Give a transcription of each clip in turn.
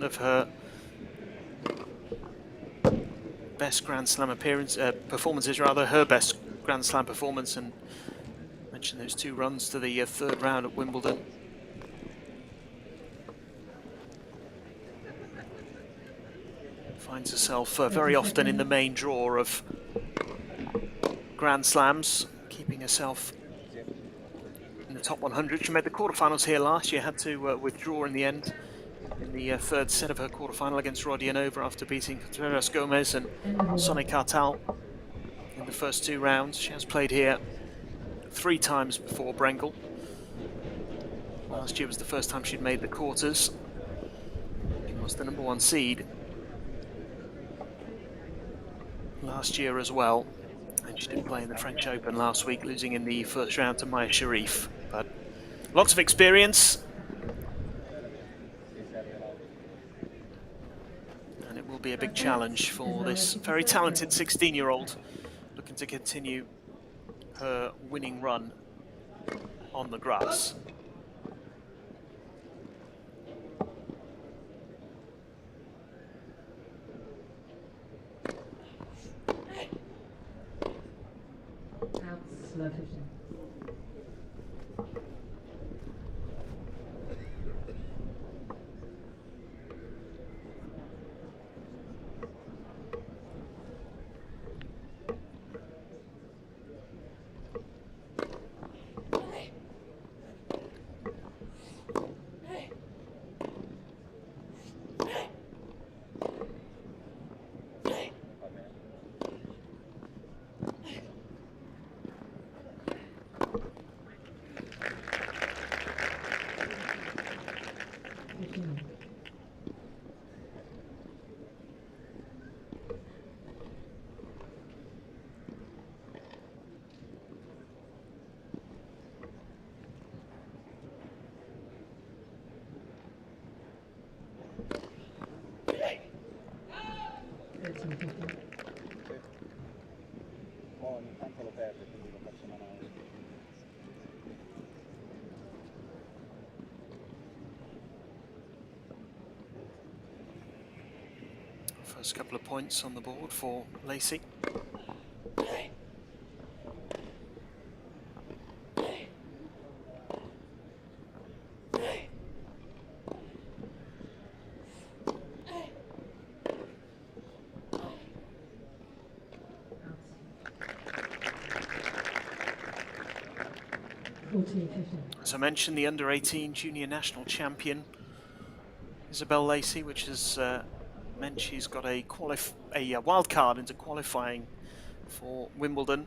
of her best Grand Slam performances, rather, her best Grand Slam performance, and mentioned those 2 runs to the third round at Wimbledon. Finds herself very often in the main draw of Grand Slams, keeping herself in the top 100. She made the quarterfinals here last year, had to withdraw in the end in the third set of her quarterfinal against Broady after beating Contreras Gomez and Sonny Cartal in the first 2 rounds. She has played here 3 times before Brengel. Last year was the first time she'd made the quarters. She was the #1 seed last year as well. And she did play in the French Open last week, losing in the first round to Maya Sharif. But lots of experience. And it will be a big challenge for this very talented 16-year-old looking to continue her winning run on the grass. First couple of points on the board for Lacy. As I mentioned, the under-18 junior national champion, Isabel Lacy, which has meant she's got a wild card into qualifying for Wimbledon.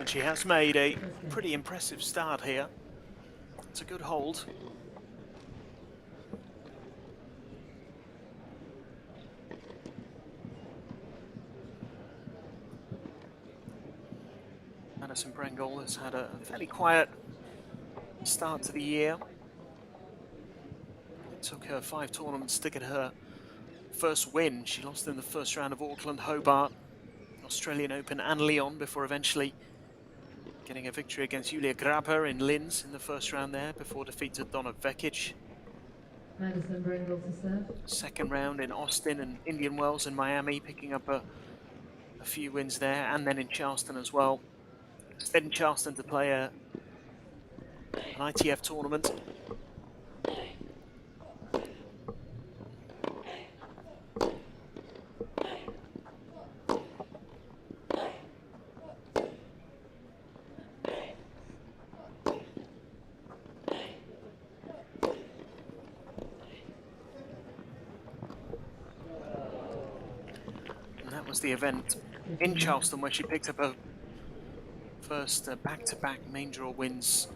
She has made a pretty impressive start here. It's a good hold. Madison Brengel has had a fairly quiet start to the year. It took her 5 tournaments to get her first win. She lost in the first round of Auckland, Hobart, Australian Open and Lyon before eventually getting a victory against Julia Grabher in Linz in the first round there before defeat to Donna Vekic. Madison Brengel to serve. Second round in Austin and Indian Wells in Miami, picking up a few wins there, and then in Charleston as well. Stayed in Charleston to play an ITF tournament. Was the event in Charleston where she picked up her first back-to-back main draw wins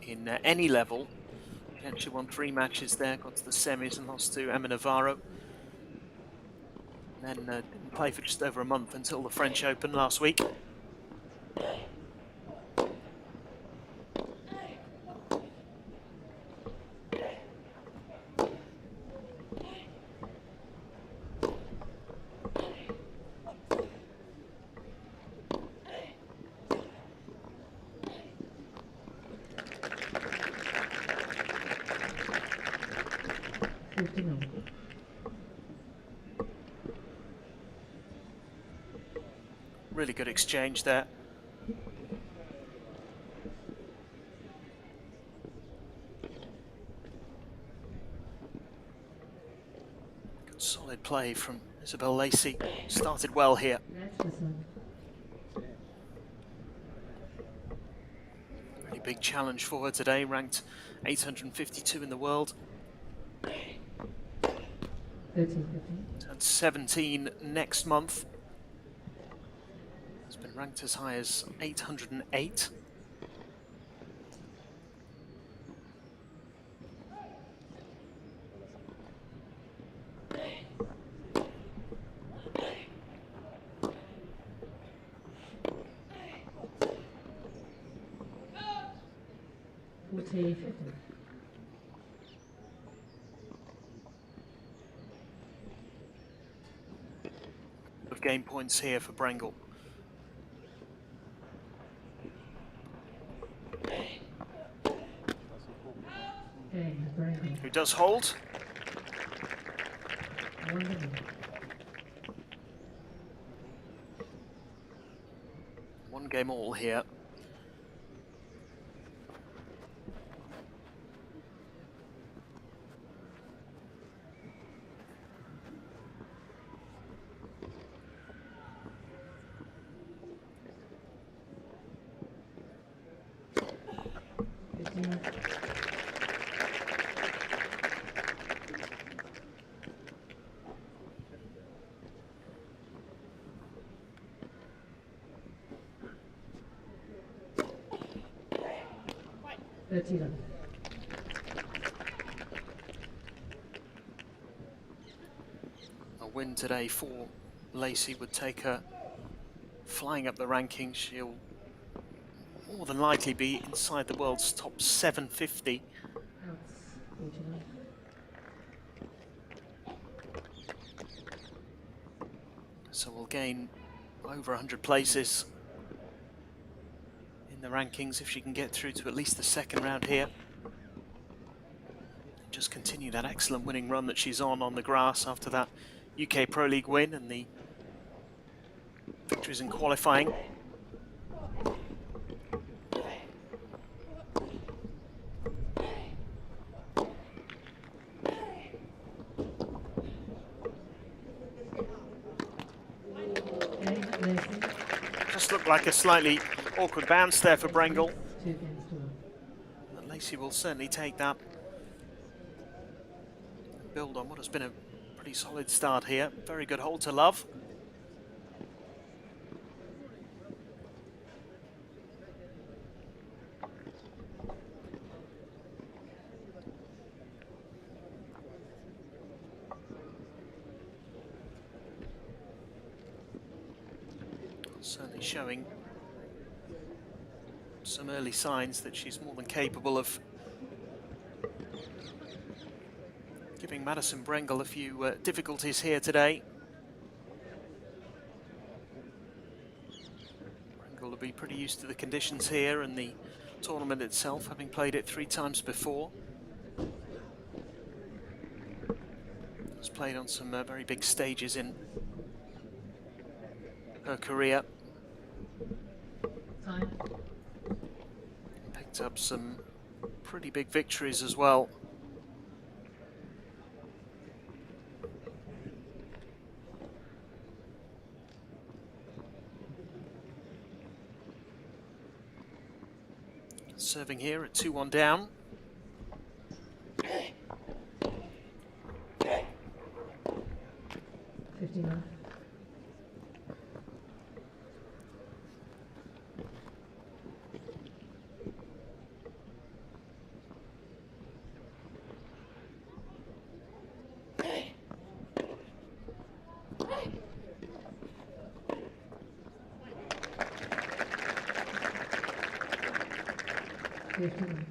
in any level. She actually won 3 matches there, got to the semis and lost to Emma Navarro. and then didn't play for just over a month until the French Open last week. Really good exchange there. Good solid play from Isabel Lacy. Started well here. Really big challenge for her today, ranked 852 in the world. 13. 17 next month. Has been ranked as high as 808. Of game points here for Brengel. Who does hold? One game all here. A win today for Lacy would take her flying up the rankings. She'll more than likely be inside the world's top 750. So we'll gain over 100 places in the rankings if she can get through to at least the second round here. Just continue that excellent winning run that she's on the grass after that UK Pro League win and the victories in qualifying. Just looked like a slightly awkward bounce there for Brengel. But Lacy will certainly take that and build on what has been a pretty solid start here. Very good hold to love. Certainly showing some early signs that she's more than capable of giving Madison Brengel a few difficulties here today. Brengel will be pretty used to the conditions here and the tournament itself, having played it 3 times before. Has played on some very big stages in her career. Picked up some pretty big victories as well. Serving here at 2-1 down. 51.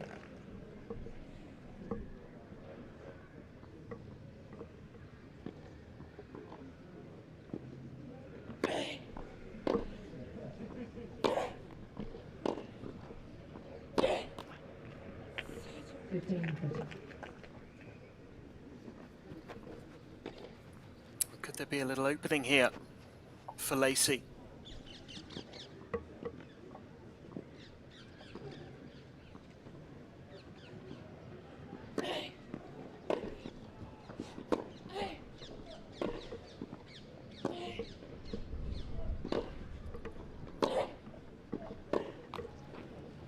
Could there be a little opening here for Lacy?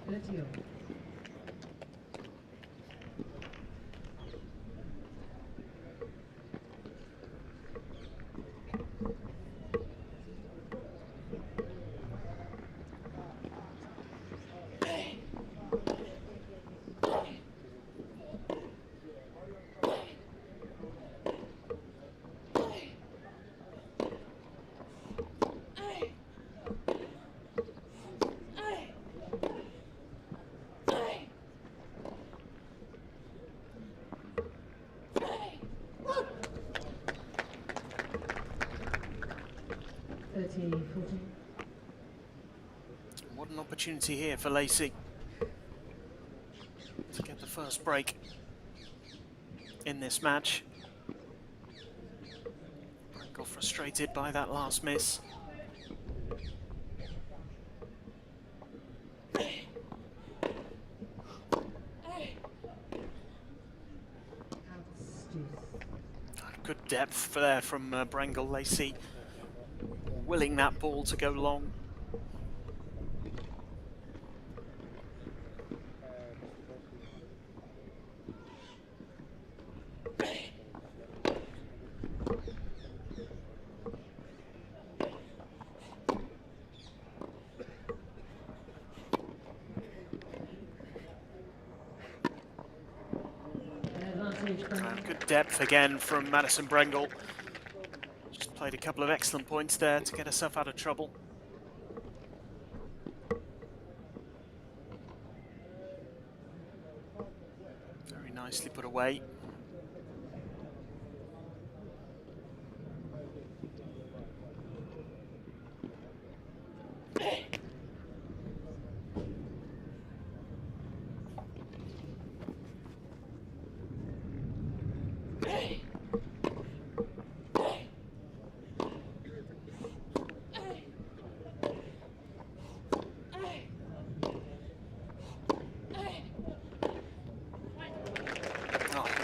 LTA. What an opportunity here for Lacy to get the first break in this match. Brengel frustrated by that last miss. Good depth there from Brengel. Lacy willing that ball to go long. Good depth again from Madison Brengel. Just played a couple of excellent points there to get herself out of trouble. Very nicely put away.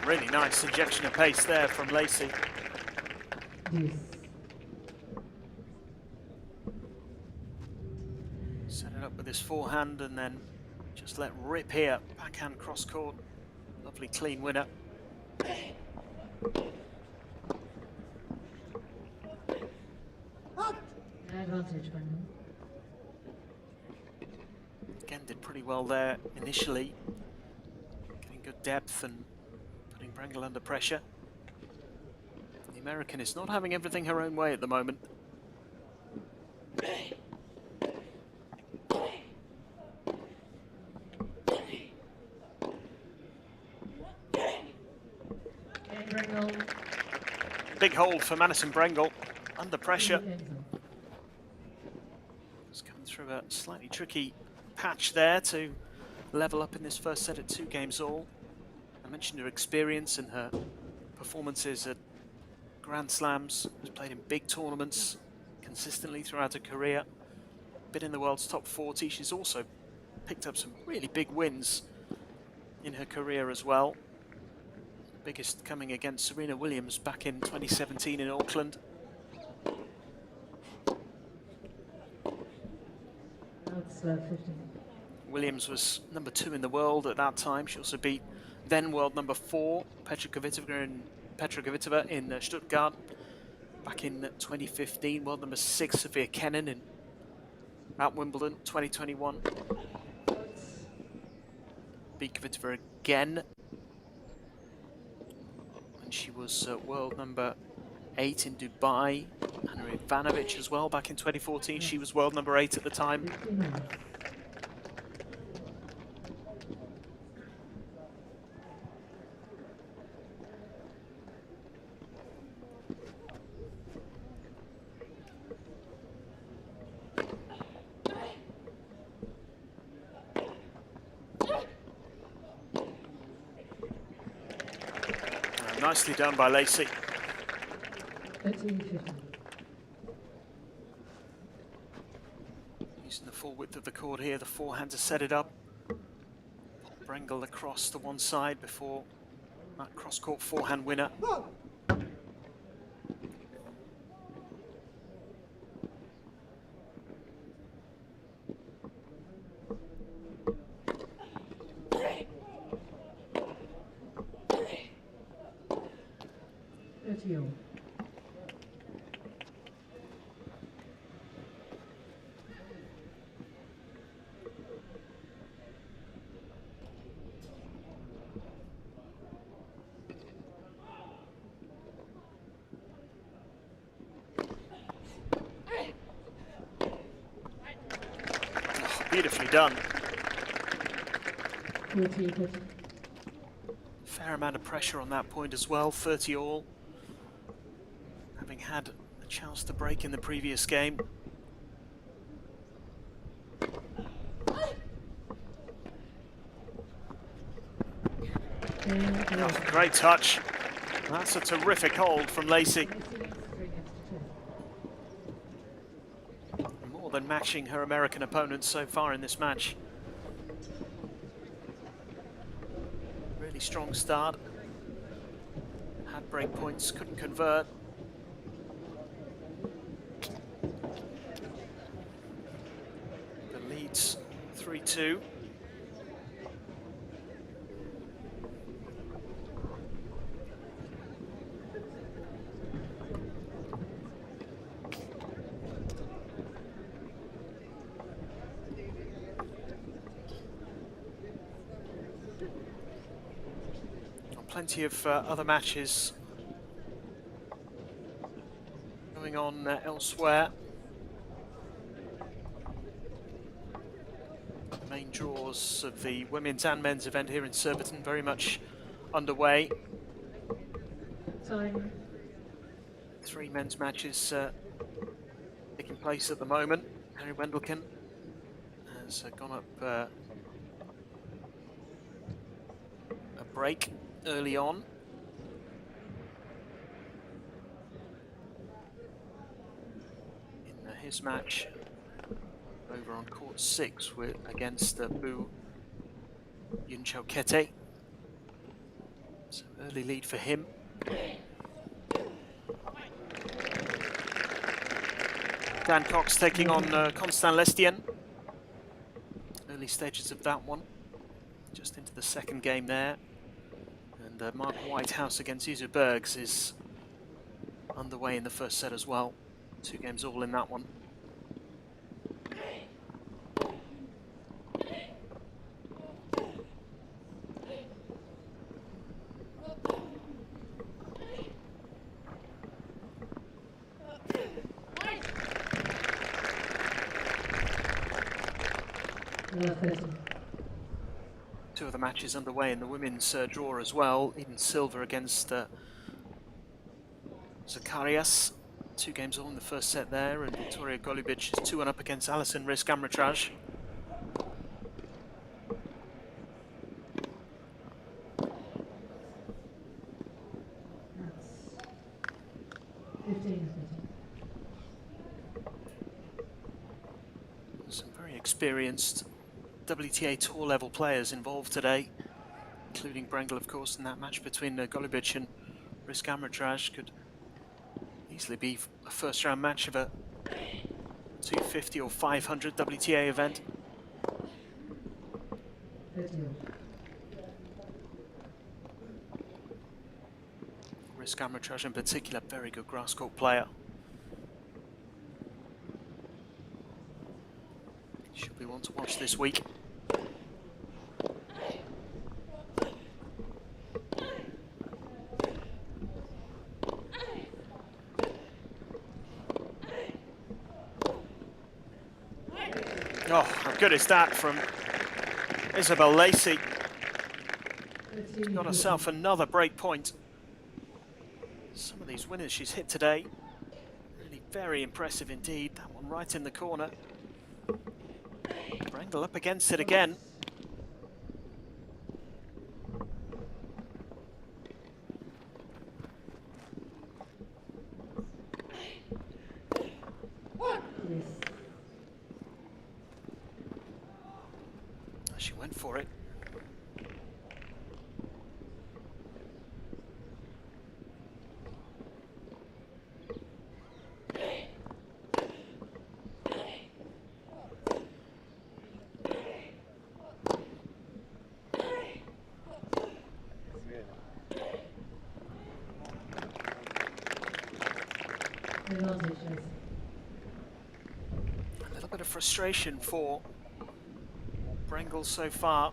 Really nice injection of pace there from Lacy. Yes. Set it up with his forehand and then just let rip here. Backhand cross court. Lovely clean winner. Advantage, Brengel. Again, did pretty well there initially. Getting good depth and putting Brengel under pressure. The American is not having everything her own way at the moment. Big hold for Madison Brengel, under pressure. It's coming through a slightly tricky patch there to level up in this first set at 2 games all. I mentioned her experience and her performances at Grand Slams. Has played in big tournaments consistently throughout her career. Been in the world's top 40. She's also picked up some really big wins in her career as well. The biggest coming against Serena Williams back in 2017 in Auckland. That's 15. Williams was number 2 in the world at that time. She also beat then world number 4, Petra Kvitova in Stuttgart back in 2015. World number 6, Sofia Kenin at Wimbledon 2021. Beat Kvitova again. And she was world number 8 in Dubai. Anna Ivanovic as well back in 2014. She was world number 8 at the time. 59. nicely done by Lacy. 13-15. Using the full width of the court here, the forehand to set it up. Brengel across to one side before that cross-court forehand winner. Diallo. Beautifully done. 14-15. Fair amount of pressure on that point as well, 30 all. Having had a chance to break in the previous game. Oh, great touch. That's a terrific hold from Lacy. More than matching her American opponents so far in this match. Really strong start. Had break points, couldn't convert. The lead's 3-2. Plenty of other matches going on elsewhere. The main draws of the women's and men's event here in Surbiton very much underway. Time. 3 men's matches taking place at the moment. Harry Wendelken has gone up a break early on. In his match over on court 6 against Bu Yunchaukete. So early lead for him. Dan Cox taking on Constant Lestien. Early stages of that one. Just into the second game there. And Mark Whitehouse against Isabel is underway in the first set as well. 2 games all in that one. Two of the matches underway in the women's draw as well. Eden Silva against Zacharias. 2 games all in the first set there, and Victoria Golubic is 2-1 up against Alison Risk-Amritraj. Some very experienced WTA Tour level players involved today, including Brengel, of course, in that match between Golubic and Risk-Amritraj. Could easily be a first round match of a 250 or 500 WTA event. Risk-Amritraj in particular, very good grass court player. Should be one to watch this week. Oh, how good is that from Isabel Lacy? Got herself another break point. Some of these winners she's hit today, really very impressive indeed. That one right in the corner. Brengel up against it again. for it. Advantage, Lacy. A little bit of frustration for Brengel so far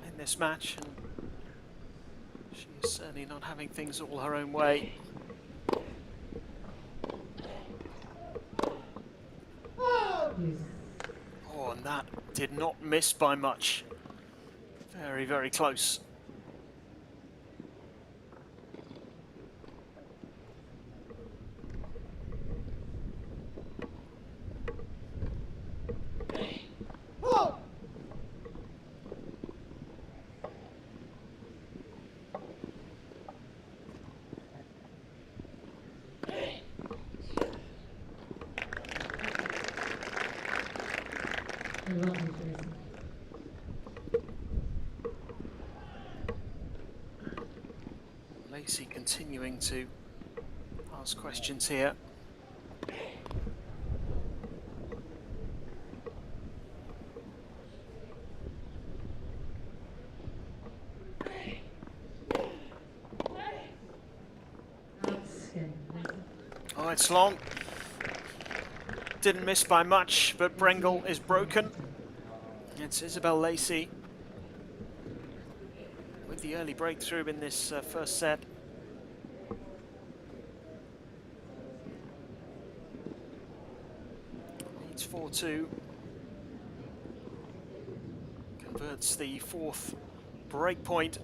in this match, and she is certainly not having things all her own way. Deuce. Oh, and that did not miss by much. Very, very close. Advantage, Lacy. Lacy continuing to ask questions here. Outstanding, Lacy. Oh, it's long. Didn't miss by much, but Brengel is broken. It's Isabel Lacy with the early breakthrough in this first set. Leads 4-2. Converts the fourth break point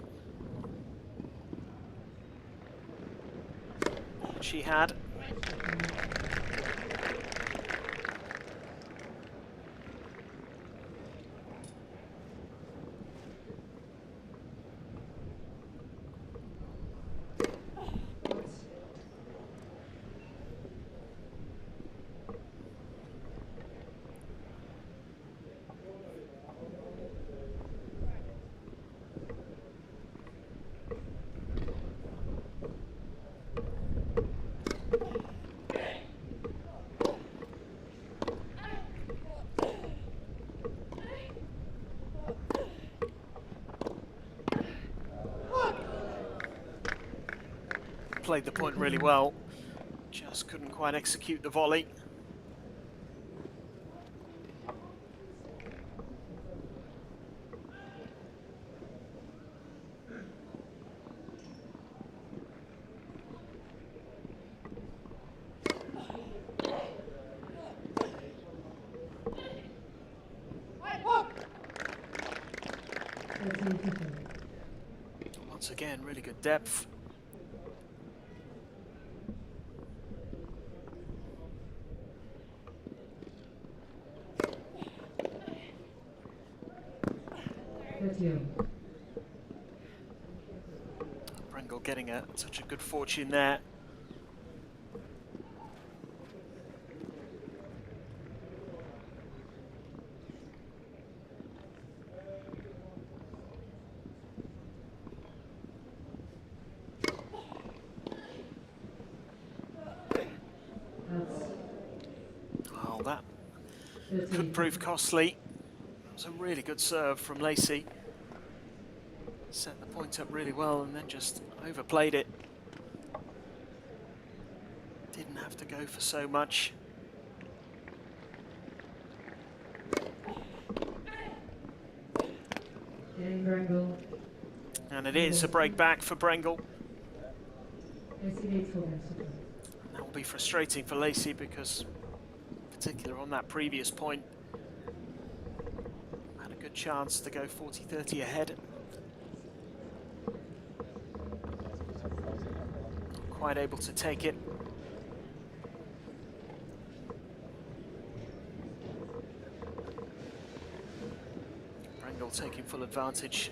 she had. Played the point really well, just couldn't quite execute the volley. Once again, really good depth. Brengel getting such a good fortune there. Oh, that could prove costly. It was a really good serve from Lacy. Set the point up really well and then just overplayed it. Didn't have to go for so much. Brengel. And it is a break back for Brengel. That will be frustrating for Lacy because, in particular on that previous point, had a good chance to go 40-30 ahead. Not quite able to take it. Brengel taking full advantage.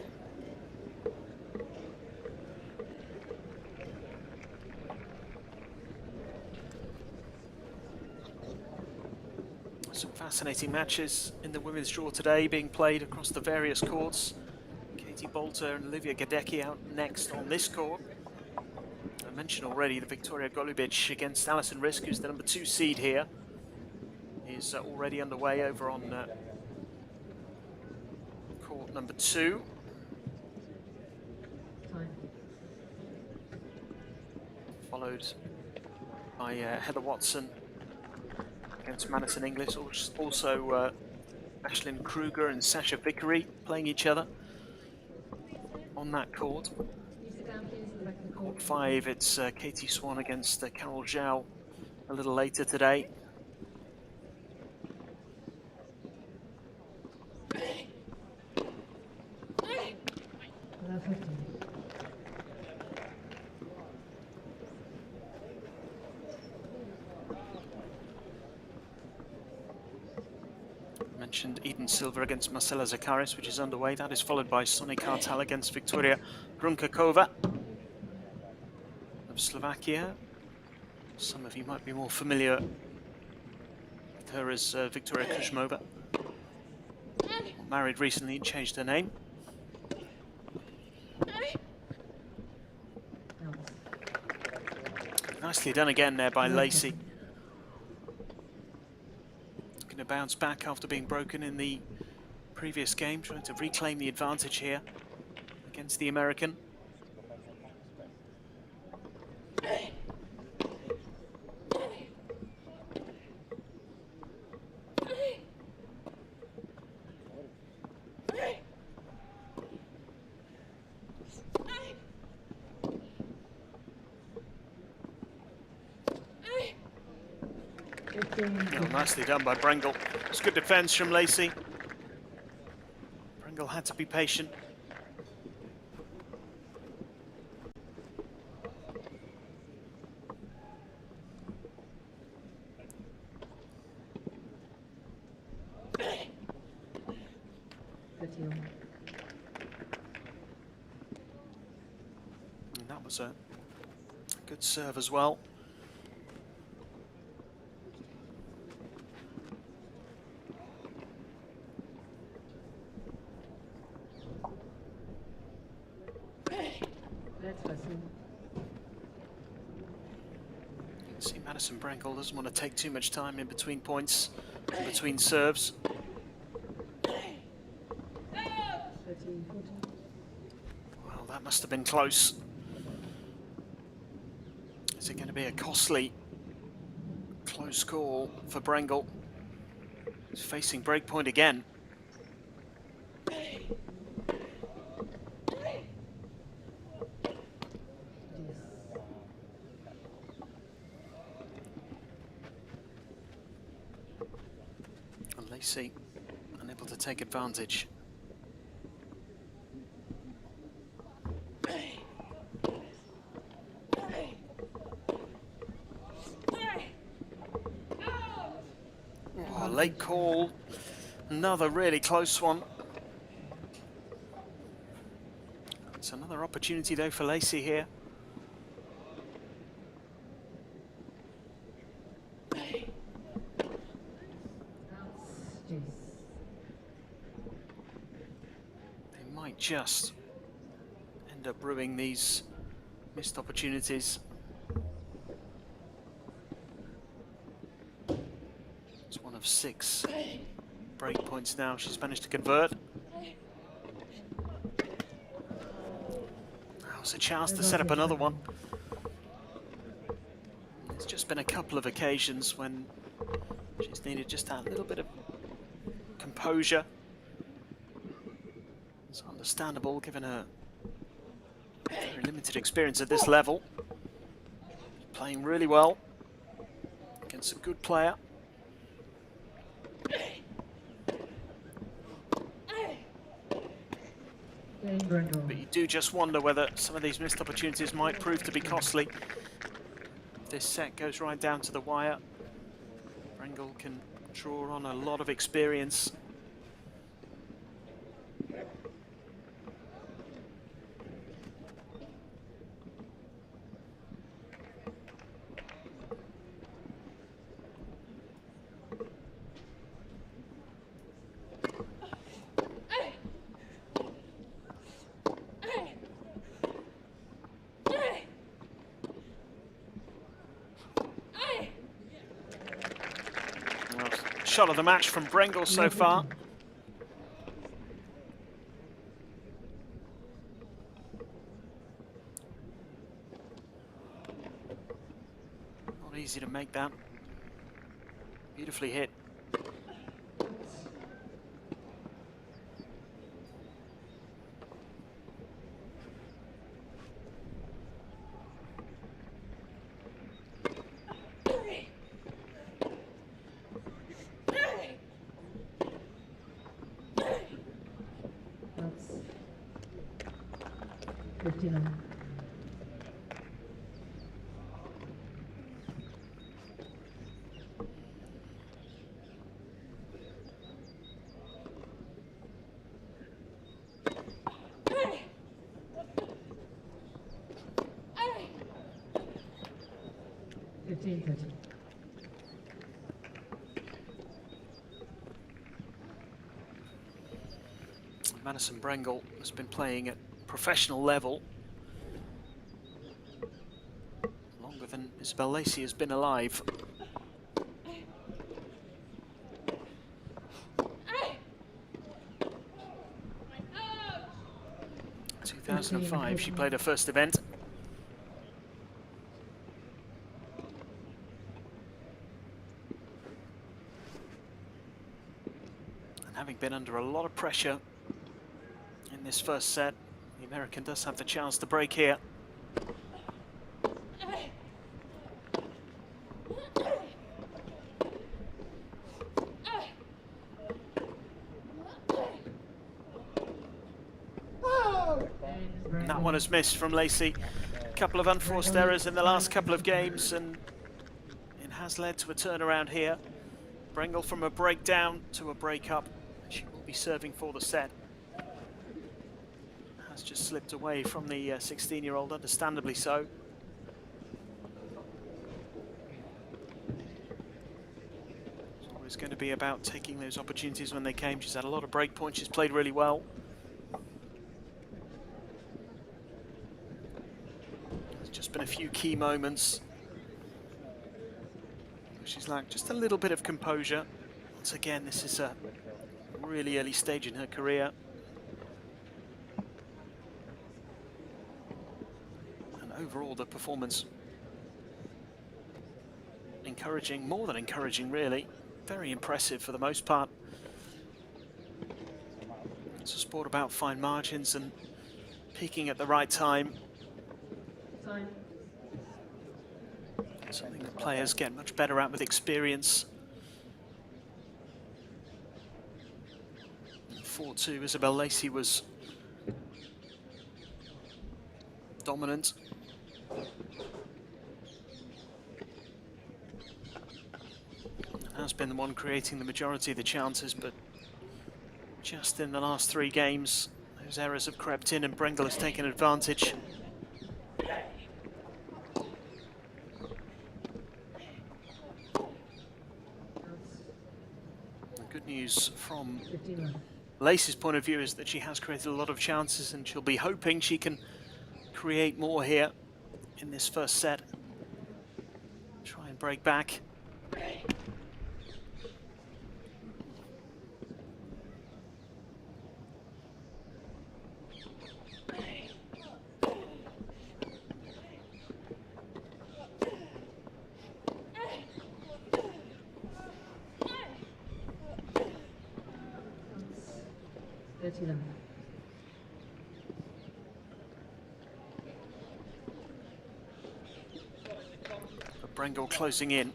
Some fascinating matches in the women's draw today being played across the various courts. Katie Boulter and Olivia Gadecki out next on this court. I mentioned already the Victoria Golubic against Alison Risk, who's the #2 seed here, is already underway over on court #2. Time. Followed by Heather Watson against Madison English. Also Ashlyn Kruger and Sasha Vickery playing each other on that court. Can you sit down, please, at the back of the Court court? 5, it's Katie Swan against Carol Zhao a little later today. Allow 15. Mentioned Eden Silva against Marcela Zakaris, which is underway. That is followed by Sonny Kartal against Victoria Grunkakova of Slovakia. Some of you might be more familiar with her as Victoria Kuzmova. Married recently and changed her name. Out. Nicely done again there by Lacy. Going to bounce back after being broken in the previous game, trying to reclaim the advantage here against the American. Oh, nicely done by Brengel. It's good defense from Lacy. Brengel had to be patient. And that was a good serve as well. See, Madison Brengel doesn't want to take too much time in between points, in between serves. 13, 14. Well, that must have been close. Is it going to be a costly close call for Brengel? He's facing break point again. And Lacy unable to take advantage. Oh, late call. Another really close one. It's another opportunity though for Lacy here. They might just end up brewing these missed opportunities. It's one of 6 break points now she's managed to convert. That was a chance to set up another one. There's just been a couple of occasions when she's needed just a little bit of composure. It's understandable given her very limited experience at this level. Playing really well against a good player. But you do just wonder whether some of these missed opportunities might prove to be costly. This set goes right down to the wire. Brengel can draw on a lot of experience. Well, shot of the match from Brengel so far. Not easy to make that. Beautifully hit. That's 59. Madison Brengel has been playing at professional level longer than Isabel Lacy has been alive. 2005, she played her first event. And having been under a lot of pressure in this first set, the American does have the chance to break here. And that one has missed from Lacy. A couple of unforced errors in the last couple of games, and it has led to a turnaround here. Brengel from a breakdown to a break up. She will be serving for the set. Has just slipped away from the 16-year-old, understandably so. It's always going to be about taking those opportunities when they came. She's had a lot of break points. She's played really well. There's just been a few key moments. She's lacked just a little bit of composure. Once again, this is a really early stage in her career. And overall, the performance encouraging, more than encouraging, really. Very impressive for the most part. It's a sport about fine margins and peaking at the right time. Something that players get much better at with experience. 4-2, Isabel Lacy was dominant. Has been the one creating the majority of the chances, but just in the last 3 games, those errors have crept in and Brengel has taken advantage. The good news from Lacy's point of view is that she has created a lot of chances, and she'll be hoping she can create more here in this first set. Try and break back. Brengel closing in.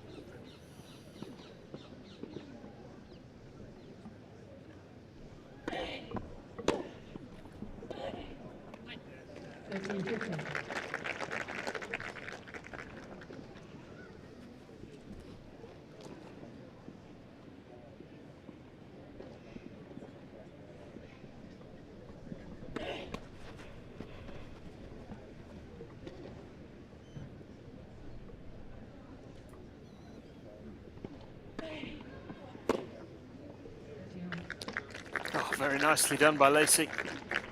Very nicely done by Lacy.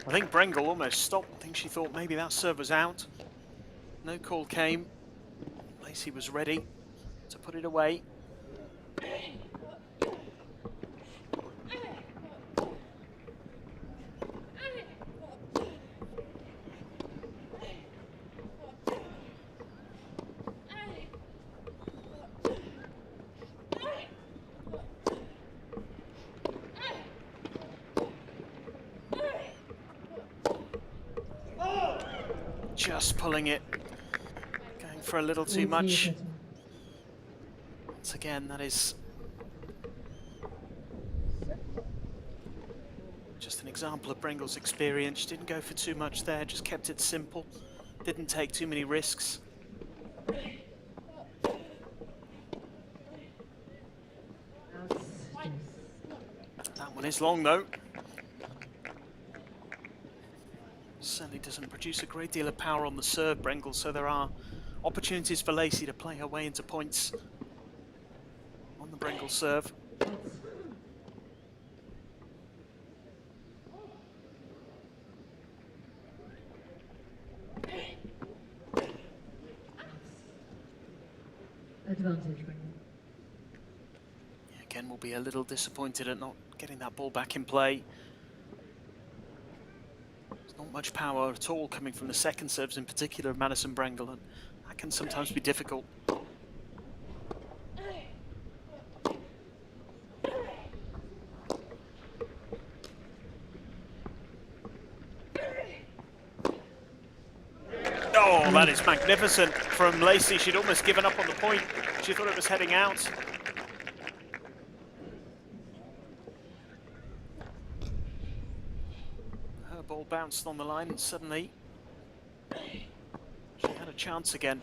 I think Brengel almost stopped. I think she thought maybe that serve was out. No call came. Lacy was ready to put it away. just pulling it, going for a little too 40 much. 30. Once again, that is just an example of Brengel's experience. She didn't go for too much there, just kept it simple, didn't take too many risks. That one is long though. Certainly doesn't produce a great deal of power on the serve, Brengel, so there are opportunities for Lacy to play her way into points on the Brengel serve. Advantage, Brengel. Yeah, again, we'll be a little disappointed at not getting that ball back in play. There's not much power at all coming from the second serves, in particular of Madison Brengel, and that can sometimes be difficult. Oh, that is magnificent from Lacy. She'd almost given up on the point. She thought it was heading out. Her ball bounced on the line and suddenly she had a chance again.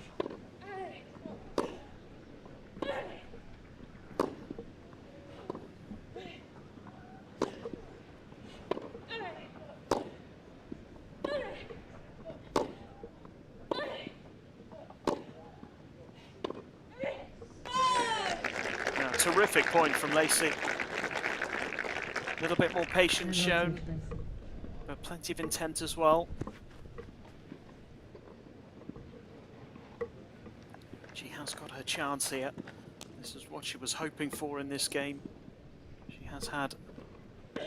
Terrific point from Lacy. A little bit more patience shown, but plenty of intent as well. She has got her chance here. This is what she was hoping for in this game. She has had a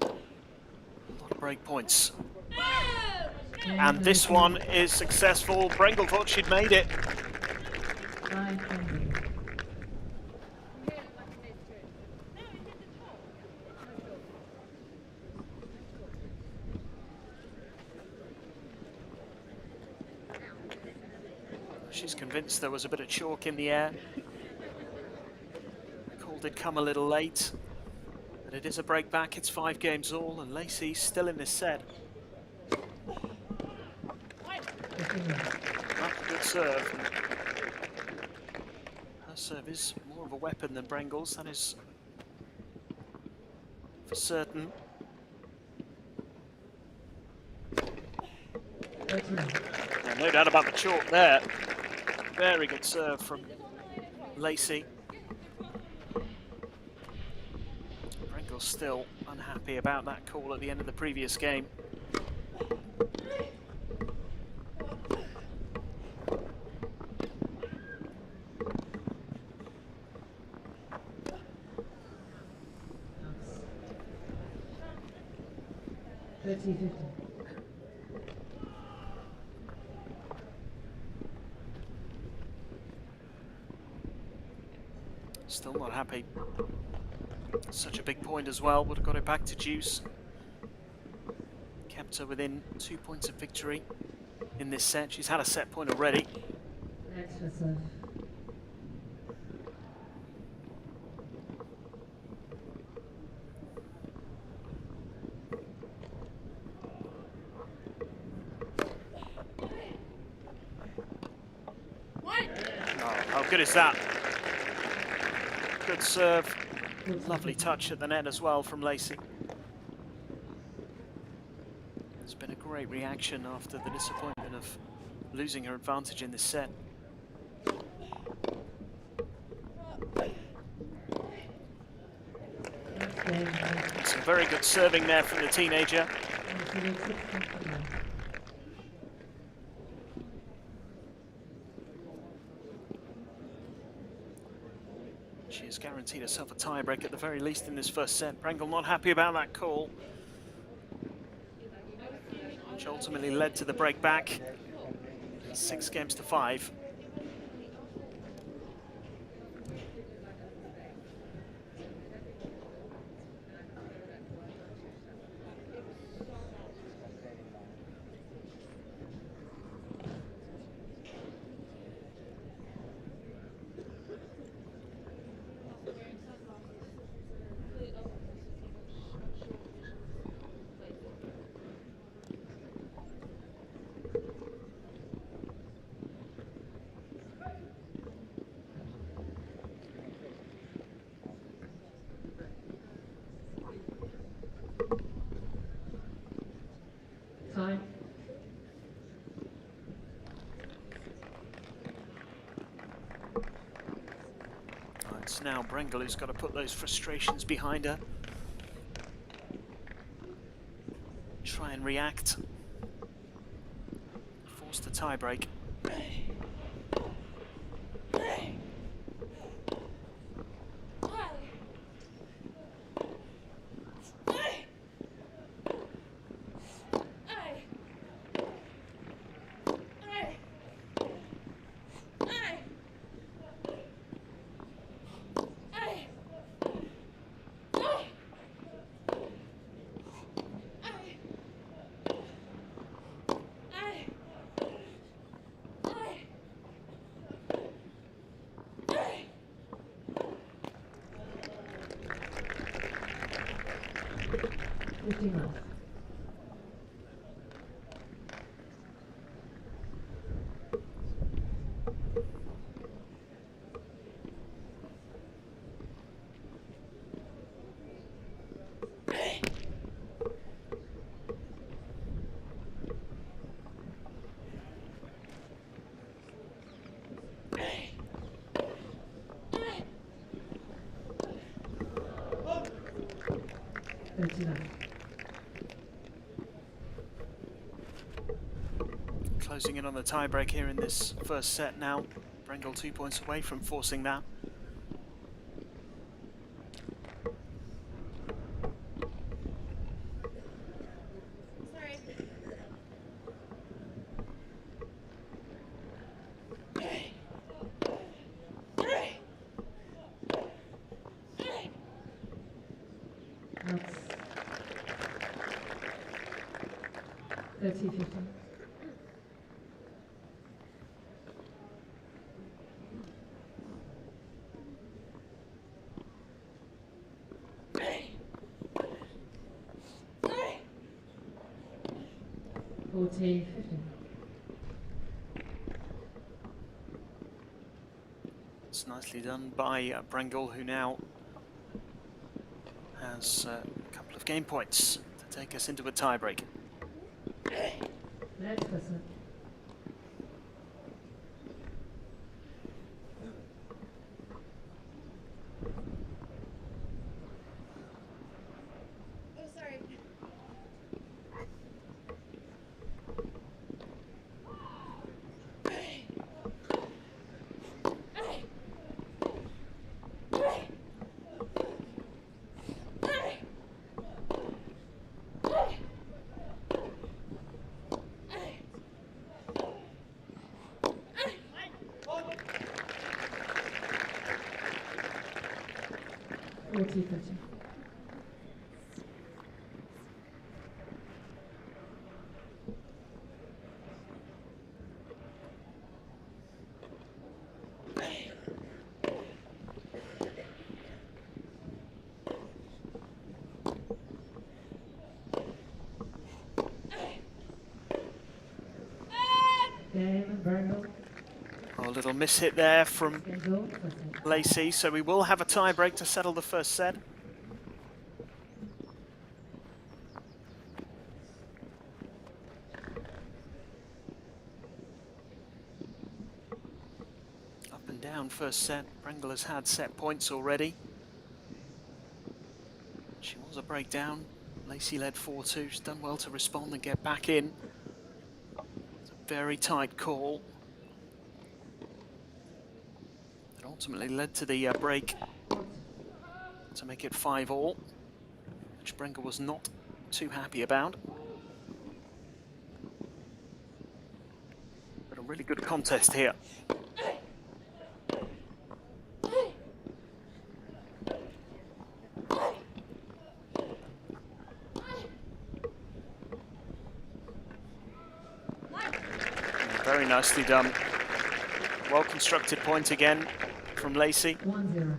lot of break points. And this one is successful. Brengel thought she'd made it. She's convinced there was a bit of chalk in the air. The call did come a little late, but it is a break back. It's 5 games all, and Lacy's still in this set. That's a good serve. Her serve is more of a weapon than Brengel's, that is for certain. Yeah, no doubt about the chalk there. Very good serve from Lacy. Brengel's still unhappy about that call at the end of the previous game. Still not happy. Such a big point as well, would have got it back to deuce. Kept her within 2 points of victory in this set. She's had a set point already. Extra serve. Oh, how good is that? Good serve. Lovely touch at the net as well from Lacy. It's been a great reaction after the disappointment of losing her advantage in this set. Some very good serving there from the teenager. She has guaranteed herself a tie-break at the very least in this first set. Brengel not happy about that call, which ultimately led to the break back. 6 games to 5. now Brengel who's got to put those frustrations behind her. Try and react. Force the tie break. Closing in on the tiebreak here in this first set now. Brengel 2 points away from forcing that. That's 30-15. It's nicely done by Brengel, who now has a couple of game points to take us into a tiebreak. Madison. Oh, a little miss hit there from Lacy, so we will have a tie break to settle the first set. Up and down first set. Brengel has had set points already. She was a breakdown. Lacy led 4-2. She's done well to respond and get back in. It's a very tight call. It ultimately led to the break to make it 5-all, which Brengel was not too happy about. But a really good contest here. Very nicely done. Well-constructed point again from Lacy. 1-0, Lacy.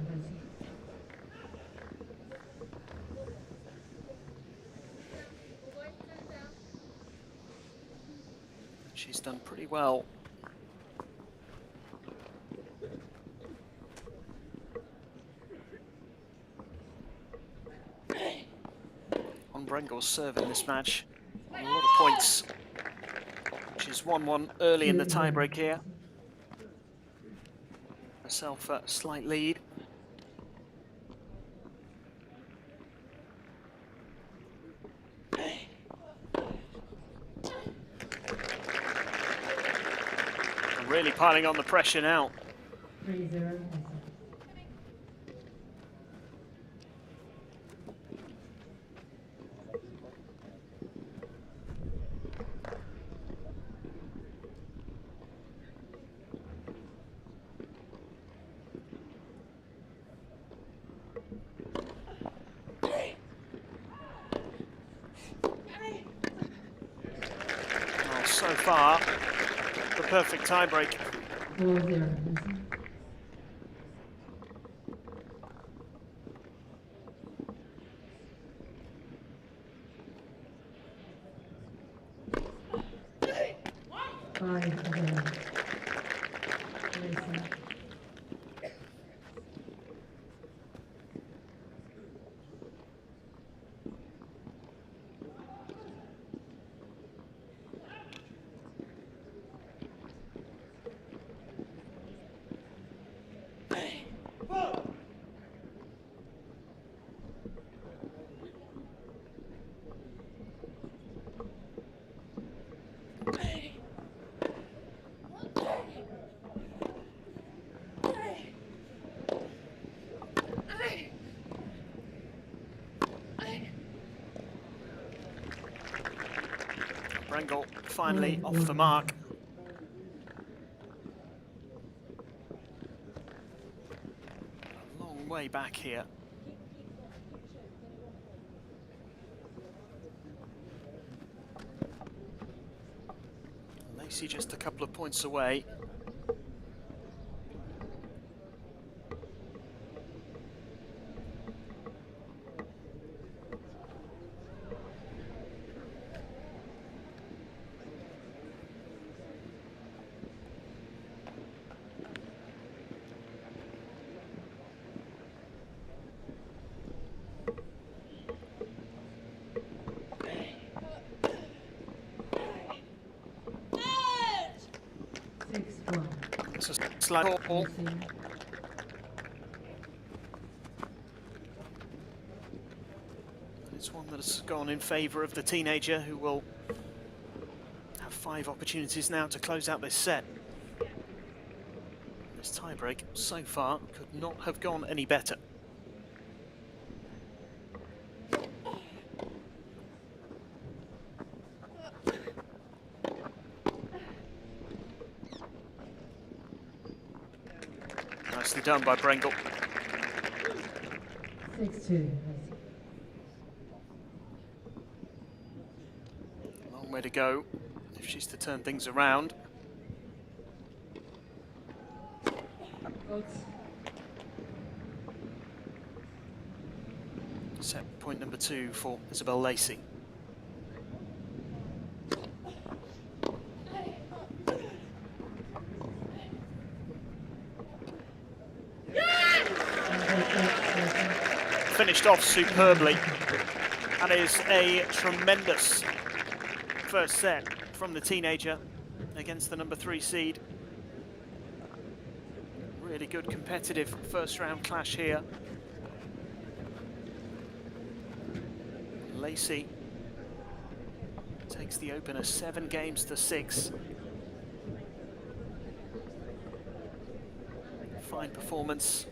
She's done pretty well. On Brengel's serve in this match. A lot of points. She's 1-1 early in the tiebreak here. Herself a slight lead. Really piling on the pressure now. 3-0. Well, so far, the perfect tiebreak. 4-0. 5-0. Lacy. Brengel finally off the mark. A long way back here. Lacy just a couple of points away. It's a slight ball. It's one that has gone in favour of the teenager, who will have 5 opportunities now to close out this set. This tiebreak so far could not have gone any better. Nicely done by Brengel. 6-2. Long way to go if she's to turn things around. Set point number 2 for Isabel Lacy. Finished off superbly. That is a tremendous first set from the teenager against the number 3 seed. Really good competitive first round clash here. Lacy takes the opener 7 games to 6. Fine performance.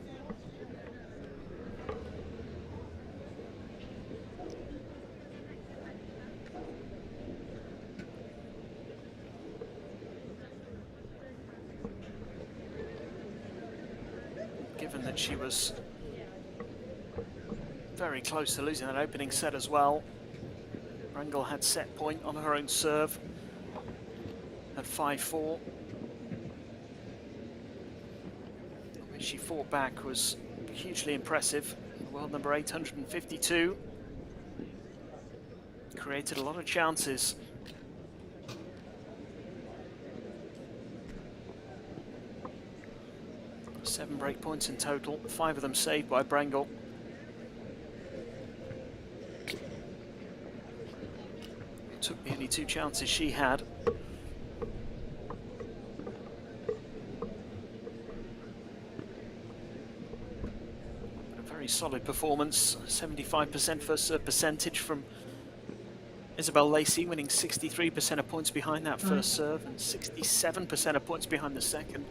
Given that she was very close to losing that opening set as well. Brengel had set point on her own serve at 5-4. When she fought back was hugely impressive. World number 852. Created a lot of chances. 7 break points in total, 5 of them saved by Brengel. Took the only 2 chances she had. A very solid performance, 75% first serve percentage from Isabel Lacy winning 63% of points behind that first serve and 67% of points behind the second.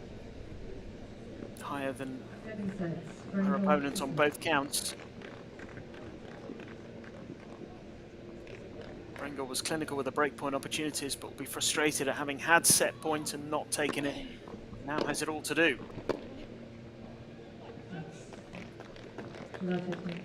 Higher than 7 sets. her Brengel, opponents on both counts. Brengel was clinical with the breakpoint opportunities, but will be frustrated at having had set point and not taken it. Now has it all to do. Love it.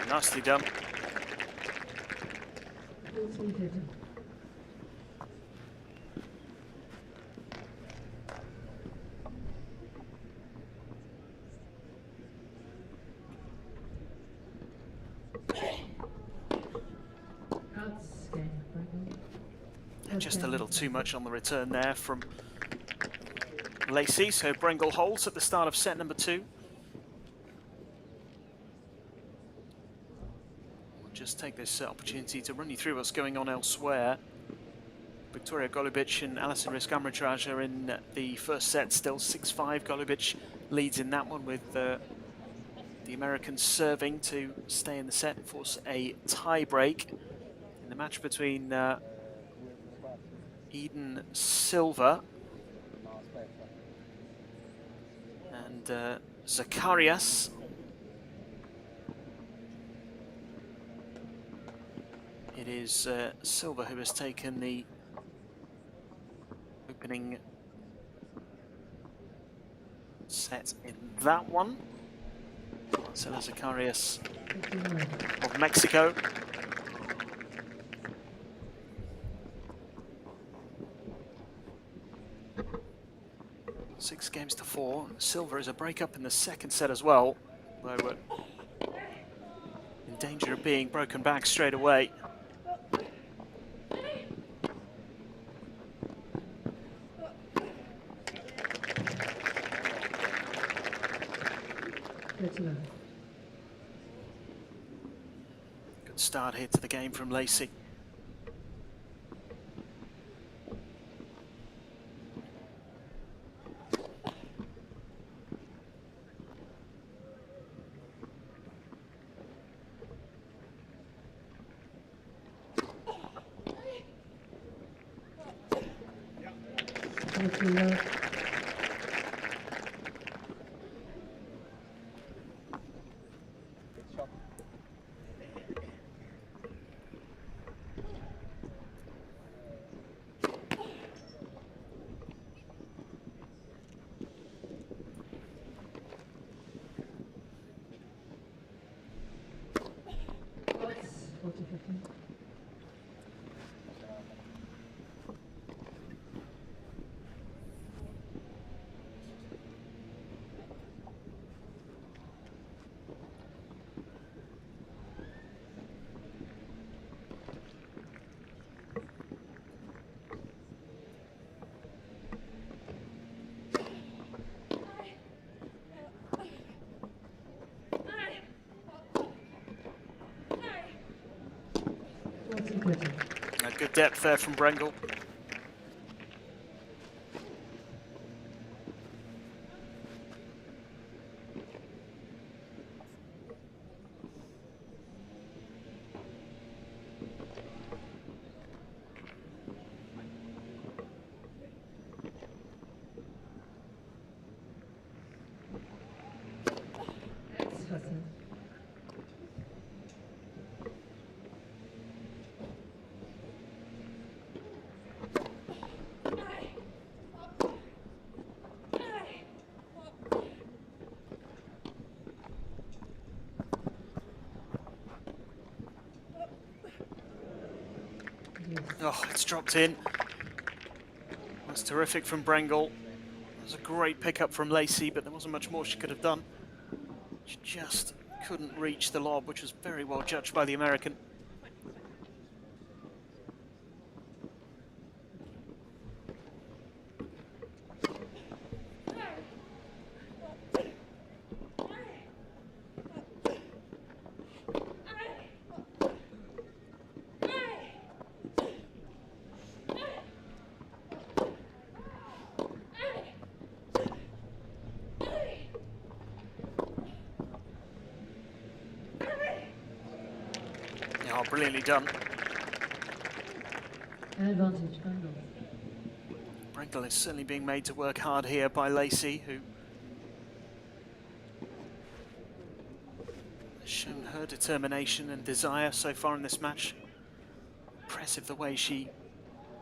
Nicely done. Just a little too much on the return there from Lacy, so Brengel holds at the start of set number 2. We'll just take this opportunity to run you through what's going on elsewhere. Victoria Golubic and Alison Risk-Amritraj are in the first set, still 6-5. Golubic leads in that one with the Americans serving to stay in the set and force a tie break in the match between Eden Silva and Zacharias. It is Silva who has taken the opening set in that one. Marcelo Zacharias of Mexico. Six games to 4. Silva is a break-up in the second set as well, though in danger of being broken back straight away. Good start here to the game from Lacy. A good depth there from Brengel. 60. Oh, it's dropped in. That's terrific from Brengel. It was a great pickup from Lacy, but there wasn't much more she could have done. She just couldn't reach the lob, which was very well judged by the American. Oh, brilliantly done. Advantage, Brengel. Brengel is certainly being made to work hard here by Lacy, who has shown her determination and desire so far in this match. Impressive the way she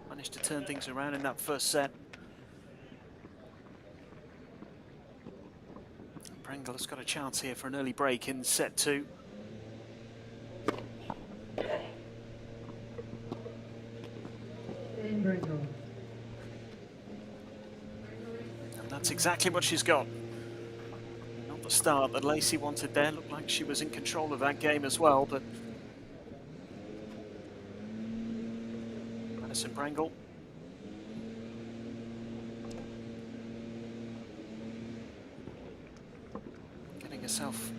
managed to turn things around in that first set. Brengel has got a chance here for an early break in set 2. In Brengel. And that's exactly what she's got. Not the start that Lacy wanted there. Looked like she was in control of that game as well, but Madison Brengel. Getting herself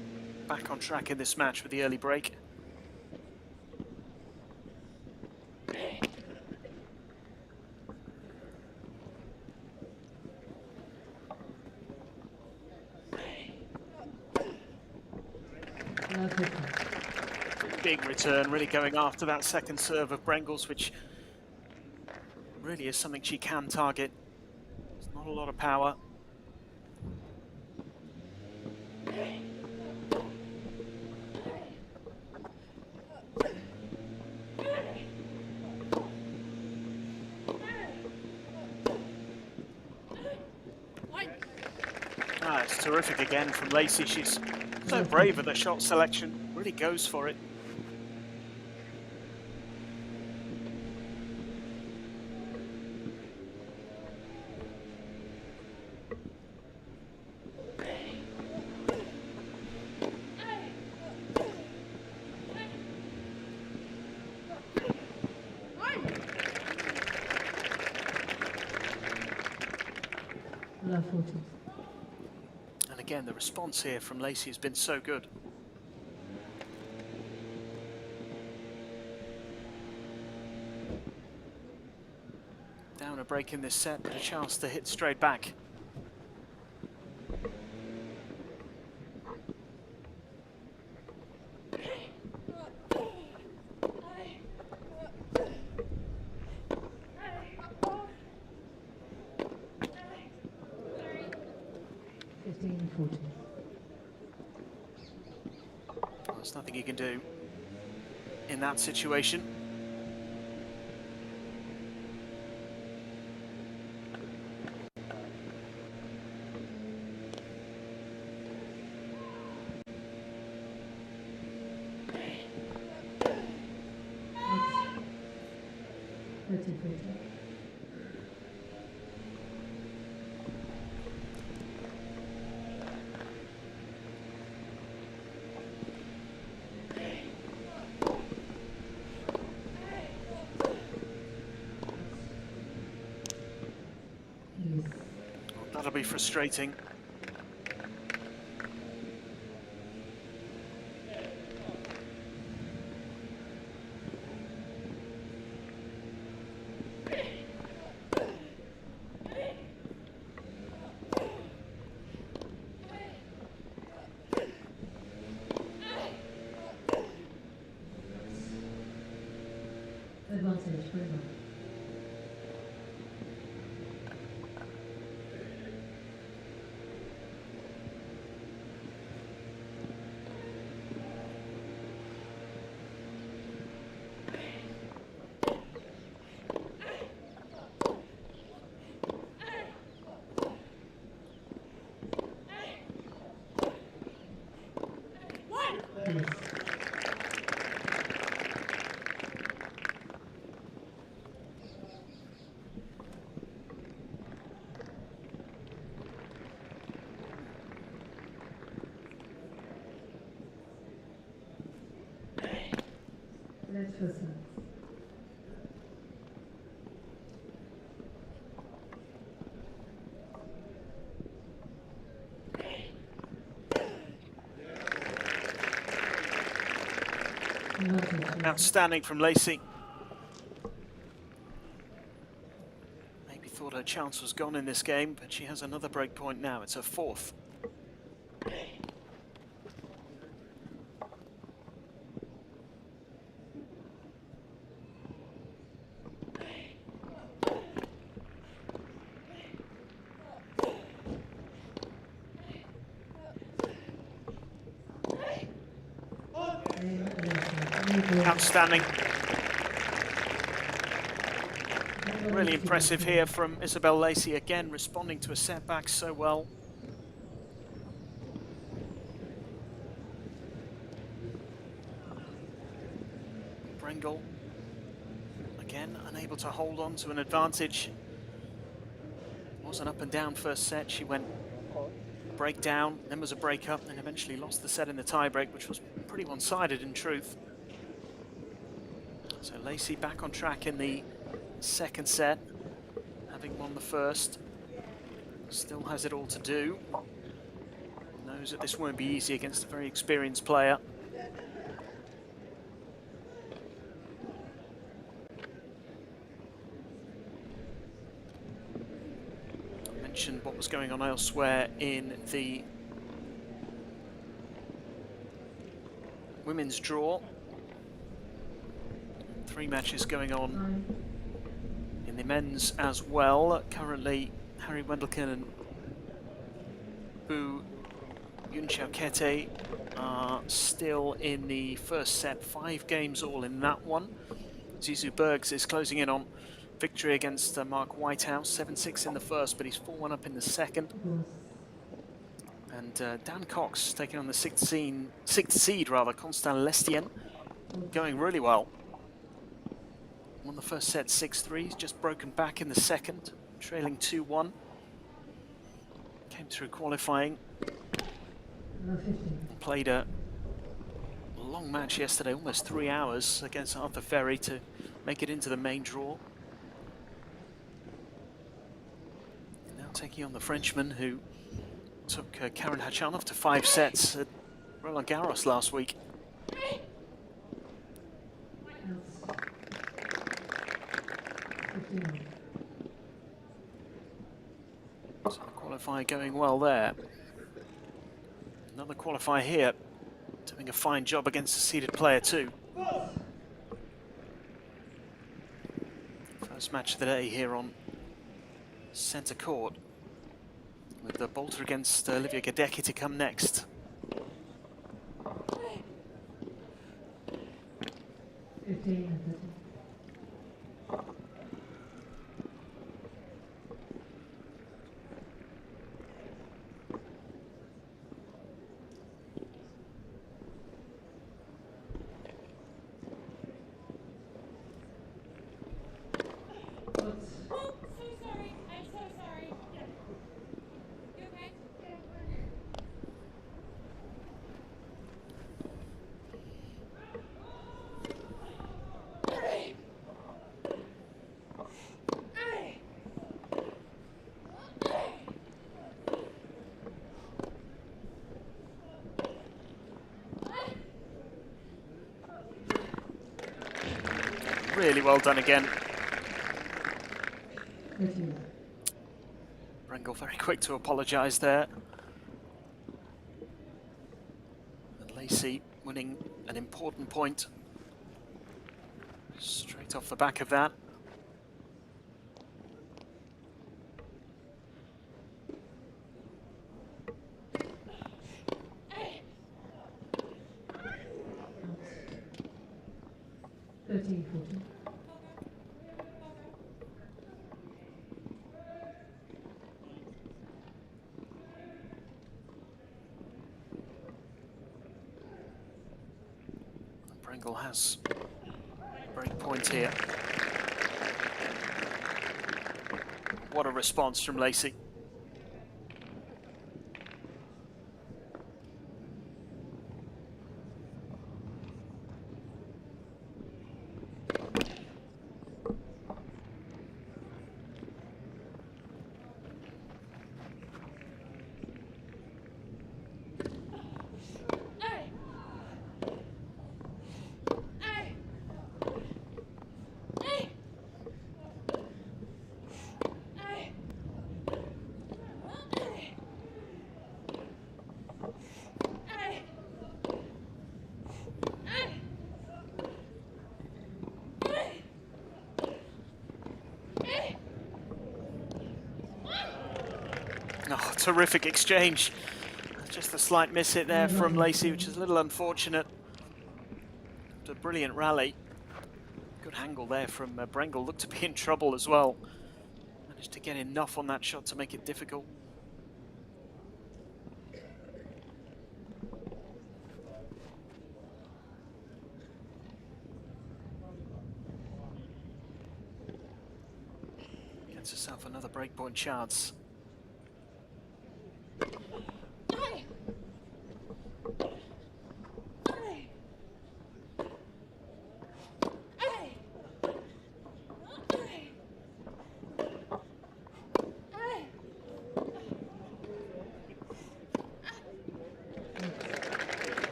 back on track in this match with the early break. Big return, really going after that second serve of Brengel's, which really is something she can target. There's not a lot of power. Ah, it's terrific again from Lacy. She's so brave with the shot selection, really goes for it. And again, the response here from Lacy has been so good. Down a break in this set, but a chance to hit straight back. There's nothing you can do in that situation. That'll be frustrating. Advantage, Brengel. Yes. Let's first serve. Outstanding from Lacy. Maybe thought her chance was gone in this game, but she has another break point now. It's her fourth. Outstanding. Really impressive here from Isabel Lacy, again responding to a setback so well. Brengel, again, unable to hold on to an advantage. It was an up and down first set. She went break down, then was a break up, and eventually lost the set in the tie-break, which was pretty one-sided in truth. So Lacy back on track in the second set, having won the first. Still has it all to do. Knows that this won't be easy against a very experienced player. I mentioned what was going on elsewhere in the women's draw. 3 matches going on in the men's as well. Currently, Harry Wendelken and Bu Yunxiaokete are still in the first set. 5 games all in that one. Zizou Bergs is closing in on victory against Mark Whitehouse. 7-6 in the first, but he's 4-1 up in the second. And Dan Cox taking on the sixth seed, Constant Lestien, going really well. Won the first set 6-3, he's just broken back in the second, trailing 2-1. Came through qualifying. Played a long match yesterday, almost 3 hours against Arthur Ferry to make it into the main draw. Now taking on the Frenchman who took Karen Khachanov to 5 sets at Roland Garros last week. So the qualifier going well there. Another qualifier here, doing a fine job against a seeded player too. First match of the day here on centre court, with the Boulter against Olivia Gadecki to come next. Really well done again. Brengel very quick to apologise there. And Lacy winning an important point straight off the back of that. Brengel has break point here. What a response from Lacy. Oh, terrific exchange. Just a slight miss hit there from Lacy, which is a little unfortunate. After a brilliant rally. Good angle there from Brengel. Looked to be in trouble as well. Managed to get enough on that shot to make it difficult. Gets herself another breakpoint chance.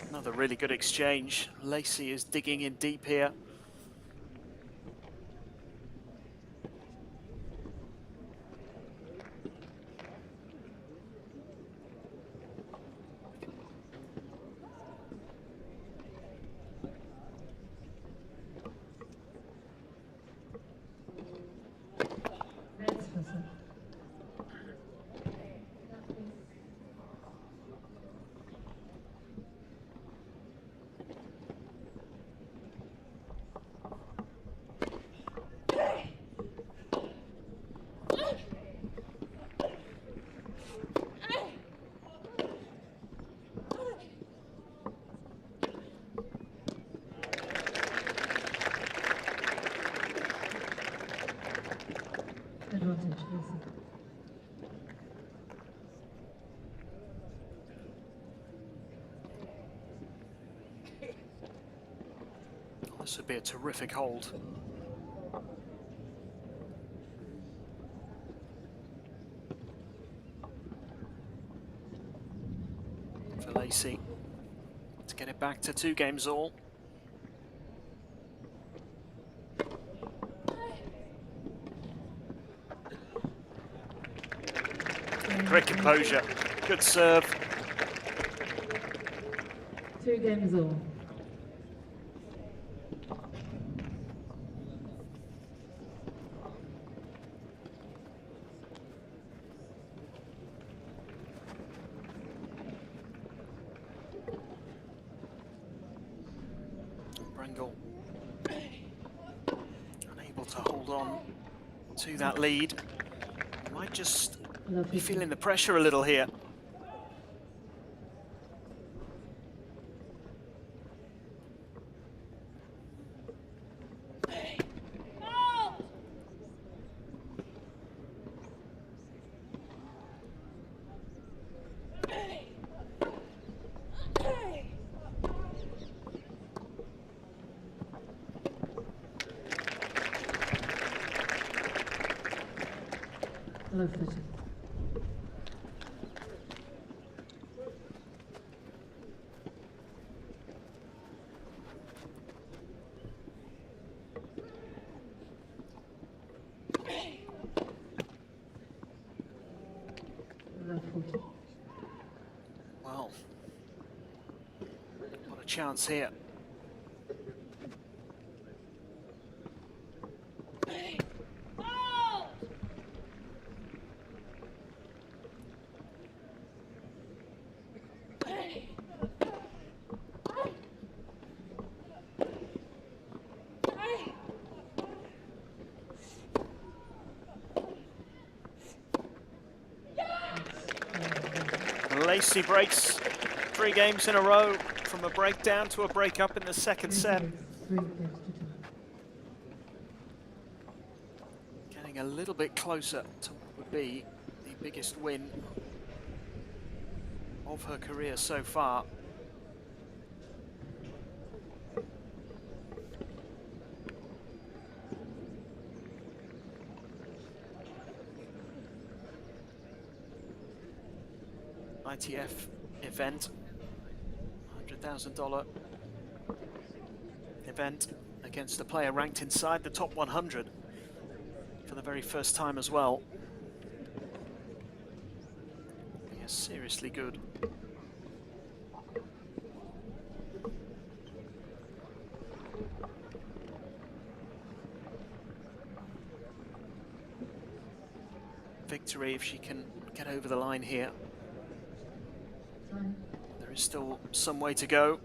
Another really good exchange. Lacy is digging in deep here. This would be a terrific hold. For Lacy to get it back to 2 games all. Great composure, good serve. 2 games all. Brengel unable to hold on to that lead. Might just be feeling the pressure a little here. Well, what a chance here. Lacy breaks 3 games in a row from a breakdown to a break-up in the second set. 3 games to 2. Getting a little bit closer to what would be the biggest win of her career so far. ITF event, $100,000 event against a player ranked inside the top 100 for the very first time as well. He is seriously good. Victory if she can get over the line here. There is still some way to go.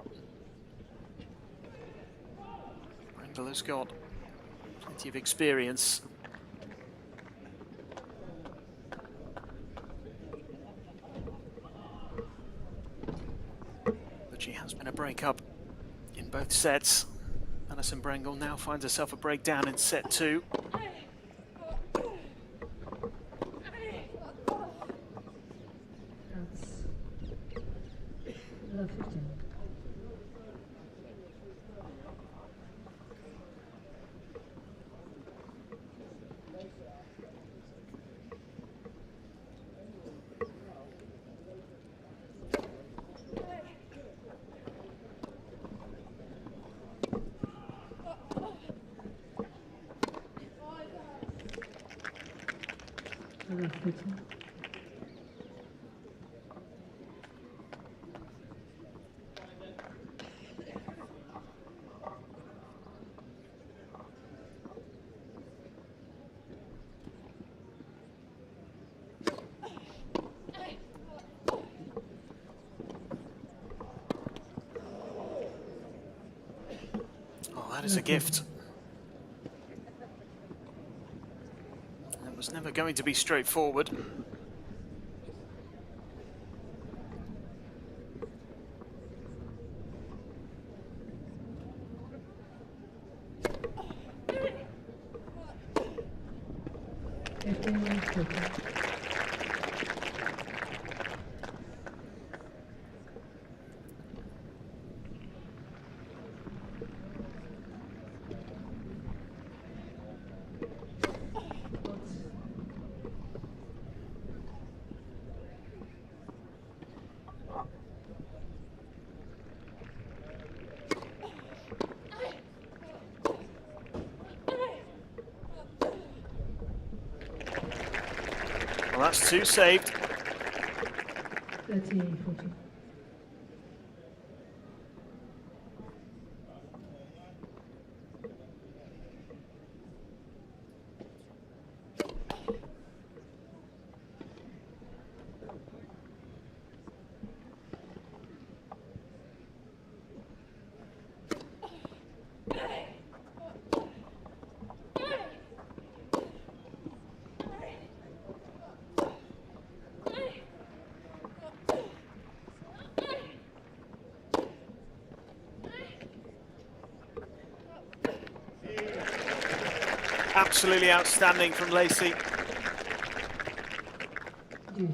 Brengel has got plenty of experience. But she has been a break-up in both sets. Madison Brengel now finds herself a breakdown in set 2. That is a gift. It was never going to be straightforward. Well, that's 2 saved. 38-40. Absolutely outstanding from Lacy. Yes.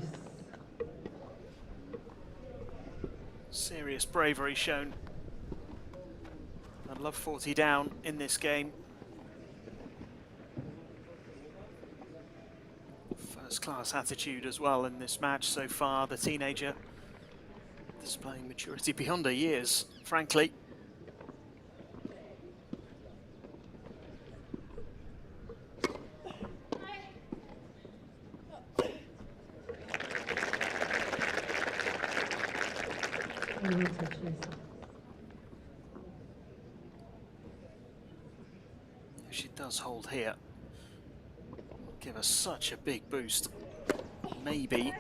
Serious bravery shown. I'd love 40 down in this game. First class attitude as well in this match so far. The teenager displaying maturity beyond her years, frankly. If she does hold here, give her such a big boost. Maybe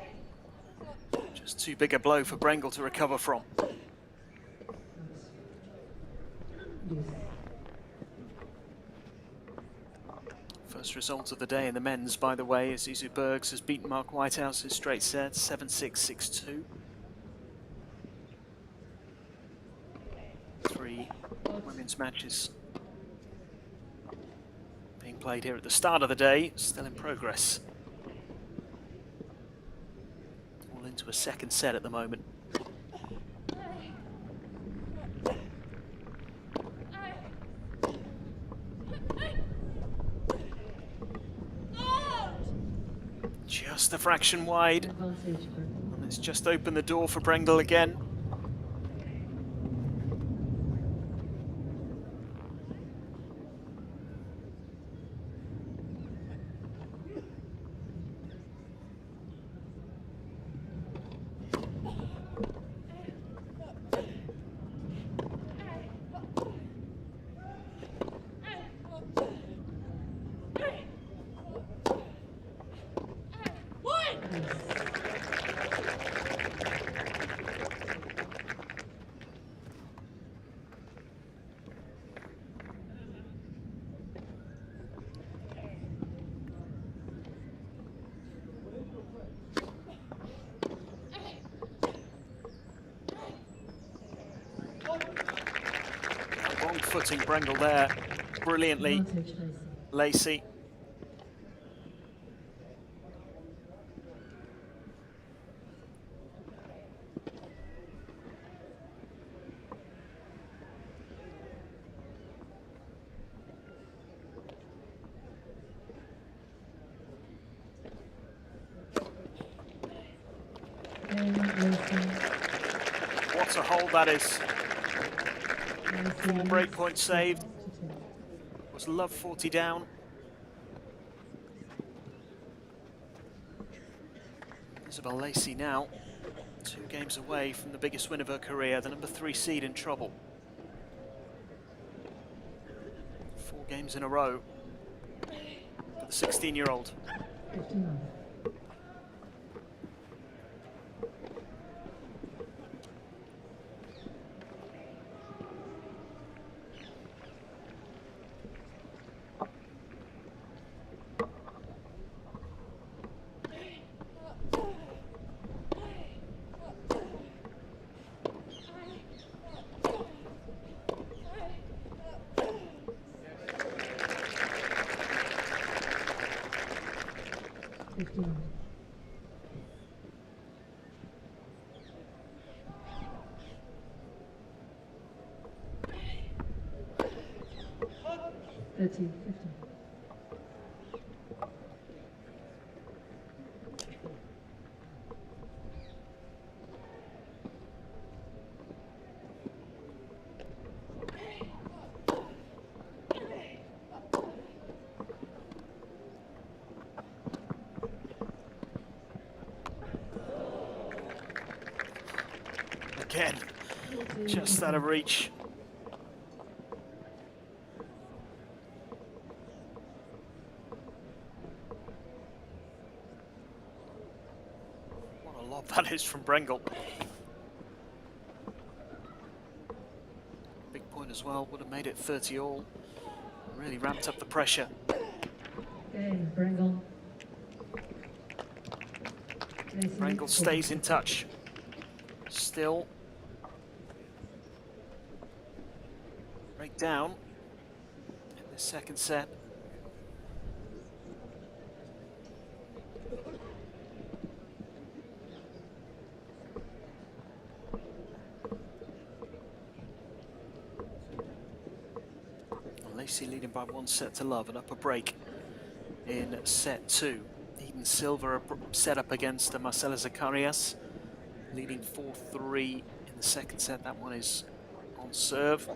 just too big a blow for Brengel to recover from. First result of the day in the men's, by the way, is Izu Bergs has beaten Mark Whitehouse's straight set 7-6, 6-2. women's matches being played here at the start of the day, still in progress. All into a second set at the moment. Just a fraction wide. Advantage for And it's just opened the door for Brengel again. Wrong footing Brengel there. Brilliantly, advantage, Lacy. Lacy. Lacy. What a hold that is. Lacy. Full break point saved. Was Love 40 down. Isabel Lacy now 2 games away from the biggest win of her career, the number 3 seed in trouble. 4 games in a row for the 16-year-old. 59. Again, just out of reach. What a lob that is from Brengel. Big point as well, would have made it 30 all. Really ramped up the pressure. Okay, Brengel. Lacy. Brengel stays in touch. Still. Break down in the second set. Lacy leading by 1 set to love, an upper break in set 2. Eden Silva set up against Marcela Zacarias, leading 4-3 in the second set. That one is on serve.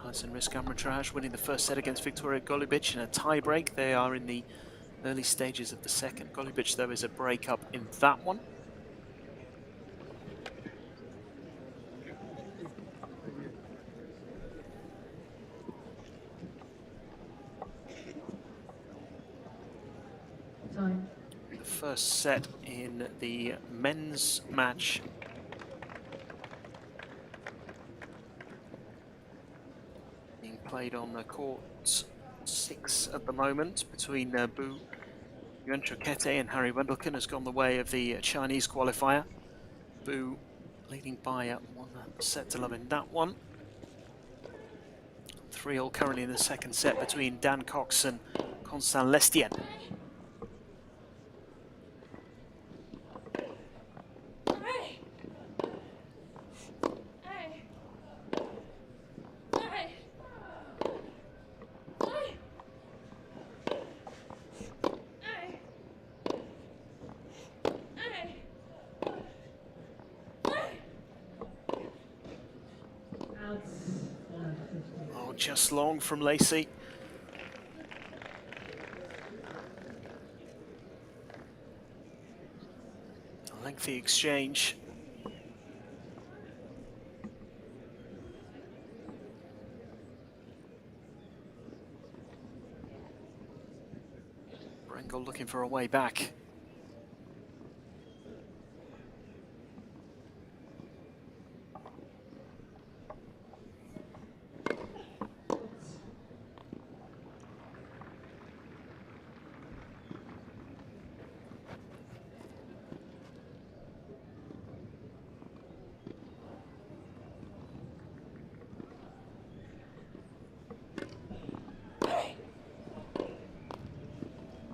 Madison risk arbitrage, winning the first set against Victoria Golubic in a tie-break. They are in the early stages of the second. Golubic, though, is a break-up in that one. Time. The first set in the men's match being played on the court 6 at the moment between Bu Yuan-Chokete and Harry Wendelken has gone the way of the Chinese qualifier. Bu leading by 1 set to love in that one. 3-3 currently in the second set between Dan Cox and Constant Lestien. Oh, just long from Lacy. A lengthy exchange. Brengel looking for a way back.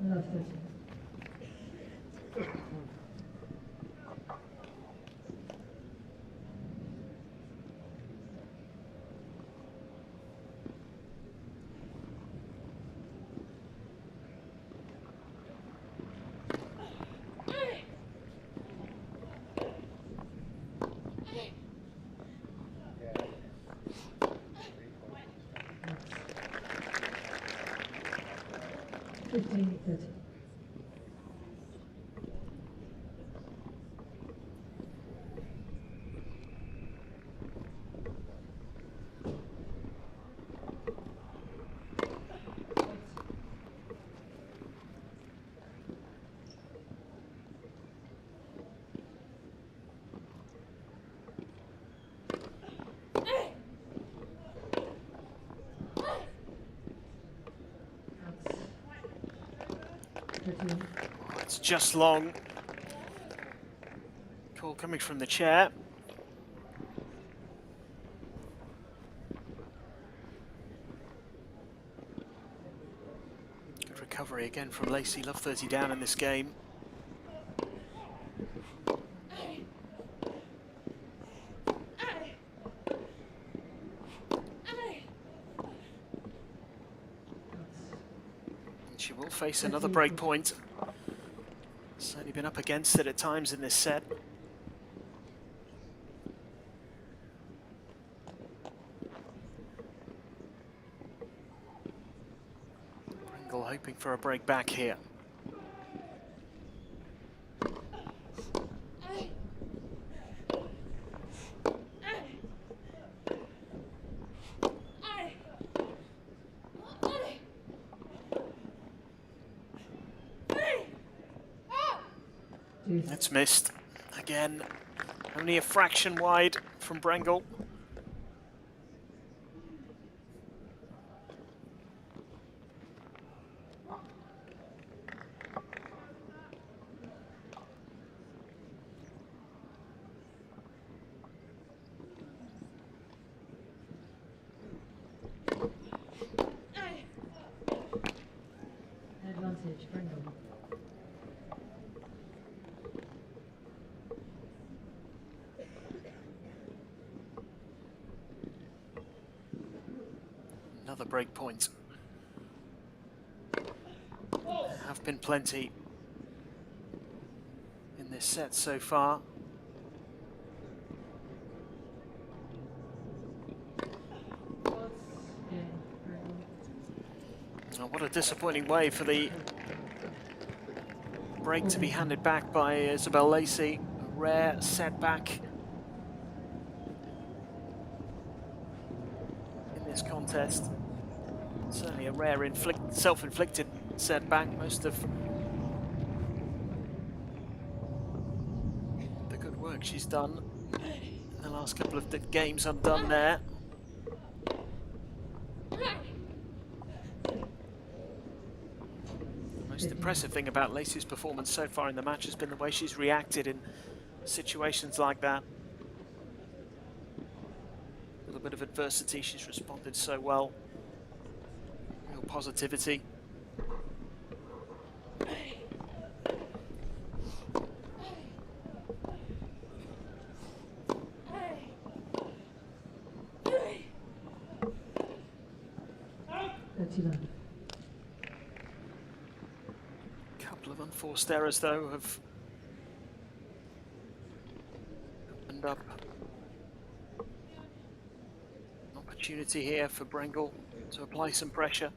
Love 13. That's 15-13. Oh, it's just long. Call coming from the chair. Good recovery again from Lacy. Love 30 down in this game. She will face another break point. Certainly been up against it at times in this set. Brengel hoping for a break back here. It's missed. Again, only a fraction wide from Brengel. Advantage, Brengel. Another break point. There have been plenty in this set so far. Oh, what a disappointing way for the break to be handed back by Isabel Lacy. A rare setback in this contest. Certainly a rare self-inflicted setback. Most of the good work she's done in the last couple of games undone there. The most impressive thing about Lacy's performance so far in the match has been the way she's reacted in situations like that. A little bit of adversity, she's responded so well. positivity. Couple of unforced errors though have opened up an opportunity here for Brengel to apply some pressure.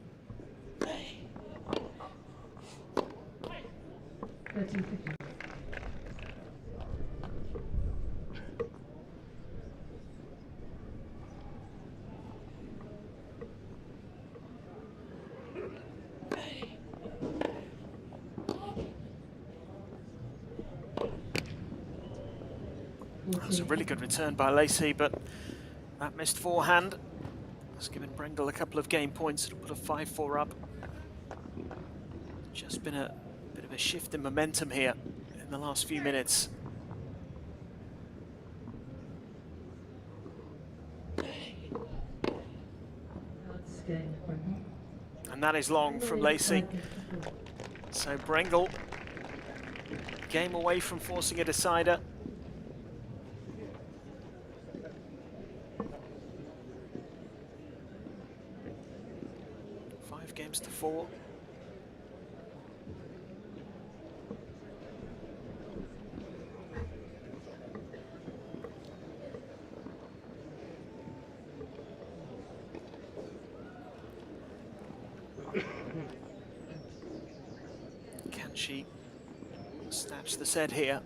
13-15. That's a really good return by Lacy, but that missed forehand has given Brengel a couple of game points. It'll put a 5-4 up. Just been a bit of a shift in momentum here in the last few minutes. And that is long from Lacy. So Brengel, game away from forcing a decider. 5 games to 4. Can she snatch the set here?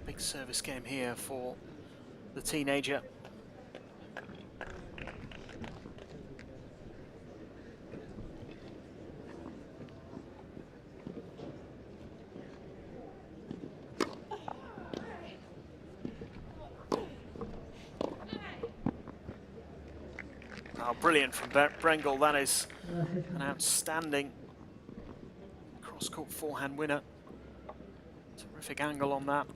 Big service game here for the teenager. Oh, brilliant from Brengel. That is an outstanding cross-court forehand winner. Terrific angle on that.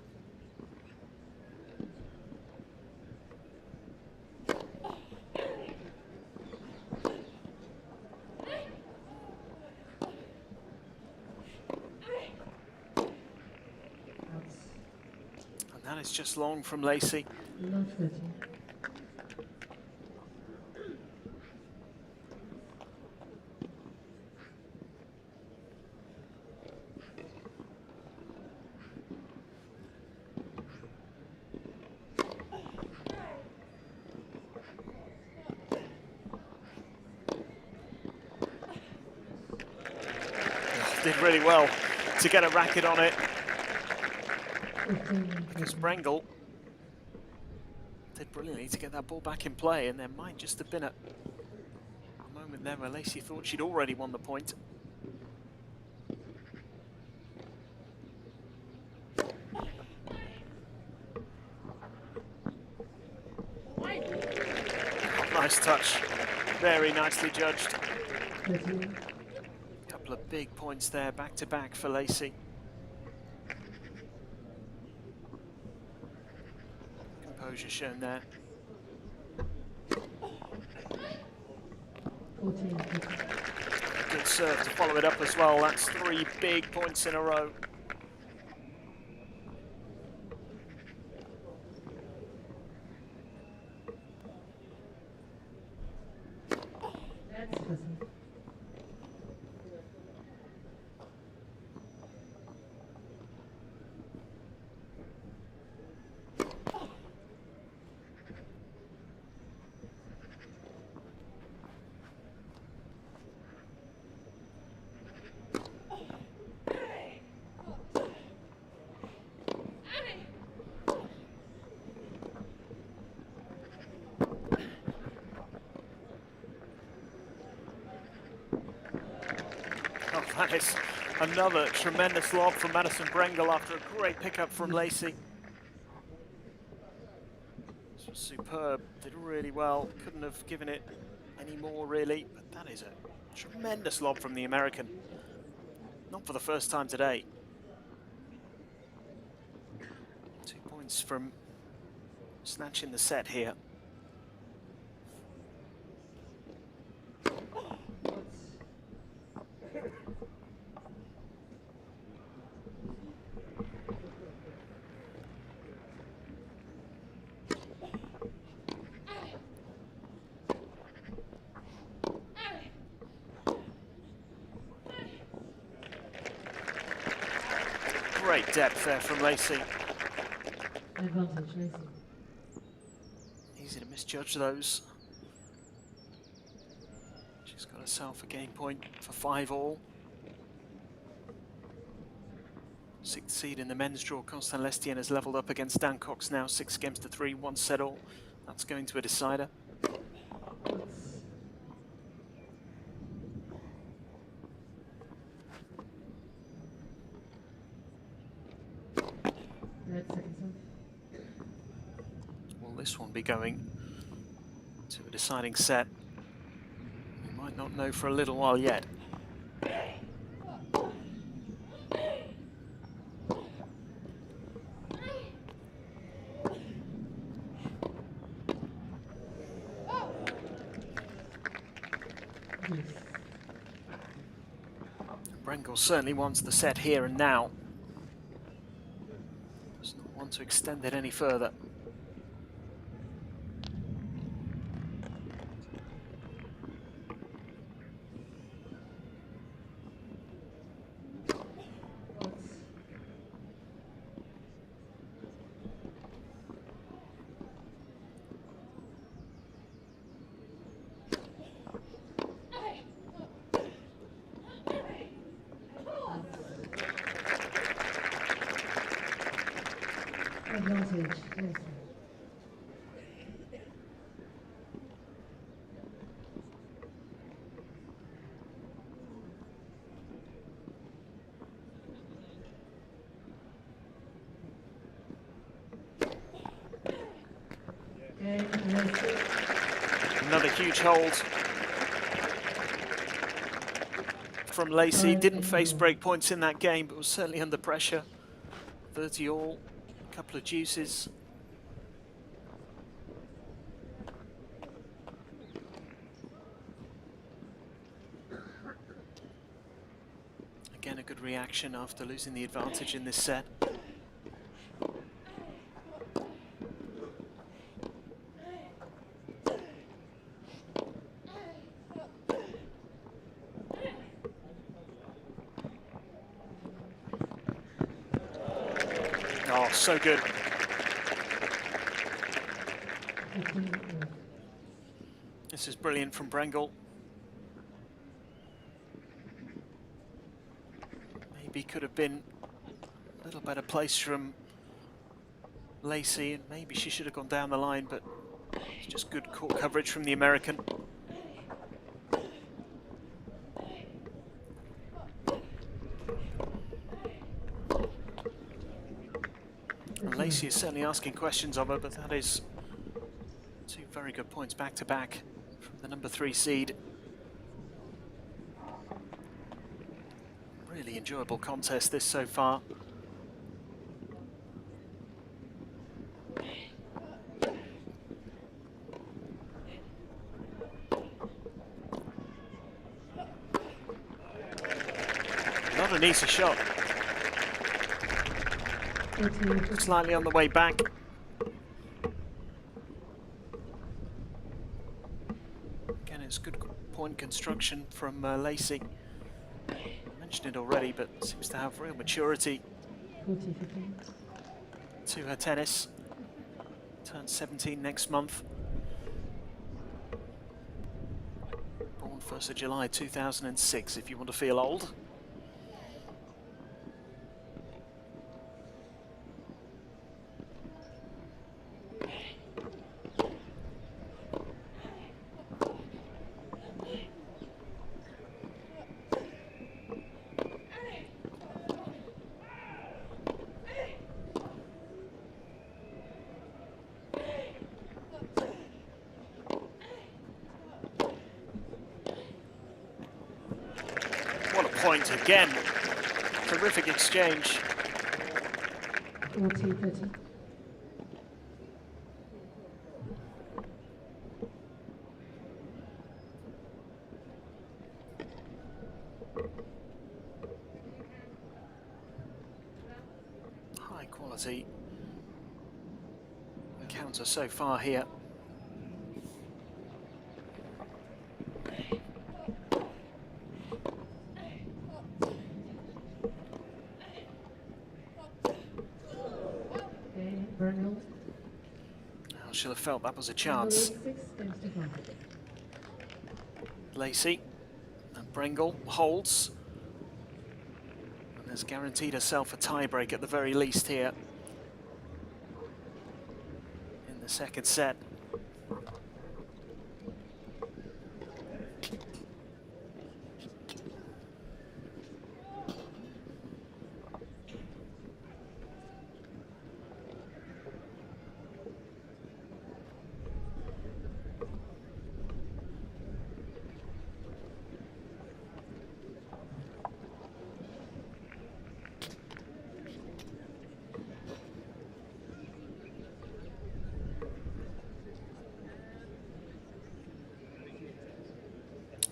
And that is just long from Lacy. Did really well to get a racket on it, because Brengel did brilliantly to get that ball back in play, and there might just have been a moment there where Lacy thought she'd already won the point. Nice touch, very nicely judged. Couple of big points there, back to back for Lacy. Composure shown there. 14. Good serve to follow it up as well. That's 3 big points in a row. That is Another tremendous lob from Madison Brengel after a great pickup from Lacy. This was superb, did really well, couldn't have given it any more really, but that is a tremendous lob from the American. Not for the first time today. 2 points from snatching the set here. Great depth there from Lacy. Advantage, Lacy. Easy to misjudge those. She's got herself a game point for 5-all. 6th seed in the men's draw, Constant Lestienne has levelled up against Dan Cox now, 6 games to 3, 1 set all. That's going to a decider. Will this one be going to a deciding set? We might not know for a little while yet. Brengel certainly wants the set here and now. Does not want to extend it any further. Advantage, Lacy. Another huge hold from Lacy. Didn't face break points in that game, but was certainly under pressure. 30-all, a couple of deuces. Again, a good reaction after losing the advantage in this set. Oh, so good. This is brilliant from Brengel. Maybe could have been a little better place from Lacy, and maybe she should have gone down the line, but it's just good court coverage from the American. And Lacy is certainly asking questions of her, but that is 2 very good points back to back from the number 3 seed. Really enjoyable contest this so far. Not an easy shot. Slightly on the way back. Again, it's good point construction from Lacy. I mentioned it already, but seems to have real maturity to her tennis. Turns 17 next month. Born 1st of July 2006, if you want to feel old. But again, terrific exchange. 40-30. High quality encounter so far here. Brengel. I should have felt that was a chance. 6-5. Lacy and Brengel holds. And has guaranteed herself a tiebreak at the very least here in the second set.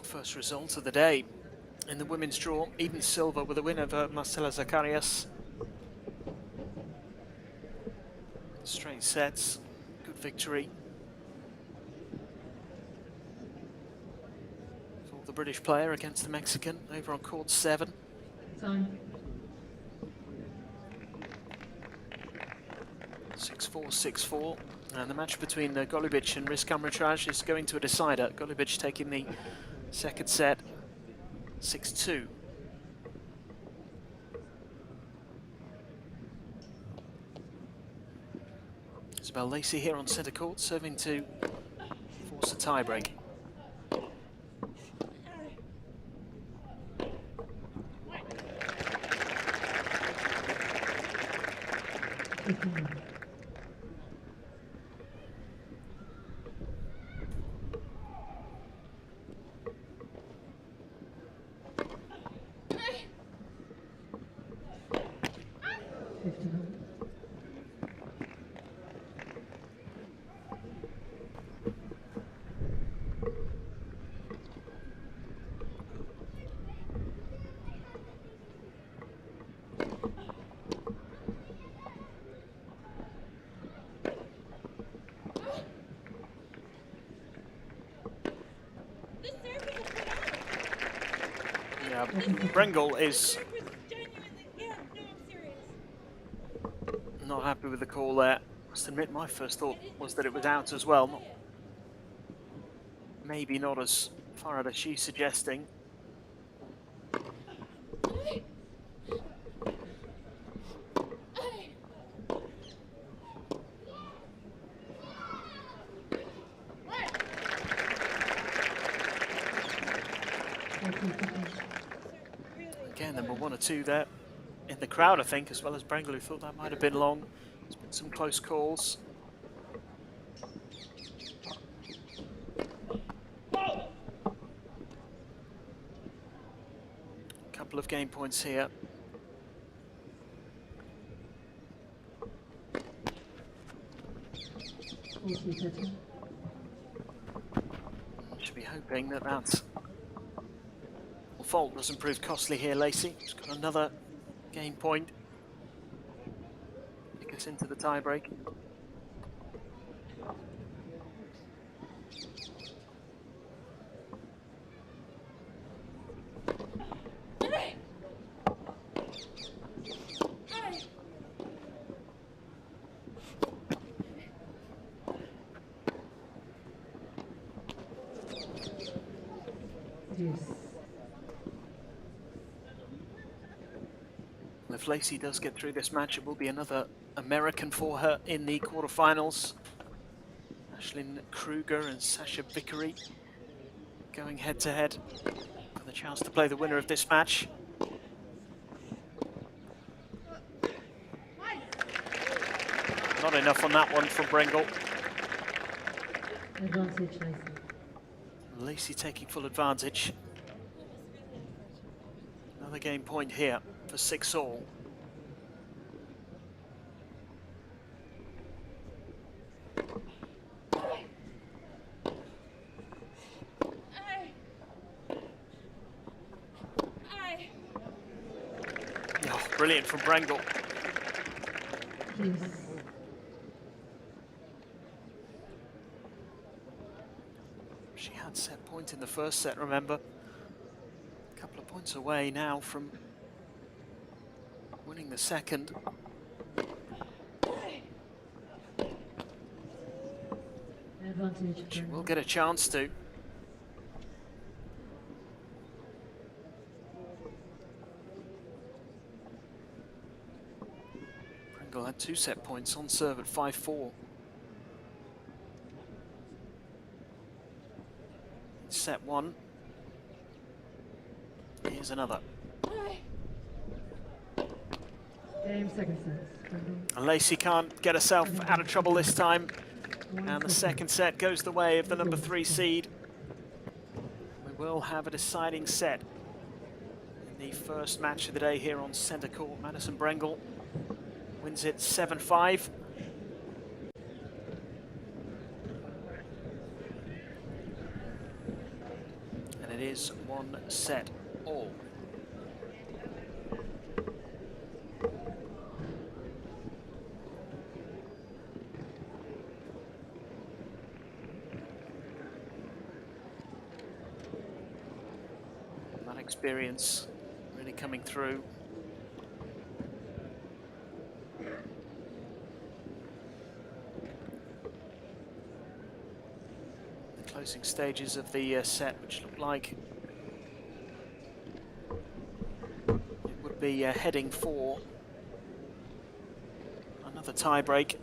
First result of the day in the women's draw, Eden Silva with a win over Marcela Zacarias. Straight sets, good victory for the British player against the Mexican over on court 7. Time. 6-4, 6-4. And the match between Golubic and Riz-Kamratraj is going to a decider. Golubic taking the second set, 6-2. Isabel Lacy here on centre court, serving to force a tiebreak. Brengel is not happy with the call there. I must admit, my first thought was that it was out as well. Maybe not as far out as she's suggesting. Again, number 1 or 2 there in the crowd, I think, as well as Brengel, who thought that might have been long. There's been some close calls. Couple of game points here. Should be hoping that that fault doesn't prove costly here. Lacy has got another game point. Take us into the tiebreak. If Lacy does get through this match, it will be another American for her in the quarterfinals. Ashlyn Kruger and Sasha Vickery going head to head for the chance to play the winner of this match. Not enough on that one from Brengel. Advantage, Lacy. Lacy taking full advantage. Another game point here for 6-all. Oh, brilliant from Brengel. Yes. She had set point in the first set, remember? A couple of points away now from winning the second. Advantage. She will get a chance to. Brengel had 2 set points on serve at 5-4. Set 1. Here's another. Game second set. Brengel. And Lacy can't get herself out of trouble this time. And the second set goes the way of the number 3 seed. We will have a deciding set in the first match of the day here on centre court. Madison Brengel wins it 7-5. And it is 1 set all. That experience really coming through. The closing stages of the set, which look like it would be heading for another tie break.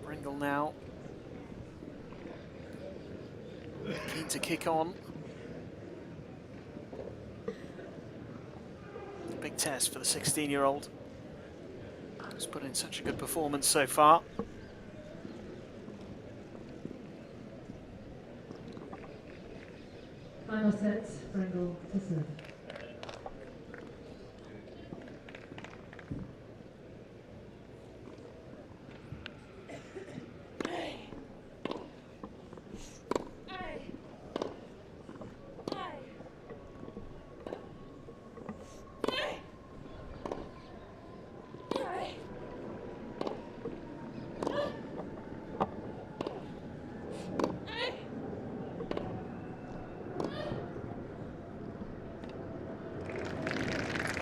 Brengel now keen to kick on. A big test for the 16-year-old. He's put in such a good performance so far. Final set. Brengel to serve.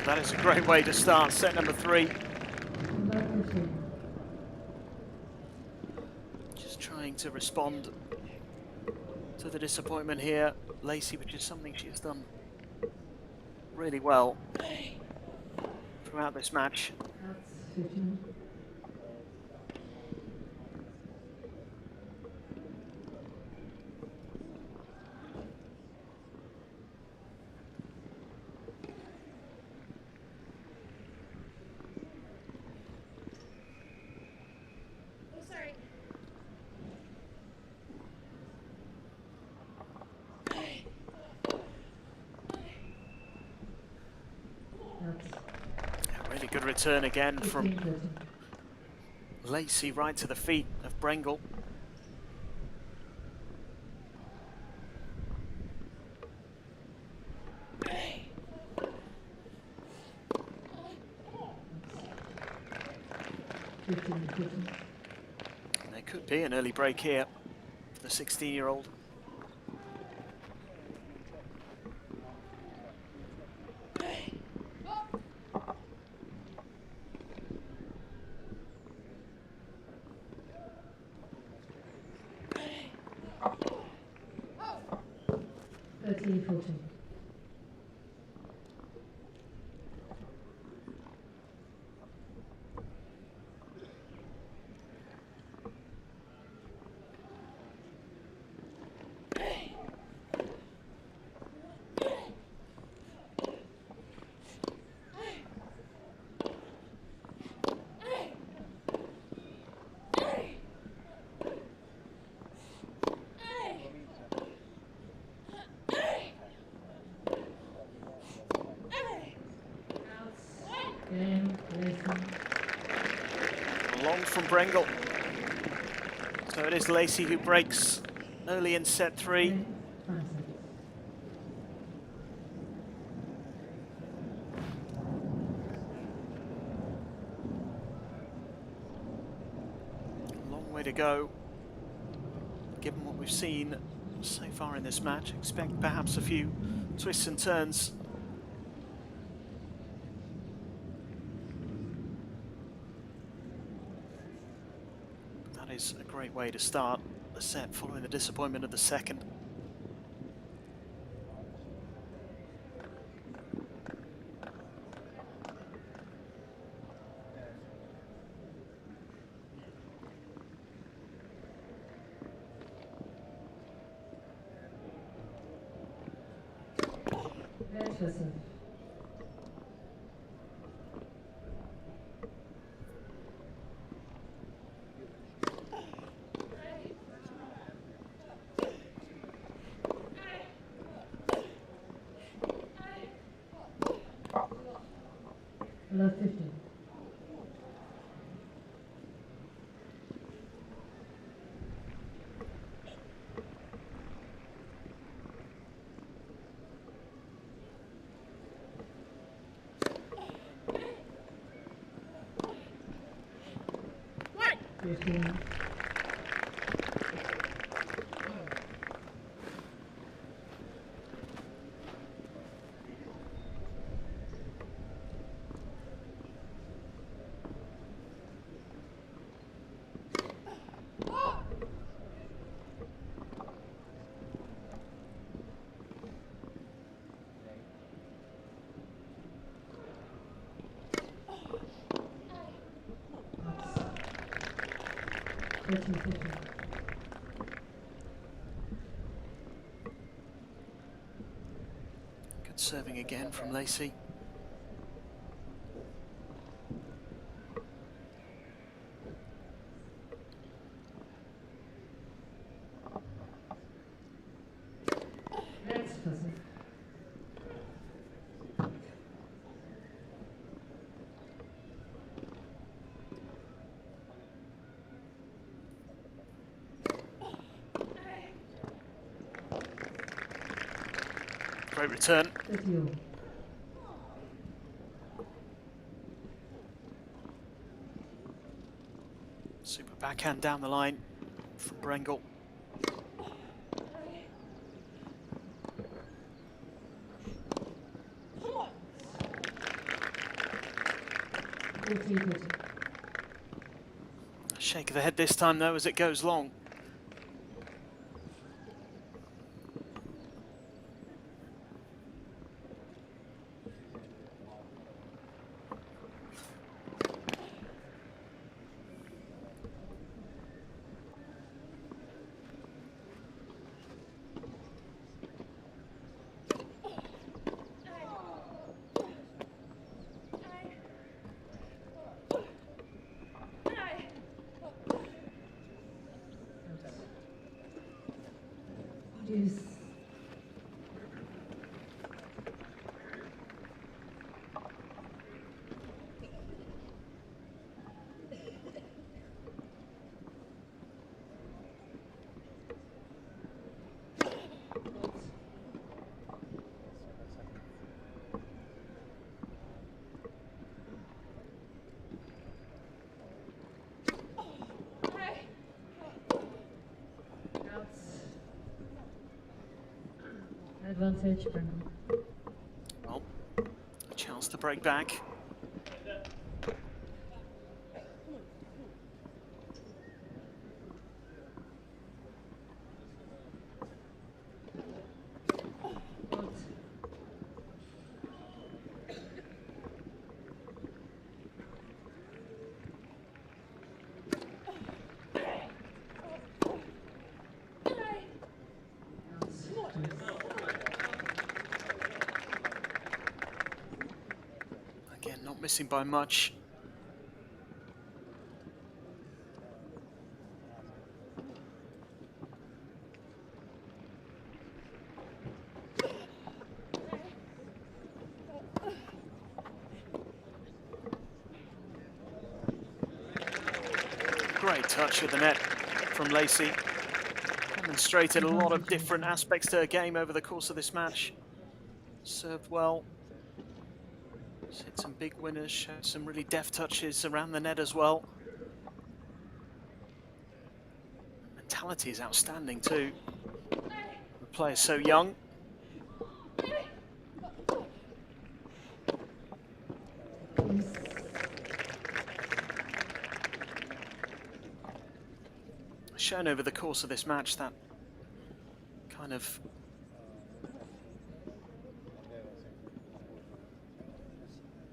That is a great way to start set number 3. Just trying to respond to the disappointment here, Lacy, which is something she has done really well throughout this match. That's 15. A really good return again from Lacy, right to the feet of Brengel. And there could be an early break here for the 16-year-old. Long from Brengel. So it is Lacy who breaks early in set 3. Game, final set. Long way to go, given what we've seen so far in this match. Expect perhaps a few twists and turns. That is a great way to start the set following the disappointment of the second. Match for serve. Love 15. What? 15. Ups. 13, 15. Good serving again from Lacy. Match for serve. Great return. 30 all. Super backhand down the line from Brengel. 14, 15. A shake of the head this time though as it goes long. Deuce. Outs. Advantage, Brengel. Well, a chance to break back. Out. Outs. Again, not missing by much. Great touch at the net from Lacy. Demonstrated a lot of different aspects to her game over the course of this match. Served well. She's hit some big winners, showed some really deft touches around the net as well. Mentality is outstanding too. The player's so young. Shown over the course of this match that kind of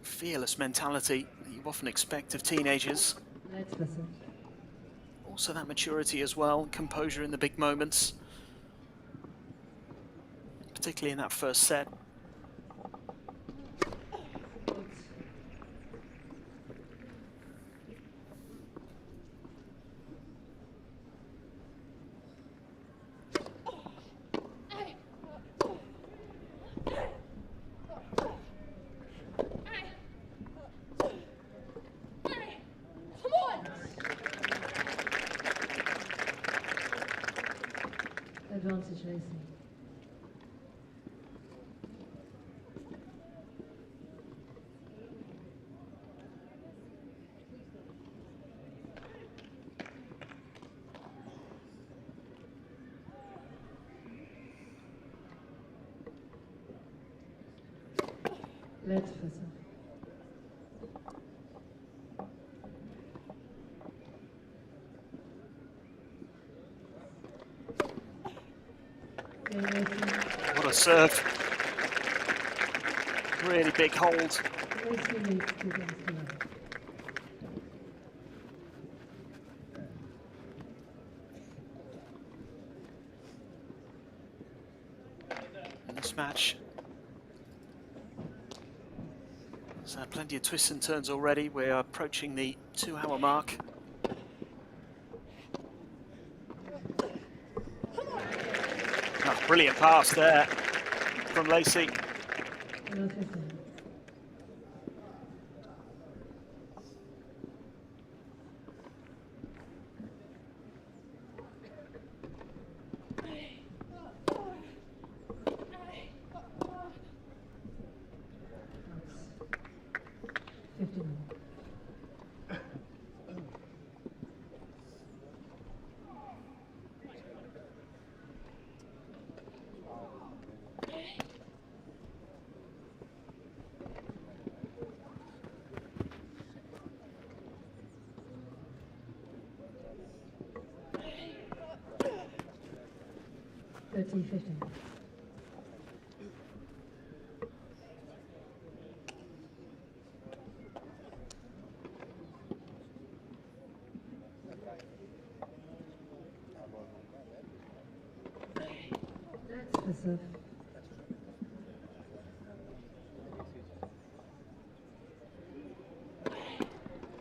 fearless mentality that you often expect of teenagers. Let's listen. Also that maturity as well, composure in the big moments, particularly in that first set. Advantage, Lacy. Let's listen. What a serve. Really big hold. Lacy needs to get to love. In this match, there's had plenty of twists and turns already. We're approaching the 2-hour mark. Oh, brilliant pass there from Lacy. Level 15. Let's listen.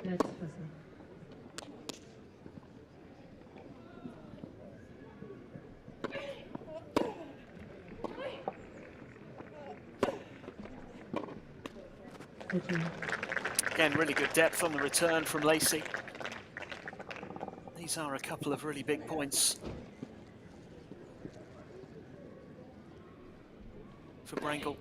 Let's listen. Again, really good depth on the return from Lacy. These are a couple of really big points for Brengel.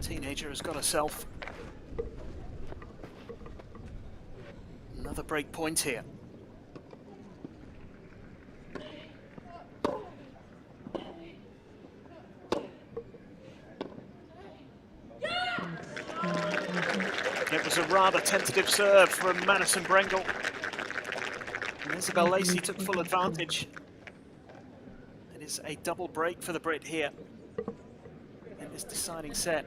Teenager has got herself another break point here. It was a rather tentative serve from Madison Brengel. And Isabel Lacy took full advantage. It is a double break for the Brit here in this deciding set.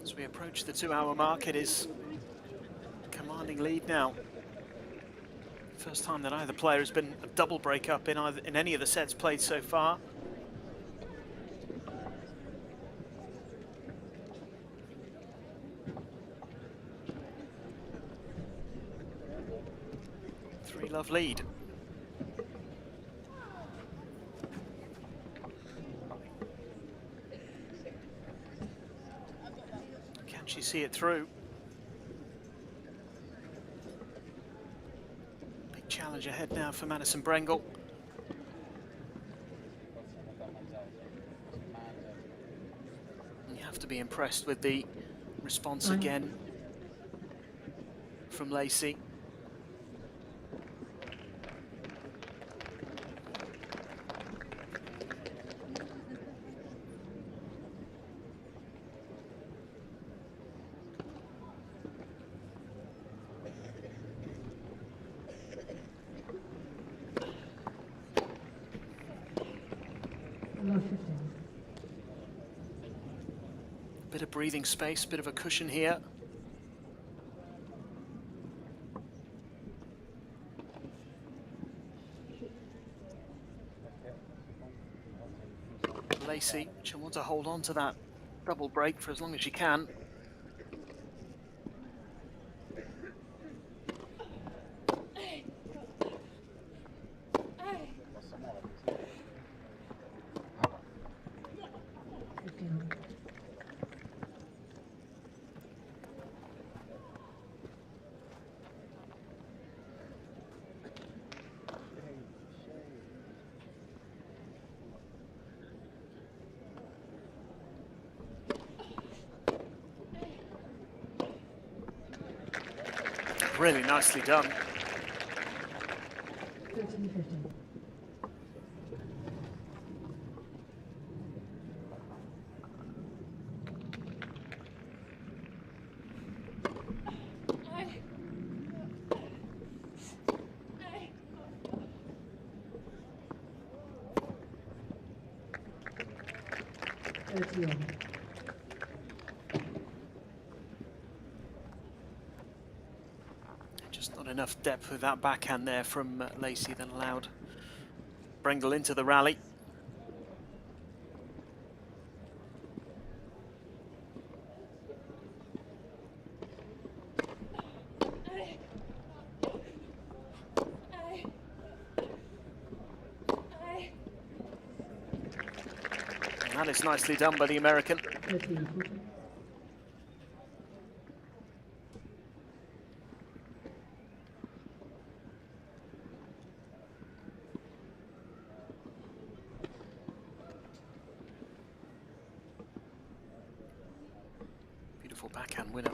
As we approach the 2-hour mark, it is a commanding lead now. First time that either player has been a double break up in any of the sets played so far. 3-love lead. Can she see it through? Big challenge ahead now for Madison Brengel. You have to be impressed with the response again from Lacy. Bit of breathing space, bit of a cushion here. Lacy, she'll want to hold on to that double break for as long as she can. Really nicely done. 13-15. Just not enough depth with that backhand there from Lacy that allowed Brengel into the rally. And that is nicely done by the American. 13-14. Beautiful backhand winner.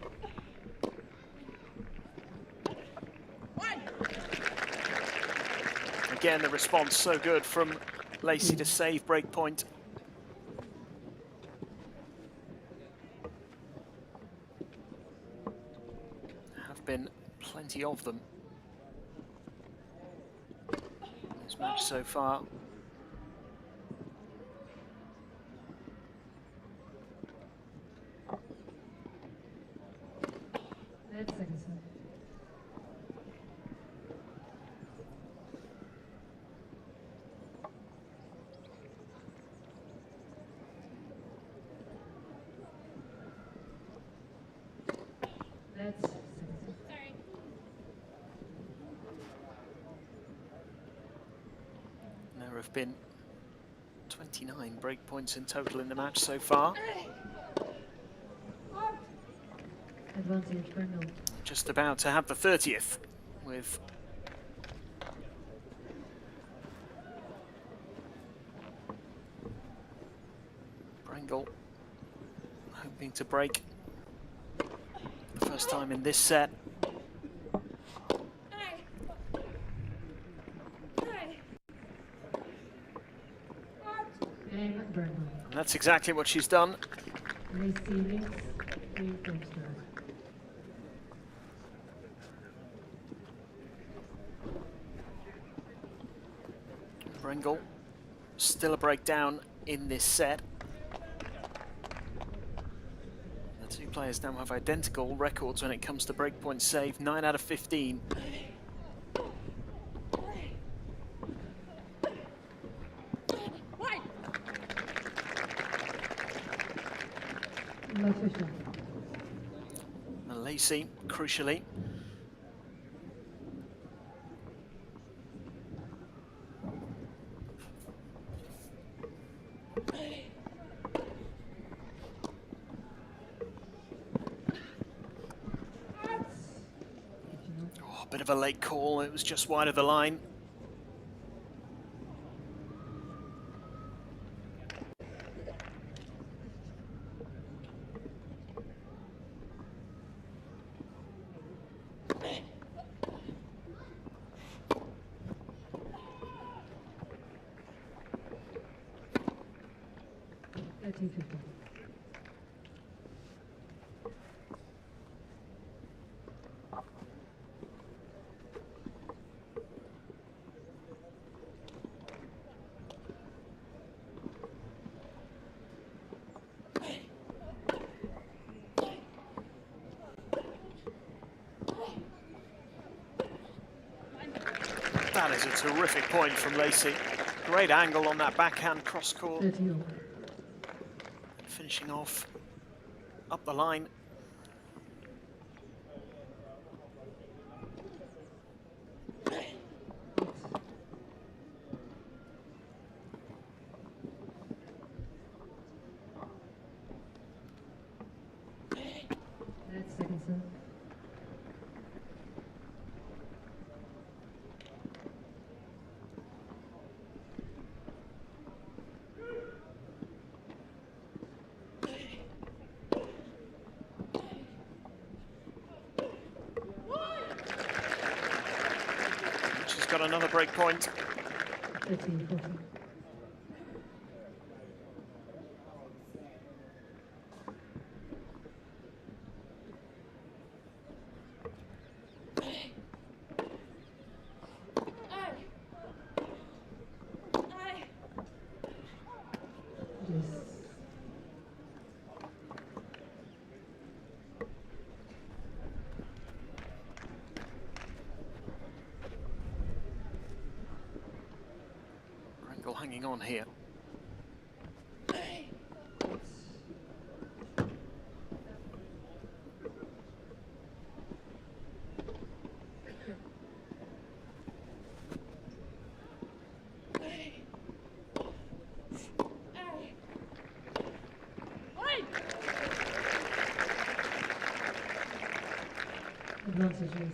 Again, the response so good from Lacy to save break point. Have been plenty of them in this match so far. That's second set. That's second set. Sorry. There have been 29 break points in total in the match so far. Advantage Brengel. Just about to have the 30th with Brengel hoping to break the first time in this set. And Brengel. And that's exactly what she's done. Lacy links, 3 French stars. Brengel still a breakdown in this set. The two players now have identical records when it comes to breakpoint save, 9 out of 15. No 15. And Lacy, crucially, bit of a late call. It was just wide of the line. That is a terrific point from Lacy. Great angle on that backhand cross court. Finishing off up the line. Got another break point. 13-14. Hanging on here. Advantage, Lacy.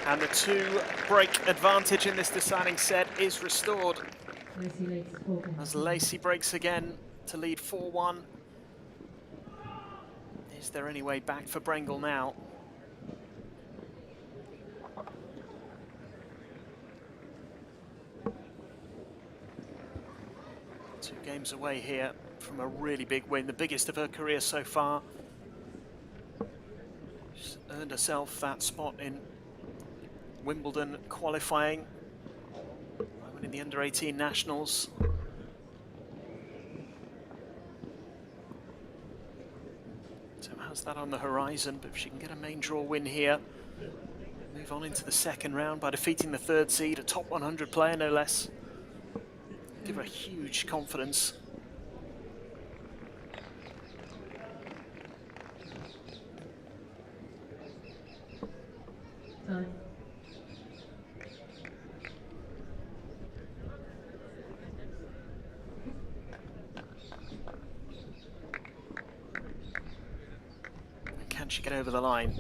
And the 2-break advantage in this deciding set is restored as Lacy breaks again to lead 4-1. Is there any way back for Brengel now? Two games away here from a really big win, the biggest of her career so far. She's earned herself that spot in Wimbledon qualifying, winning the under-18 nationals. So has that on the horizon, but if she can get a main draw win here, move on into the second round by defeating the 3rd seed, a top 100 player no less. Give her huge confidence. Time. Can she get over the line?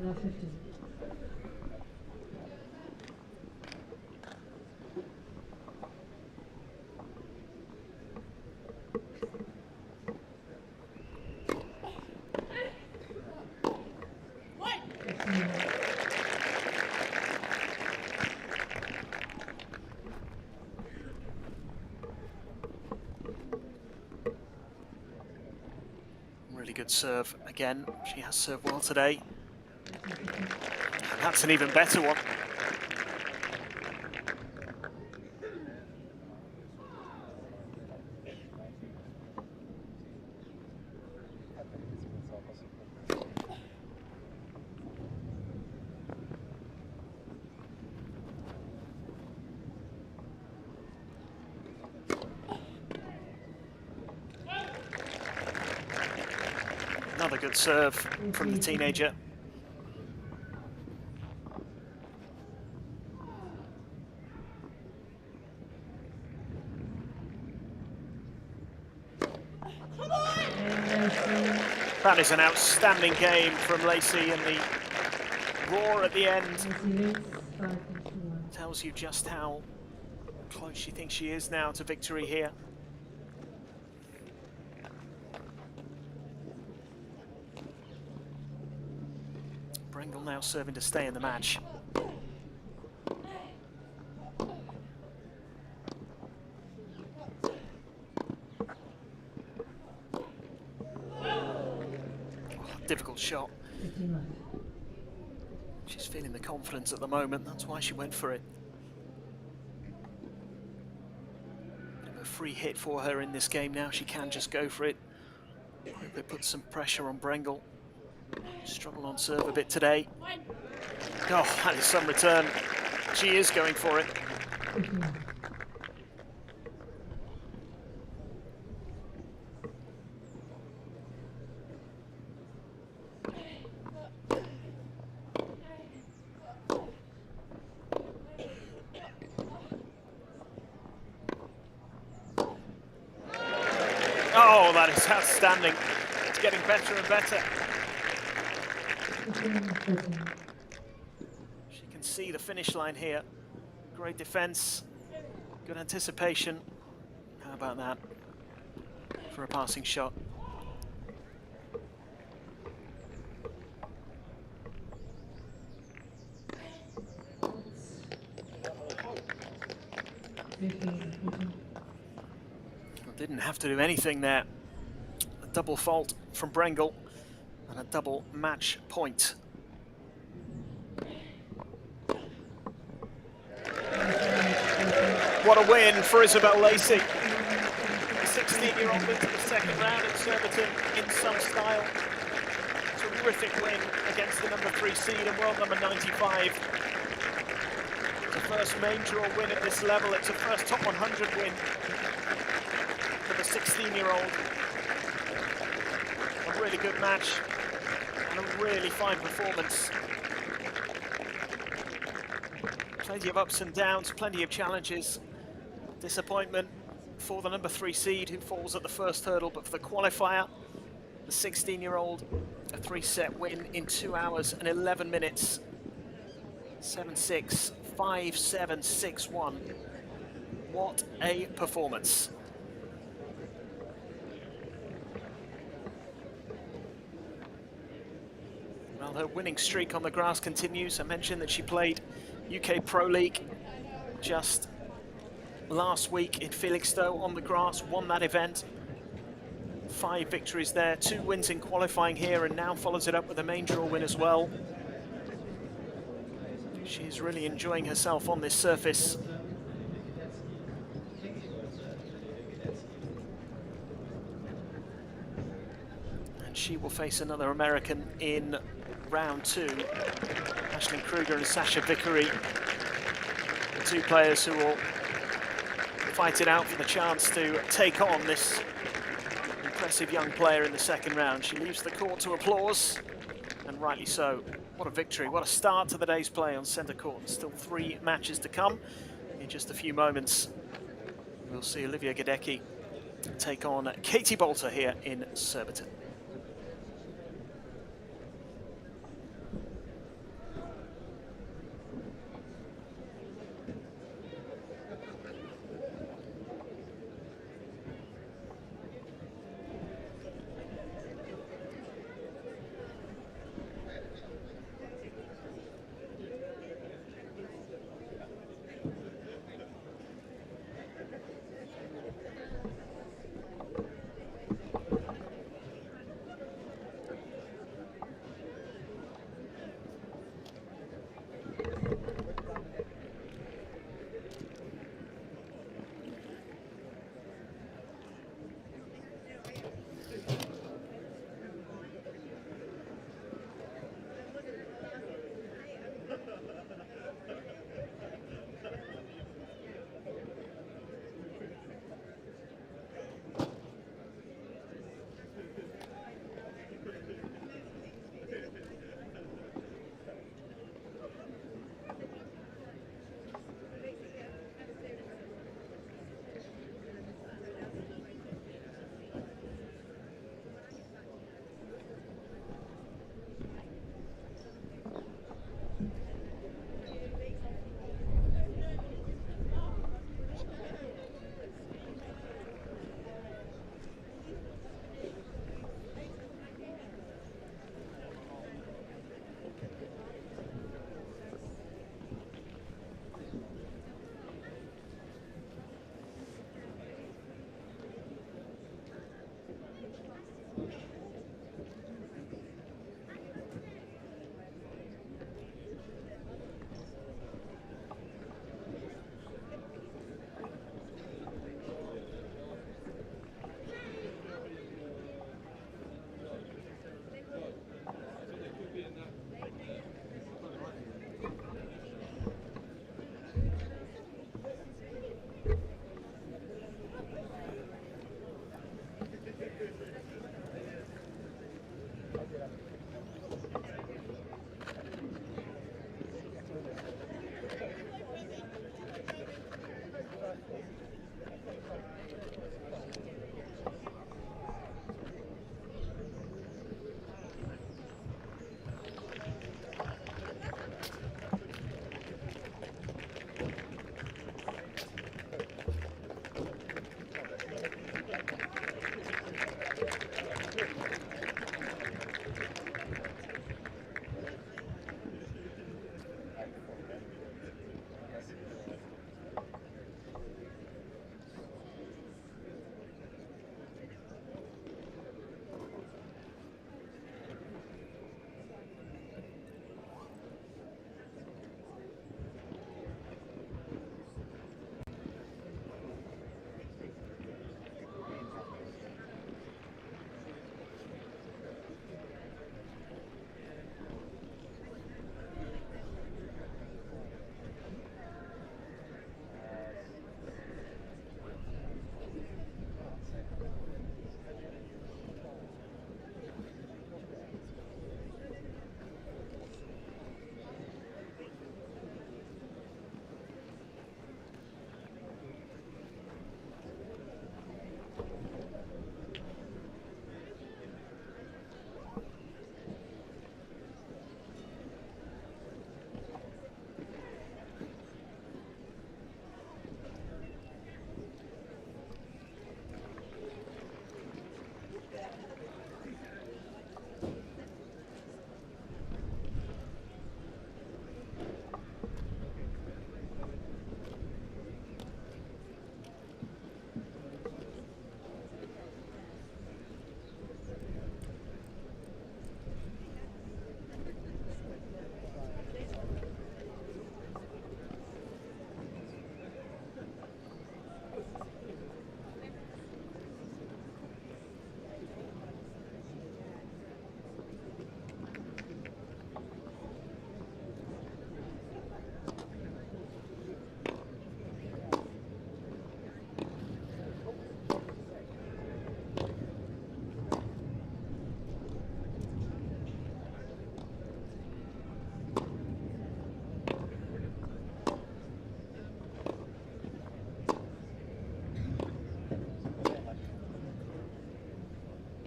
Now 50. Really good serve again. She has served well today. That's an even better one. Another good serve from the teenager. That is an outstanding game from Lacy, and the roar at the end tells you just how close she thinks she is now to victory here. Brengel now serving to stay in the match. Difficult shot. She's feeling the confidence at the moment, that's why she went for it. Bit of a free hit for her in this game now, she can just go for it. Hope it puts some pressure on Brengel. Struggled on serve a bit today. Oh, that is some return. She is going for it. Oh, that is outstanding. It's getting better and better. She can see the finish line here. Great defense, good anticipation. How about that for a passing shot? Didn't have to do anything there. A double fault from Brengel and a double match point. What a win for Isabel Lacy. The 16-year-old into the second round at Surbiton in some style. Terrific win against the number 3 seed and world number 95. It's the first main draw win at this level. It's the first top 100 win for the 16-year-old. A really good match and a really fine performance. Plenty of ups and downs, plenty of challenges. Disappointment for the number 3 seed who falls at the first hurdle, but for the qualifier, the 16-year-old, a 3-set win in 2 hours and 11 minutes. 7-6, 5-7, 6-1. What a performance. Well, her winning streak on the grass continues. I mentioned that she played UK Pro League just last week in Felixstowe on the grass, won that event. 5 victories there, 2 wins in qualifying here, and now follows it up with a main draw win as well. She's really enjoying herself on this surface. And she will face another American in round 2. Ashlyn Kruger and Sasha Vickery, the 2 players who will fight it out for the chance to take on this impressive young player in the second round. She leaves the court to applause, and rightly so. What a victory, what a start to the day's play on centre court. Still 3 matches to come. In just a few moments, we'll see Olivia Gadecki take on Katie Boulter here in Surbiton.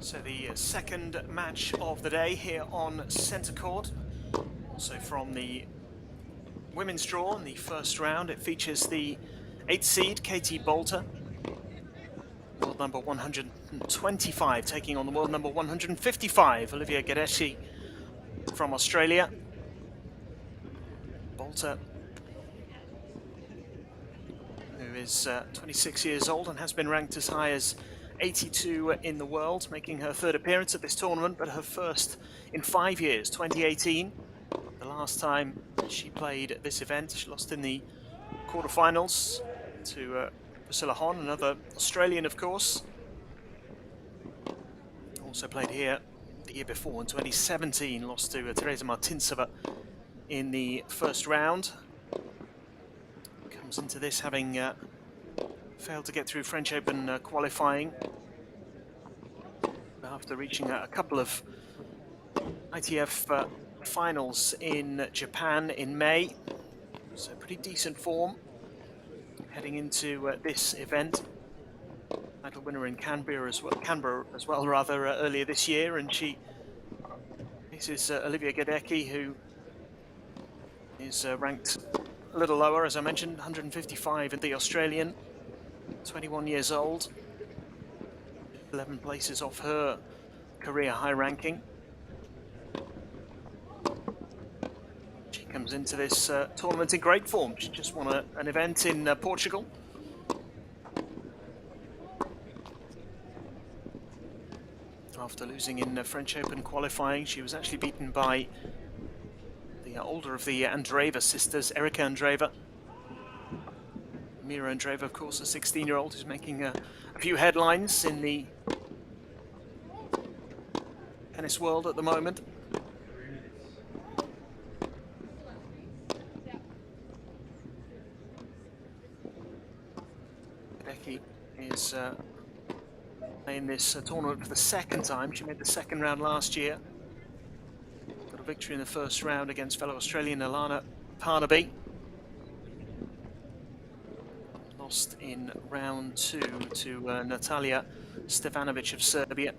So the second match of the day here on centre court. Also from the women's draw in the first round, it features the 8th seed, Katie Boulter, world number 125, taking on the world number 155, Olivia Gadecki from Australia. Boulter, who is 26 years old and has been ranked as high as 82 in the world, making her third appearance at this tournament, but her first in 5 years, 2018. The last time she played this event, she lost in the quarterfinals to Priscilla Hon, another Australian, of course. Also played here the year before in 2017, lost to Teresa Martinsova in the first round. Comes into this having failed to get through French Open qualifying after reaching a couple of ITF finals in Japan in May. So pretty decent form heading into this event. Title winner in Canberra as well, earlier this year, and this is Olivia Gadecki, who is ranked a little lower, as I mentioned, 155 in the Australian, 21 years old, 11 places off her career high ranking. She comes into this tournament in great form. She just won an event in Portugal. After losing in French Open qualifying, she was actually beaten by the older of the Andreeva sisters, Erika Andreeva. Mira Andreeva, of course, a 16-year-old who's making a few headlines in the tennis world at the moment. Gadecki is playing this tournament for the second time. She made the second round last year. a victory in the first round against fellow Australian Alana Parnaby. Lost in round 2 to Natalia Stefanovic of Serbia.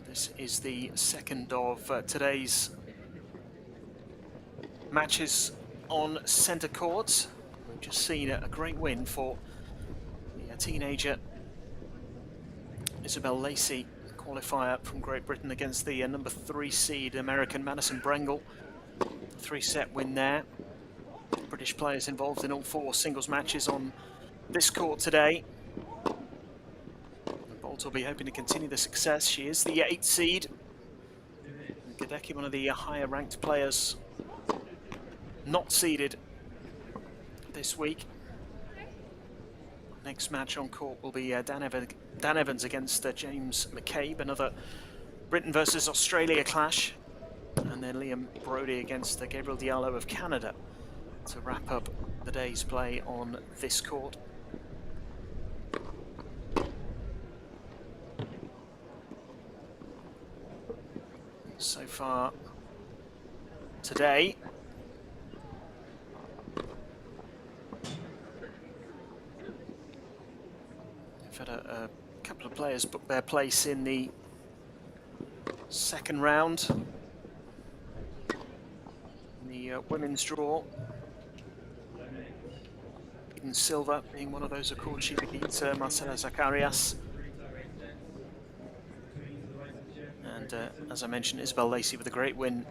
This is the second of today's matches on centre courts. We've just seen a great win for the teenager Isabel Lacy, qualifier from Great Britain against the number 3 seed American Madison Brengel. 3-set win there. British players involved in all 4 singles matches on this court today. Boulter will be hoping to continue the success. She is the 8th seed. Gadecki, one of the higher ranked players, not seeded this week. Next match on court will be Dan Evans against James McCabe, another Britain versus Australia clash. And then Liam Broady against Gabriel Diallo of Canada to wrap up the day's play on this court. So far today, we've had a couple of players book their place in the second round. In the women's draw, Eden Silva being one of those, of course. She beat Marcela Zacharias. And as I mentioned, Isabel Lacy with a great win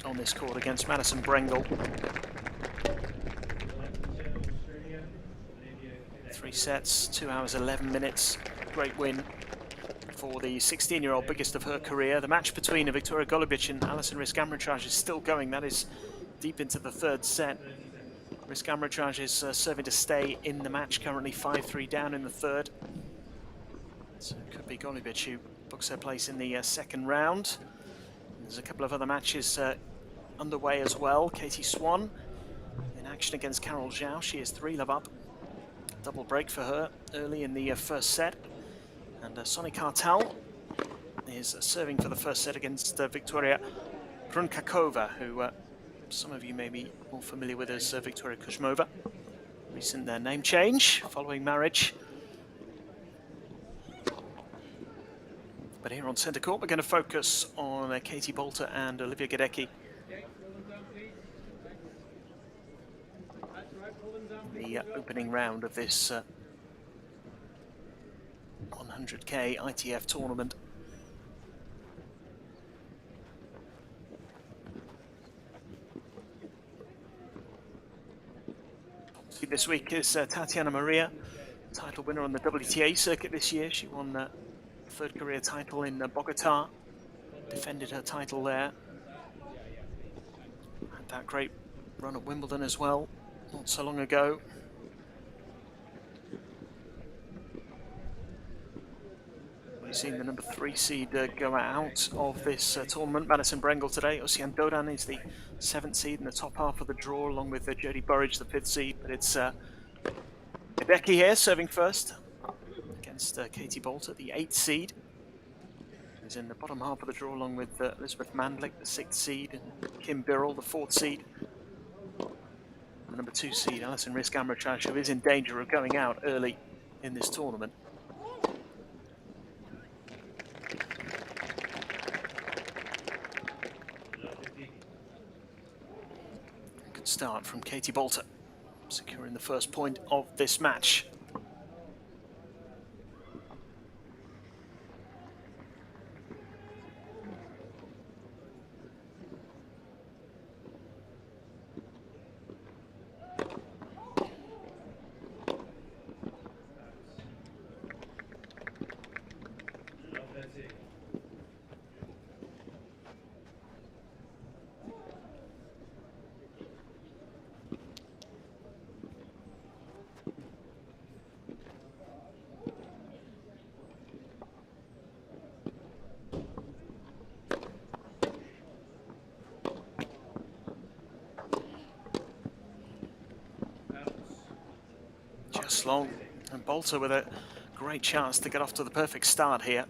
on this court against Madison Brengel. 3 sets, 2 hours 11 minutes. Great win for the 16-year-old, biggest of her career. The match between Victoria Golubic and Alison Risk-Amritraj is still going. That is deep into the 3rd set. Risk-Amritraj is serving to stay in the match, currently 5-3 down in the 3rd. So it could be Golubic who books her place in the 2nd round. There's a couple of other matches underway as well. Katie Swan in action against Carol Zhao. She is 3-love up. Double break for her early in the 1st set. And Sonny Cartal is serving for the 1st set against Victoria Brunkakova, who some of you may be more familiar with as Victoria Kuzmova. Recent name change following marriage. But here on centre court, we're going to focus on Katie Boulter and Olivia Gadecki. The opening round of this 100k ITF tournament. This week is Tatiana Maria, title winner on the WTA circuit this year. She won the 3rd career title in Bogota, defended her title there. Had that great run at Wimbledon as well, not so long ago. We've seen the number 3 seed go out of this tournament. Madison Brengel today. Ocean Dodan is the 7th seed in the top half of the draw, along with Jodie Burridge, the 5th seed. But it's Gadecki here serving first against Katie Boulter, the 8th seed. Is in the bottom half of the draw, along with Elizabeth Mandlik, the 6th seed, and Kim Birrell, the 4th seed. And the number 2 seed, Alison Risk-Amritraj, who is in danger of going out early in this tournament. Good start from Katie Boulter, securing the first point of this match. Long, and Boulter with a Great chance to get off to the perfect start here.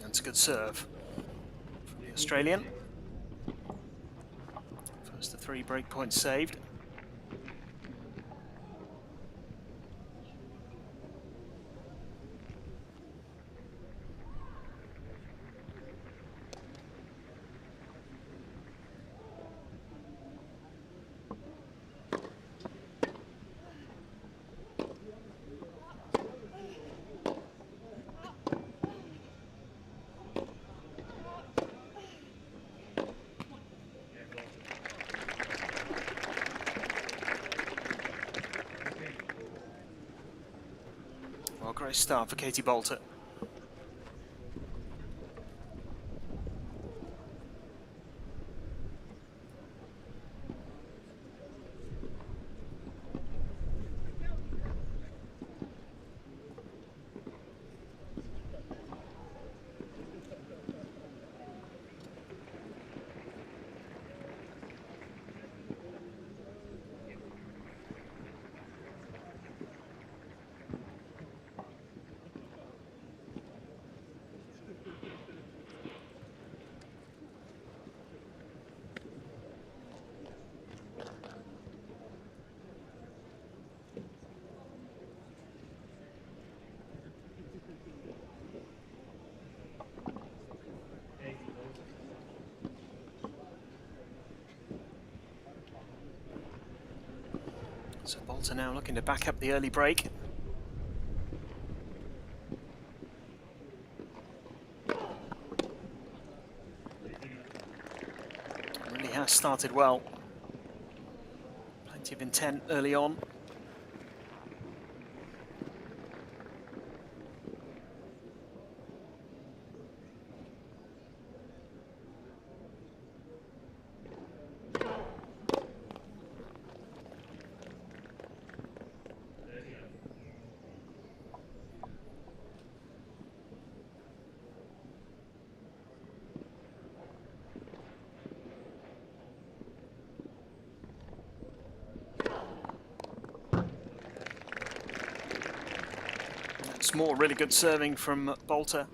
That's a good serve from the Australian. First of 3 break points saved. Well, great start for Katie Boulter. So Boulter now looking to back up the early break. Really has started well. Plenty of intent early on. That's more really good serving from Boulter.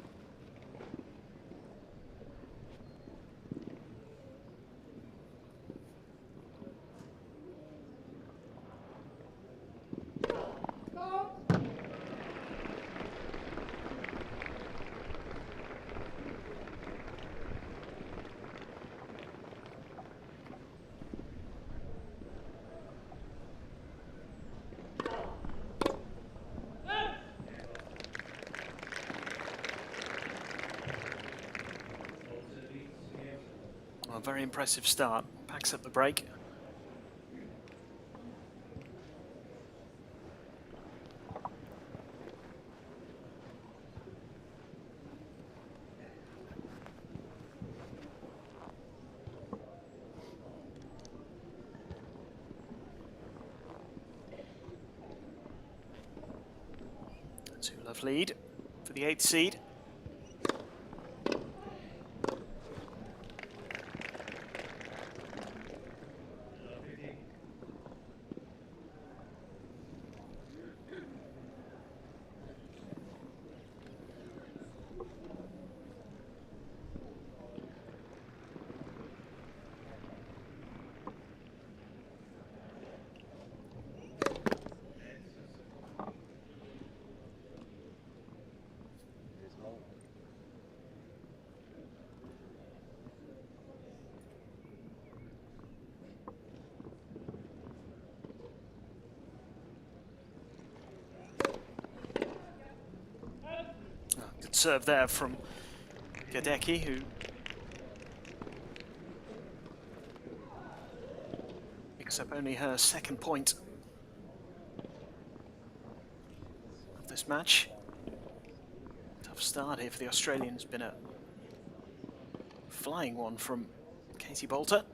Well, a very impressive start. Packs up the break. Two-love lead for the 8th seed. Good serve there from Gadecki, who picks up only her second point of this match. Tough start here for the Australians. Been a flying one from Katie Boulter.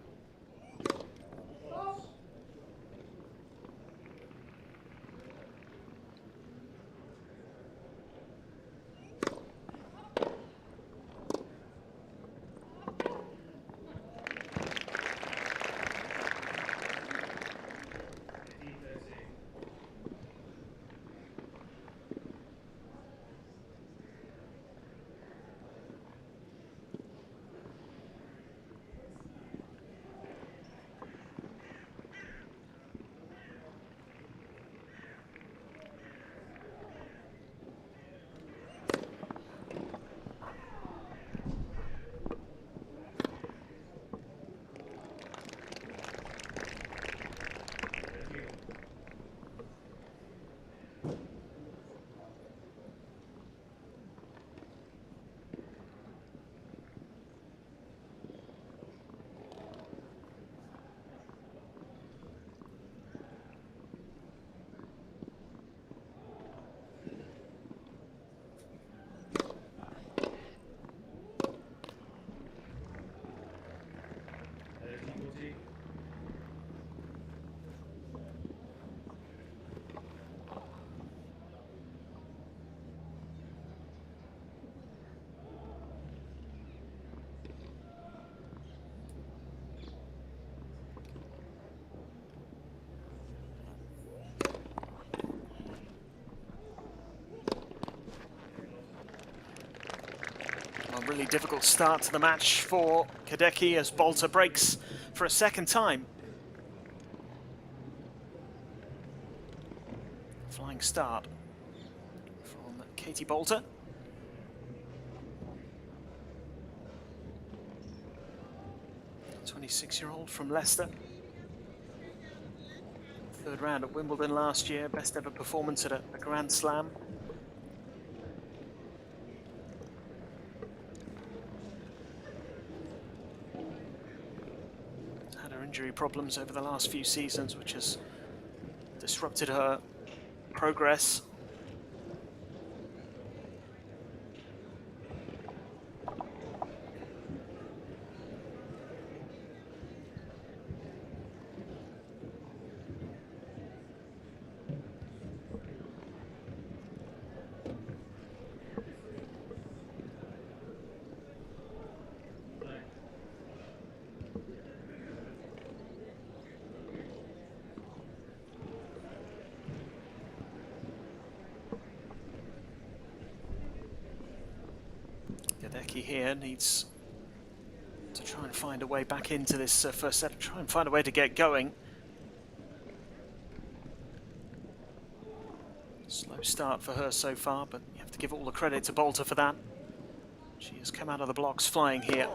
A really difficult start to the match for Gadecki as Boulter breaks for a second time. Flying start from Katie Boulter. A 26-year-old from Leicester. Third round at Wimbledon last year, best ever performance at a Grand Slam. Injury problems over the last few seasons, which has disrupted her progress. Gadecki here needs to try and find a way back into this first set, try and find a way to get going. Slow start for her so far, but you have to give all the credit to Boulter for that. She has come out of the blocks flying here.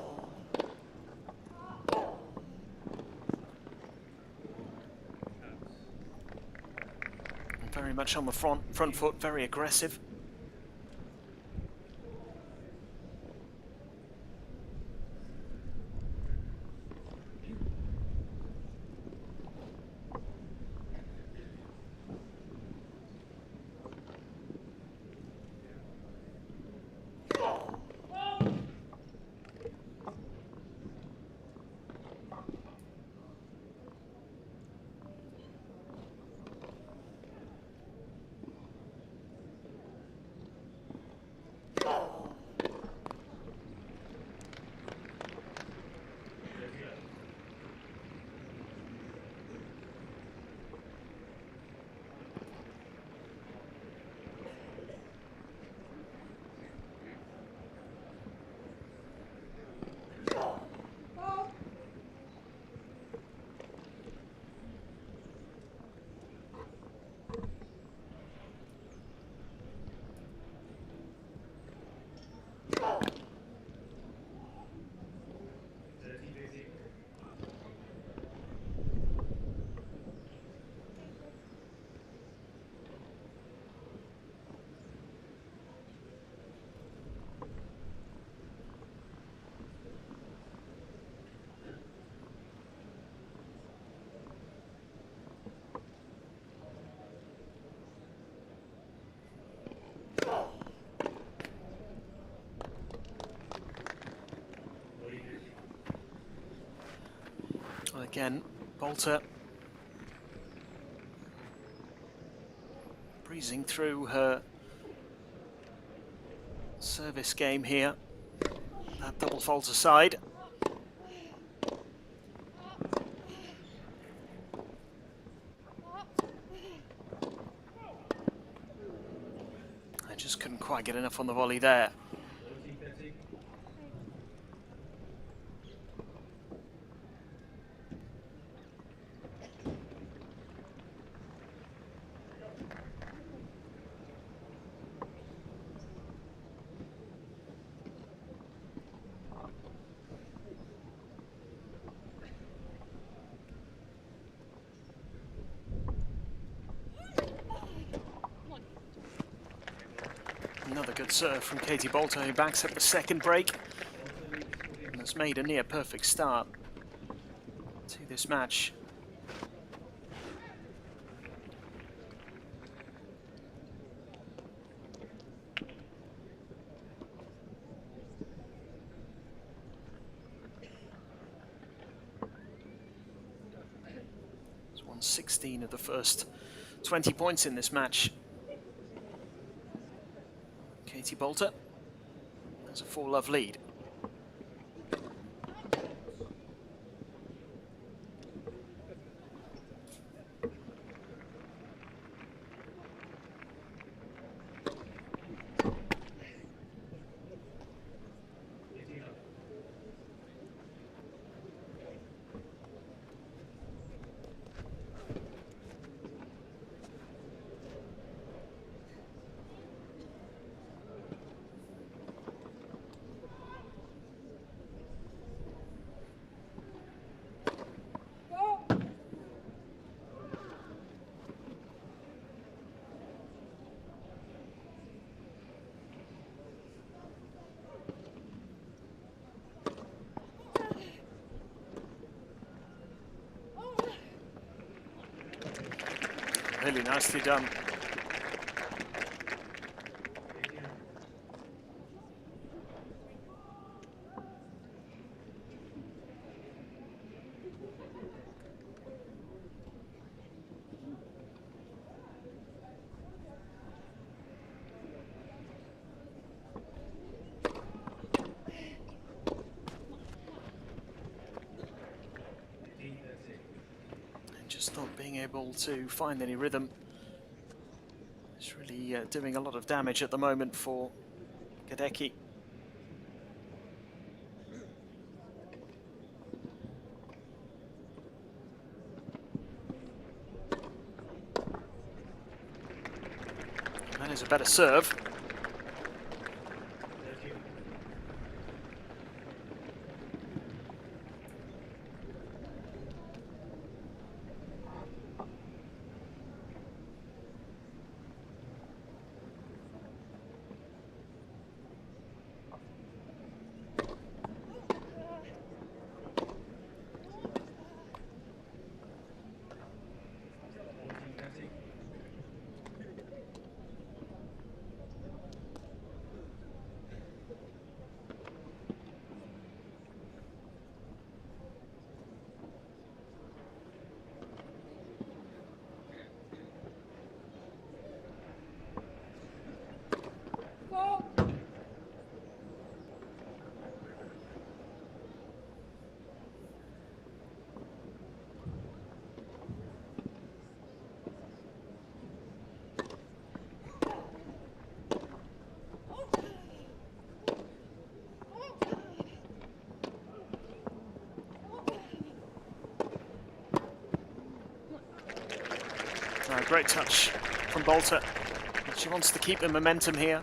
And very much on the front foot, very aggressive. Again, Boulter breezing through her service game here. That double fault aside. I just couldn't quite get enough on the volley there. Another good serve from Katie Boulter, who backs up the second break and has made a near perfect start to this match. It's won 16 of the first 20 points in this match. Katie Boulter has a 4-love lead. Really nicely done. And just not being able to find any rhythm. It's really doing a lot of damage at the moment for Gadecki. That is a better serve. Great touch from Boulter. She wants to keep the momentum here.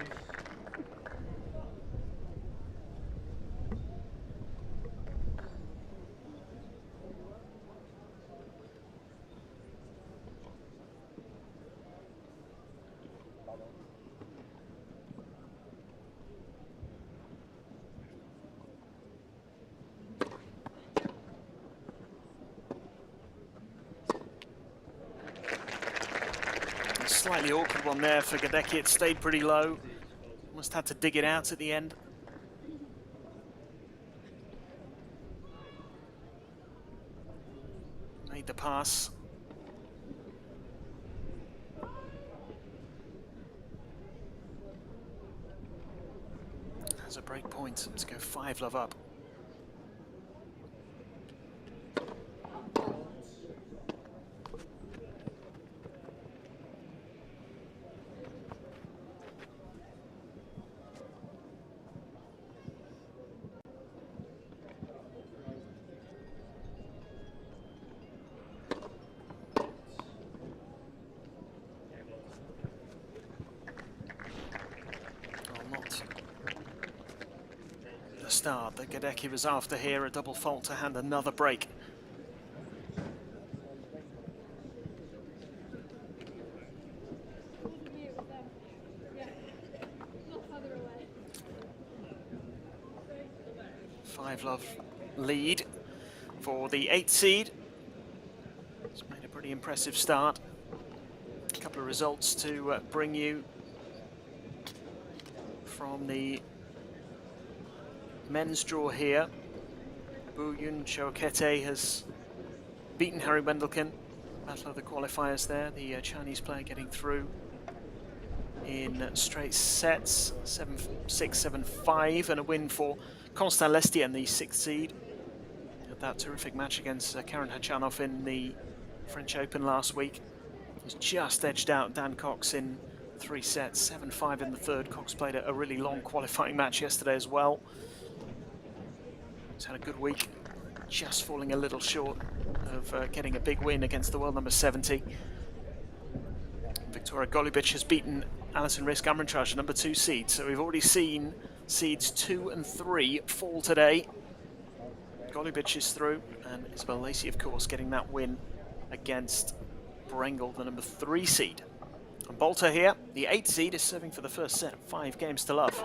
Slightly awkward one there for Gadecki. It stayed pretty low. Almost had to dig it out at the end. made the pass. Has a break point to go 5-love up. Start that Gadecki was after here, a double fault to hand another break. Five-love lead for the 8th seed. It's made a pretty impressive start. A couple of results to bring you from the men's draw here. Buyun Shokete has beaten Harry Wendelken. Battle of the qualifiers there. The Chinese player getting through in straight sets, 7-6, 7-5, and a win for Constant Lestienne, the 6th seed. Had that terrific match against Karen Hachanov in the French Open last week. He's just edged out Dan Cox in 3 sets, 7-5 in the third. Cox played a really long qualifying match yesterday as well. He's had a good week, just falling a little short of getting a big win against the world number 70. Victoria Golubic has beaten Alison Risk-Amritraj, number 2 seed. So we've already seen seeds 2 and 3 fall today. Golubic is through, and Isabel Lacy, of course, getting that win against Brengel, the number 3 seed. And Boulter here, the 8th seed, is serving for the first set, 5 games to love.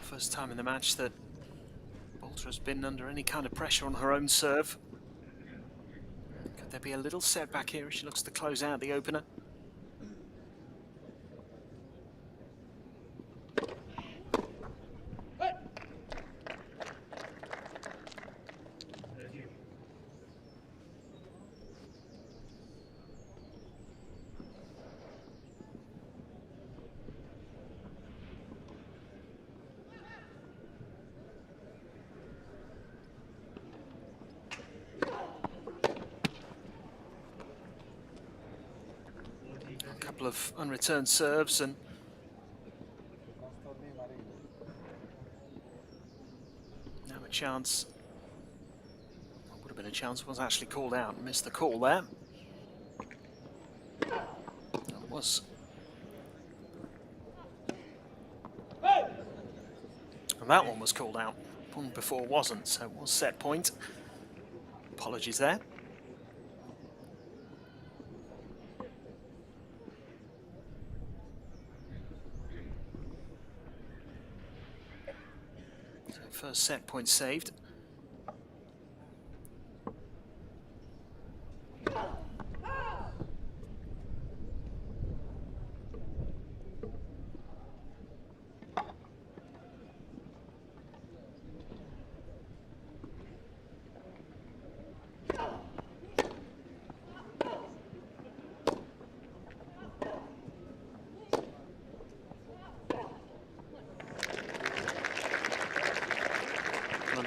First time in the match that Boulter has been under any kind of pressure on her own serve. Could there be a little setback here as she looks to close out the opener? Of unreturned serves, and now a chance. Well, would have been a chance, was actually called out and missed the call there. That was. And that one was called out. One before wasn't, so it was set point. Apologies there. First set point saved.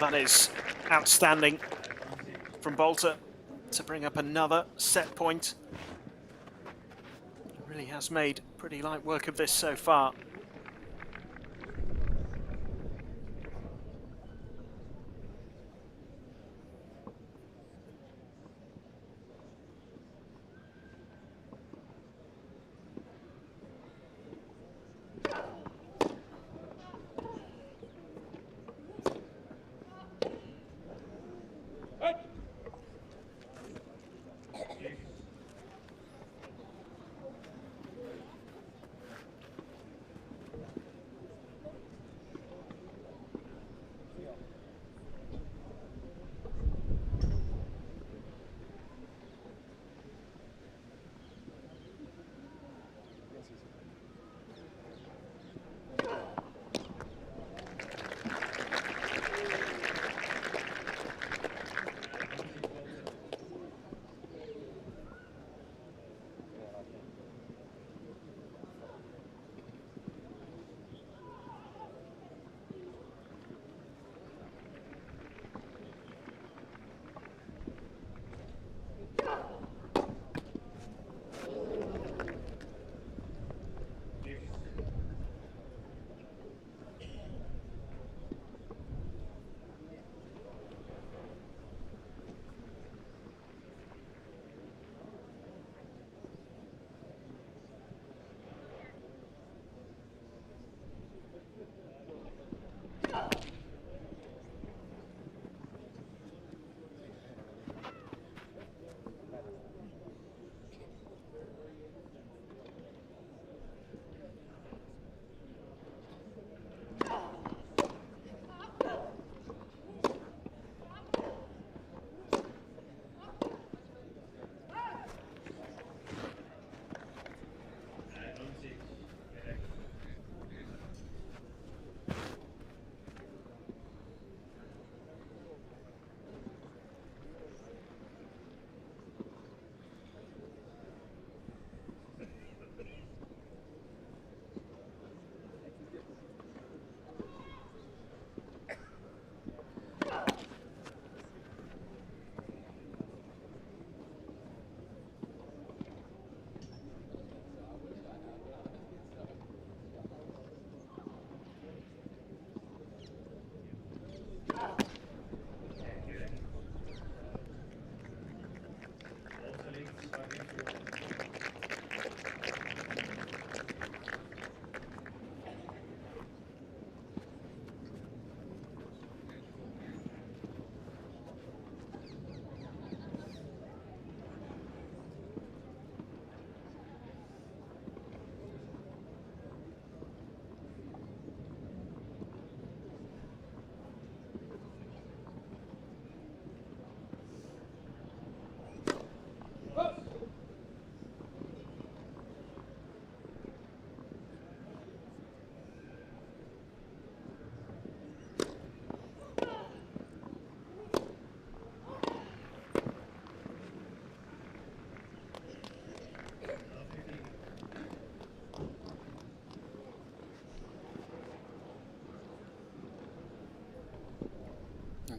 Well, that is outstanding from Boulter to bring up another set point. He really has made pretty light work of this so far.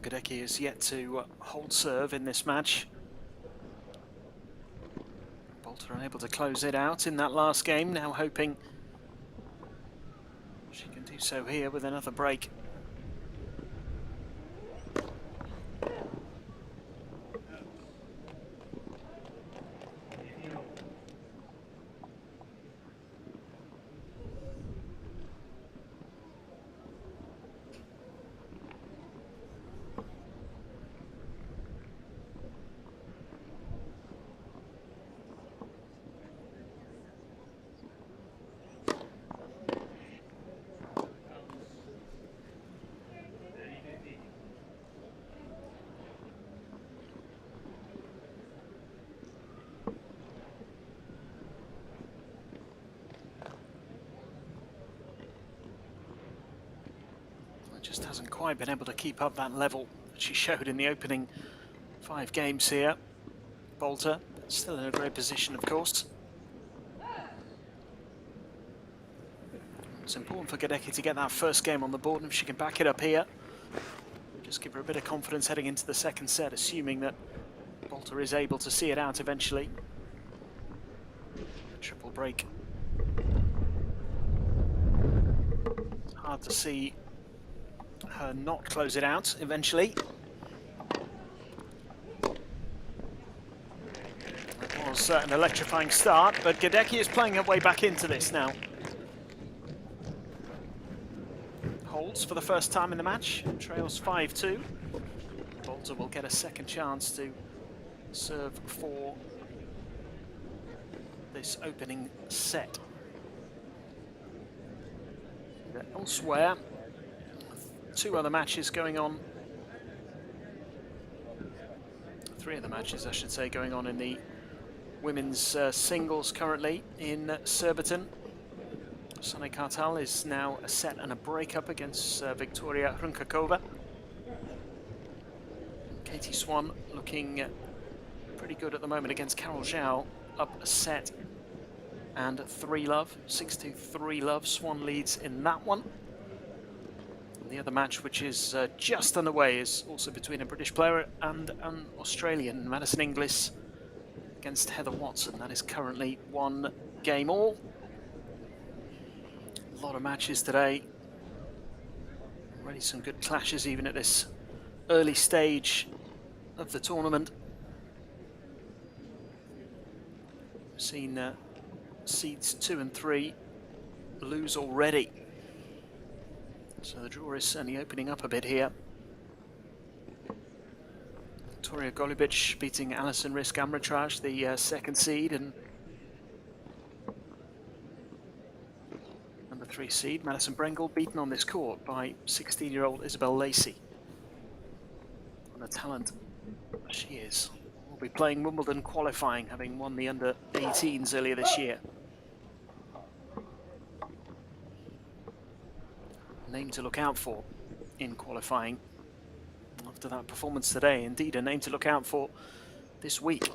Gadecki is yet to hold serve in this match. Boulter unable to close it out in that last game, now hoping she can do so here with another break. Just hasn't quite been able to keep up that level that she showed in the opening 5 games here. Boulter, still in a great position, of course. It's important for Gadecki to get that first game on the board, and if she can back it up here, just give her a bit of confidence heading into the second set, assuming that Boulter is able to see it out eventually. A triple break. It's hard to see her not close it out eventually. That was an electrifying start, but Gadecki is playing her way back into this now. Holds for the first time in the match, trails 5-2. Boulter will get a second chance to serve for this opening set. Elsewhere, 2 other matches going on. 3 other matches, I should say, going on in the women's singles currently in Surbiton. Sonny Kartal is now a set and a breakup against Victoria Hrunkakova. Katie Swan looking pretty good at the moment against Carol Zhao, up a set and 3-love, 6-2, 3-love. Swan leads in that one. And the other match, which is just underway, is also between a British player and an Australian, Madison Inglis against Heather Watson. That is currently 1 game all. A lot of matches today. Already some good clashes even at this early stage of the tournament. We've seen seeds 2 and 3 lose already. So the draw is certainly opening up a bit here. Victoria Golubic beating Alison Risk-Amritraj, the second seed, and number 3 seed, Madison Brengel, beaten on this court by 16-year-old Isabel Lacy. What a talent she is. Will be playing Wimbledon qualifying, having won the under-18s earlier this year. Name to look out for in qualifying after that performance today. Indeed, a name to look out for this week.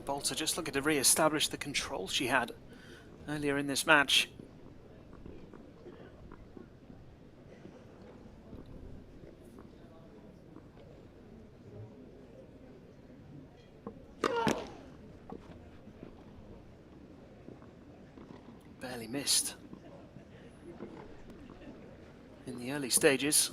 Boulter just looking to re-establish the control she had earlier in this match. Barely missed in the early stages.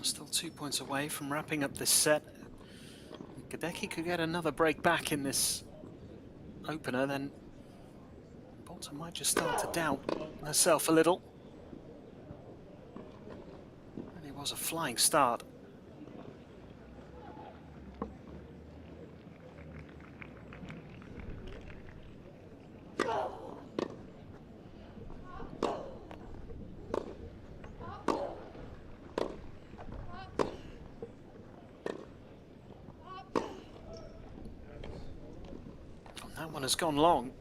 Still 2 points away from wrapping up this set. Gadecki could get another break back in this opener, then Boulter might just start to doubt herself a little. And it was a flying start That one has gone long.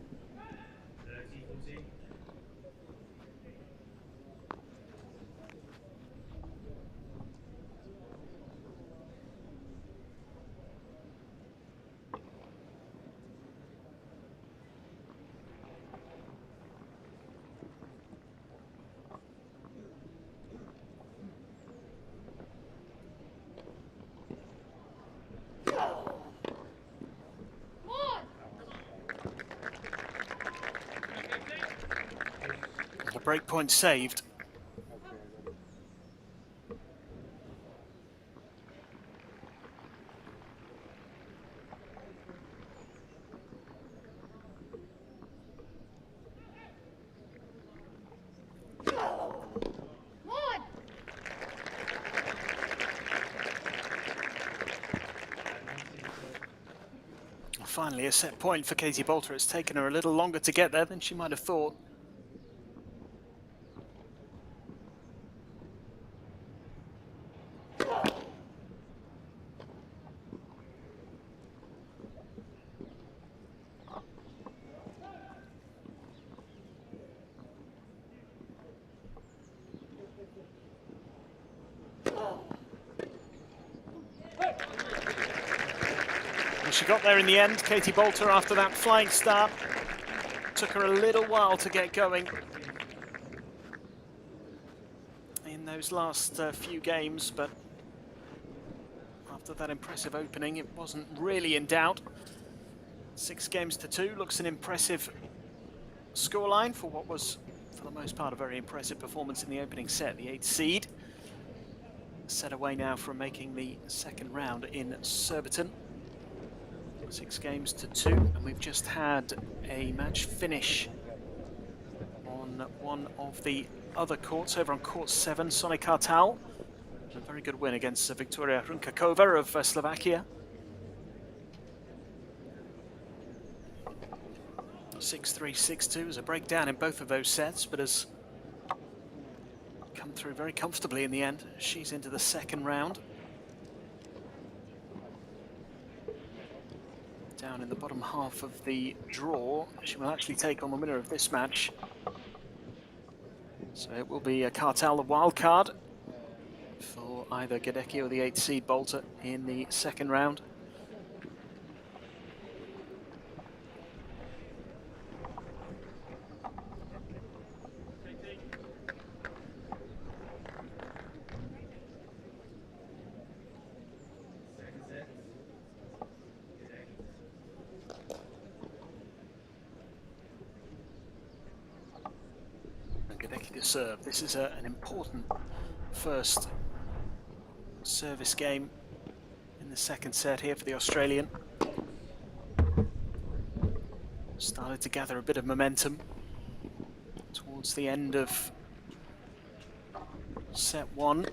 The break point saved. Finally, a set point for Katie Boulter. It's taken her a little longer to get there than she might have thought. She got there in the end, Katie Boulter, after that flying start. Took her a little while to get going in those last few games, but after that impressive opening, it wasn't really in doubt. 6 games to 2 looks an impressive scoreline for what was, for the most part, a very impressive performance in the opening set. The 8th seed set away now from making the second round in Surbiton. 6 games to 2, and we've just had a match finish on one of the other courts, over on court 7, Sonic Kartal. A very good win against Victoria Runkakova of Slovakia. 6-3, 6-2 is a breakdown in both of those sets, but has come through very comfortably in the end. She's into the second round. Down in the bottom half of the draw, she will actually take on the winner of this match. So it will be a Kartal, the wild card, for either Gadecki or the 8th seed Boulter in the second round. Gadecki to serve. This is an important first service game in the second set here for the Australian. Started to gather a bit of momentum towards the end of set 1.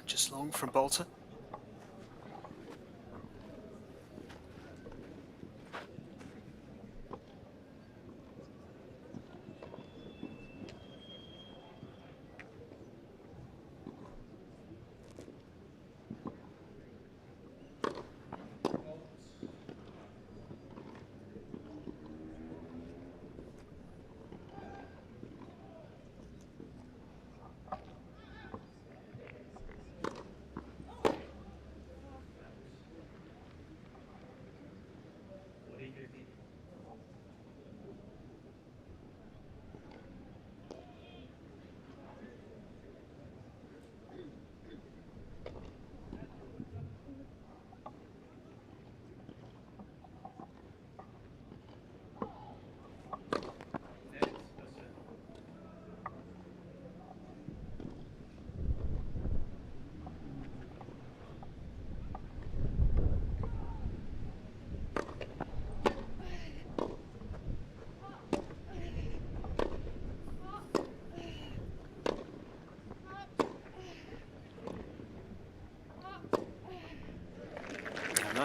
Just long from Boulter.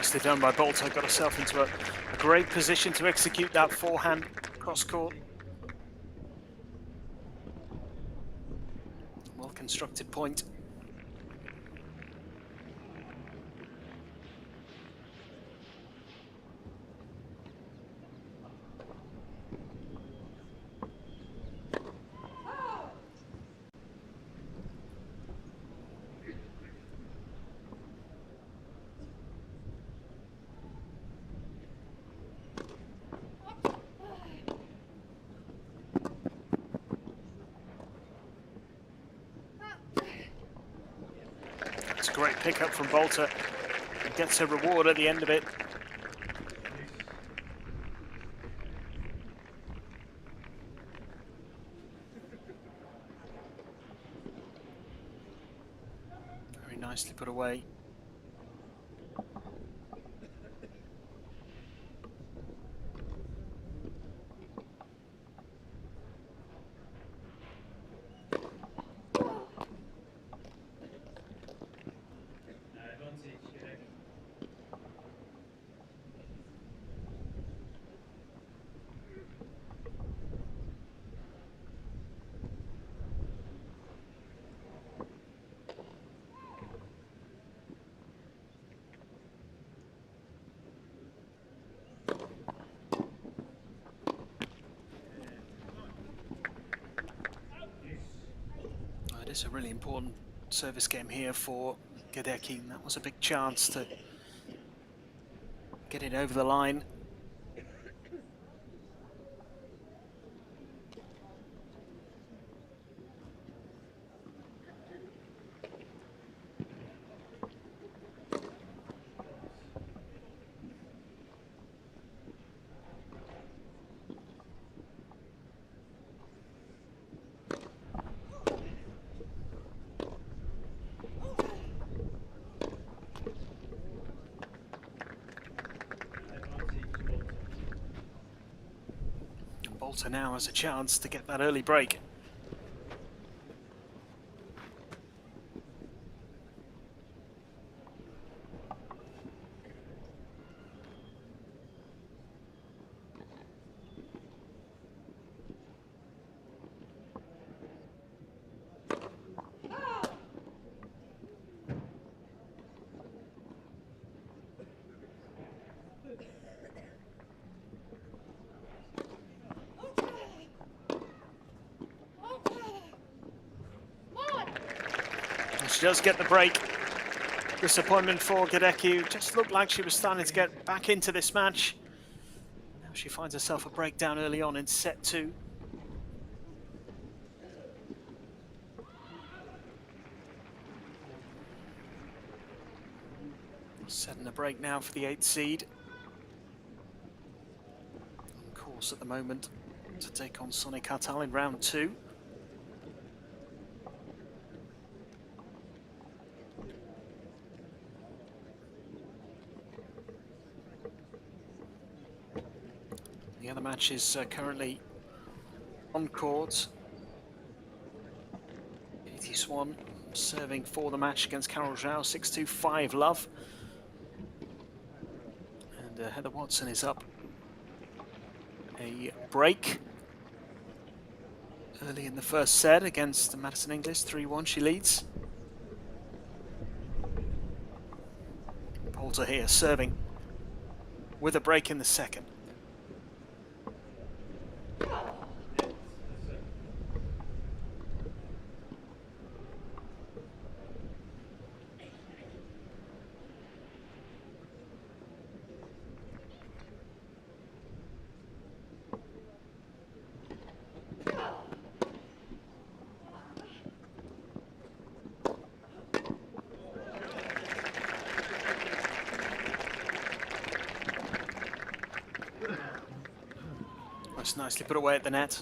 Nicely done by Boulter, got herself into a great position to execute that forehand cross court. Well constructed point. It's a great pickup from Boulter. Gets her reward at the end of it. Very nicely put away. It is a really important service game here for Gadecki, and that was a big chance to get it over the line. Boulter now has a chance to get that early break. She does get the break. Disappointment for Gadecki, who just looked like she was starting to get back into this match. Now she finds herself a breakdown early on in set 2. Setting a break now for the 8th seed. On course at the moment to take on Sonny Kartal in round 2. The other match is currently on court. Katie Swan serving for the match against Carol Zhao, 6-2-5 love. And Heather Watson is up a break early in the first set against Madison Inglis, 3-1 she leads. Boulter here serving with a break in the second. That's nicely put away at the net.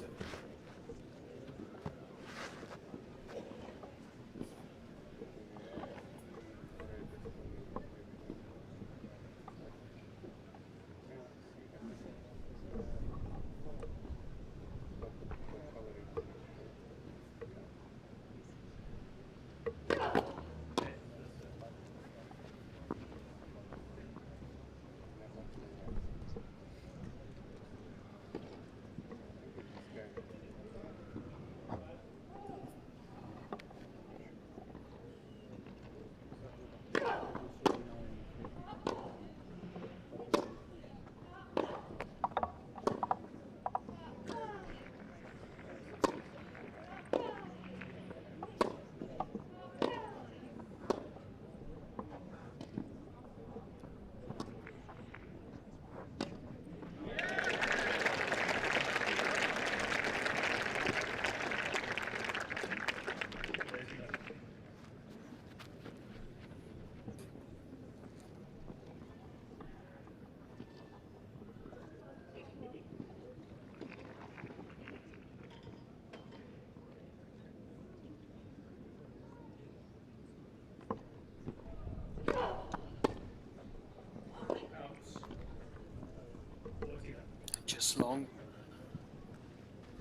That's long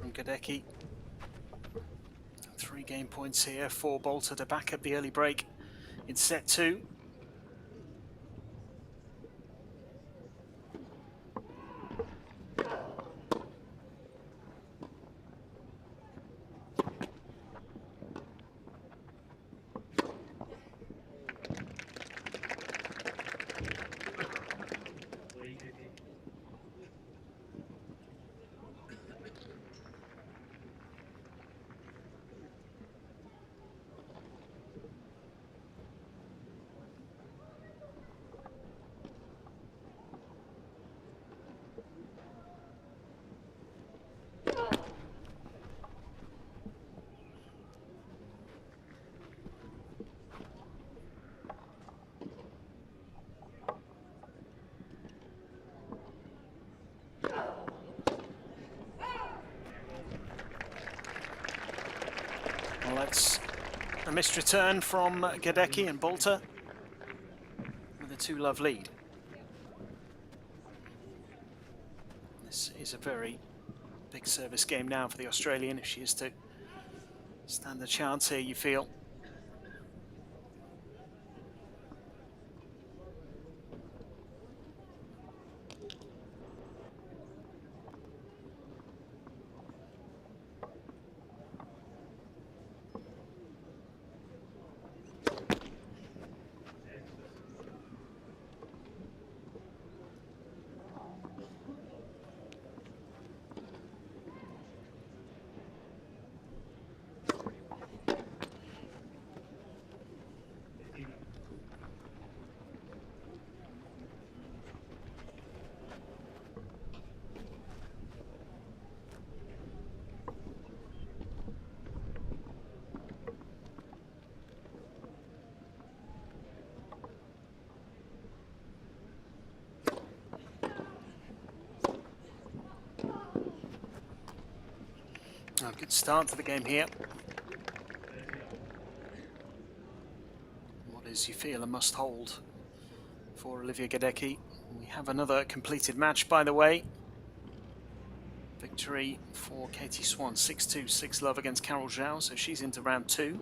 from Gadecki. 3 game points here for Boulter to back up the early break in set 2. Well, that's a missed return from Gadecki and Boulter with a 2-love lead. This is a very big service game now for the Australian if she is to stand a chance here, you feel. Oh, good start to the game here. What is, you feel, a must-hold for Olivia Gadecki. We have another completed match, by the way. Victory for Katie Swan, 6-2, 6-love against Carol Zhao, so she's into round 2.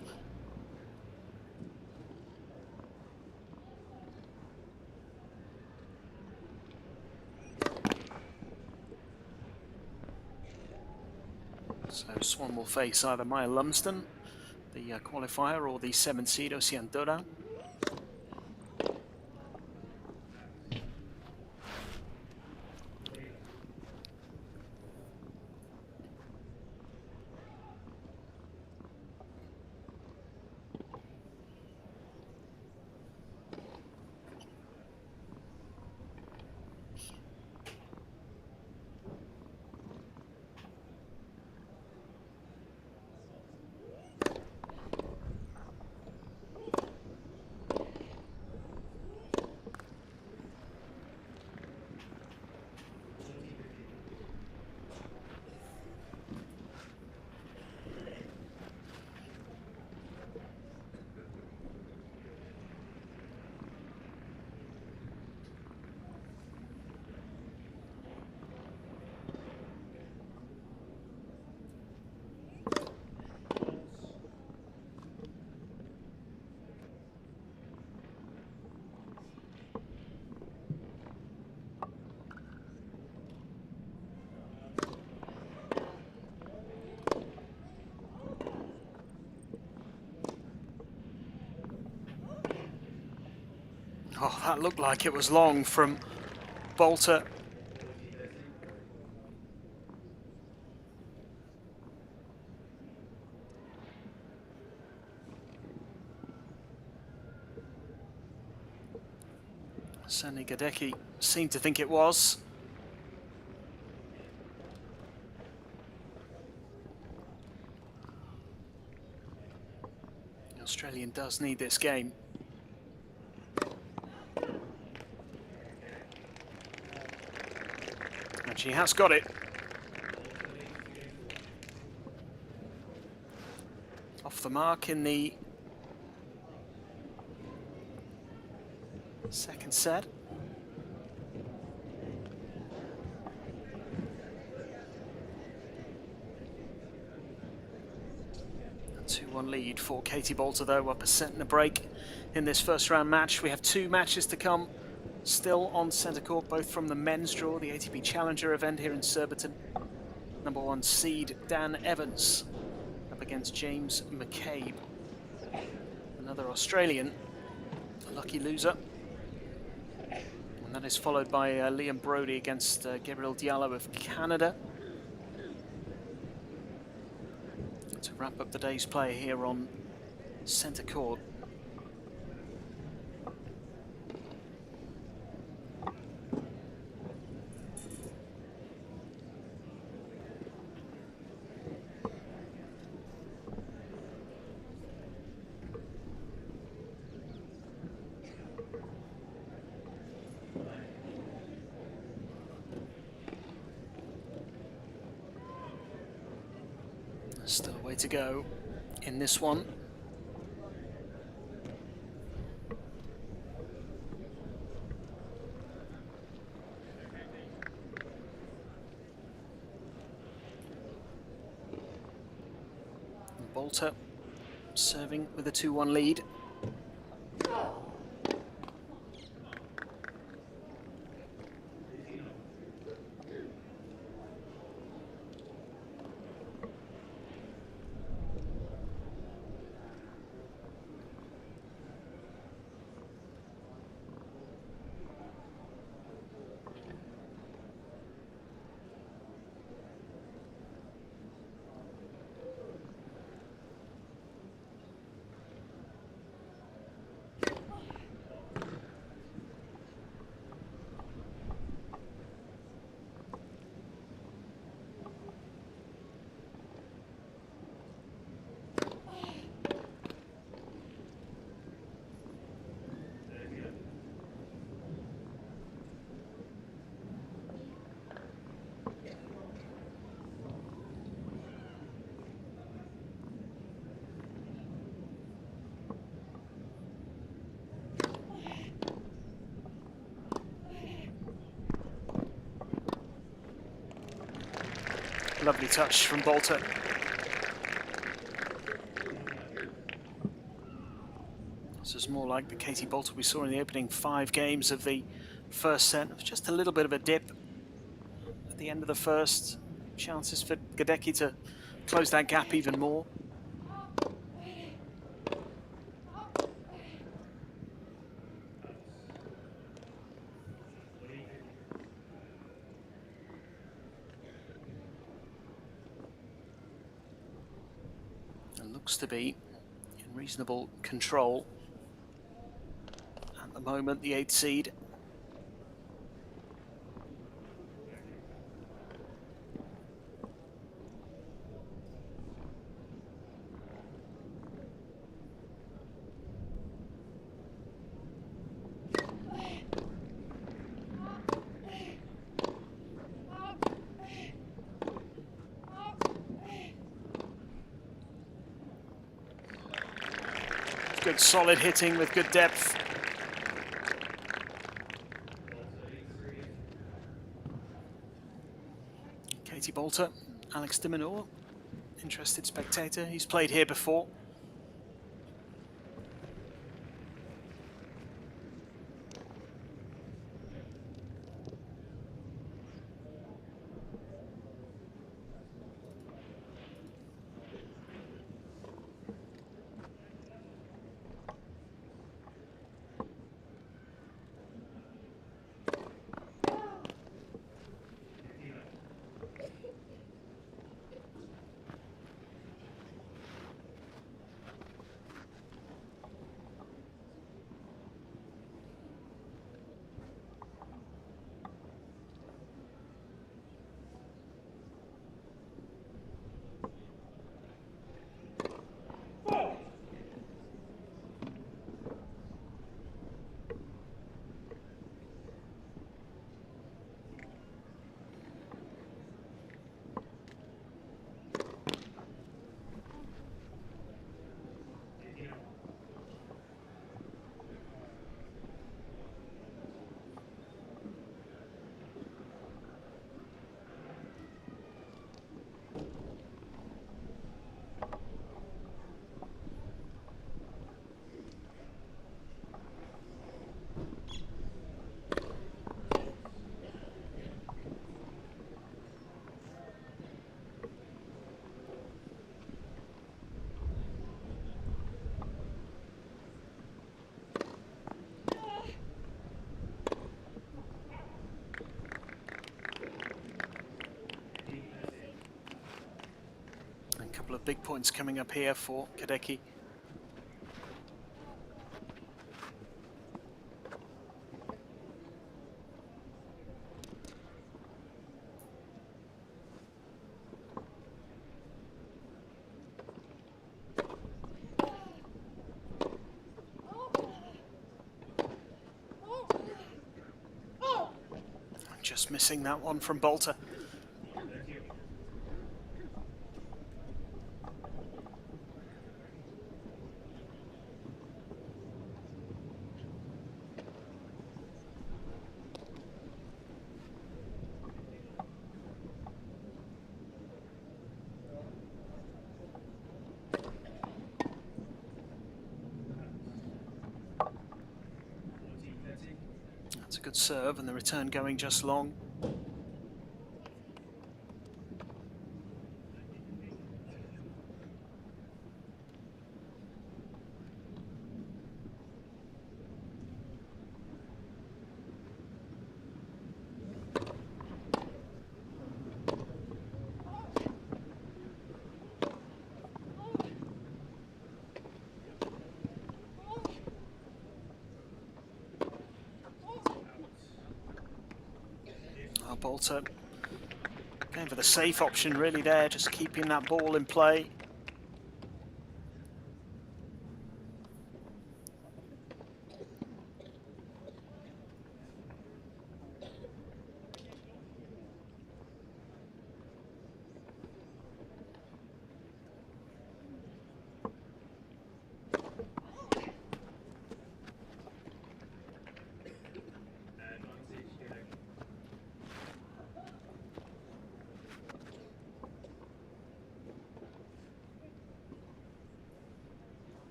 So Swan will face either Maya Lumsden, the qualifier, or the 7th seed Ocean Dora. Oh, that looked like it was long from Boulter. Certainly Gadecki seemed to think it was. The Australian does need this game. And she has got it. Off the mark in the second set. lead for Katie Boulter, though, up a set and a break in this first round match. We have 2 matches to come still on centre court, both from the men's draw, the ATP Challenger event here in Surbiton. Number 1 seed Dan Evans up against James McCabe, another Australian, a lucky loser. And that is followed by Liam Broady against Gabriel Diallo of Canada. To wrap up the day's play here on centre court. Still a way to go in this one. Boulter serving with a 2-1 lead. Lovely touch from Boulter. This is more like the Katie Boulter we saw in the opening 5 games of the first set. It was just a little bit of a dip at the end of the first. Chances for Gadecki to close that gap even more. Looks to be in reasonable control at the moment, the 8th seed. Good solid hitting with good depth. Katie Boulter, Alex de Minaur, interested spectator. He's played here before. couple of big points coming up here for Gadecki. Just missing that one from Boulter. That's a good serve, and the return going just long. Boulter going for the safe option really there, just keeping that ball in play.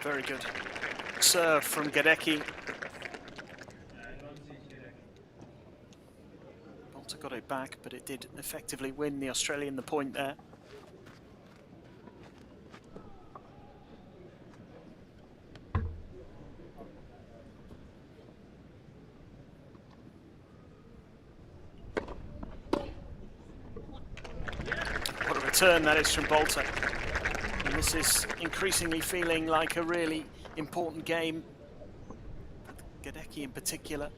Very good serve from Gadecki. Boulter got it back, but it did effectively win the Australian the point there. What a return that is from Boulter. And this is increasingly feeling like a really important game, Gadecki in particular.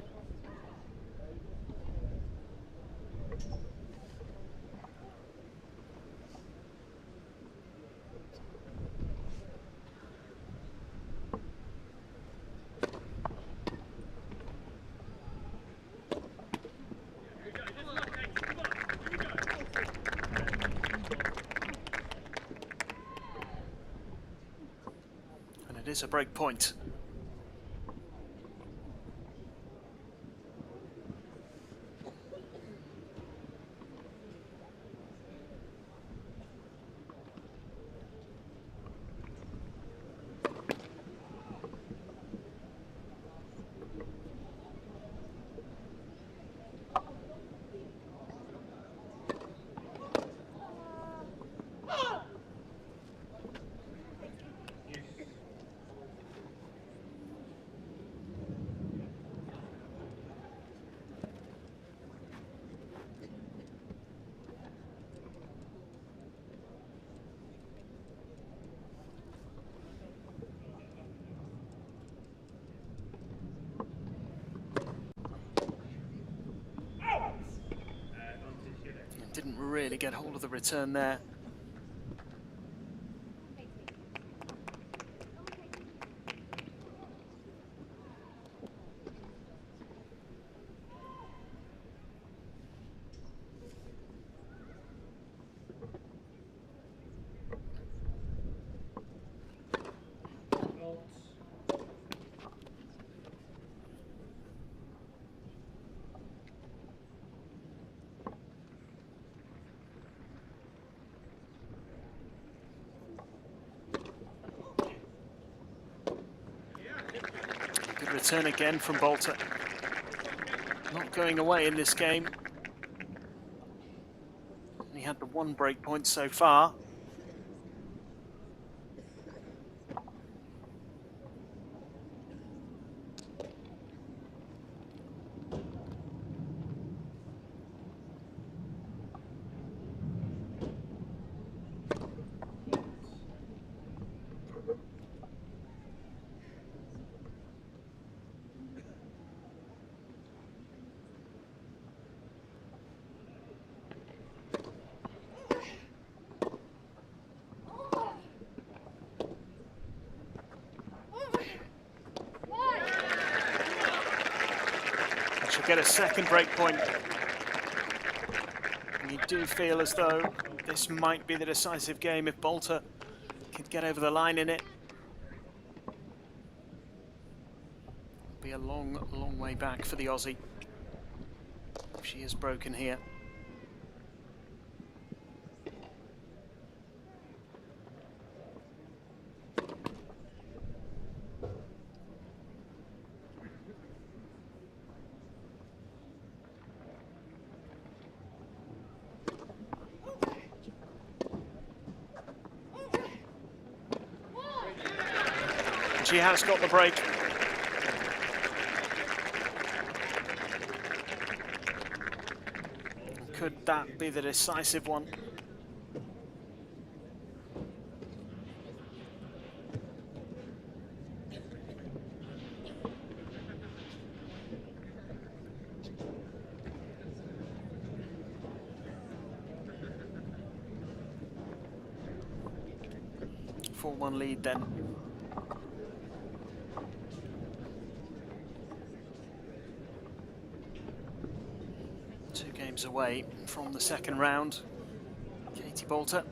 It is a break point. Didn't really get hold of the return there. return again from Boulter. Not going away in this game. He had the one break point so far. She'll get a second break point. And you do feel as though this might be the decisive game if Boulter can get over the line in it. It'll be a long, long way back for the Aussie if she is broken here. She has got the break. Could that be the decisive one? Four-one lead then. Away from the second round, Katie Boulter.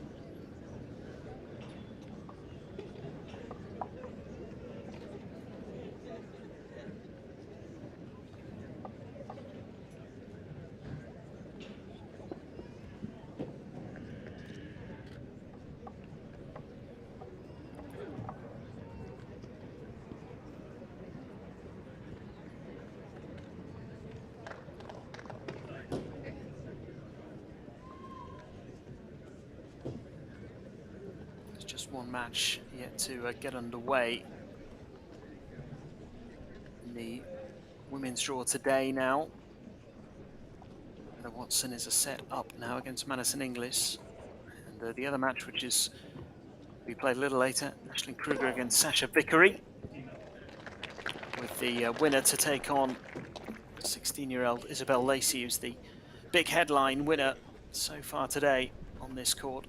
One match yet to get underway in the women's draw today now. Heather Watson is a set up now against Madison Inglis. And the other match, which is we played a little later, Ashlyn Kruger against Sasha Vickery, with the winner to take on 16-year-old Isabel Lacy, who's the big headline winner so far today on this court.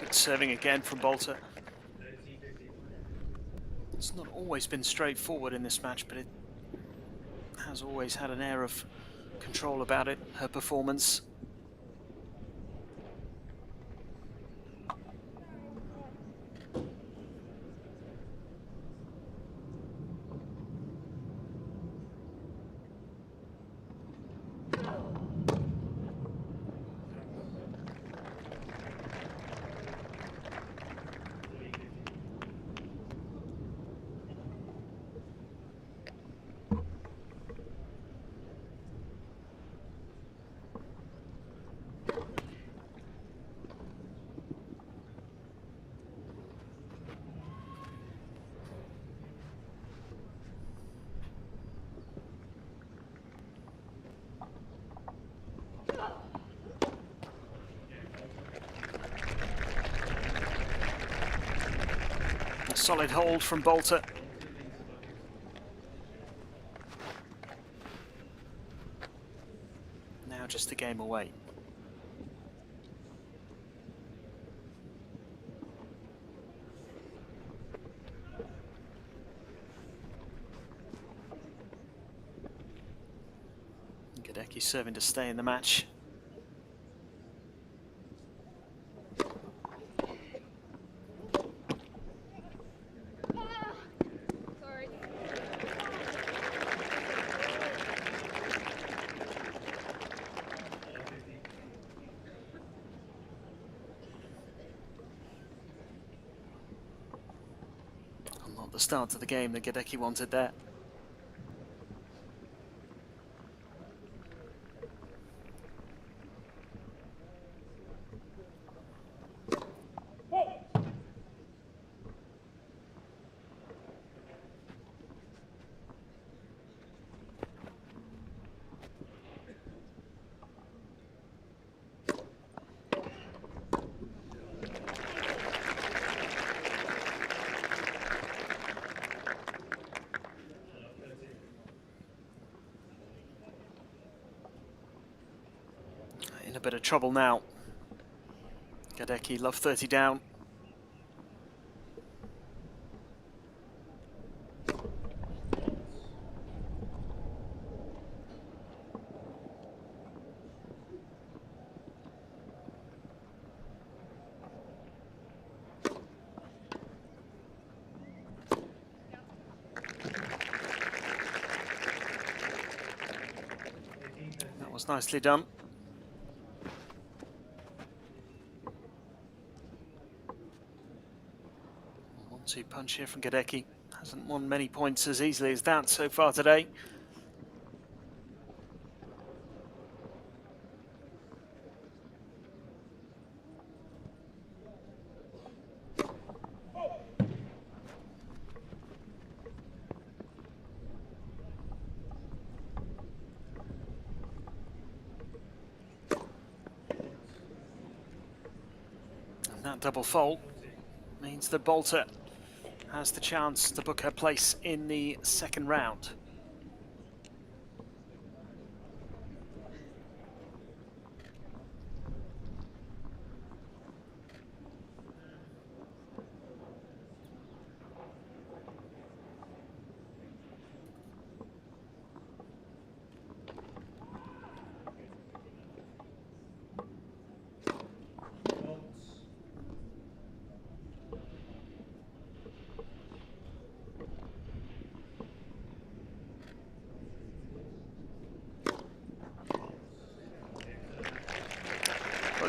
Serving again from Boulter. It's not always been straightforward in this match, but it has always had an air of control about it, her performance. Solid hold from Boulter. Now just a game away. Gadecki serving to stay in the match. Not the start of the game that Gadecki wanted there. In a bit of trouble now. Gadecki, love 30 down. That was nicely done. 1-2 punch here from Gadecki. Hasn't won many points as easily as that so far today. And that double fault means that Boulter has the chance to book her place in the second round.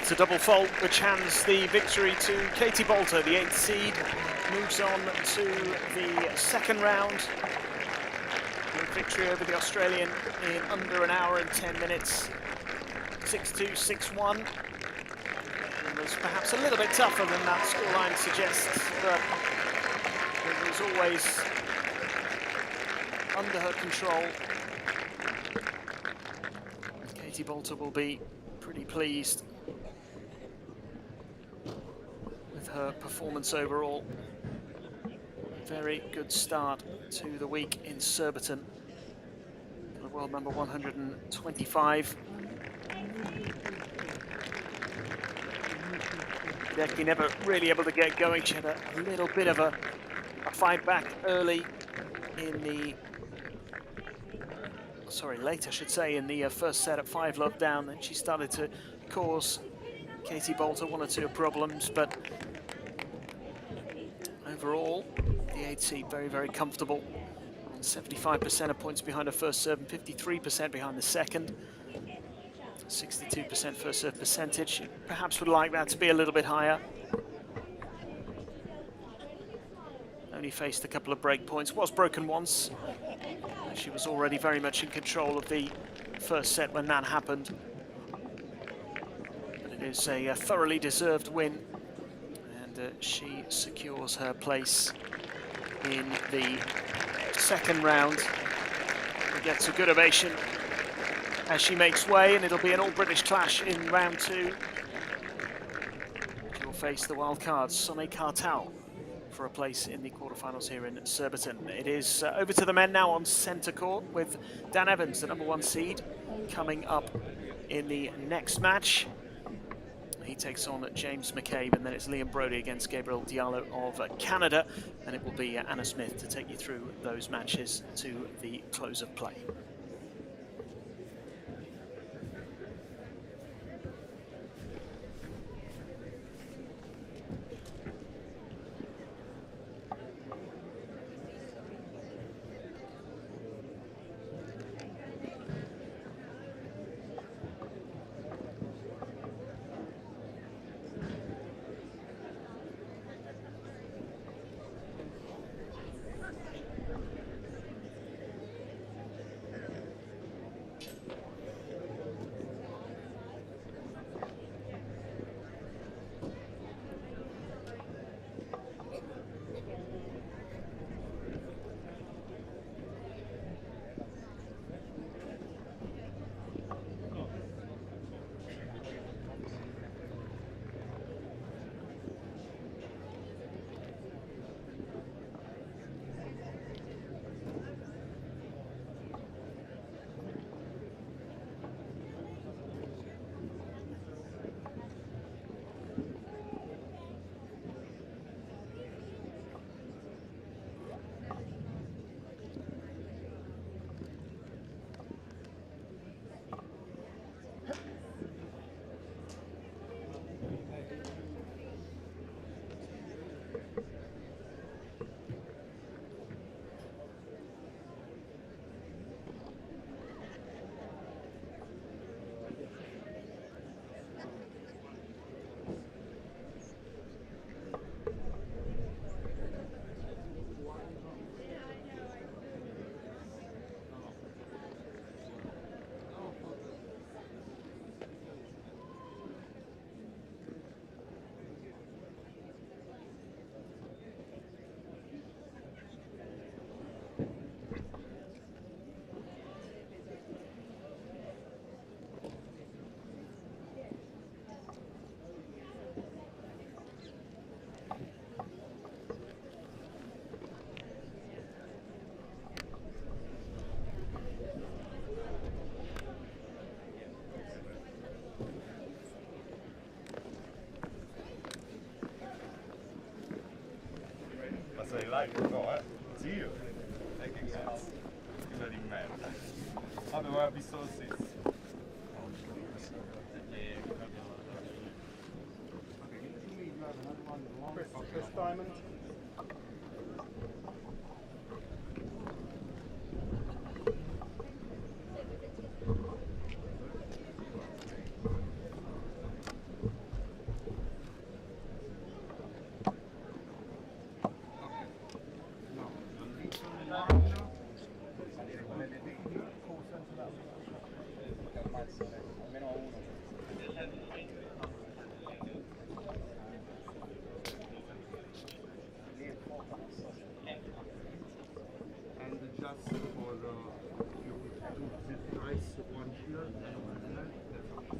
It's a double fault which hands the victory to Katie Boulter, the 8th seed, moves on to the second round. With victory over the Australian in under an hour and 10 minutes, 6-2, 6-1. It was perhaps a little bit tougher than that scoreline suggests, but it was always under her control. Katie Boulter will be pretty pleased with her performance overall. Very good start to the week in Surbiton. The world number 125. Gadecki never really able to get going. She had a little bit of a fight back early in the, late I should say, in the first set at 5-love down. Then she started to cause Katie Boulter one or two problems, but overall, the 8th seed very, very comfortable. 75% of points behind her first serve and 53% behind the second. 62% first serve percentage. She perhaps would like that to be a little bit higher. Only faced a couple of break points. Was broken once. She was already very much in control of the first set when that happened. But it is a thoroughly deserved win. And she secures her place in the second round. She gets a good ovation as she makes way, and it'll be an all-British clash in round 2. She'll face the wild card, Sonny Cartal for a place in the quarterfinals here in Surbiton. It is over to the men now on centre court with Dan Evans, the #1 seed, coming up in the next match. He takes on James McCabe, and then it's Liam Broady against Gabriel Diallo of Canada. And it will be Anna Smith to take you through those matches to the close of play. Alltså i live kvar, ser ju. Skulle din med. Ja, det var jag visst sist. Chris Diamond. Just for you do this nice one here and one there. That's fine.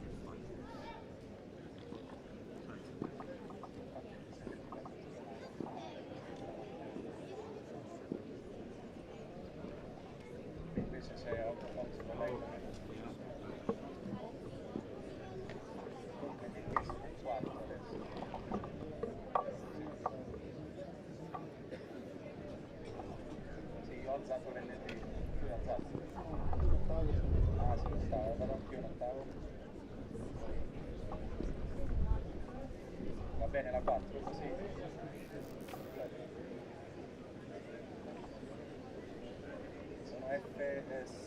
Va bene la 4 così? Sono F6.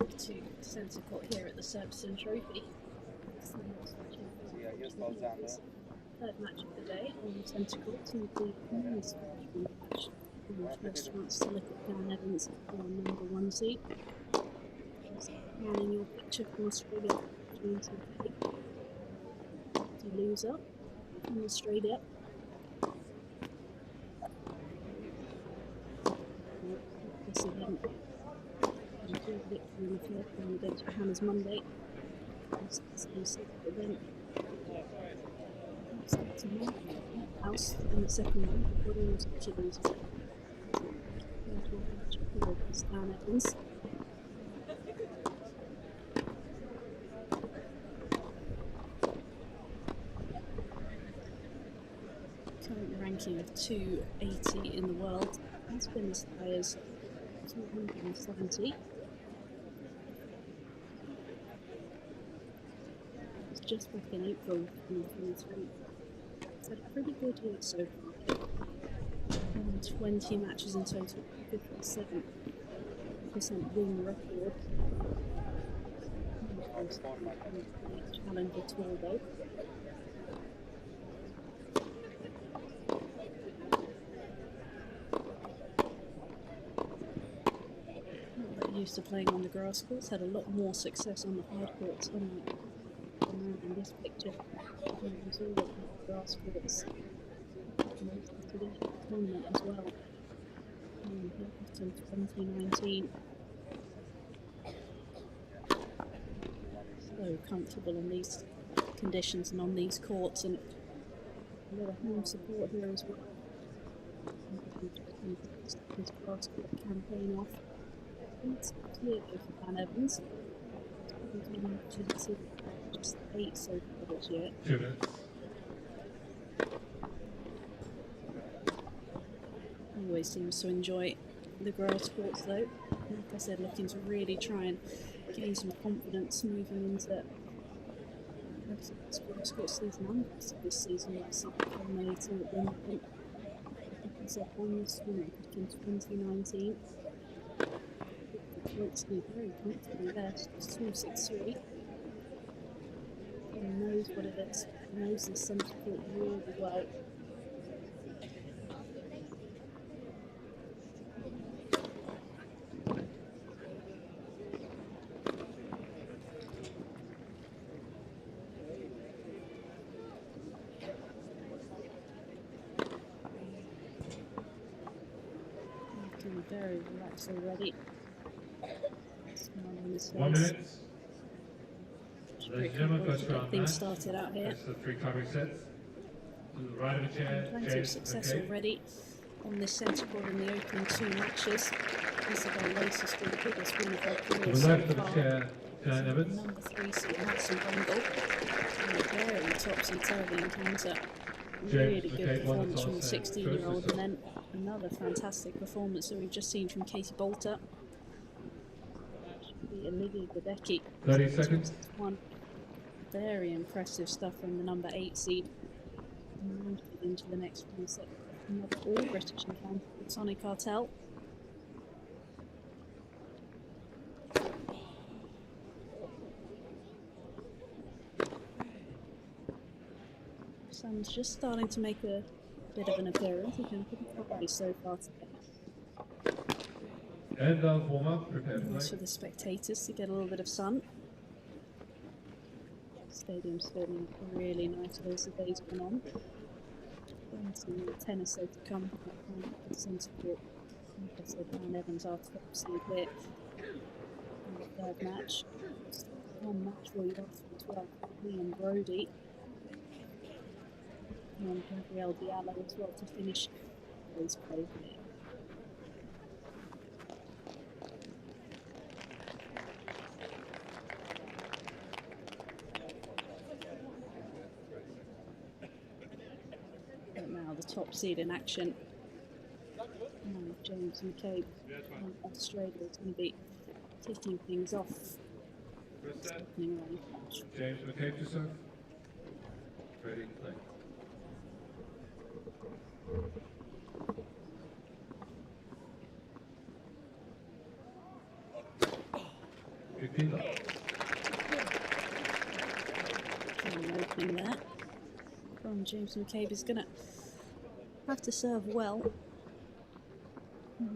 off to centre court here at the Surbiton Trophy. Sì, io sto alzando. Third match of the day on centre court to the women's match. First chance to look at Dan Evans, our number 1 seed. Manning your picture from Australia, James McCabe. The loser from Australia. This event, victory in the third round against Johanna's Monday. This is the second event. House in the second round. What was actually losing? Dan Evans. Current ranking of 280 in the world. Has been as high as 270. It's just back in April 2023. It's had a pretty good year so far. 20 matches in total, 57% win record. Challenger Tour though. Used to playing on the grass courts, had a lot more success on the hard courts, unlike the man in this picture. He was all on the grass courts. To the tournament as well. In 2019. So comfortable in these conditions and on these courts, and a lot of home support here as well. This grass court campaign off. It's clear for Dan Evans. Just 8 so far this year. 2 minutes. Always seems to enjoy the grass courts though. Like I said, looking to really try and gain some confidence moving into grass court season and this season. Obviously, culminating at Wimbledon. Like I said, won this tournament in 2019. Points to be very comfortably there, just 263. He knows what it is. He knows the centre court really well. Looking very relaxed already. 1 minute. Ladies and gentlemen, first Get round things match. started out here. That's the 3 covering sets. To the right of the chair, Plenty of James success McCabe. already on this centre court in the opening 2 matches. Isabel Lacy is the biggest win of her To career the so left of the far. chair, Dan Evans. Number 3 seed Madison Brengel. And a very topsy-turvy encounter. Really good McCabe won the performance from the toss and 16-year-old, first and then another fantastic performance that we've just seen from Boulter. Olivia Gadecki. 30 seconds. One very impressive stuff from the number 8 seed. And into the next one set. Another all-British encounter with Sonic Cartel. Sun's just starting to make a bit of an appearance. He's been pretty quietly so far today. And I'll warm up, prepare for Nice for play. the spectators to get a little bit of sun. Stadium's feeling really nice as the day's gone on. Plenty of tennis so to come from the centre court. Like I said, Dan Evans our top seed here in the third match. Just one match for you after as well. Me and Broady. And Gabriel Diallo as well to finish his play here. But now the top seed in action. And James McCabe from Australia is going to be kicking things off. First set, Opening round match. James McCabe to serve. Ready, play. 15. Opening there from James McCabe is going to have to serve well.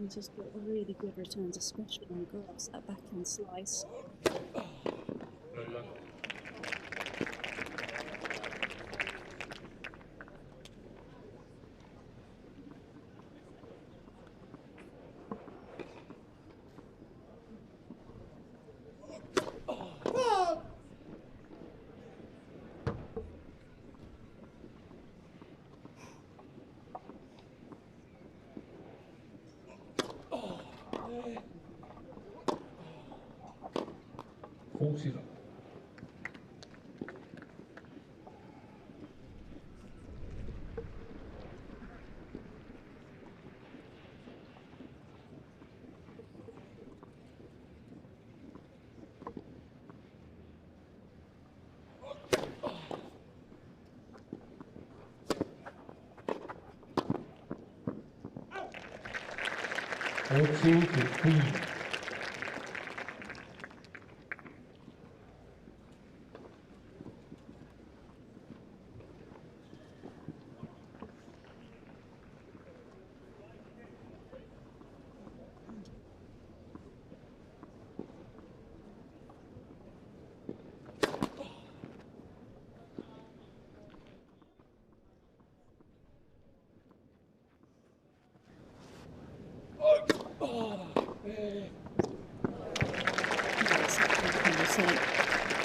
He's just got really good returns, especially on the grass, that backhand slice. Good luck.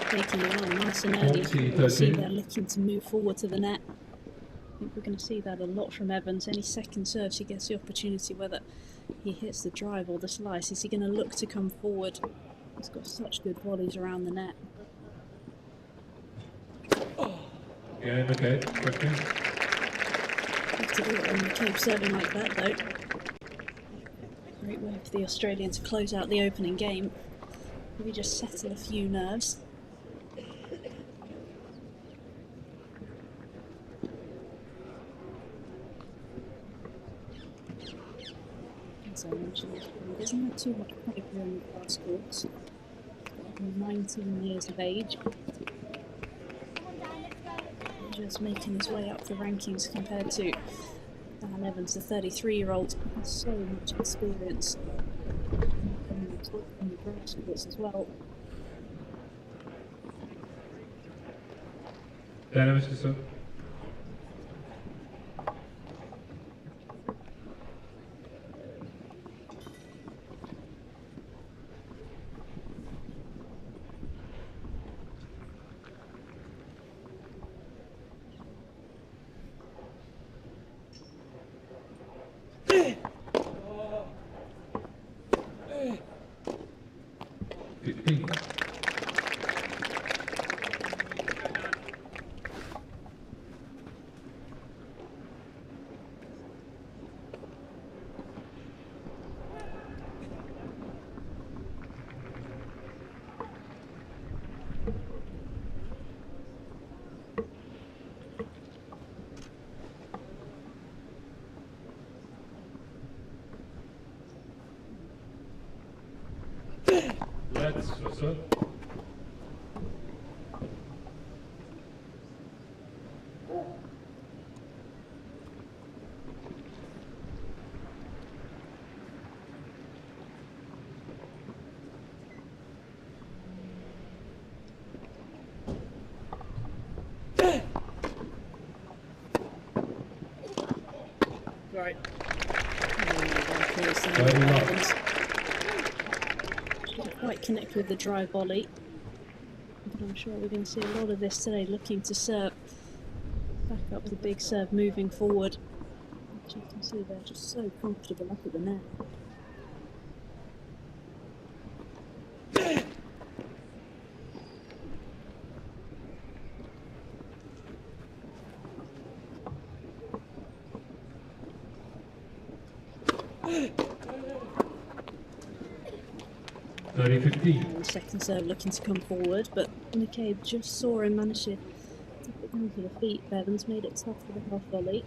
Taking it on nice and early. You can see they're looking to move forward to the net. I think we're going to see that a lot from Evans. Any second serves he gets the opportunity, whether he hits the drive or the slice, is he going to look to come forward? He's got such good volleys around the net. Yeah, okay, quickly. Have to do it when McCabe serving like that though. Great way for the Australian to close out the opening game. Maybe just settle a few nerves. As I mentioned, there isn't that too much pedigree on the grass courts. 19 years of age. Just making his way up the rankings compared to Dan Evans, the 33-year-old, who has so much experience on the grass courts as well. Dan Evans, sir. Let's sir. Right. Didn't quite connect with the drive volley, but I'm sure we're going to see a lot of this today, looking to serve back up the big serve moving forward. As you can see, they're just so comfortable up at the net. And second serve looking to come forward, but McCabe just saw him manage to put down to the feet. Evans made it tough for the half volley.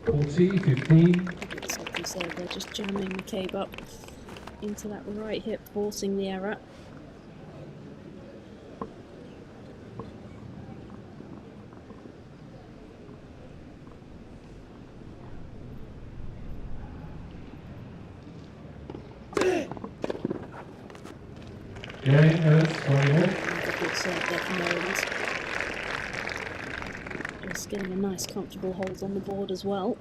40-15. It's like you said, they're just jamming McCabe up into that right hip, forcing the error. Yeah, Evans, 21. Good serve there from Evans. Just getting a nice comfortable hold on the board as well.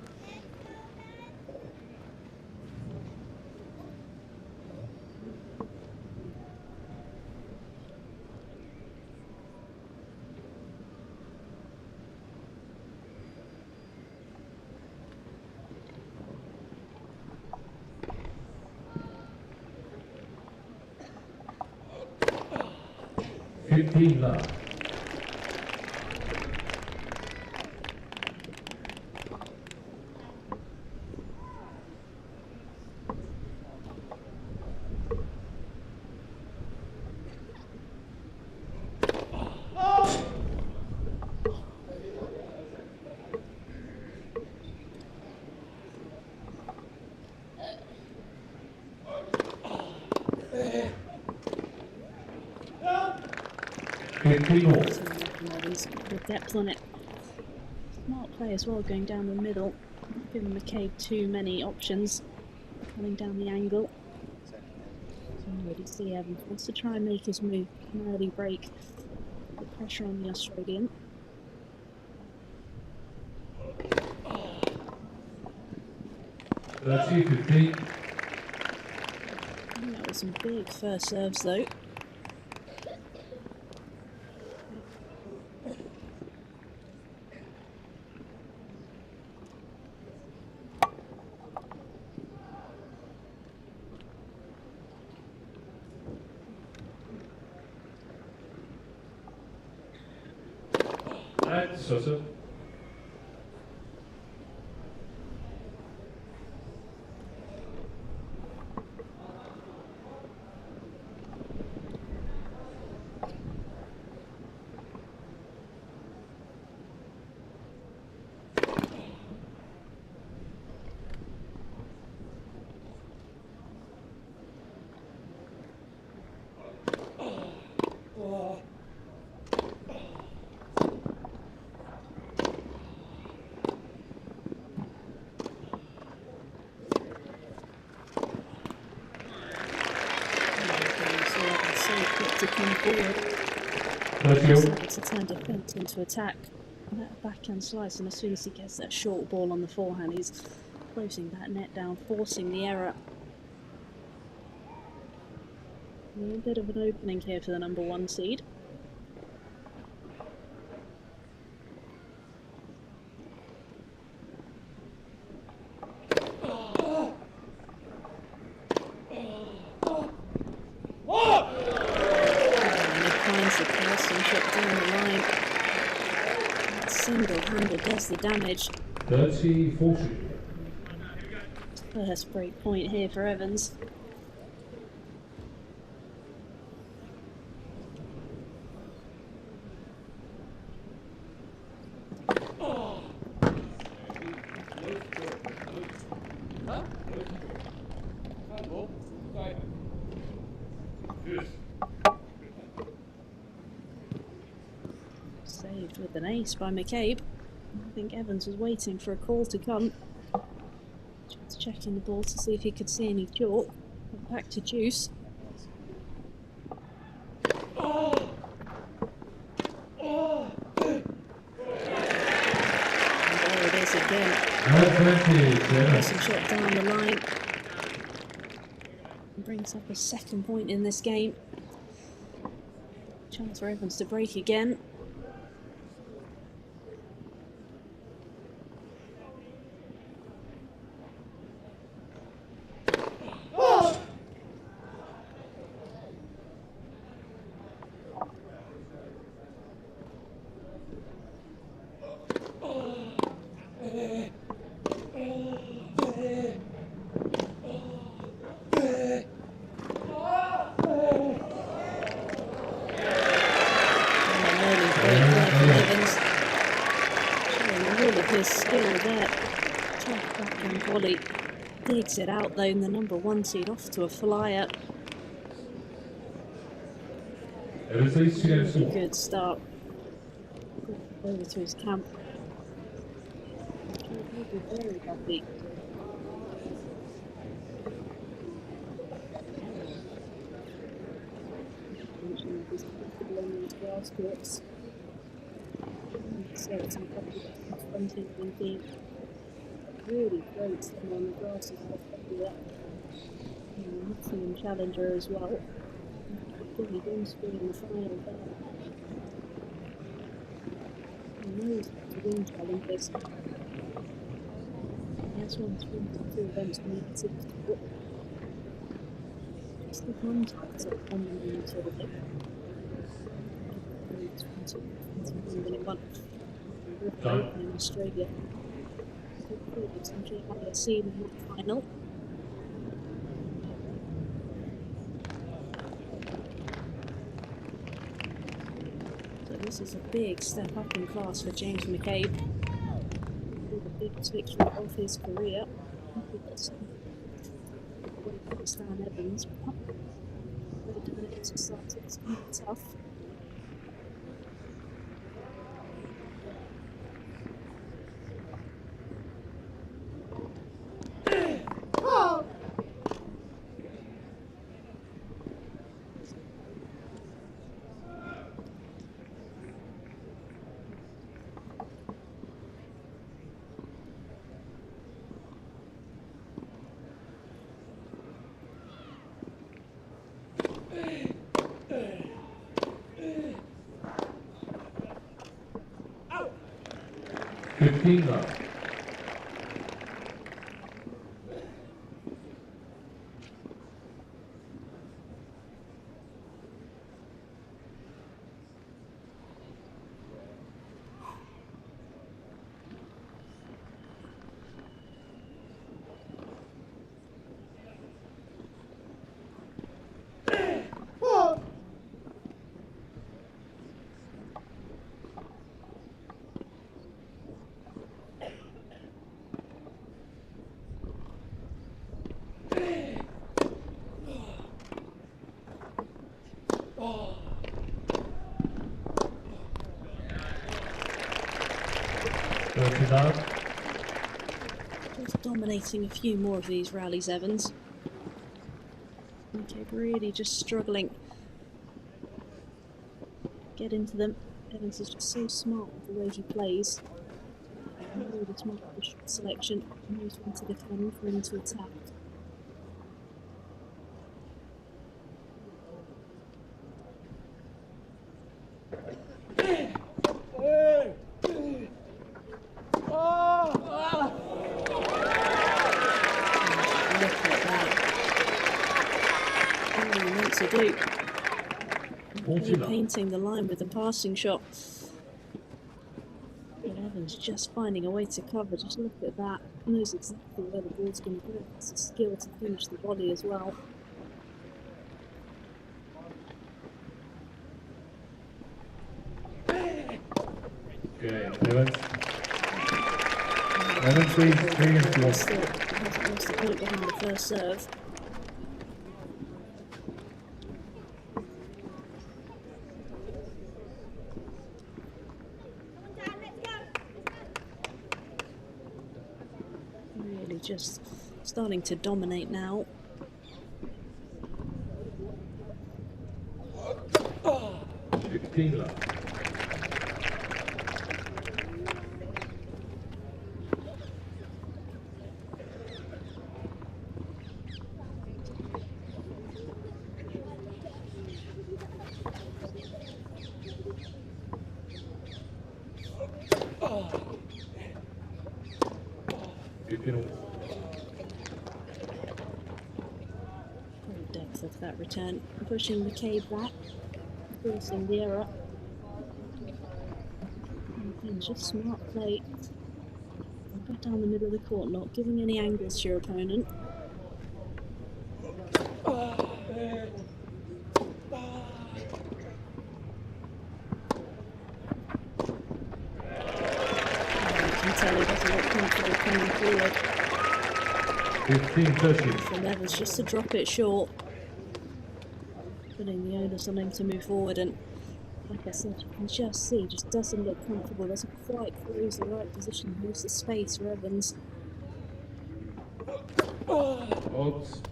Love. The depth on it. Smart play as well, going down the middle, giving McCabe too many options, coming down the angle. So you already see Evans wants to try and make his move, an early break, the pressure on the Australian. Lacy, 15. That was some big first serves though. And Sosa. To come forward. Decided to turn defence into attack. And that backhand slice, and as soon as he gets that short ball on the forehand, he's closing that net down, forcing the error. A bit of an opening here for the number 1 seed. Single-handed does the damage. 30-40. First break point here for Evans. Saved with an ace by McCabe. I think Evans was waiting for a call to come. Just checking the ball to see if he could see any chalk. Back to Juice. And there it is again. Some shot down the line. And brings up a second point in this game. Chance for Evans to break again. ridiculous skill there. Tough backhand volley. Digs it out though, and the number 1 seed off to a flyer. Really good start. Over to his camp. He'll be very happy. He's comfortable on these grass courts. So it's confronting and being really great on the grass as well. Maximum challenger as well. Really going to be in the final there. He knows how to win challenges. He has won 22 events from the Lexus Surbiton. Just the one title on the main tour of it. 2021 in Australia. It's actually having a scene in that final. So this is a big step up in class for James McCabe. The biggest victory of his career. Stan Evans, but very difficult to start. It's going to be tough. Just dominating a few more of these rallies, Evans. Okay, really just struggling. Get into them. Evans is just so smart with the way he plays. Really smart with the shot selection. Knows when to defend, when to attack. Painting the line with the passing shot. But Evans just finding a way to cover. Just look at that. Knows exactly where the ball's going to go. It's a skill to finish the volley as well. Okay, Evans 3 against 4. Hasn't lost the point behind the first serve. Just starting to dominate now. Depth of that return, pushing McCabe back, forcing the error. And again, just smart play. Go down the middle of the court, not giving any angles to your opponent. You can tell he look comfortable coming forward. 15-13. For Levers just to drop it short. Putting the onus on him to move forward, and like I said, you can just see, just doesn't look comfortable. Doesn't quite close the right position, moves the space for Evans. Odds.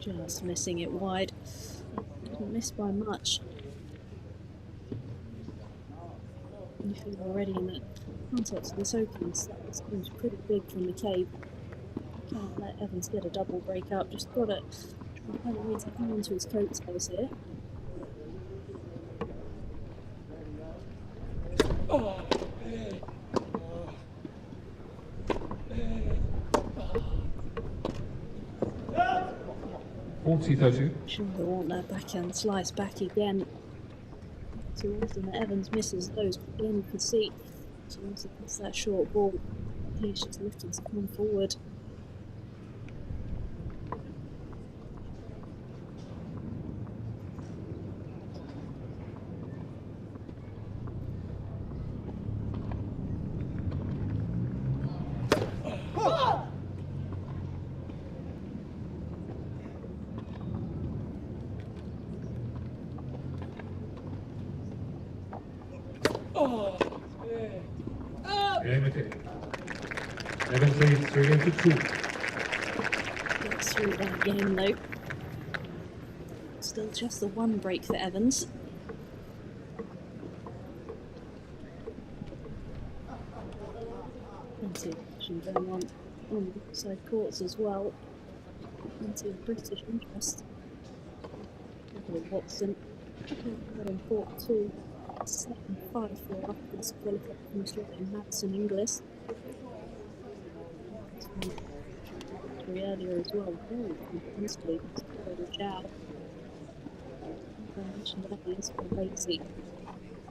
Just missing it wide. Didn't miss by much. You feel already in the context of this opening set, this seems pretty big from McCabe. Can't let Evans get a double break up. Just got to try and find a way to hang on to his coattails here. Sure, they want that backhand slice back again. Too often that Evans misses those, but again you can see she also puts that short ball. He's just looking to come forward. Evans leads 3-2. Gets through that game though. Still just the one break for Evans. Plenty of action going on the outside courts as well. Plenty of British interest. Gabriel Watson got on court 2. 7-5 for afterwards qualified from Australia in Madison, English. Earlier as well, very convincingly against Diallo. I mentioned earlier, Isabel Lacy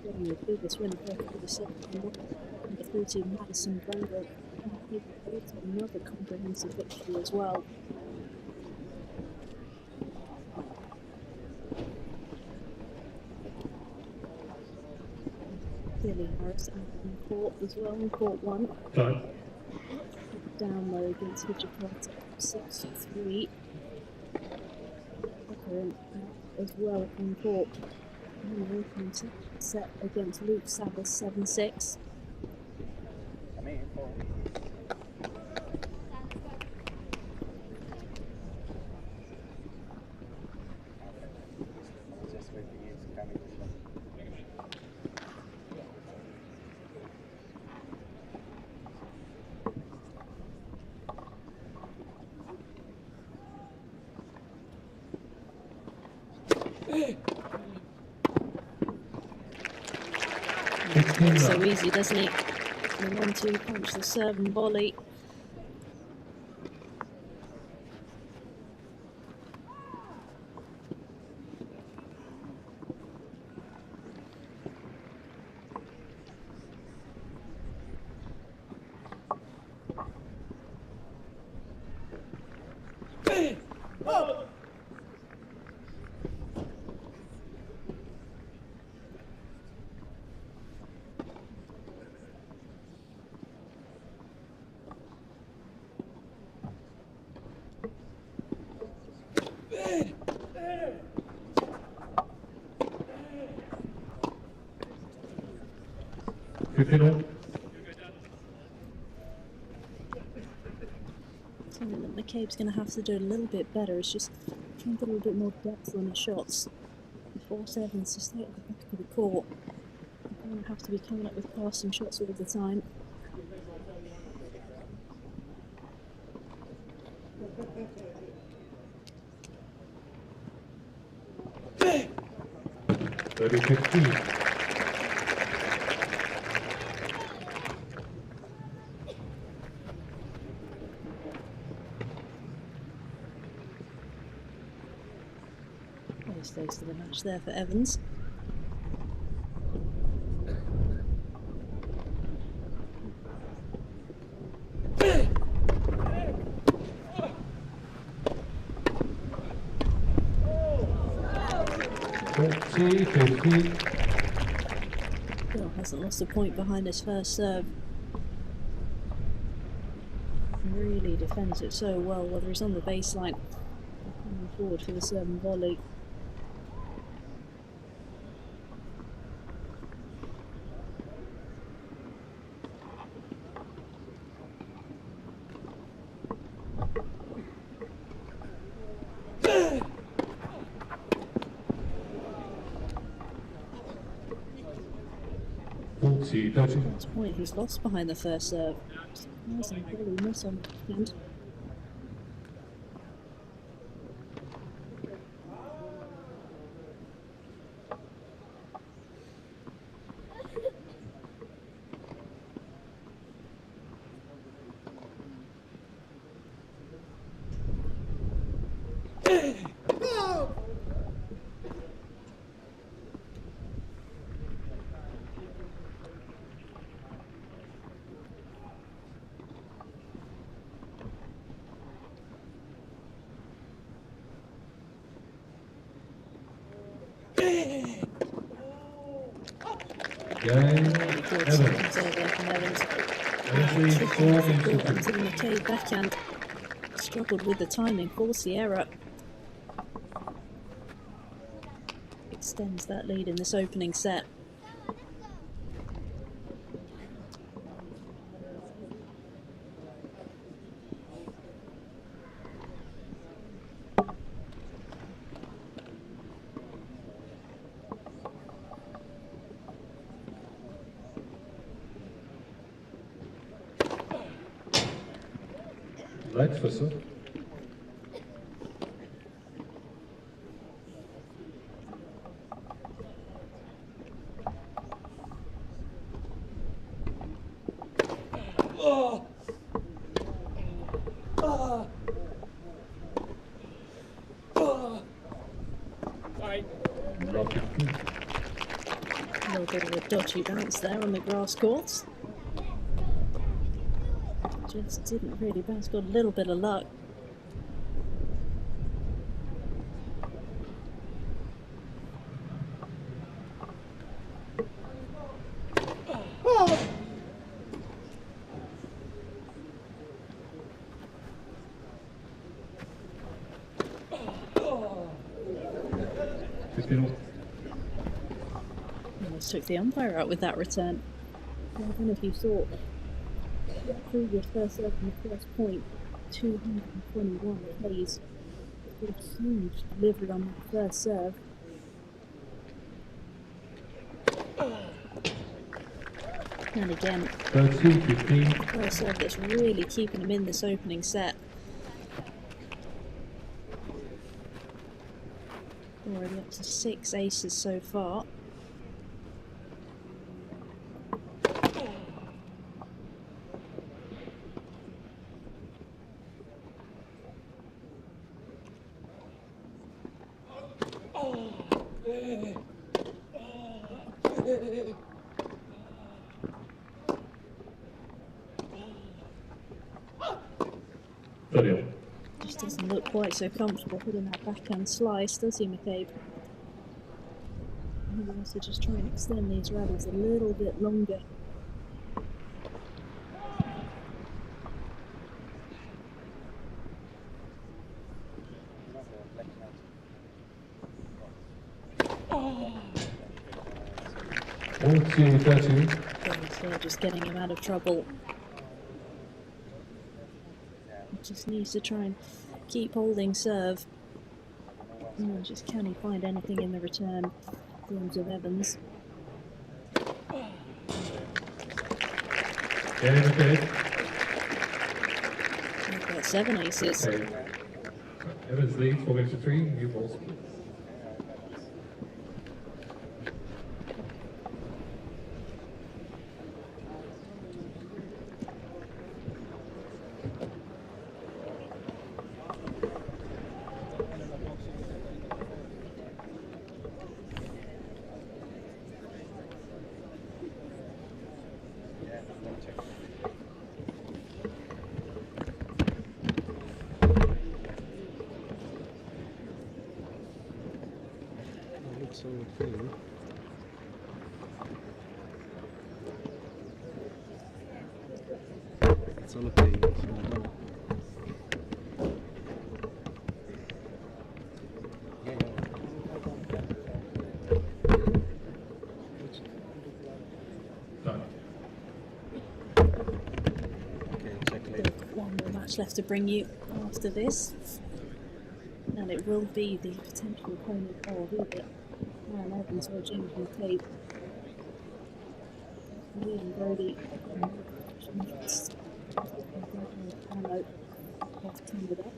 getting the biggest win of her for the second number 30 Madison Brengel. Another comprehensive victory as well. Clearly Harris out in court as well, in court 1. Down low against Hijikata 6-3. As well in court. And the opening set against Luke Sabbath 7-6. So easy, doesn't he? The 1-2 punch, the serve and volley. Something that McCabe's going to have to do a little bit better is just try and get a little bit more depth on his shots. Force Evans to stay at the back of the court. You're going to have to be coming up with passing shots all the time. Stays to the match there for Evans. 40-50. Bill hasn't lost a point behind his first serve. Really defends it so well, whether he's on the baseline or coming forward for the serve and volley. First point he's lost behind the first serve. Surprising volley miss on the end. McCabe backhand struggled with the timing, forced the error. Extends that lead in this opening set. Lexus. A little bit of a dodgy bounce there on the grass courts. Just didn't really bounce, got a little bit of luck. Almost took the umpire out with that return. I don't know if you saw previous first serve from the first point, 221 plays. Got a huge delivery on that first serve. And again, 13-15. first serve that's really keeping him in this opening set. Already up to 6 aces so far. Just doesn't look quite so comfortable hitting that backhand slice, does he, McCabe? He wants to just try and extend these rallies a little bit longer. So just getting him out of trouble. Just needs to try and keep holding serve. And just can he find anything in the return in terms of Evans? Okay. We've got 7 aces. Okay. Evans leads 4-3, new balls. on the thing. It's on the page. Done. Okay, check later. One more match left to bring you after this. And it will be the potential opponent of either Aaron Evans or James McCabe. Lee and Broady ammo off teamed up.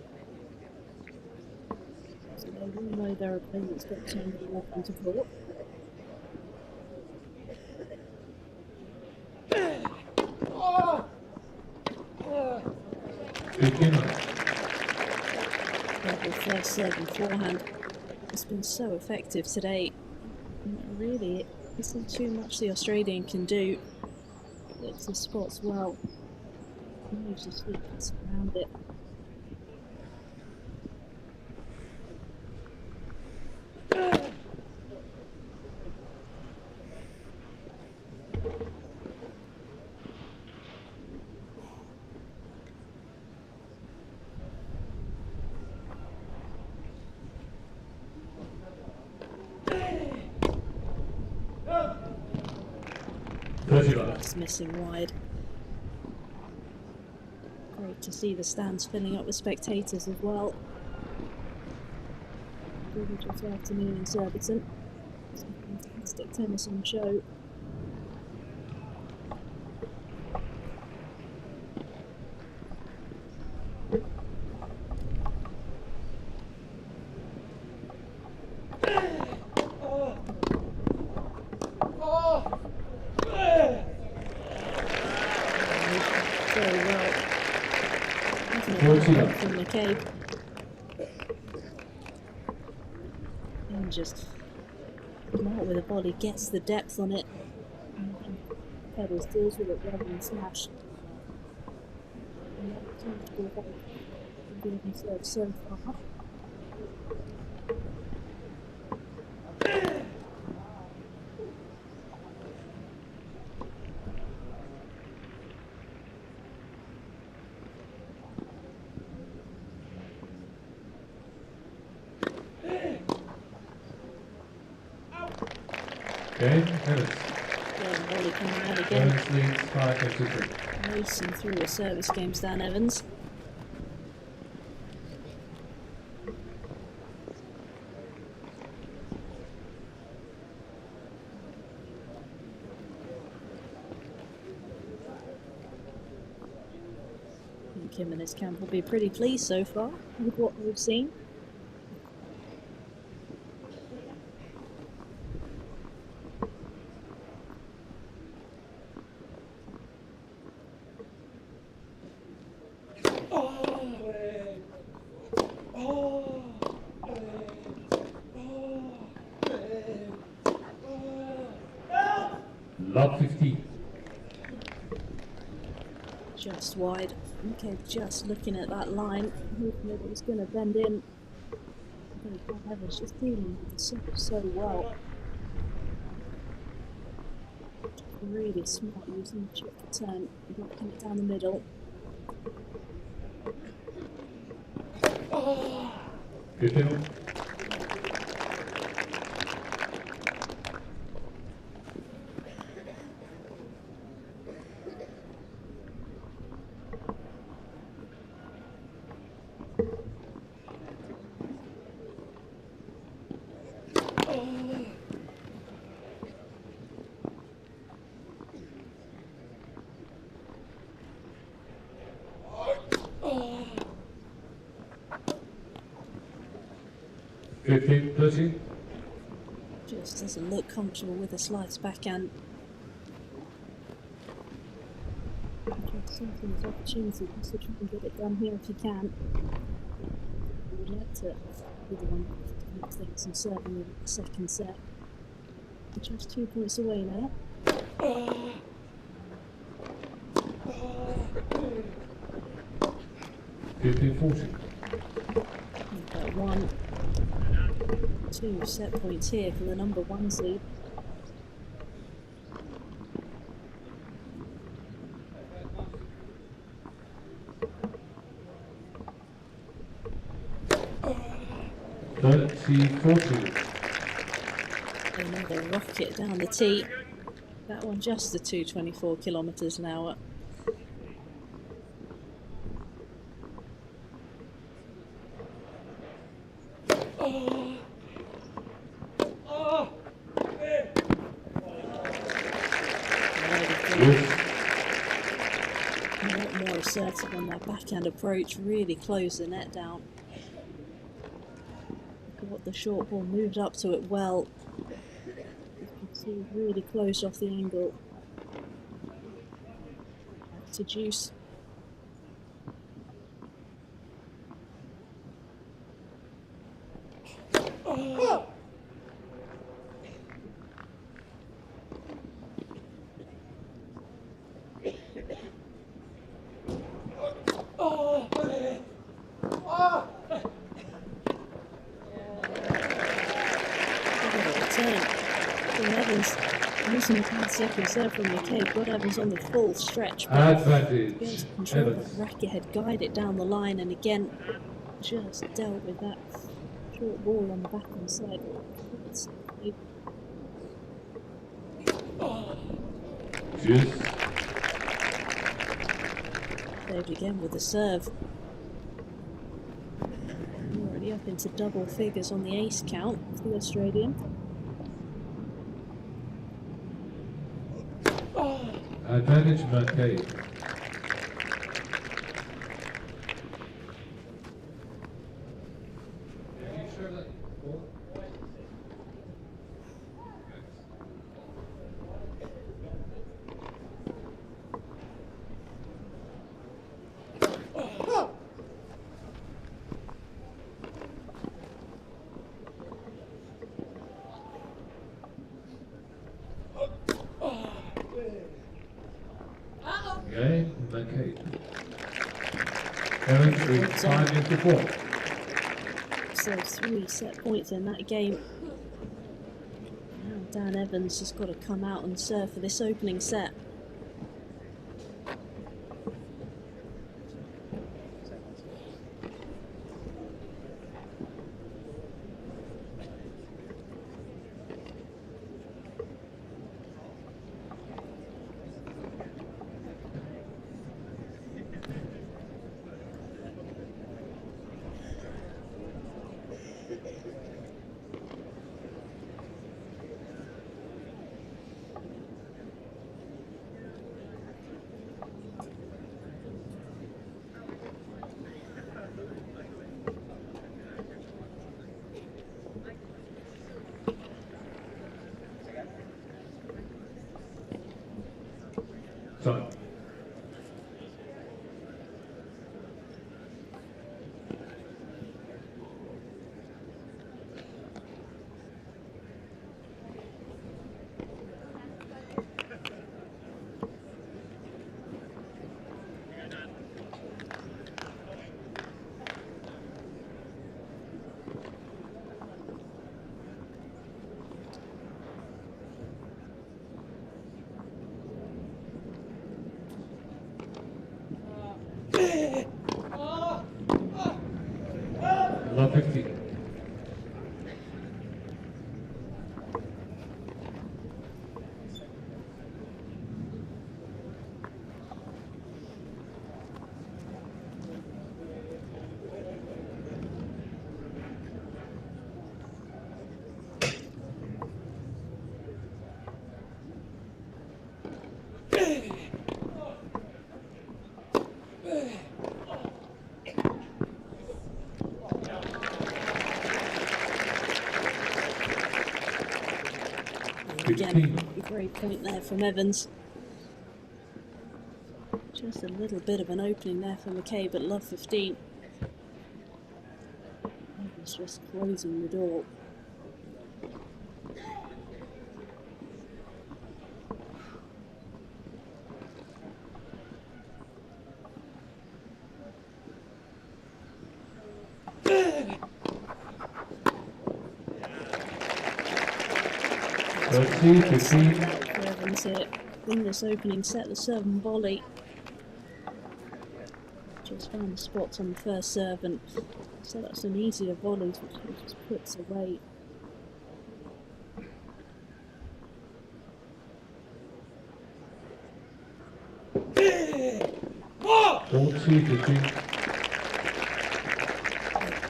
So they will know their opponent's got some weapon to pull. Double first serve and forehand has been so effective today. Really, it isn't too much the Australian can do. Looks his spots well. Moves his feet around it. Just missing wide. Great to see the stands filling up with spectators as well. Gorgeous afternoon in Surbiton. Some fantastic tennis on show. From McCabe. And just out with a body, gets the depth on it. And pedals, deals with it rather than smash. And that seems to be being served so far. Okay, Evans. Yeah, Ollie coming out again. Evans leads 5-2-3. Racing through the service games, Dan Evans. I think him and his camp will be pretty pleased so far with what we've seen. Love 15. Just wide. Okay, just looking at that line, hoping that it was going to bend in. Evans just dealing with the serve so well. Really smart using the chip to turn, blocking it down the middle. Good deal. Just doesn't look comfortable with a slice backhand. Just something as opportunity just to try and get it done here if you can. I would like to be the one who thinks and serving in the second set. Just 2 points away now. 15-40. You've got one. 2 set points here for the number 1 seed. Another rocket down the tee. That one just the 224 kilometers an hour. A lot more assertive on that backhand approach, really closed the net down. Got the short ball, moved up to it well. You can see really closed off the angle. Back to juice. Using the pad second serve from McCabe, got Evans on the full stretch, but to be able to control that racket head, guide it down the line, and again just dealt with that short ball on the backhand side. Saved again with the serve. Already up into double figures on the ace count for the Australian. Advantage McCabe. Okay, McCabe. Evans with 5 into 4. So 3 set points in that game. Now Dan Evans has got to come out and serve for this opening set. Time. Love 15. Again, a great point there from Evans. Just a little bit of an opening there for McCabe at love 15. Evans just closing the door. Lexi, Great 15. set for Evans here. In this opening set, the serve and volley. Just found the spots on the first serve, and so that's an easier volley, which he just puts away.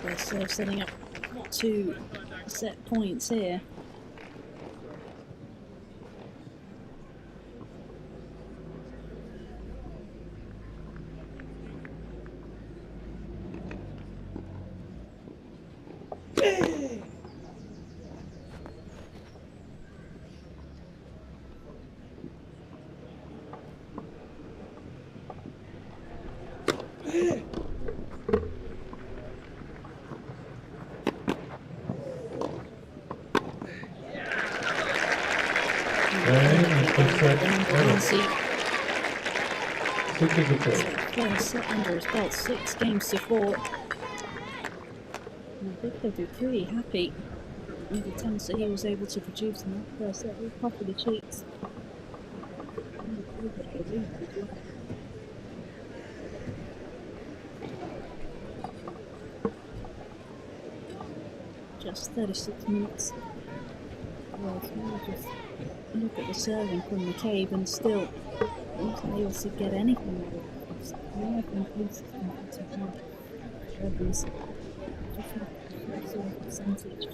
Both serves setting up 2 set points here. Lacy. First set under his belt, 6 games to 4. And I think they'll be pretty happy with the attempts that he was able to produce in that first set. He'll puff the cheeks. Just 36 minutes. Well, just look at the serving from McCabe, and still wasn't able to get anything out of it. Evans just not the sort of percentage.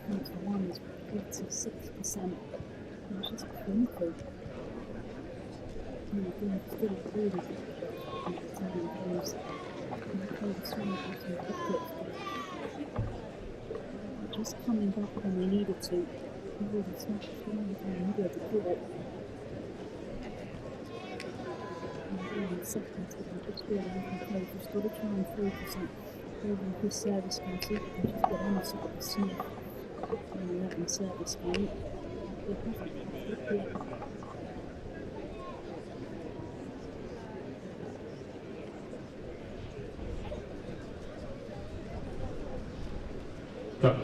Points for one is 46%. It's just clinical. And again, still really good serving games. McCabe swung out some pockets, but just coming back when they needed to. Really smashed in the middle of the court. And in seconds, we can just really McCabe just got to try and focus on holding his service game, see if we can just get any sort of a sniff on the 11 service game. We haven't had it yet. Stop.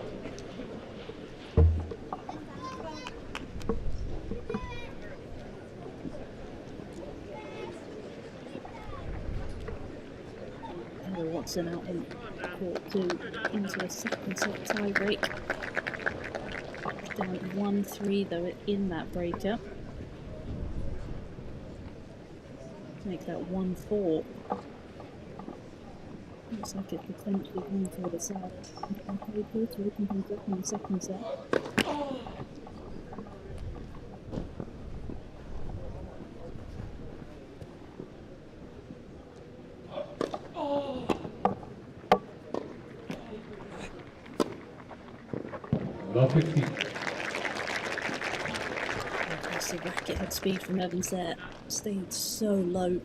Watson out in court 2 into a second set tie break. Down 1-3 though in that breaker. Make that 1-4. Looks like it's potentially going for the side. Okay, Boulter looking things up in the second set. The racket head speed from Evans there stayed so low.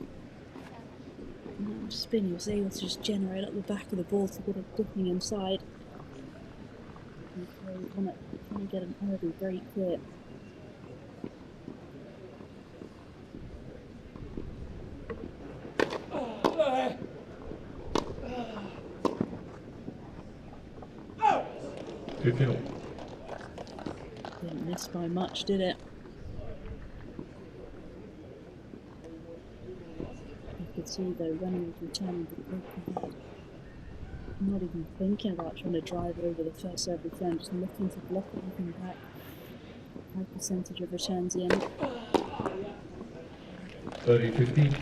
And that spin, he was able to just generate up the back of the ball to get it dipping inside. And so on it, trying to get an early break clear. Didn't miss by much, did it? You could see though when he was returning to the break, not even thinking about trying to drive over the first serve return, just looking to block everything back. High percentage of returns in. 30-15.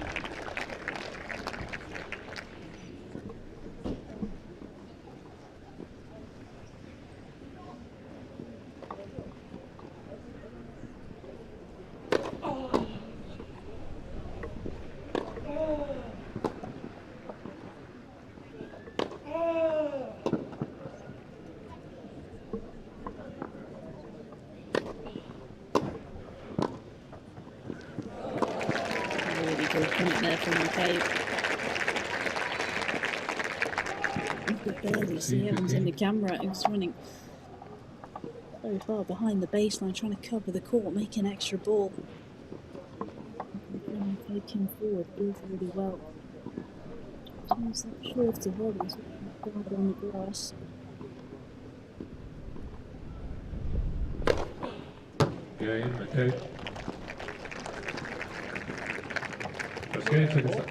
See Evans in the camera, he was running very far behind the baseline, trying to cover the court, make an extra ball. And take him forward really well. Turns that short to volleys, guard on the grass. Game, McCabe. First game, second set.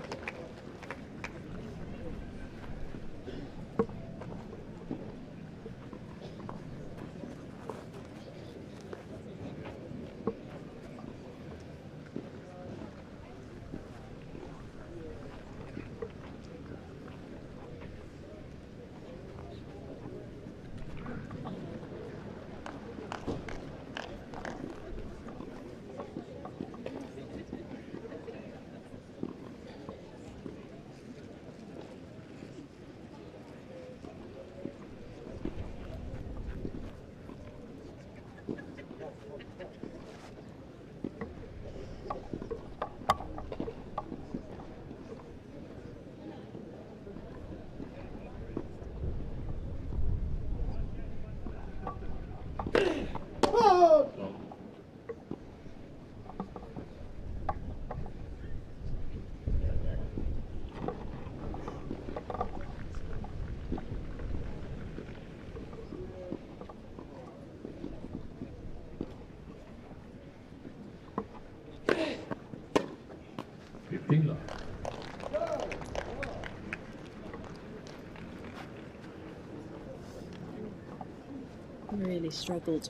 Really struggled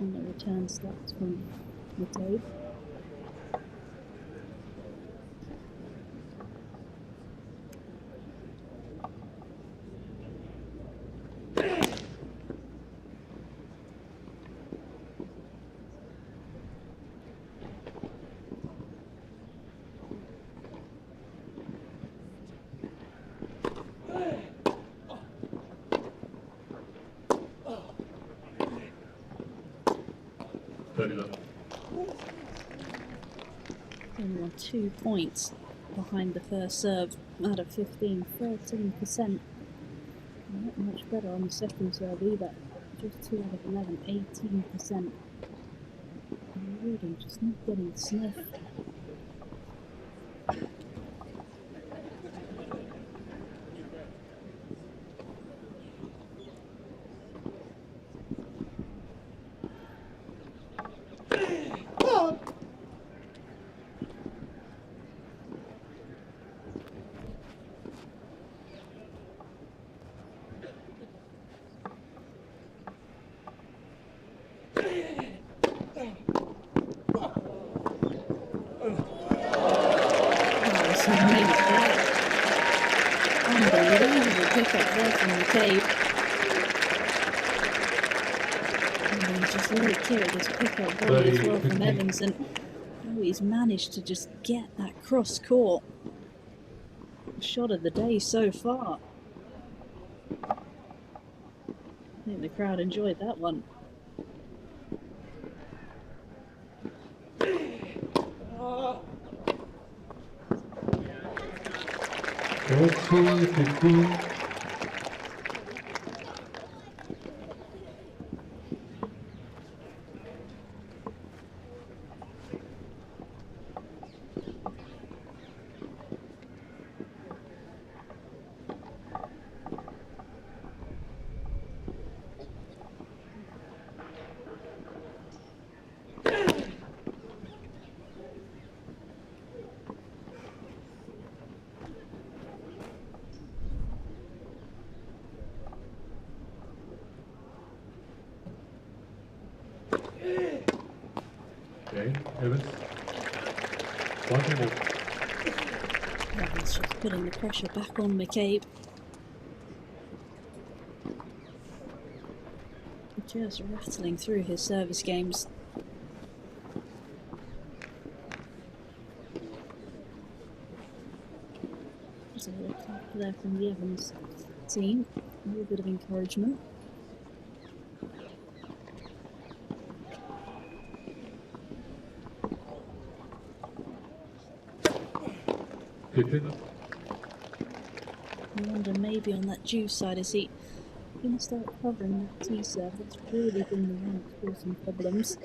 on the return stats from McCabe. Only on 2 points behind the first serve out of 15, 13%. Not much better on the second serve either. Just 2 out of 11, 18%. Really just not getting sniff. Unbelievable pickup there from McCabe. And just really killed this pickup volley as well from Evans, and he's managed to just get that cross court shot of the day so far. I think the crowd enjoyed that one. Okay, 15. Okay, Evans. Evans just putting the pressure back on McCabe. Just rattling through his service games. So a clap there from the Evans team. A little bit of encouragement. I wonder maybe on that juice side, is he going to start covering that T-serve? That's really been the one that's causing problems.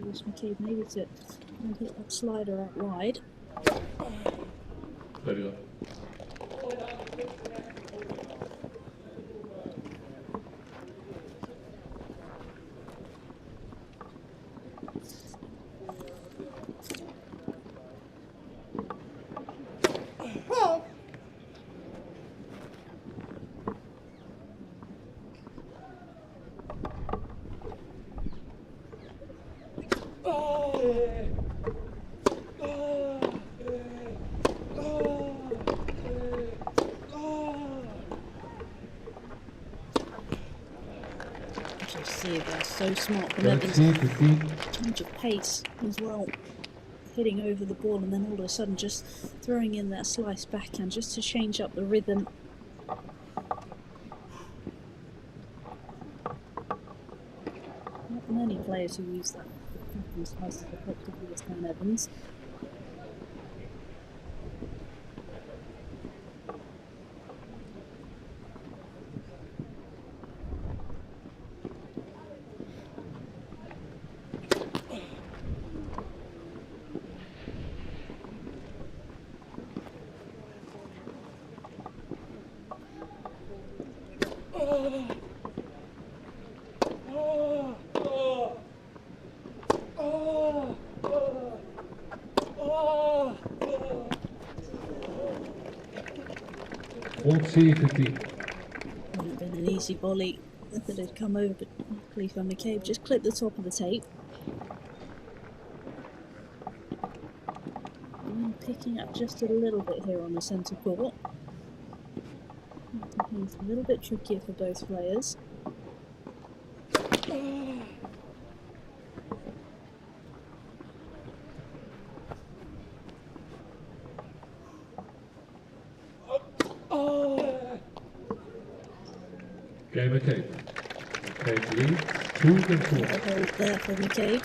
Force McCabe maybe to hit that slider out wide. Very good. so smart from Evans. 13, 15. Change of pace as well. Hitting over the ball and then all of a sudden just throwing in that slice backhand just to change up the rhythm. Not many players who use that backhand slice as effectively as Dan Evans. Won't see 15. Wouldn't have been an easy volley that had come over, but luckily for McCabe just clipped the top of the tape. And picking up just a little bit here on the centre court. It's a little bit trickier for both players. Game McCabe. McCabe leads 2-4. A hold there for McCabe.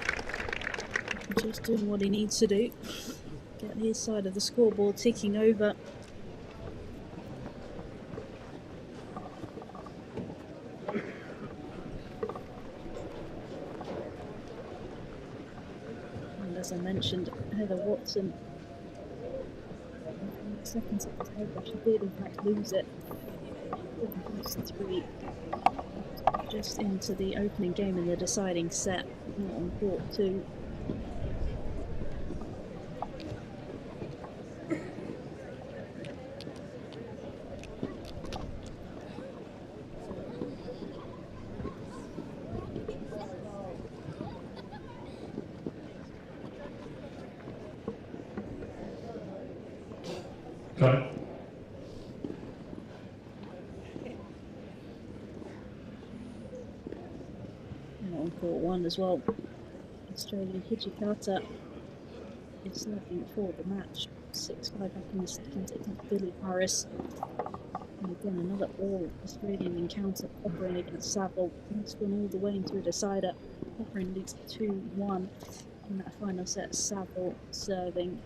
Just doing what he needs to do. Get his side of the scoreboard ticking over. And as I mentioned, Heather Watson, in the second set of the table, she did in fact lose it. 3 just into the opening game in the deciding set, not on court 2. Time. And on court 1 as well. Australian Hijikata is serving for the match. 6-5 back in the second against Billy Harris. And again, another all-Australian encounter. Popperin against Saville. It's gone all the way into a decider. Popperin leads 2-1 in that final set. Saville serving.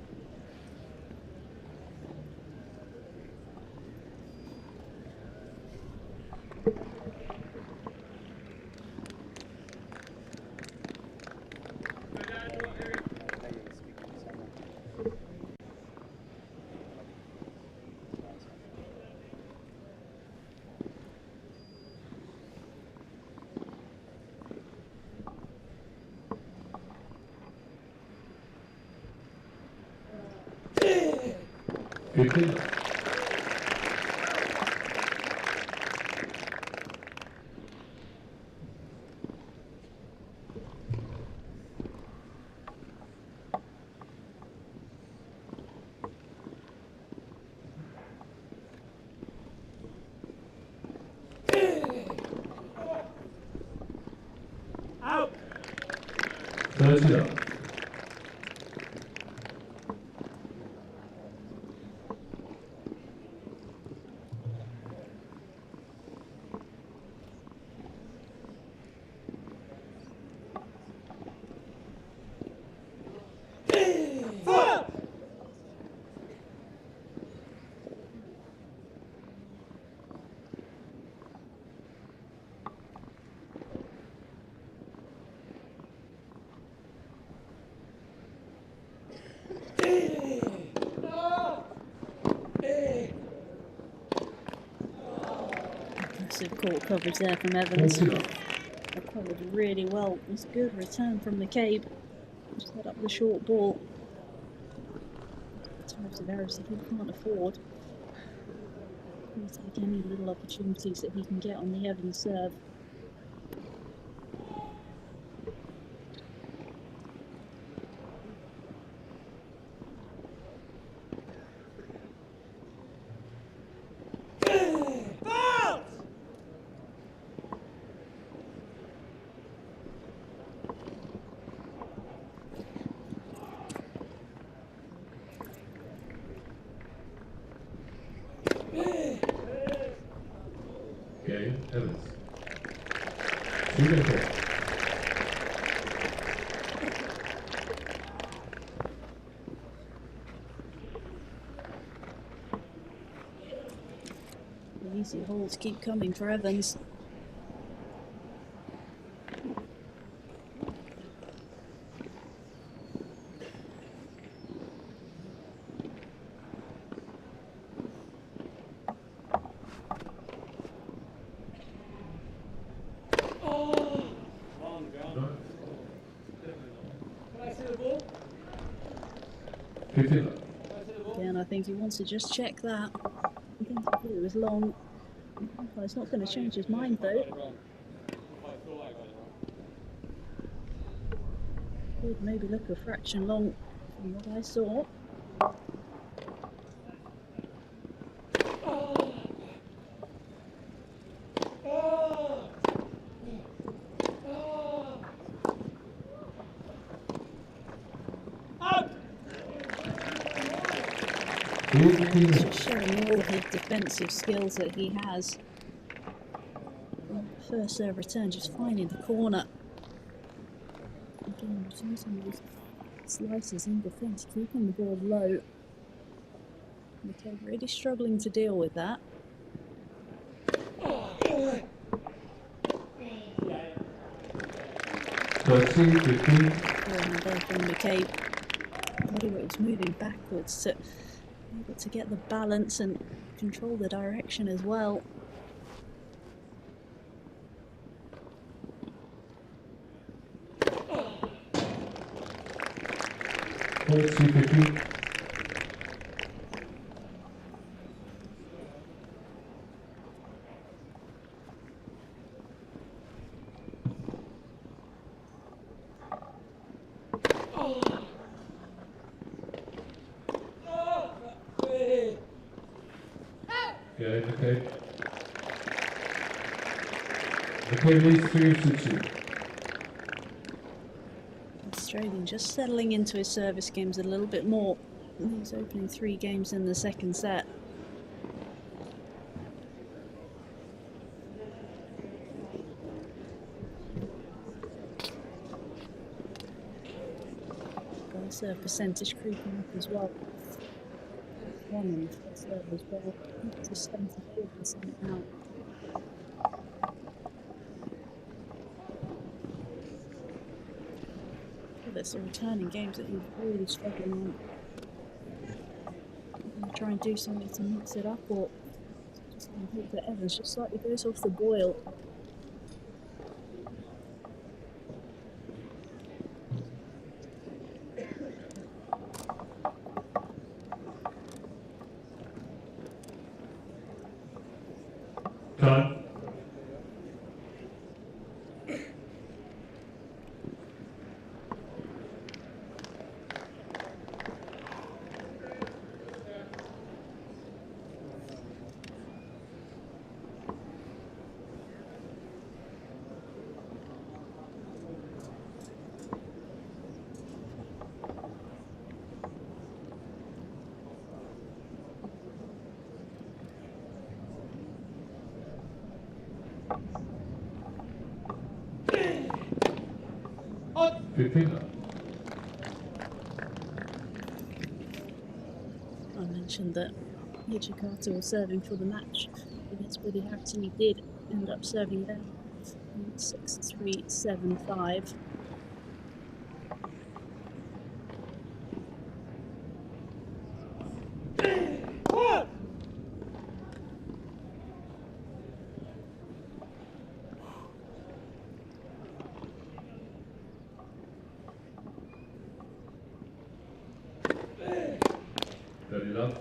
Fifteen. Out! 30 up. Impressive court coverage there from Evans. Covered really well. It was a good return from McCabe. Just set up the short ball. Types of errors that he can't afford. He'll take any little opportunities that he can get on the Evans serve. Student here. The easy holes keep coming for Evans. No. 15. Again, I think he wants to just check that. I think he thought it was long. Well, it's not going to change his mind though. Could maybe look a fraction long from what I saw. Just showing all the defensive skills that he has. First serve return, just finding the corner. Again, just using those slices in defence, keeping the ball low. McCabe really struggling to deal with that. 13, 15. And there from McCabe. Body weight was moving backwards to able to get the balance and control the direction as well. Hold C15. Yeah, McCabe. McCabe leads 3-2. Australian just settling into his service games a little bit more. He's opening 3 games in the second set. Ball serve percentage creeping up as well. One in the first serve as well. To 74% now. There's some returning games that he's really struggling on. I'm going to try and do something to mix it up, or just going to hope that Evans just slightly goes off the boil. Time. I mentioned that Hijikata was serving for the match against Broady Harrison. He did end up serving them 6-3-7-5. Very love.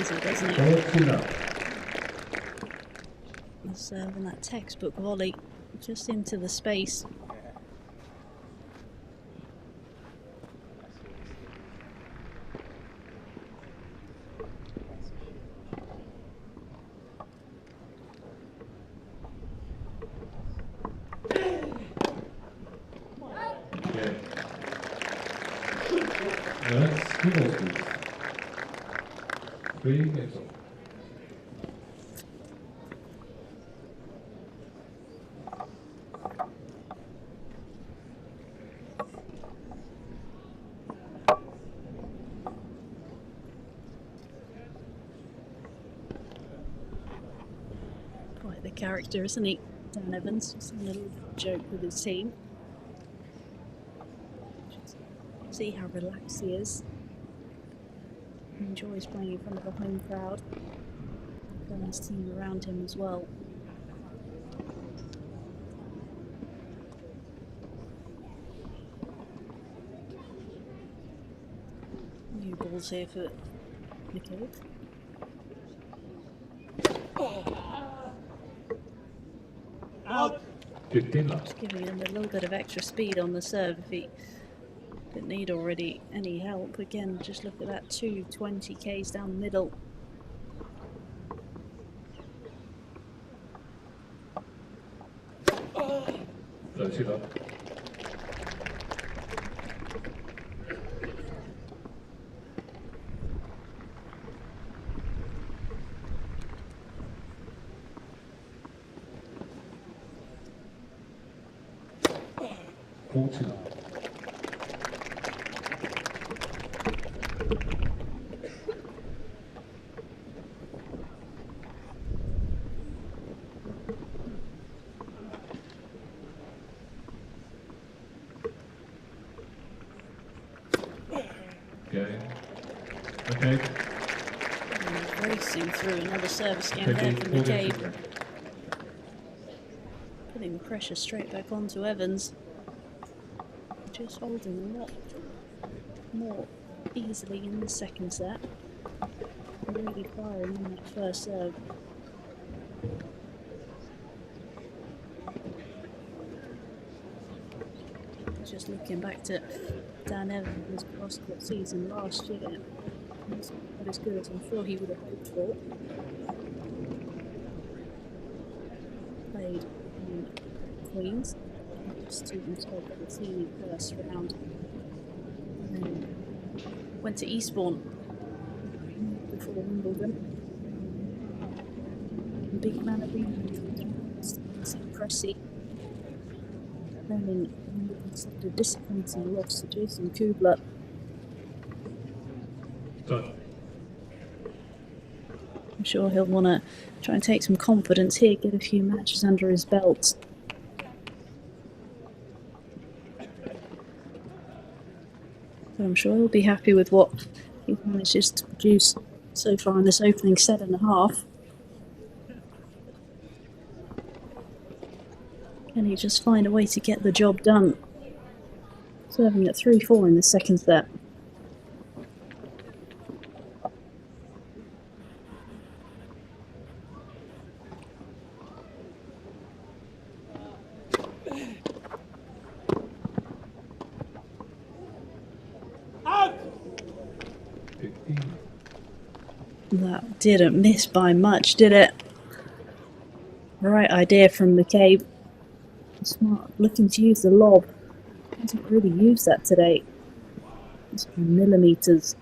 easy, doesn't he? 14 up. He's serving that textbook volley just into the space. Okay. That's 2 balls, please. 3 games off. Quite the character, isn't he? Dan Evans, just having a little joke with his team. Just see how relaxed he is. He enjoys playing in front of a home crowd. And his team around him as well. New balls here for McCabe. 15 love. Just giving him a little bit of extra speed on the serve if he didn't need already any help. Again, just look at that 220 Ks down the middle. Lacy love. Okay. Okay. And racing through another service game there Taking for 4 games McCabe. to 3. Putting the pressure straight back onto Evans. Just holding a lot more easily in the second set. Really firing in that first serve. Just looking back to Dan Evans' cross-court season last year, it wasn't quite as good as I'm sure he would have hoped for. Played in Queens, just to himself at the senior first round, and then went to Eastbourne before Wimbledon. Big man of the Pressy. Then in suffered a disappointing loss to Jason Kubler. Done. I'm sure he'll want to try and take some confidence here, get a few matches under his belt. But I'm sure he'll be happy with what he's managed to produce so far in this opening set and a half. Can he just find a way to get the job done? Serving at 3-4 in the second set. That didn't miss by much, did it? Right idea from McCabe. Smart, looking to use the lob. Hasn't really used that today. It's been millimeters.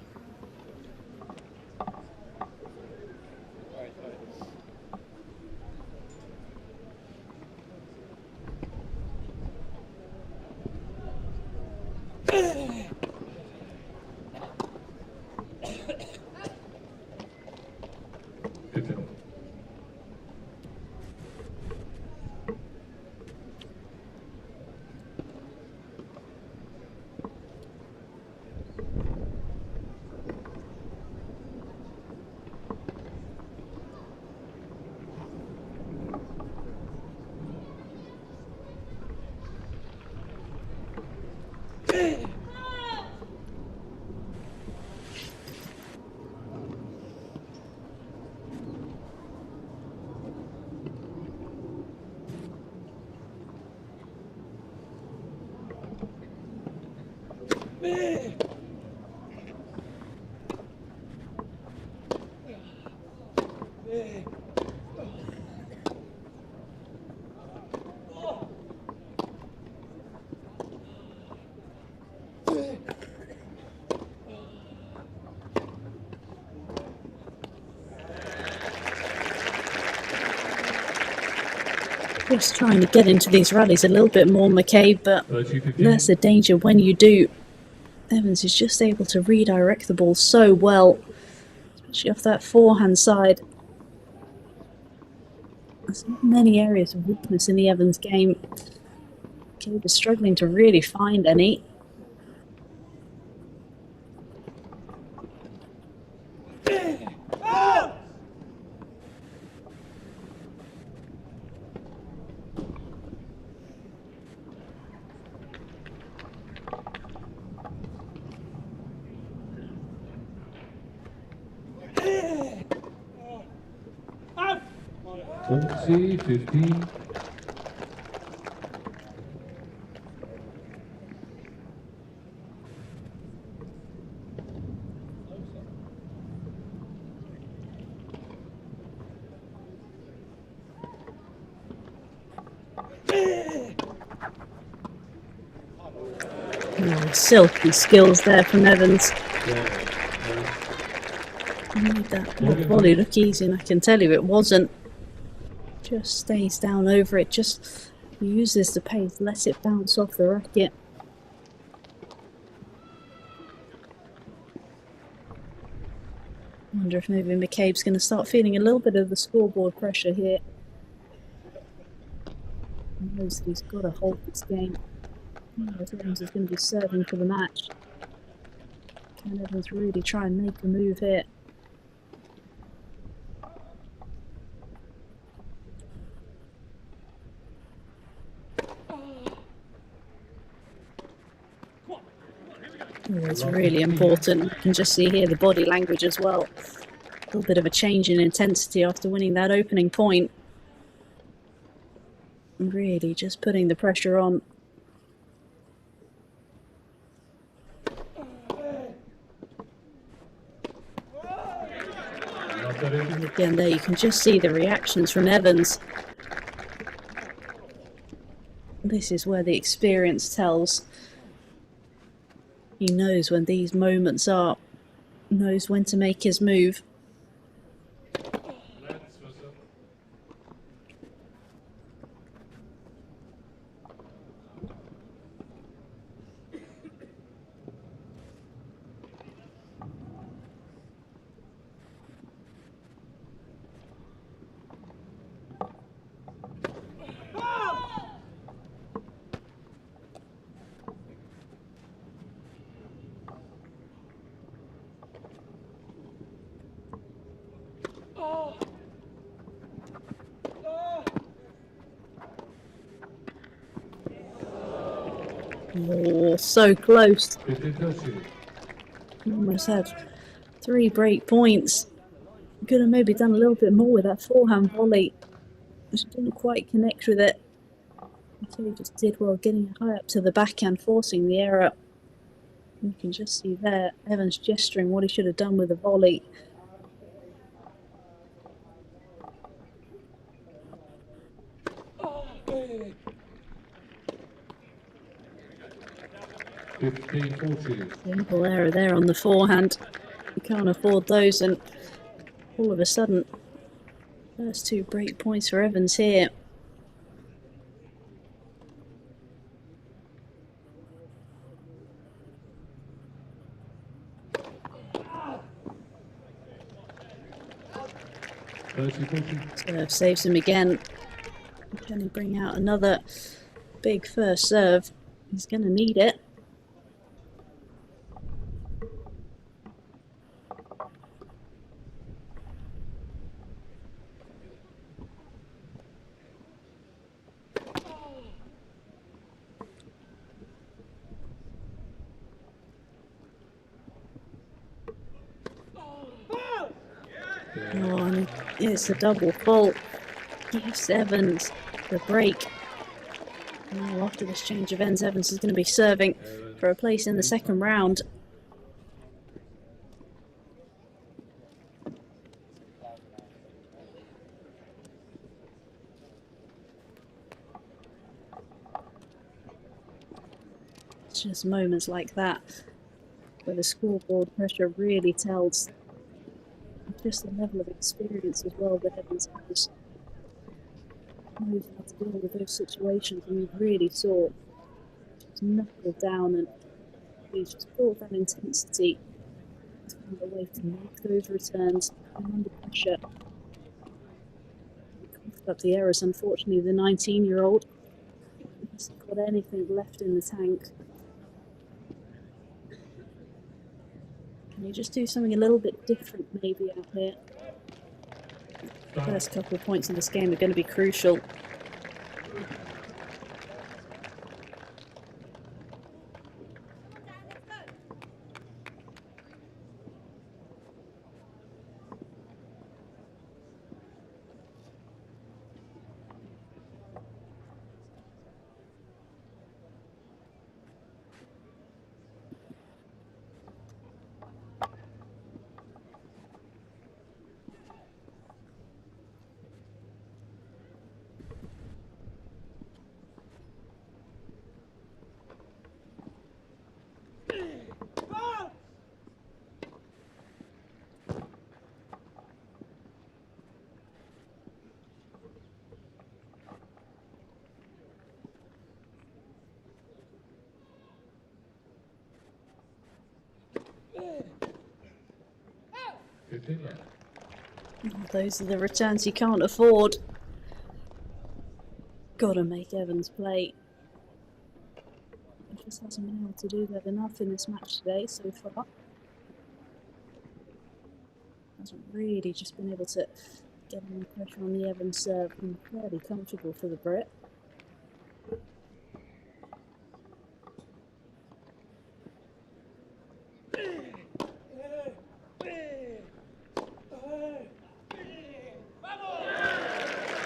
Just trying to get into these rallies a little bit more, McCabe, but 30-15. that's the danger when you do. Evans is just able to redirect the ball so well, especially off that forehand side. There's not many areas of weakness in the Evans game. McCabe is struggling to really find any. Forty, 15. Oh, silky skills there from Evans. He made that volley look easy, and I can tell you it wasn't. Just stays down over it, just uses the pace, lets it bounce off the racket. Wonder if maybe McCabe's going to start feeling a little bit of the scoreboard pressure here. He knows that he's got to hold this game. Evans is going to be serving for the match. Can Evans really try and make a move here? Oh, it's really important. You can just see here the body language as well. A little bit of a change in intensity after winning that opening point. Really just putting the pressure on. Again, there you can just see the reactions from Evans. This is where the experience tells. He knows when these moments are, knows when to make his move. Oh, so close. Almost had 3 break points. Could have maybe done a little bit more with that forehand volley. Just didn't quite connect with it. McCabe just did well getting high up to the backhand, forcing the error. You can just see there Evans gesturing what he should have done with the volley. Simple error there on the forehand. You can't afford those, and all of a sudden, first 2 break points for Evans here. Serve saves him again. Can he bring out another big first serve? He's going to need it. Oh, and it's a double fault. Gives Evans the break. Now after this change of ends, Evans is going to be serving. for a place in the second round. It's just moments like that where the scoreboard pressure really tells. Just the level of experience as well that Evans has. Knows how to deal with those situations, and you really saw just knuckle down, and he's just brought that intensity to find a way to make those returns and under pressure. He coughed up the errors. Unfortunately, the 19-year-old hasn't got anything left in the tank. Can you just do something a little bit different maybe out here? The first couple of points in this game are going to be crucial. Those are the returns you can't afford. Gotta make Evans play. He just hasn't been able to do that enough in this match today so far. Hasn't really just been able to get any pressure on the Evans serve. Been fairly comfortable for the Brit.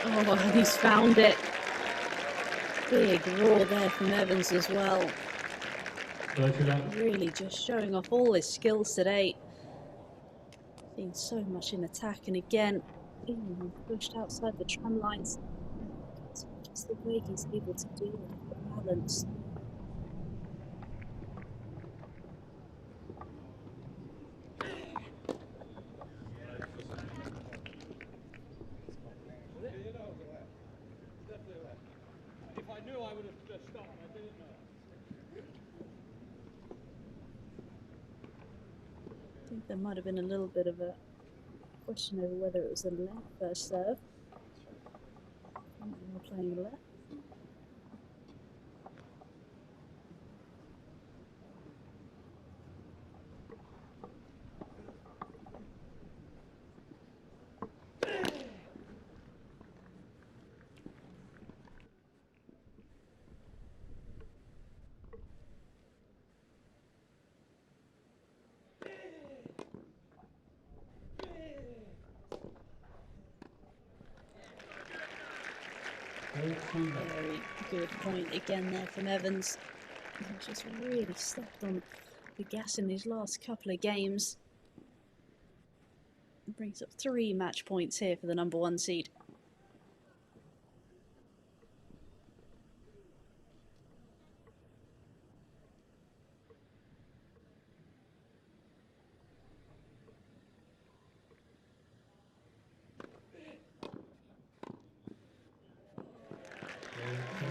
Oh, and he's found it. Big roar there from Evans as well. Really just showing off all his skills today. Seen so much in attack, and again, even when pushed outside the tram lines, just the way he's able to deal with the balance. I think there might have been a little bit of a question over whether it was a left first serve. We're playing left. Very good point again there from Evans. He's just really stepped on the gas in these last couple of games. It brings up 3 match points here for the number 1 seed.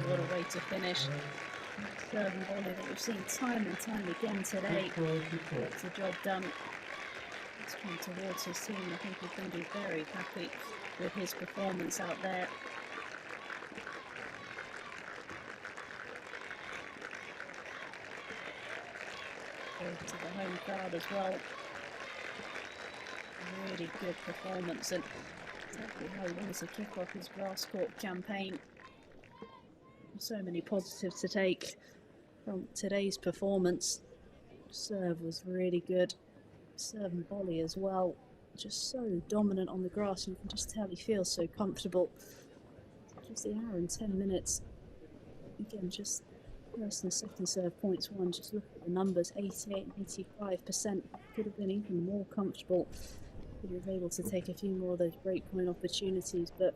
What a way to finish. Serve and volley that we've seen time and time again today. Gets the job done. He's come towards his team. I think he's going to be very happy with his performance out there. Over to the home crowd as well. Really good performance, and exactly how he wants to kick off his grass court campaign. So many positives to take from today's performance. Serve was really good. Serve and volley as well. Just so dominant on the grass, and you can just tell he feels so comfortable. Just the hour and 10 minutes. Again, just first and second serve points won. Just look at the numbers, 88 and 85%. Could have been even more comfortable. Could have been able to take a few more of those break point opportunities, but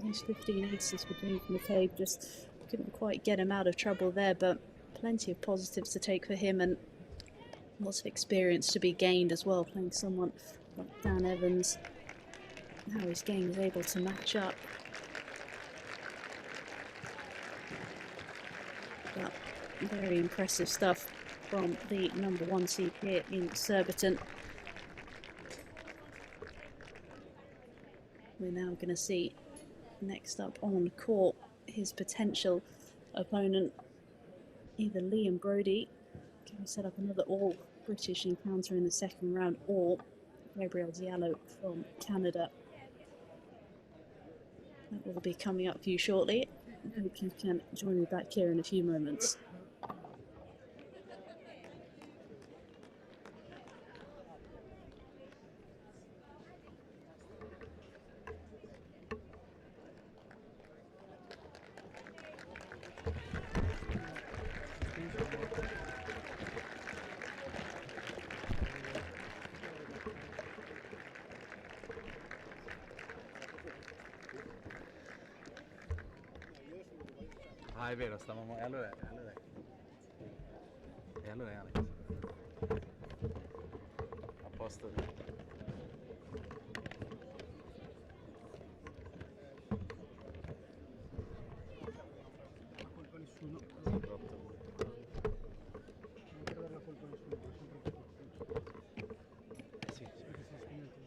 those 15 aces for James McCabe just couldn't quite get him out of trouble there, but plenty of positives to take for him and lots of experience to be gained as well, playing someone like Dan Evans, how his game is able to match up. But very impressive stuff from the number 1 seed here in Surbiton. We're now going to see next up on court his potential opponent, either Liam Broady, can we set up another all-British encounter in the second round, or Gabriel Diallo from Canada. That will be coming up for you shortly. I hope you can join me back here in a few moments. Ah, è vero, stavamo. E allora è Alex. A posto. La colpa a nessuno. Sì, troppo. Non dare la colpa a nessuno, soprattutto. Sì, sì. Perché sei spinto.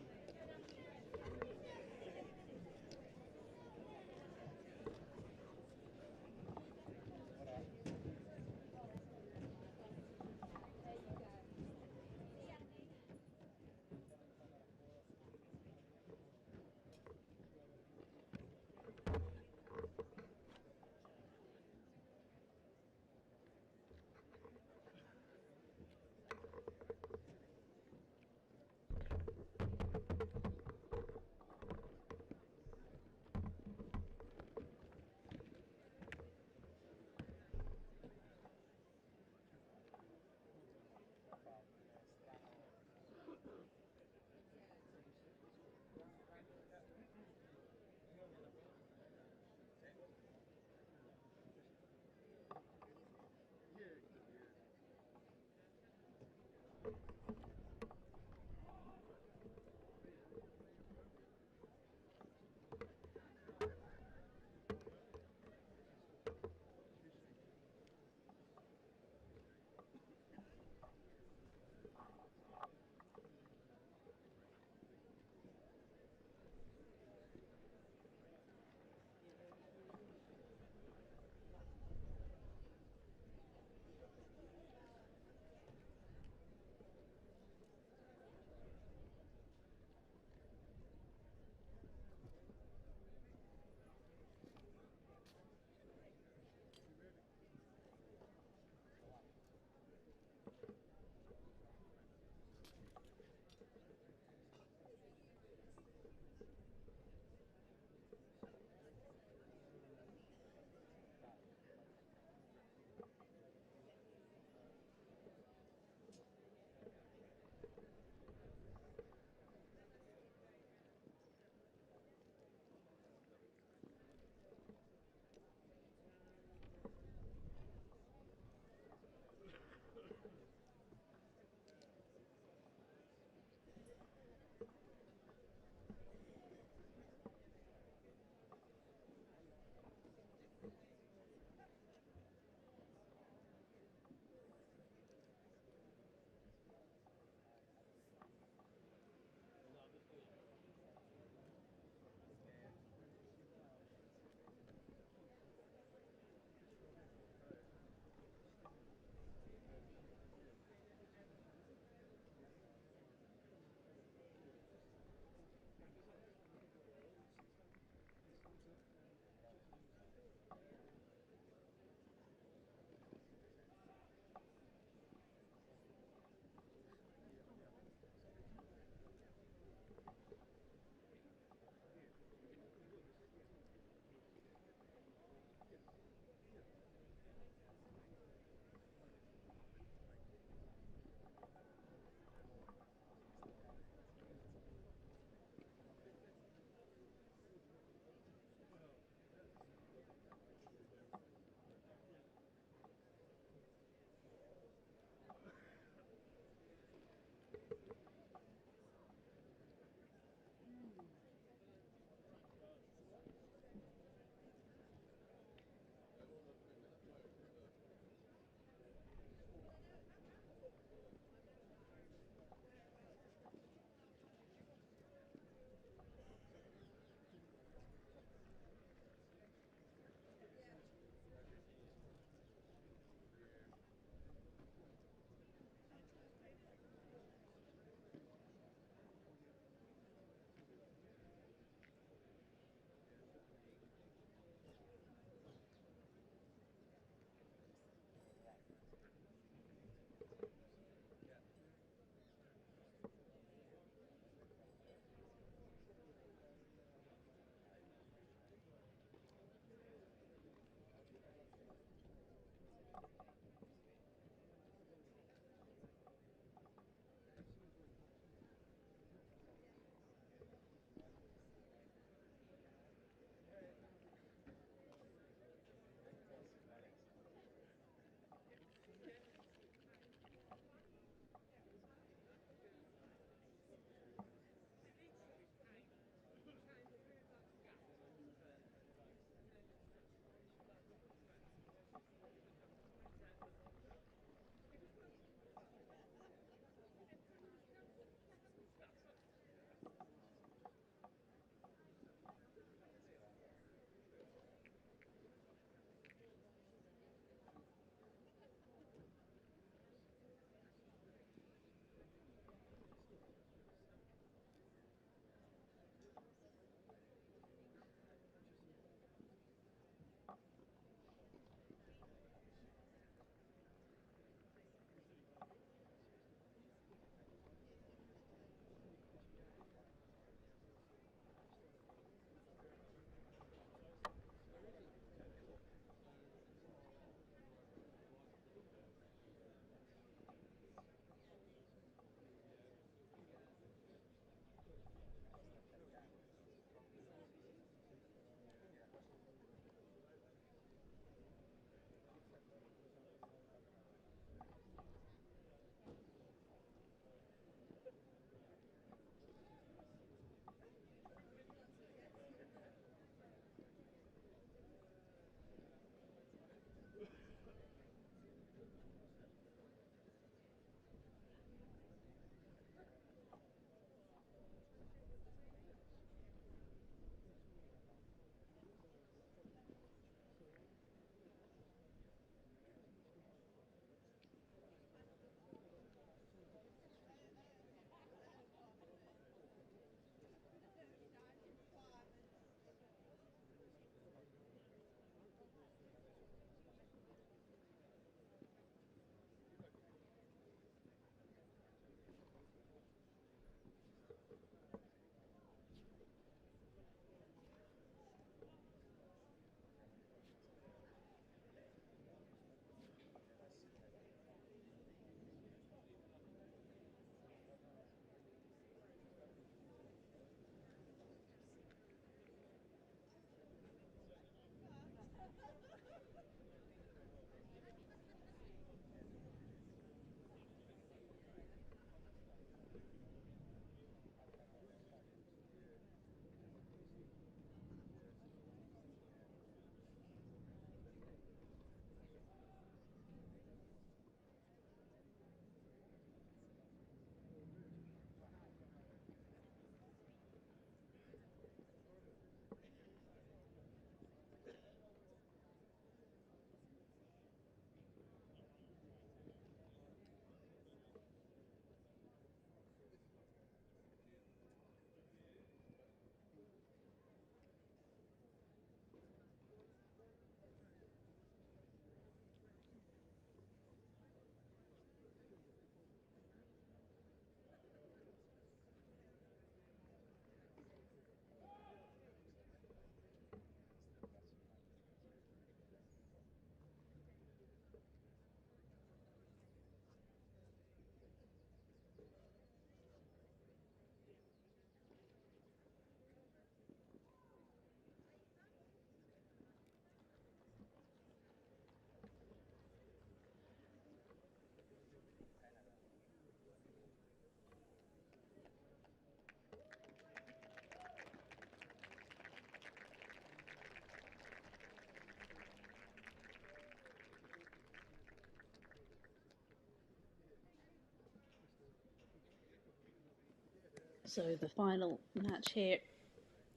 So the final match here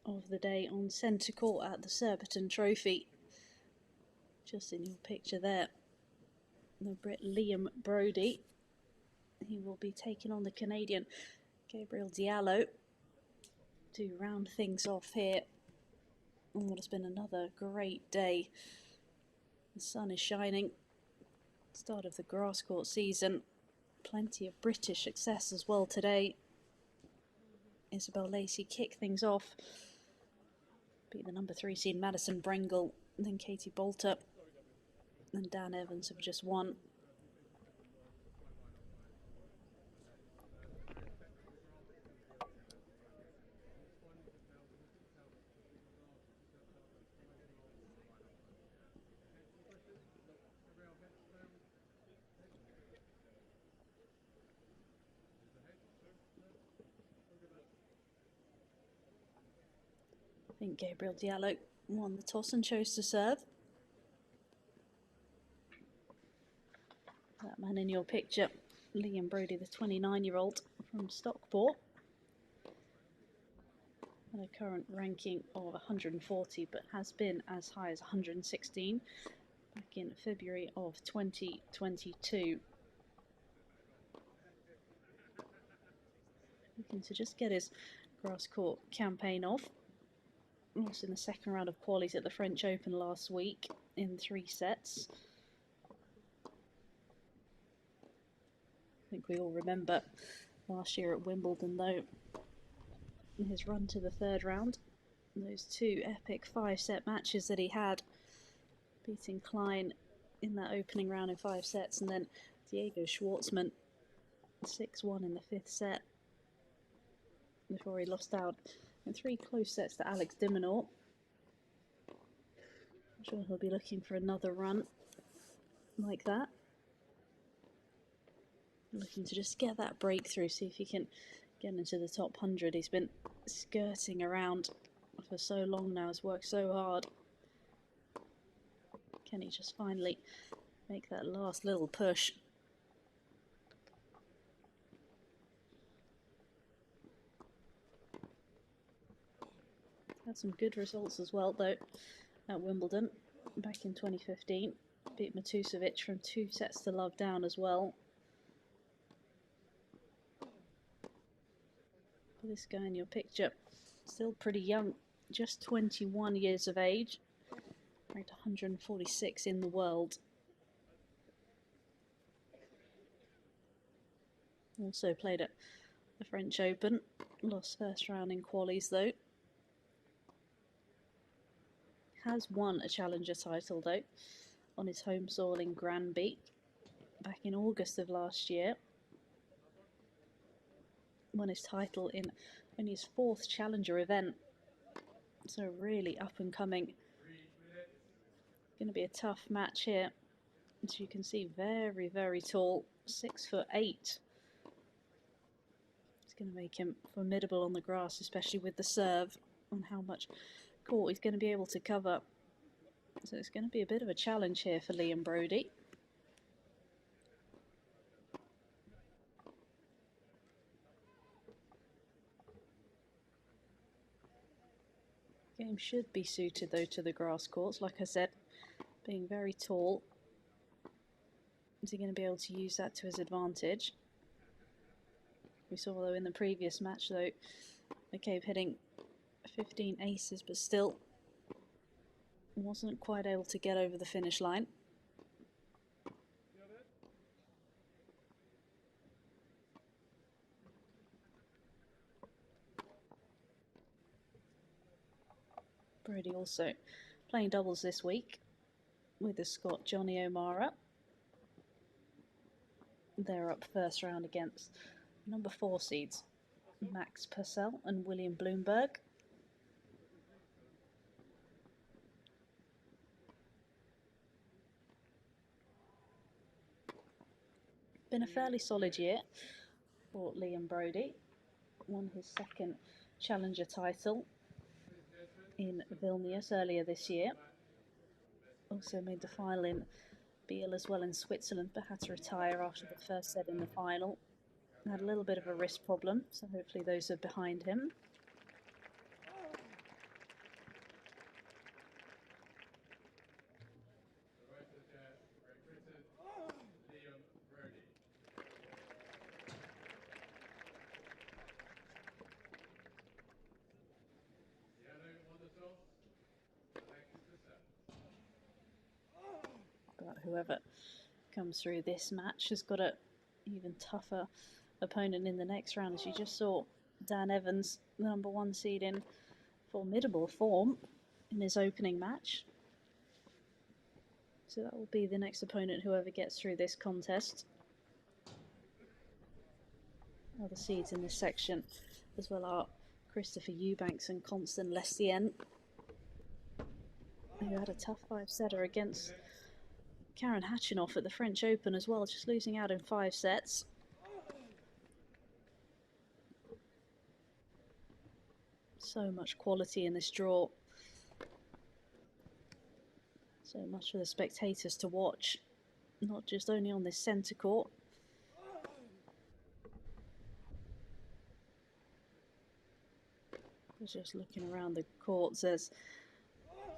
of the day on centre court at the Surbiton Trophy. Just in your picture there, the Brit Liam Broady. He will be taking on the Canadian Gabriel Diallo to round things off here on what has been another great day. The sun is shining. Start of the grass court season. Plenty of British success as well today. Isabel, Lacy kick things off. Beat the number 3 seed Madison, Brengel, and then Katie Boulter. And Dan Evans have just won. I think Gabriel Diallo won the toss and chose to serve. That man in your picture, Liam Broady, the 29-year-old from Stockport. At a current ranking of 140, but has been as high as 116 back in February of 2022. Looking to just get his grass court campaign off. Also in the second round of qualies at the French Open last week in 3 sets. I think we all remember last year at Wimbledon, though, his run to the 3rd round. Those 2 epic 5-set matches that he had, beating Klein in that opening round in 5 sets, and then Diego Schwartzman 6-1 in the 5th set before he lost out in 3 close sets to Alex de Minaur. I'm sure he'll be looking for another run like that. Looking to just get that breakthrough, see if he can get into the top 100. He's been skirting around for so long now, has worked so hard. Can he just finally make that last little push? Had some good results as well, though, at Wimbledon back in 2015. Beat Matusovic from 2 sets to love down as well. But this guy in your picture, still pretty young, just 21 years of age, ranked 146 in the world. Also played at the French Open, lost 1st round in qualies though. Has won a challenger title though, on his home soil in Granby, back in August of last year. Won his title in only his 4th challenger event, so really up and coming. Going to be a tough match here. As you can see, very, very tall, 6'8". It's going to make him formidable on the grass, especially with the serve and how much court he's going to be able to cover. So it's going to be a bit of a challenge here for Liam Broady. Game should be suited though to the grass courts, like I said, being very tall. Is he going to be able to use that to his advantage? We saw though in the previous match though, McCabe hitting 15 aces, but still wasn't quite able to get over the finish line. Broady also playing doubles this week with the Scot Johnny O'Mara. They're up 1st round against number 4 seeds Max Purcell and William Bloomberg. Been a fairly solid year for Liam Broady. Won his 2nd challenger title in Vilnius earlier this year. Also made the final in Biel as well in Switzerland, but had to retire after the 1st set in the final. Had a little bit of a wrist problem, so hopefully those are behind him. But whoever comes through this match has got an even tougher opponent in the next round. As you just saw, Dan Evans, the number 1 seed, in formidable form in his opening match. So that will be the next opponent, whoever gets through this contest. Other seeds in this section as well are Christopher Eubanks and Constant Lestien, who had a tough 5-setter against Karen Hatchinoff at the French Open as well, just losing out in 5 sets. So much quality in this draw. So much for the spectators to watch, not just only on this centre court. Just looking around the courts, there's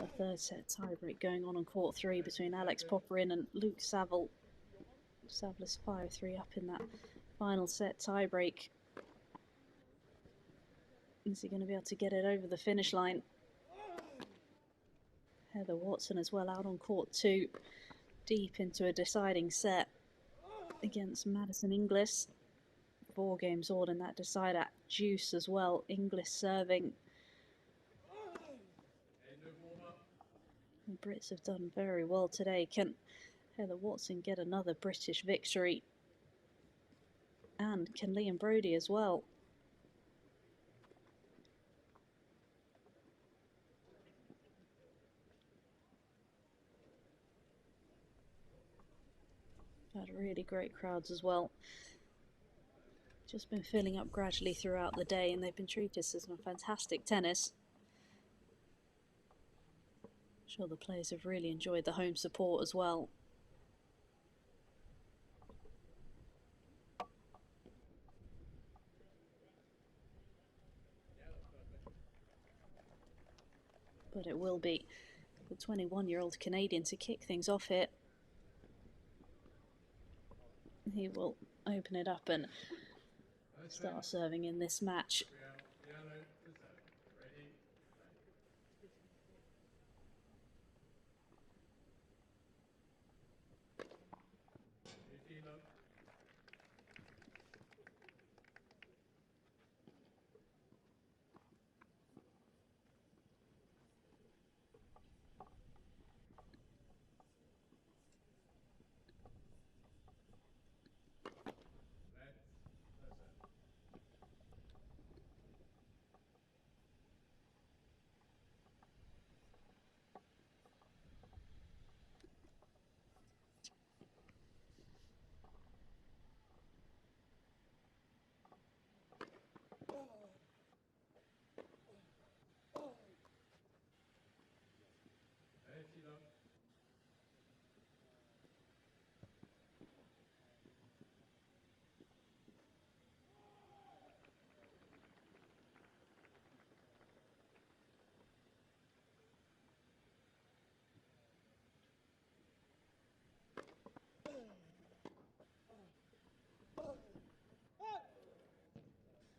a 3rd set tiebreak going on court 3 between Alex Popperin and Luke Saville. Saville is 5-3 up in that final set tiebreak. Is he going to be able to get it over the finish line? Heather Watson as well out on court 2, deep into a deciding set against Madison Inglis. 4 games all in that decider. Juice as well, Inglis serving. The Brits have done very well today. Can Heather Watson get another British victory? And can Liam Broady as well? Had really great crowds as well. Just been filling up gradually throughout the day, and they've been treated to some fantastic tennis. I'm sure the players have really enjoyed the home support as well. But it will be the 21-year-old Canadian to kick things off here. He will open it up and start serving in this match.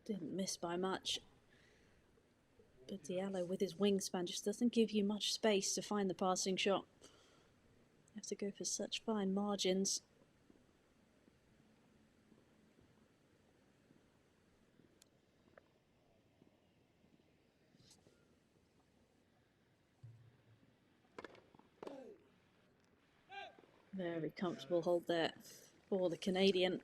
Didn't miss by much. But Diallo with his wingspan just doesn't give you much space to find the passing shot. You have to go for such fine margins. Very comfortable hold there for the Canadian.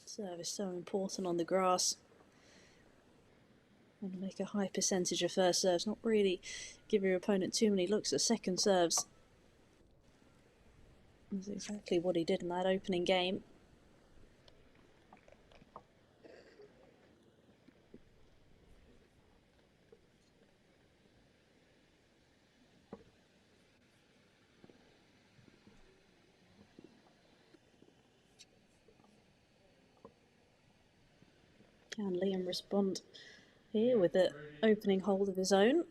Serve is so important on the grass. Want to make a high percentage of first serves, not really give your opponent too many looks at second serves. That's exactly what he did in that opening game. Can Liam respond here with the opening hold of his own?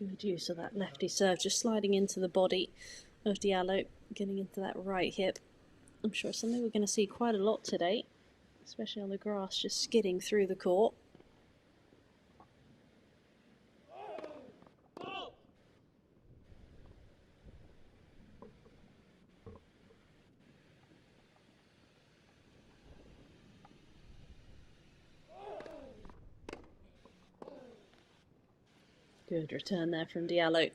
Good use of that lefty serve, just sliding into the body of Diallo, getting into that right hip. I'm sure it's something we're going to see quite a lot today, especially on the grass, just skidding through the court. Good return there from Diallo.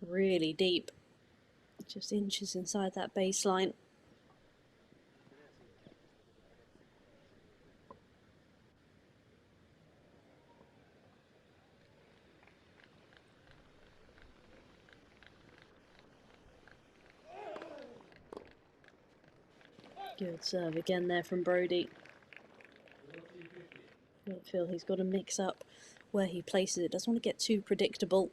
Really deep, just inches inside that baseline. Good serve again there from Broady. I feel he's got to mix up where he places it. Doesn't want to get too predictable.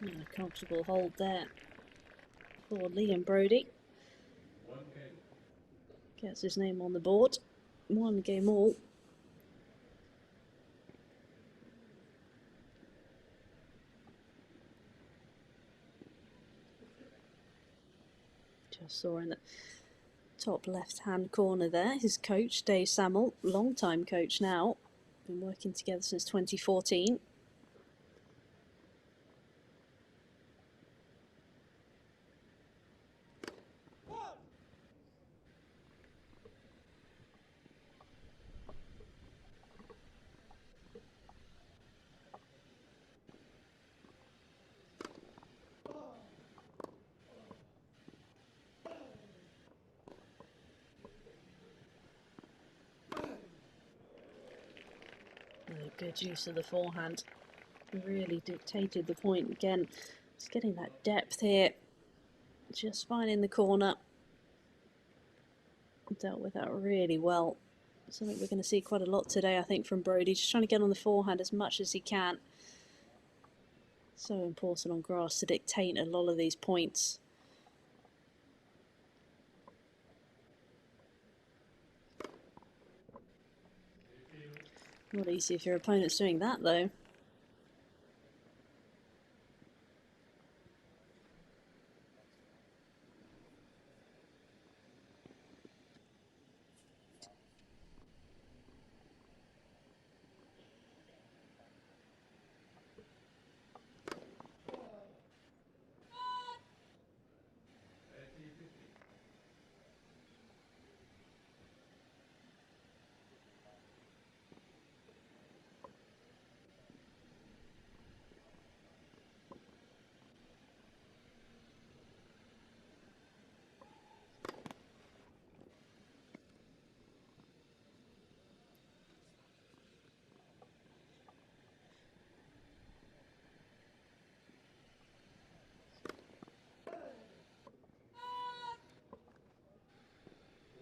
And a comfortable hold there for Liam Broady. Gets his name on the board. 1 game all. Just saw in the top left-hand corner there, his coach, Dave Samuel, long-time coach now. Been working together since 2014. Good use of the forehand. Really dictated the point again. Just getting that depth here. Just fine in the corner. Dealt with that really well. Something we're going to see quite a lot today, I think, from Broady. Just trying to get on the forehand as much as he can. So important on grass to dictate a lot of these points. Not easy if your opponent's doing that, though.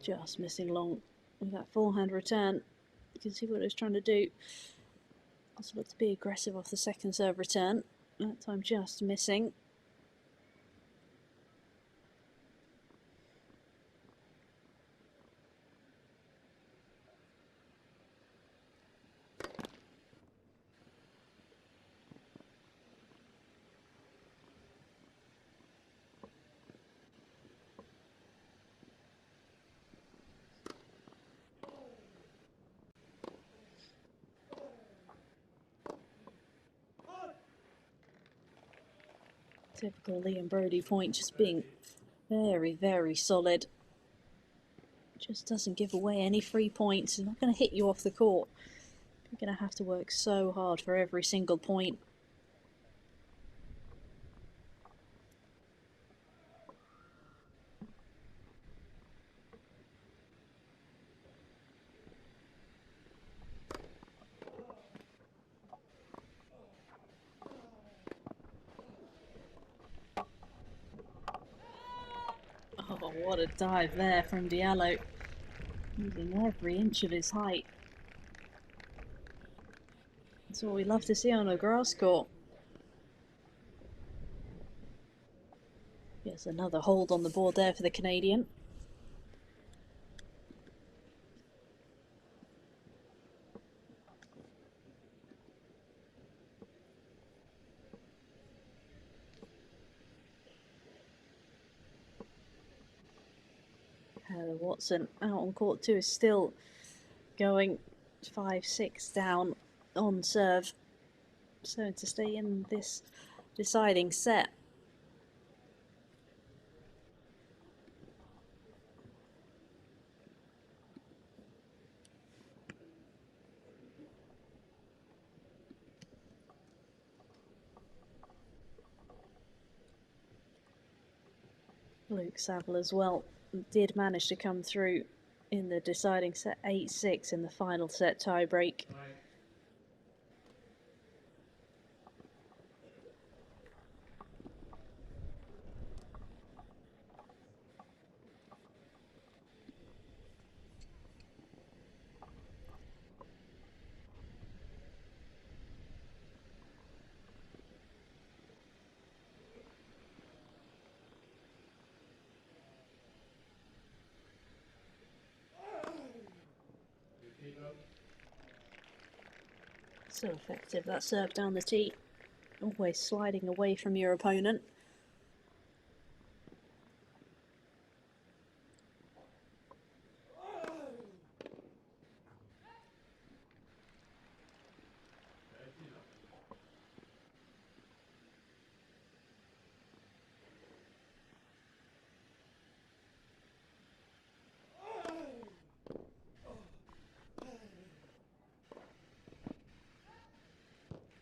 Just missing long with that forehand return. You can see what he was trying to do. Also looked to be aggressive off the second serve return. That time just missing. Typical Liam Broady point, just being very, very solid. Just doesn't give away any free points. He's not going to hit you off the court. You're going to have to work so hard for every single point. Oh, what a dive there from Diallo. Using every inch of his height. That's what we love to see on a grass court. Yes, another hold on the board there for the Canadian. Watson out on court 2 is still going 5-6 down on serve. So to stay in this deciding set. Luke Saville as well did manage to come through in the deciding set 8-6 in the final set tie break. So effective, that serve down the tee. Always sliding away from your opponent.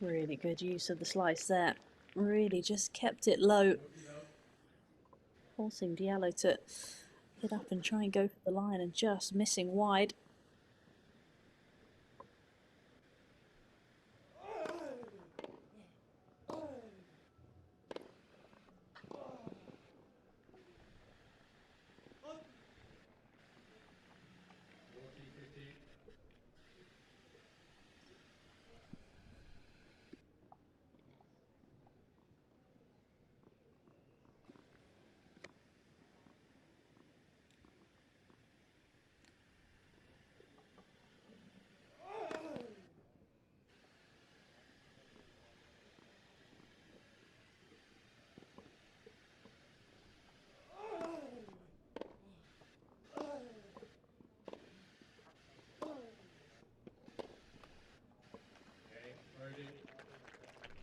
Really good use of the slice there. Really just kept it low. Forcing Diallo to hit up and try and go for the line and just missing wide.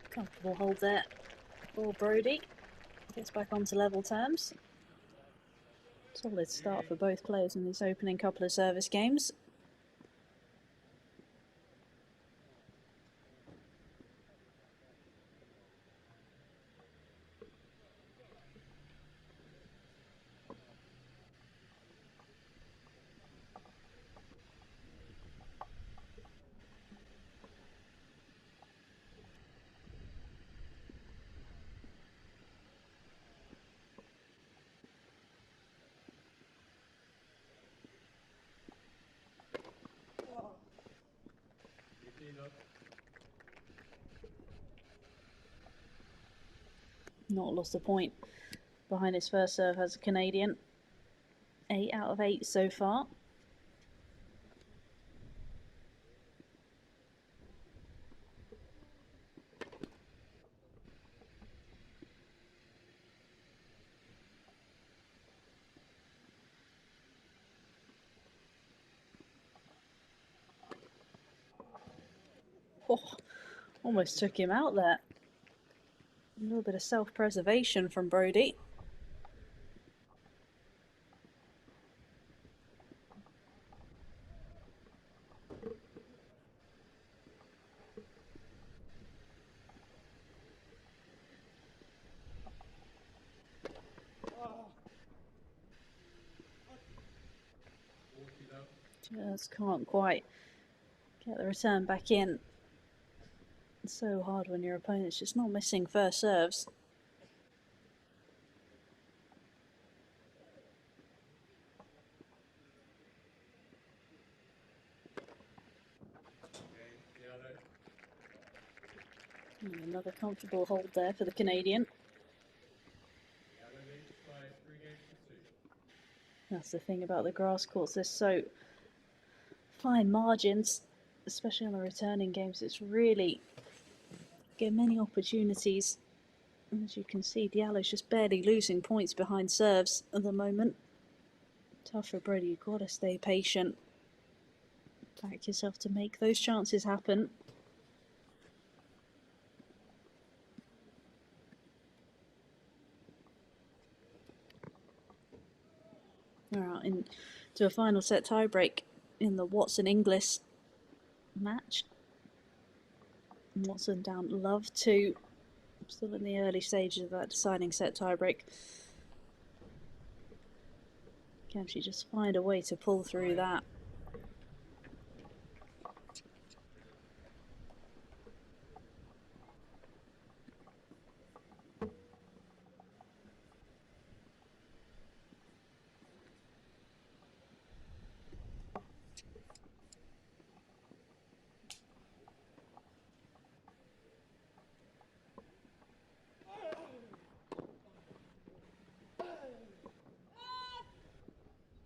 Comfortable hold there for Broady. Gets back onto level terms. Solid start for both players in these opening couple of service games. Not lost a point behind his first serve as a Canadian. 8 out of 8 so far. Oh, almost took him out there. A little bit of self-preservation from Broady. Just can't quite get the return back in. It's so hard when your opponent's just not missing first serves. And another comfortable hold there for the Canadian. That's the thing about the grass courts, there's so fine margins, especially on the returning games. It's really get many opportunities. And as you can see, Diallo's just barely losing points behind serves at the moment. Tough for Broady, you've got to stay patient. Back yourself to make those chances happen. We're out into a final set tiebreak in the Watson-Inglis match. Watson down love 2. Still in the early stages of that deciding set tiebreak. Can she just find a way to pull through that?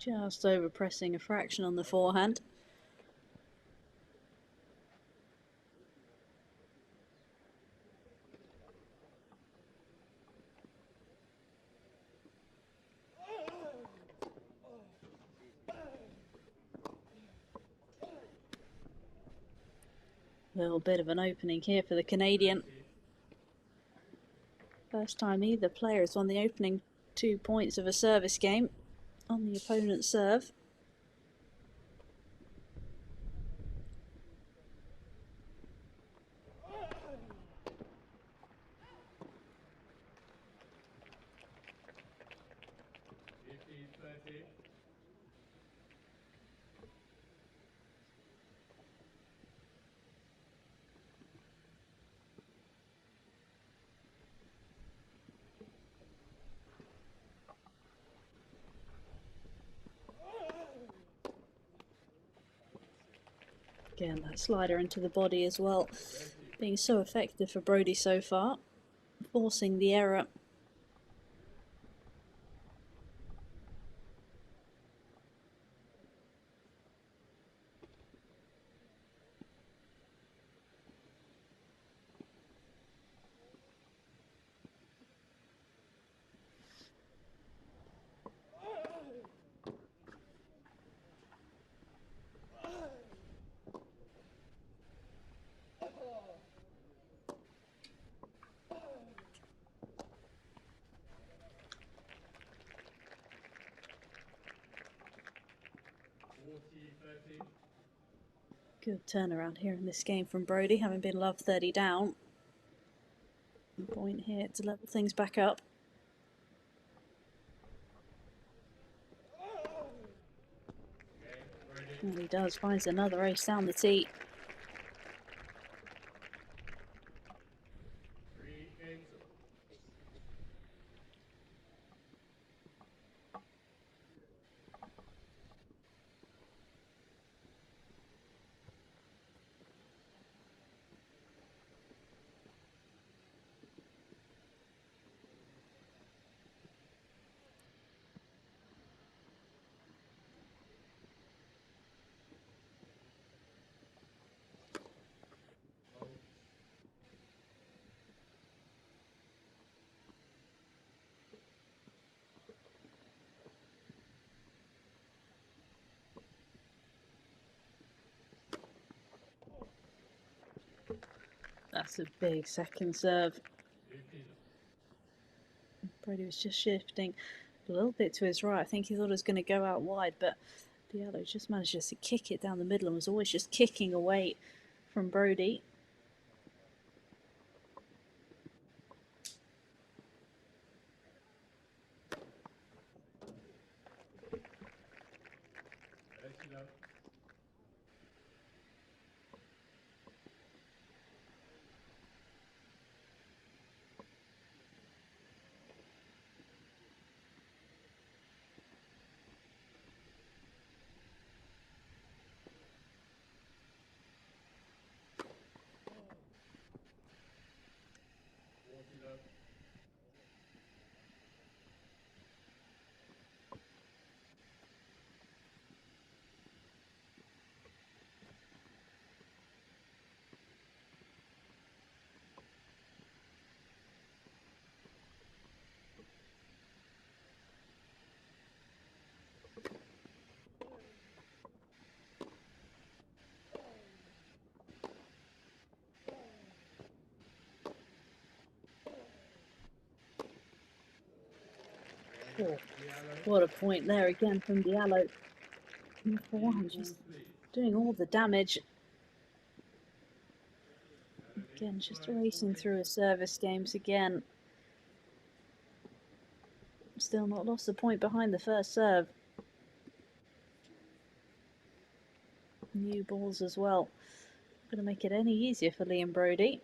Just over pressing a fraction on the forehand. A little bit of an opening here for the Canadian. First time either player has won the opening 2 points of a service game on the opponent's serve. Again, that slider into the body as well, being so effective for Broady so far, forcing the error. Good turnaround here in this game from Broady, having been love 30 down. Point here to level things back up. And he does, finds another ace down the tee. That's a big second serve. Broady was just shifting a little bit to his right. I think he thought it was going to go out wide, but Diallo just managed to kick it down the middle and was always just kicking away from Broady. Oh, what a point there again from Diallo. For one, just doing all the damage. Again, just racing through his service games again. Still not lost a point behind the first serve. New balls as well. Not going to make it any easier for Liam Broady.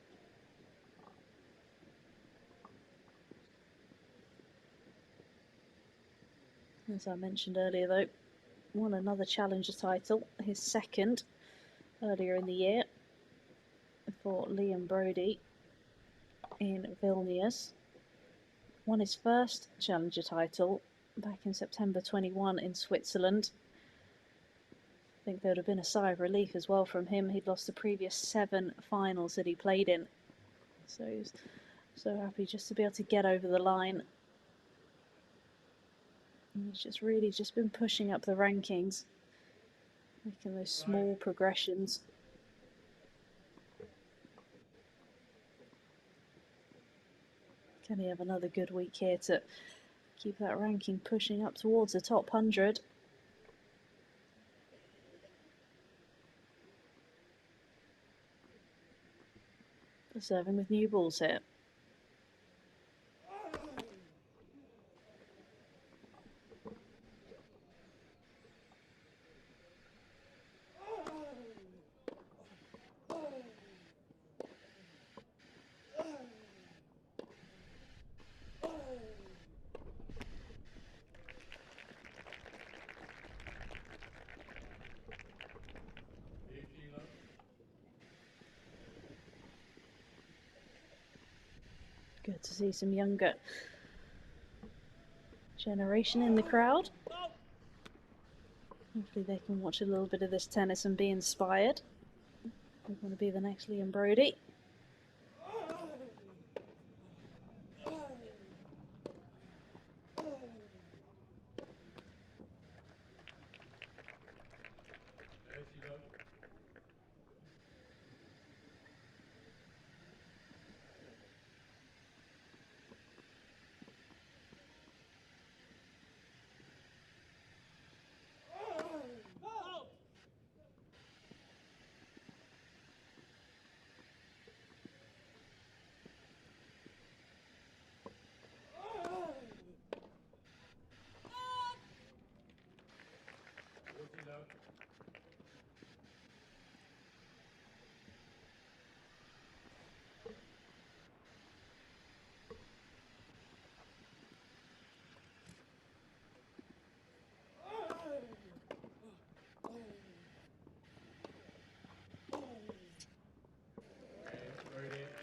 As I mentioned earlier though, won another challenger title, his second earlier in the year for Liam Broady in Vilnius. Won his first challenger title back in September 21 in Switzerland. I think there would have been a sigh of relief as well from him. He'd lost the previous 7 finals that he played in. So he was so happy just to be able to get over the line. And he's just really just been pushing up the rankings, making those small progressions. Can he have another good week here to keep that ranking pushing up towards the top 100? Serving with new balls here. Good to see some younger generation in the crowd. Hopefully they can watch a little bit of this tennis and be inspired. They want to be the next Liam Broady.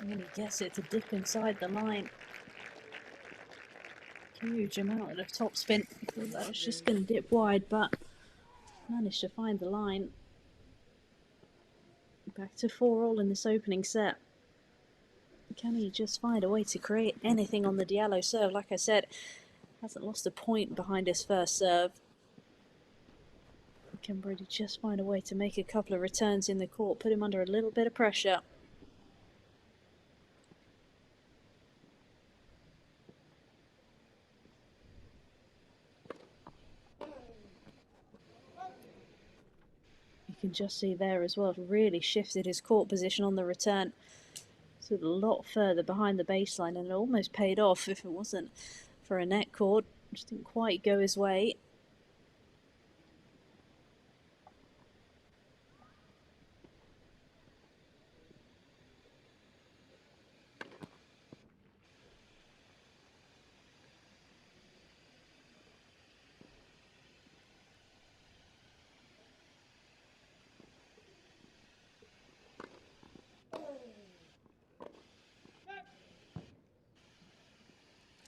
And he gets it to dip inside the line. Huge amount of topspin. I thought that was just going to dip wide, but managed to find the line. Back to 4-all in this opening set. Can he just find a way to create anything on the Diallo serve? Like I said, hasn't lost a point behind his first serve. Can Broady just find a way to make a couple of returns in the court, put him under a little bit of pressure? can just see there as well, really shifted his court position on the return. So a lot further behind the baseline, and it almost paid off if it wasn't for a net cord. Just didn't quite go his way.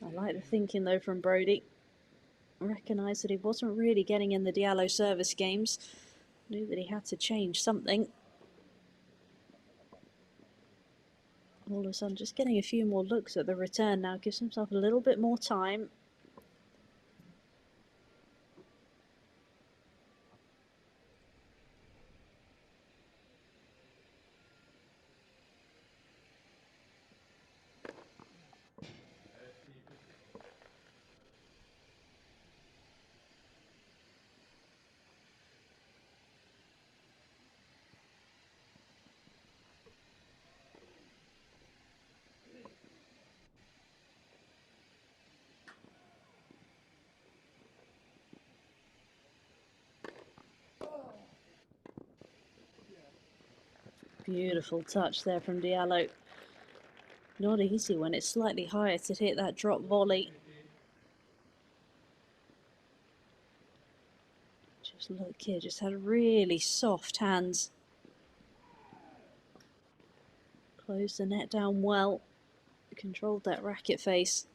I like the thinking though from Broady. Recognised that he wasn't really getting in the Diallo service games. Knew that he had to change something. All of a sudden just getting a few more looks at the return now. Gives himself a little bit more time. Beautiful touch there from Diallo. Not easy when it's slightly higher to hit that drop volley. Just look here, just had really soft hands. Closed the net down well. Controlled that racket face.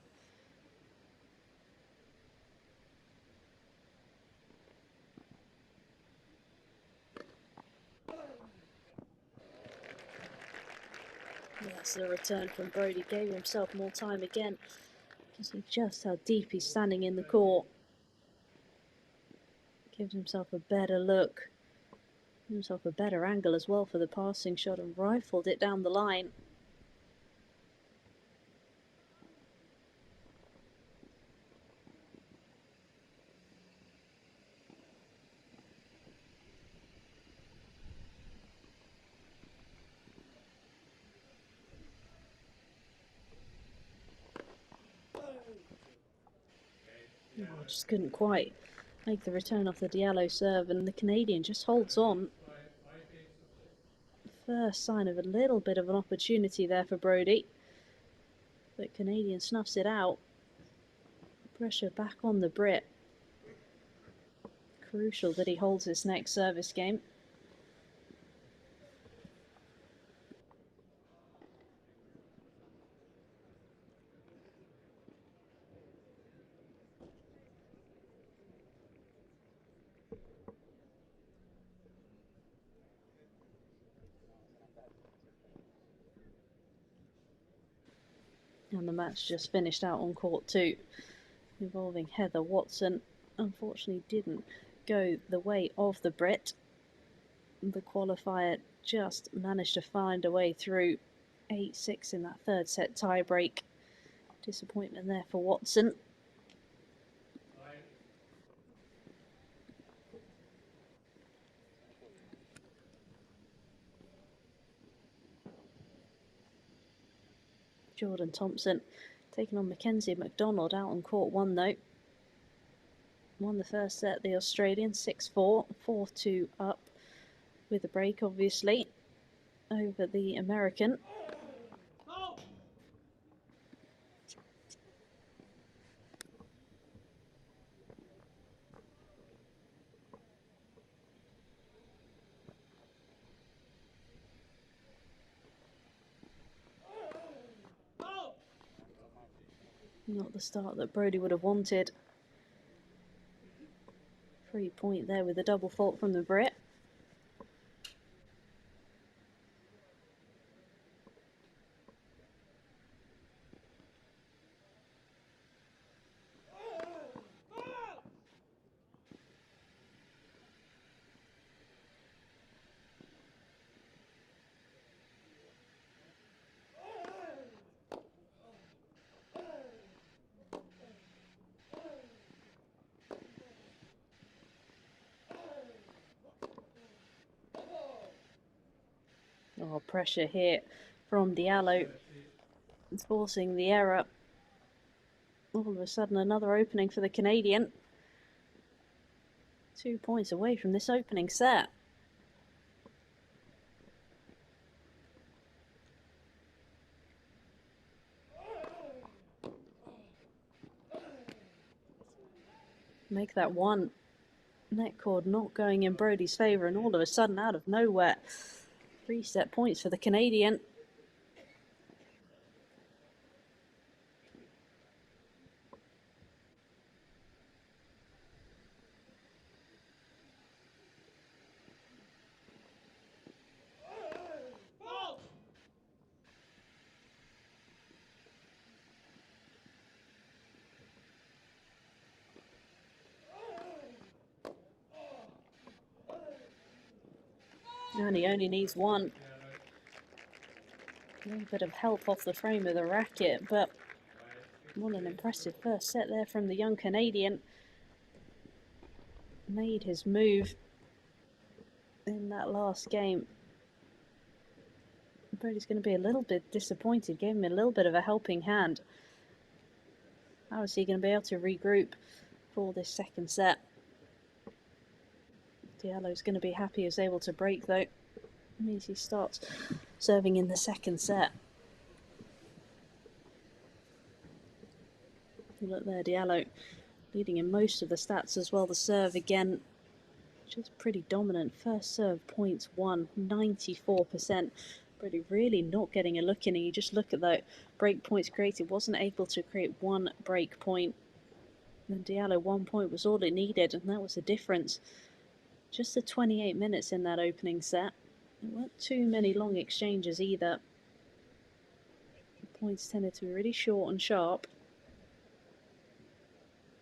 That's the return from Broady. Gave himself more time again. You can see just how deep he's standing in the court. Gives himself a better look. Gives himself a better angle as well for the passing shot and rifled it down the line. Oh, just couldn't quite make the return off the Diallo serve, and the Canadian just holds on. First sign of a little bit of an opportunity there for Broady, but Canadian snuffs it out. Pressure back on the Brit. Crucial that he holds this next service game. And the match just finished out on court 2, involving Heather Watson. Unfortunately didn't go the way of the Brit. The qualifier just managed to find a way through 8-6 in that third set tie break. Disappointment there for Watson. Jordan Thompson taking on Mackenzie McDonald out on court 1 though. Won the first set, the Australian 6-4, 4-2 up with a break obviously over the American. Not the start that Broady would have wanted. 3 point there with a double fault from the Brit. Oh, pressure here from Diallo. It's forcing the error. All of a sudden, another opening for the Canadian. 2 points away from this opening set. Make that one. Net cord not going in Broady's favour, and all of a sudden, out of nowhere, 3 set points for the Canadian. And he only needs one. A little bit of help off the frame of the racket, but what an impressive first set there from the young Canadian. Made his move in that last game. Broady's going to be a little bit disappointed. Gave him a little bit of a helping hand. How is he going to be able to regroup for this second set? Diallo's going to be happy he was able to break, though. It means he starts serving in the second set. Look there, Diallo leading in most of the stats as well. The serve again, just pretty dominant. First serve points won, 94%. Broady really not getting a look in, and you just look at the break points created. Wasn't able to create one break point. And Diallo, 1 point was all it needed, and that was the difference. Just the 28 minutes in that opening set. There weren't too many long exchanges either. The points tended to be really short and sharp.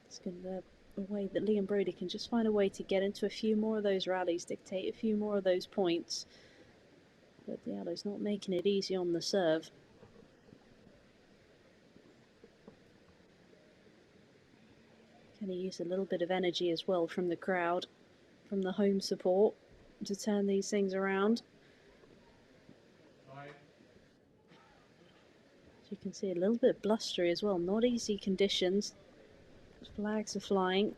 It's going to be a way that Liam Broady can just find a way to get into a few more of those rallies, dictate a few more of those points. But Diallo's not making it easy on the serve. Can he use a little bit of energy as well from the crowd, from the home support, to turn these things around? As you can see, a little bit blustery as well. Not easy conditions. Flags are flying.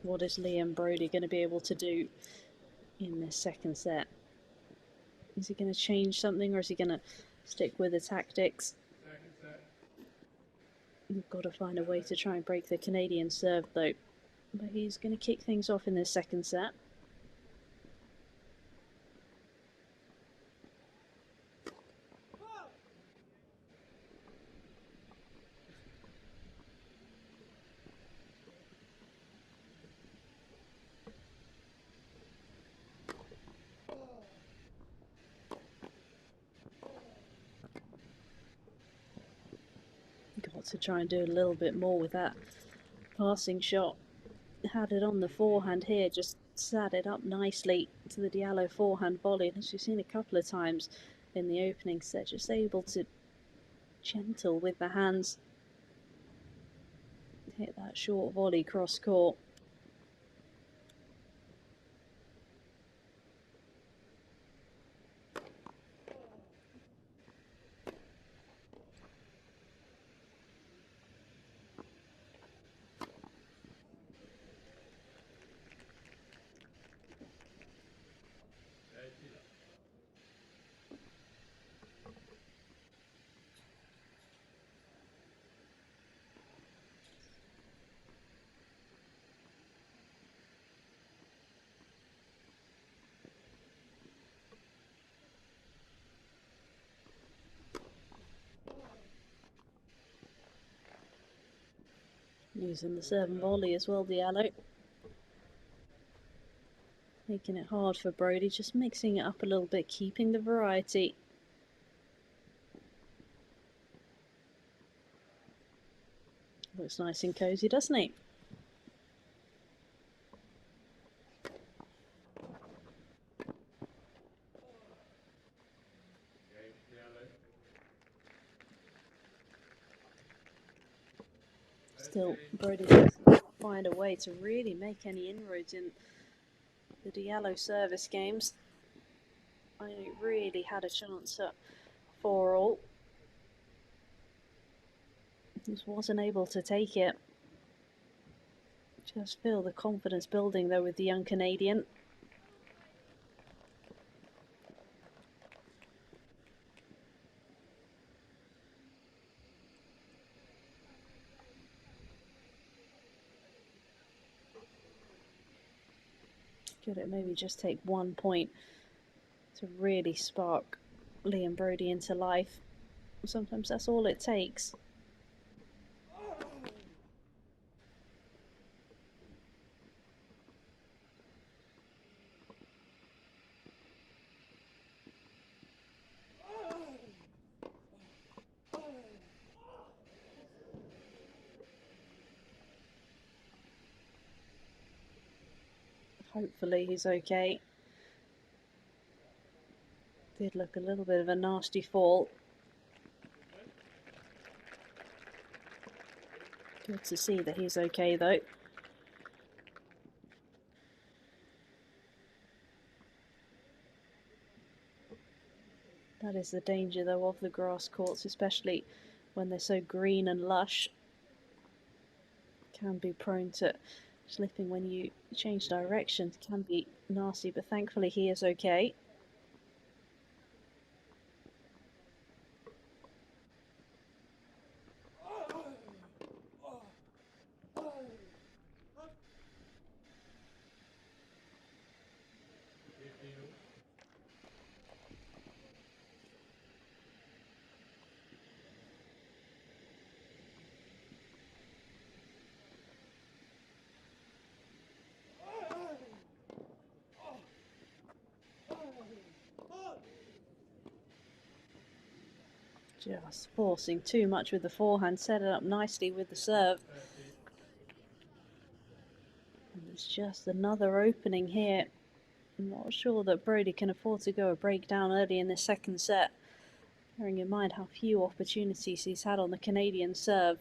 What is Liam Broady going to be able to do in this second set? Is he going to change something, or is he going to stick with the tactics? We've got to find a way to try and break the Canadian serve, though. But he's going to kick things off in this second set. Got to try and do a little bit more with that passing shot. Had it on the forehand here, just sat it up nicely to the Diallo forehand volley. And as we've seen a couple of times in the opening set, just able to gentle with the hands, hit that short volley cross court. Using the serve and volley as well, Diallo. Making it hard for Broady, just mixing it up a little bit, keeping the variety. Looks nice and cosy, doesn't he? Still, Broady find a way to really make any inroads in the Diallo service games. I really had a chance at 4-all. Just wasn't able to take it. Just feel the confidence building though with the young Canadian. Could it maybe just take 1 point to really spark Lee and Broady into life? Sometimes that's all it takes. Hopefully he's okay. Did look a little bit of a nasty fall. Good to see that he's okay though. That is the danger though of the grass courts, especially when they're so green and lush. Can be prone to slipping when you change directions, can be nasty, but thankfully he is okay. Just forcing too much with the forehand, set it up nicely with the serve. And there's just another opening here. I'm not sure that Broady can afford to go a breakdown early in the second set, bearing in mind how few opportunities he's had on the Canadian serve.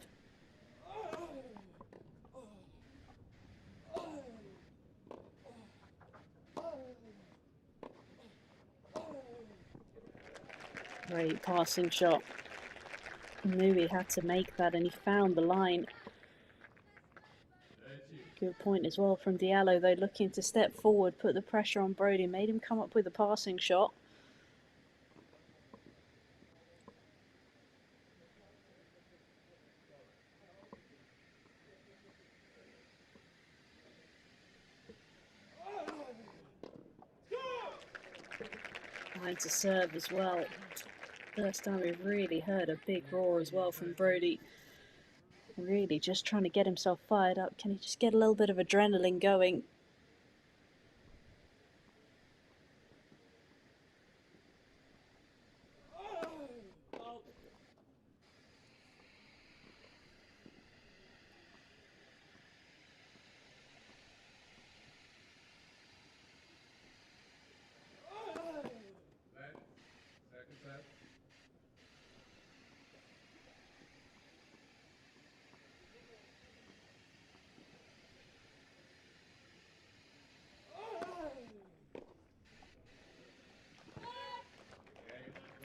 Great passing shot. Knew he had to make that and he found the line. Good point as well from Diallo though, looking to step forward, put the pressure on Broady, made him come up with a passing shot. Line to serve as well. First time we've really heard a big roar as well from Broady. Really just trying to get himself fired up. Can he just get a little bit of adrenaline going?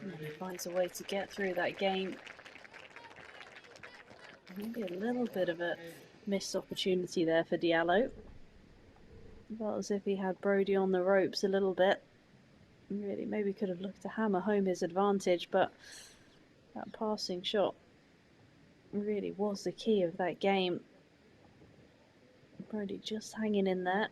And he finds a way to get through that game. Maybe a little bit of a missed opportunity there for Diallo. Felt as if he had Broady on the ropes a little bit. Really maybe could have looked to hammer home his advantage, but that passing shot really was the key of that game. Broady just hanging in there.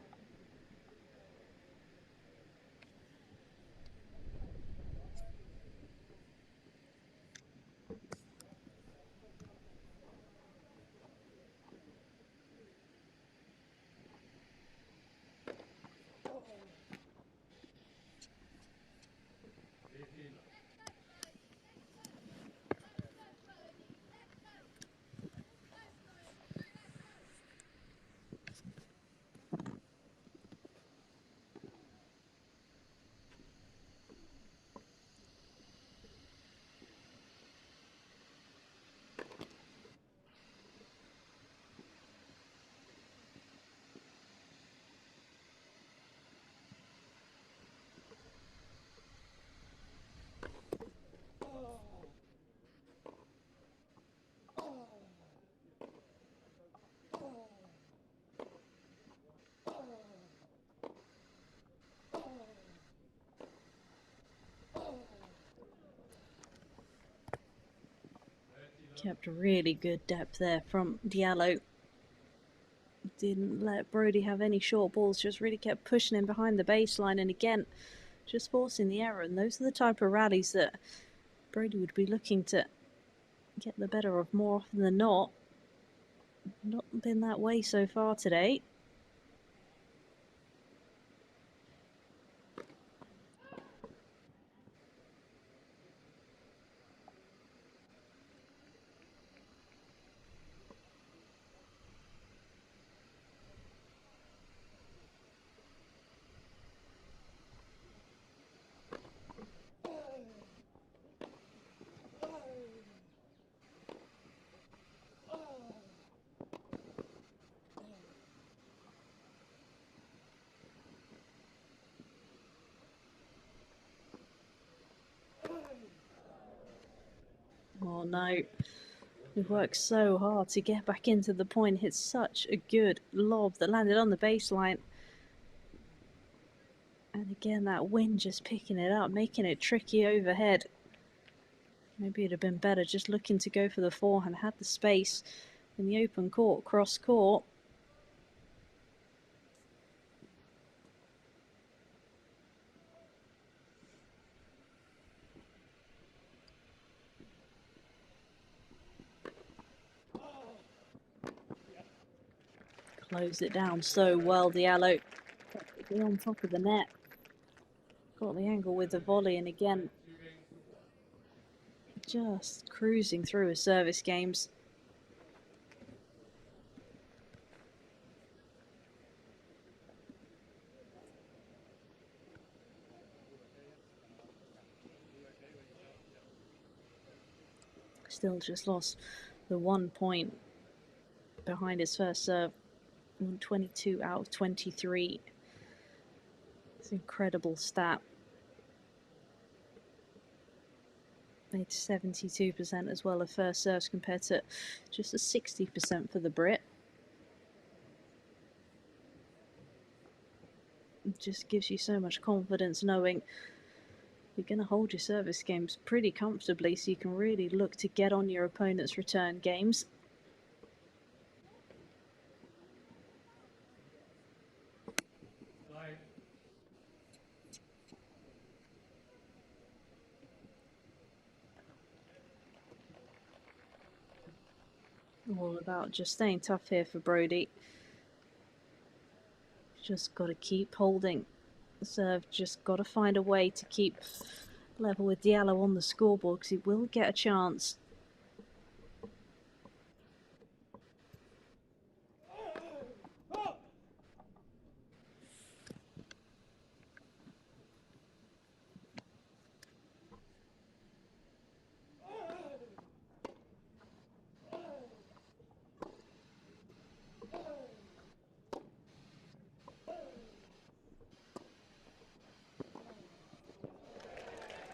Kept really good depth there from Diallo. Didn't let Broady have any short balls, just really kept pushing him behind the baseline, and again, just forcing the error. And those are the type of rallies that Broady would be looking to get the better of more often than not. Not been that way so far today. Oh no, we've worked so hard to get back into the point. Hit such a good lob that landed on the baseline. And again, that wind just picking it up, making it tricky overhead. Maybe it'd have been better just looking to go for the forehand, had the space in the open court, cross court. Closed it down so well, Diallo. Perfectly on top of the net. Got the angle with the volley, and again, just cruising through his service games. Still just lost the 1 point behind his first serve. 22 out of 23. It's an incredible stat. Made 72% as well of first serves compared to just a 60% for the Brit. It just gives you so much confidence knowing you're going to hold your service games pretty comfortably, so you can really look to get on your opponent's return games. All about just staying tough here for Broady. Just got to keep holding the serve, just got to find a way to keep level with Diallo on the scoreboard, because he will get a chance.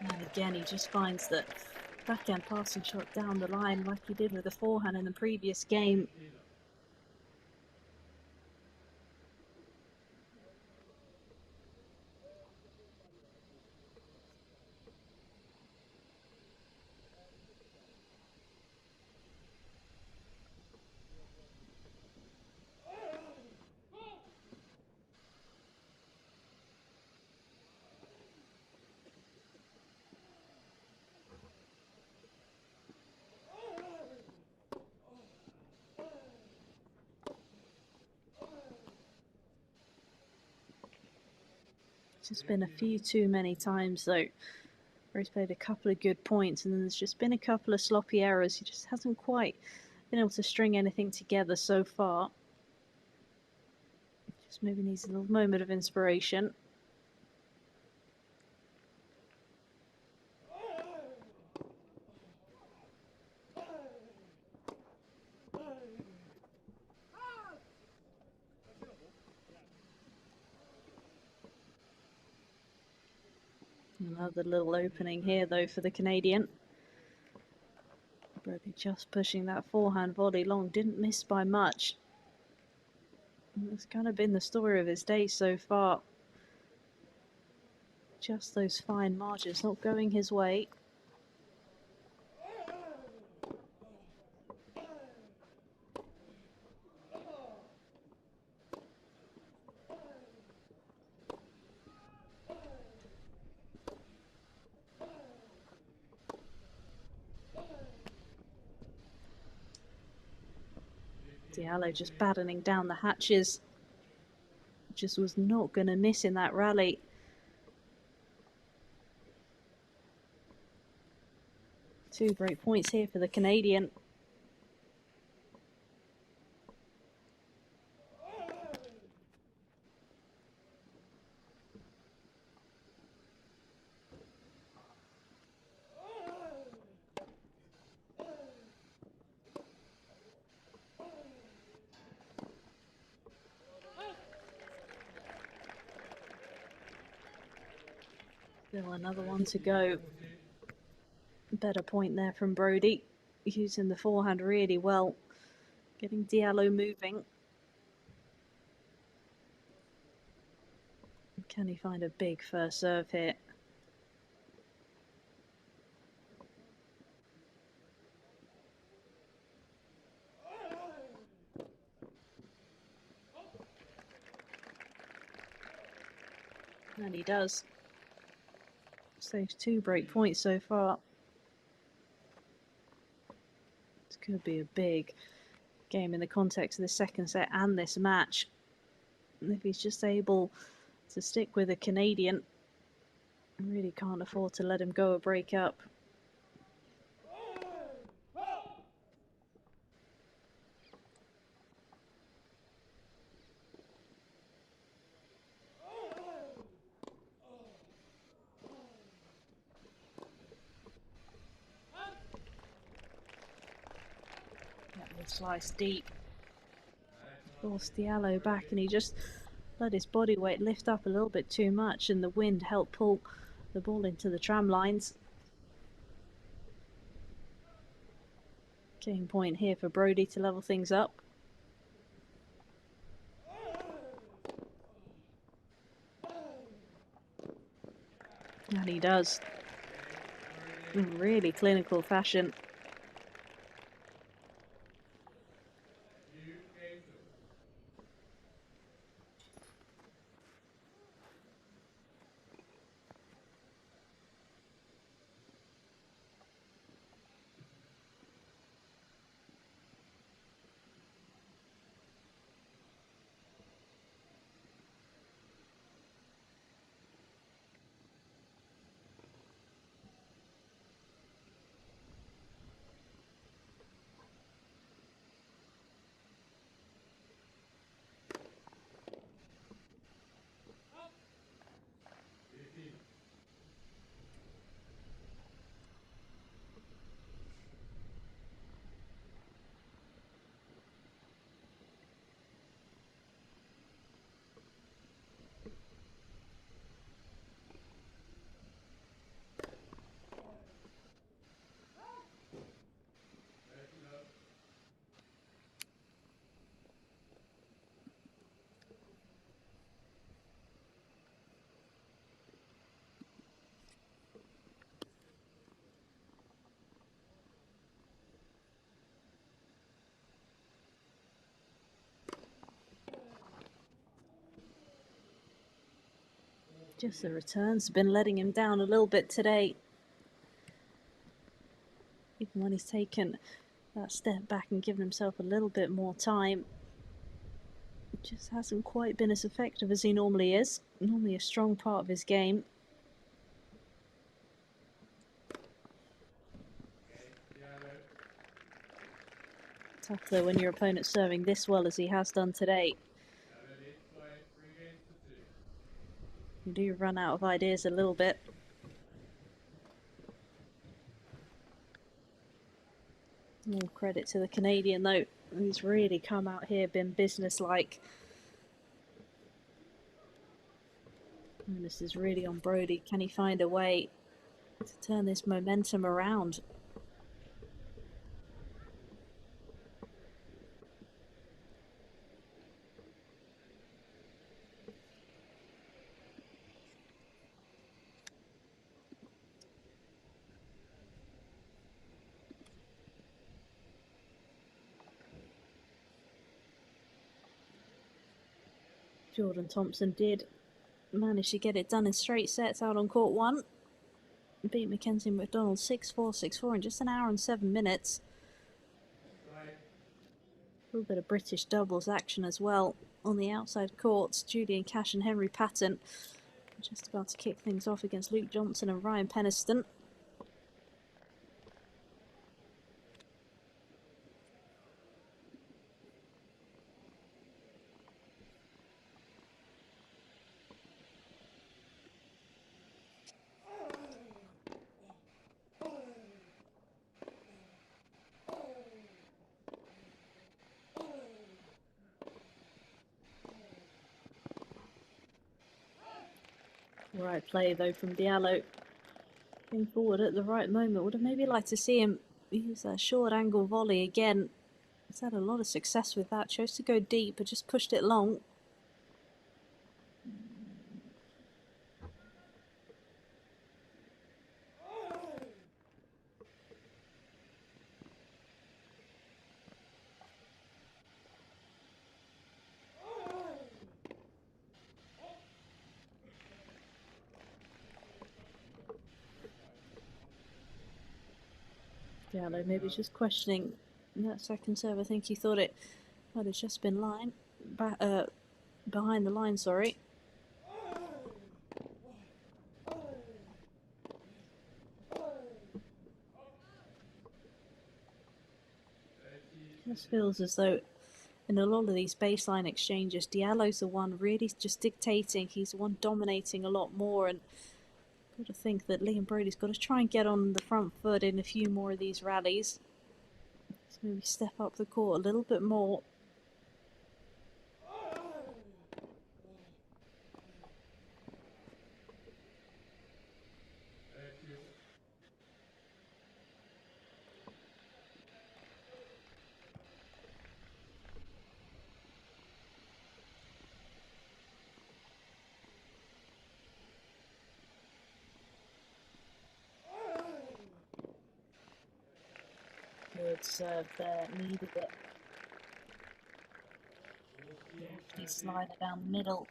And again, he just finds that backhand passing shot down the line like he did with the forehand in the previous game. It's just been a few too many times though where he's played a couple of good points, and then there's just been a couple of sloppy errors. He just hasn't quite been able to string anything together so far. Just maybe needs a little moment of inspiration. Another little opening here though for the Canadian. Broady just pushing that forehand volley long, didn't miss by much. And that's kind of been the story of his day so far. Just those fine margins not going his way. Diallo just battening down the hatches. Just was not going to miss in that rally. Two great points here for the Canadian. Still another one to go. Better point there from Broady, using the forehand really well, getting Diallo moving. Can he find a big first serve here? And he does. Saves 2 break points so far. This could be a big game in the context of the second set and this match. And if he's just able to stick with a Canadian, I really can't afford to let him go a break up. Slice deep. Forced Diallo back, and he just let his body weight lift up a little bit too much, and the wind helped pull the ball into the tram lines. Game point here for Broady to level things up. And he does. In really clinical fashion. Just the returns have been letting him down a little bit today. Even when he's taken that step back and given himself a little bit more time, it just hasn't quite been as effective as he normally is. Normally a strong part of his game. Tough though when your opponent's serving this well as he has done today. You do run out of ideas a little bit. All credit to the Canadian though. He's really come out here, been businesslike. And this is really on Broady. Can he find a way to turn this momentum around? Jordan Thompson did manage to get it done in straight sets out on court 1. Beat Mackenzie McDonald 6-4, 6-4 in just an hour and 7 minutes. little bit of British doubles action as well on the outside courts. Julian Cash and Henry Patton just about to kick things off against Luke Johnson and Ryan Peniston. Right play though from Diallo. Came forward at the right moment. Would have maybe liked to see him use that short angle volley again. He's had a lot of success with that. Chose to go deep, but just pushed it long. Diallo maybe just questioning that second serve. I think he thought it might have just been behind the line, sorry. Just feels as though in a lot of these baseline exchanges, Diallo's the one really just dictating. He's the one dominating a lot more, and got to think that Liam Broady's got to try and get on the front foot in a few more of these rallies. So maybe step up the court a little bit more. Good serve there, needed it. Lefty slider down the middle.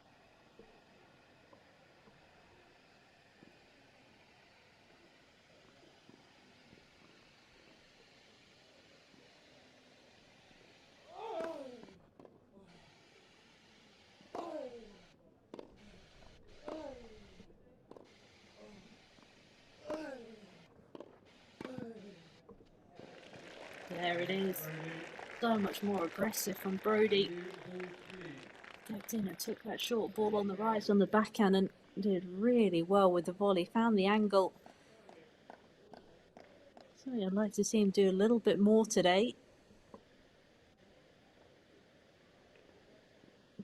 There it is. So much more aggressive from Broady. Stepped in and took that short ball on the rise on the backhand and did really well with the volley. Found the angle. So I'd like to see him do a little bit more today.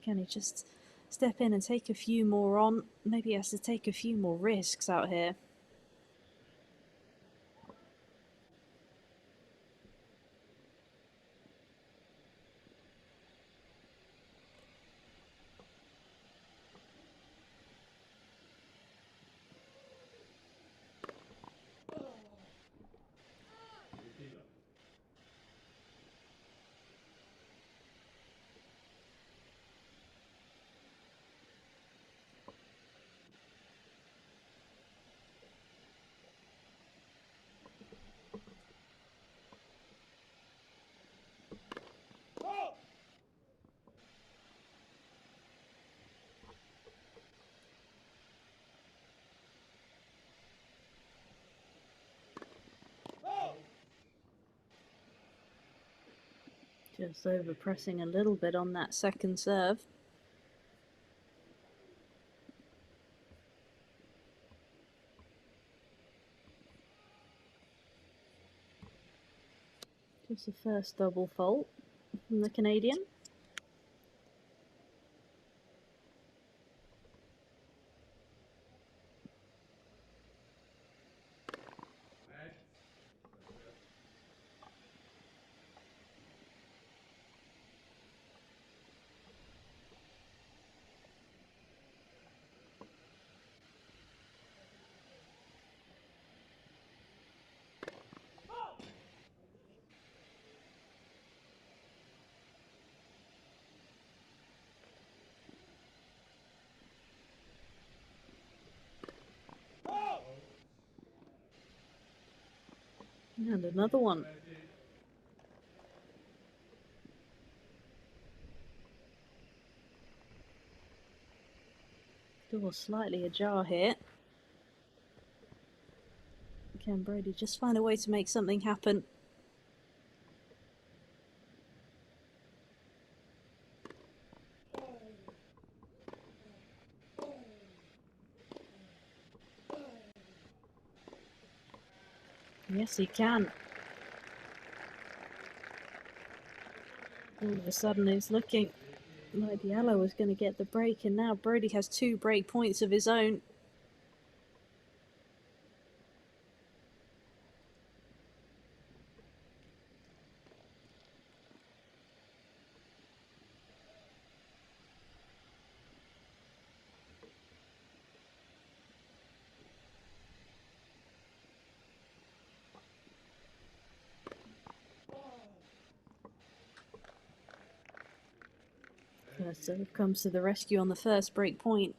Can he just step in and take a few more on? Maybe he has to take a few more risks out here. Just over pressing a little bit on that second serve. Just the first double fault from the Canadian. And another one. Door slightly ajar here. Can Broady just find a way to make something happen? Yes, he can. All of a sudden, it's looking like Diallo was going to get the break, and now Broady has 2 break points of his own. First serve comes to the rescue on the first break point.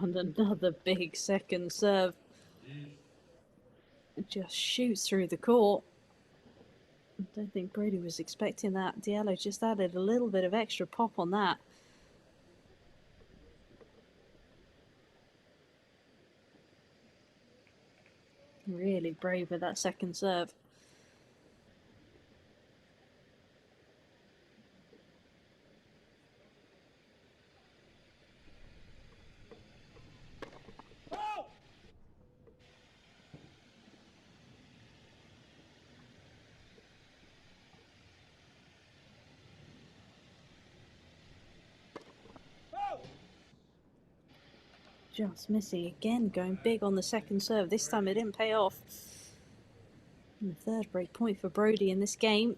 And another big second serve. It just shoots through the court. I don't think Broady was expecting that. Diallo just added a little bit of extra pop on that. Really brave with that second serve. Just missing again, going big on the second serve. This time it didn't pay off. And the third break point for Broady in this game.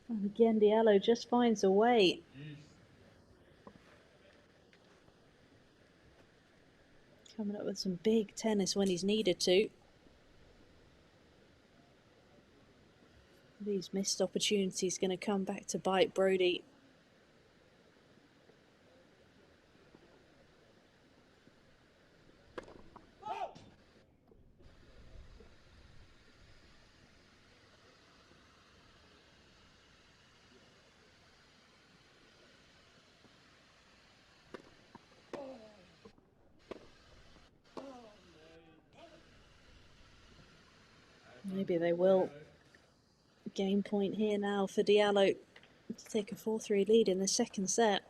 And again, Diallo just finds a way. Coming up with some big tennis when he's needed to. These missed opportunities going to come back to bite Broady. Maybe they will. Game point here now for Diallo to take a 4-3 lead in the second set.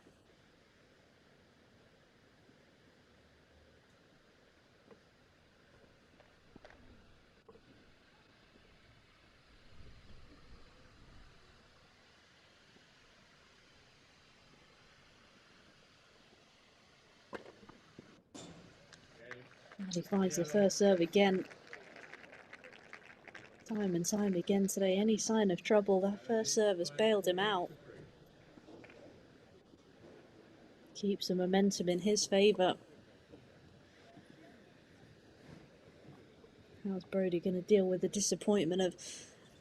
And he finds the first serve again. Time and time again today, any sign of trouble, that first serve has bailed him out. Keeps the momentum in his favour. How's Broady going to deal with the disappointment of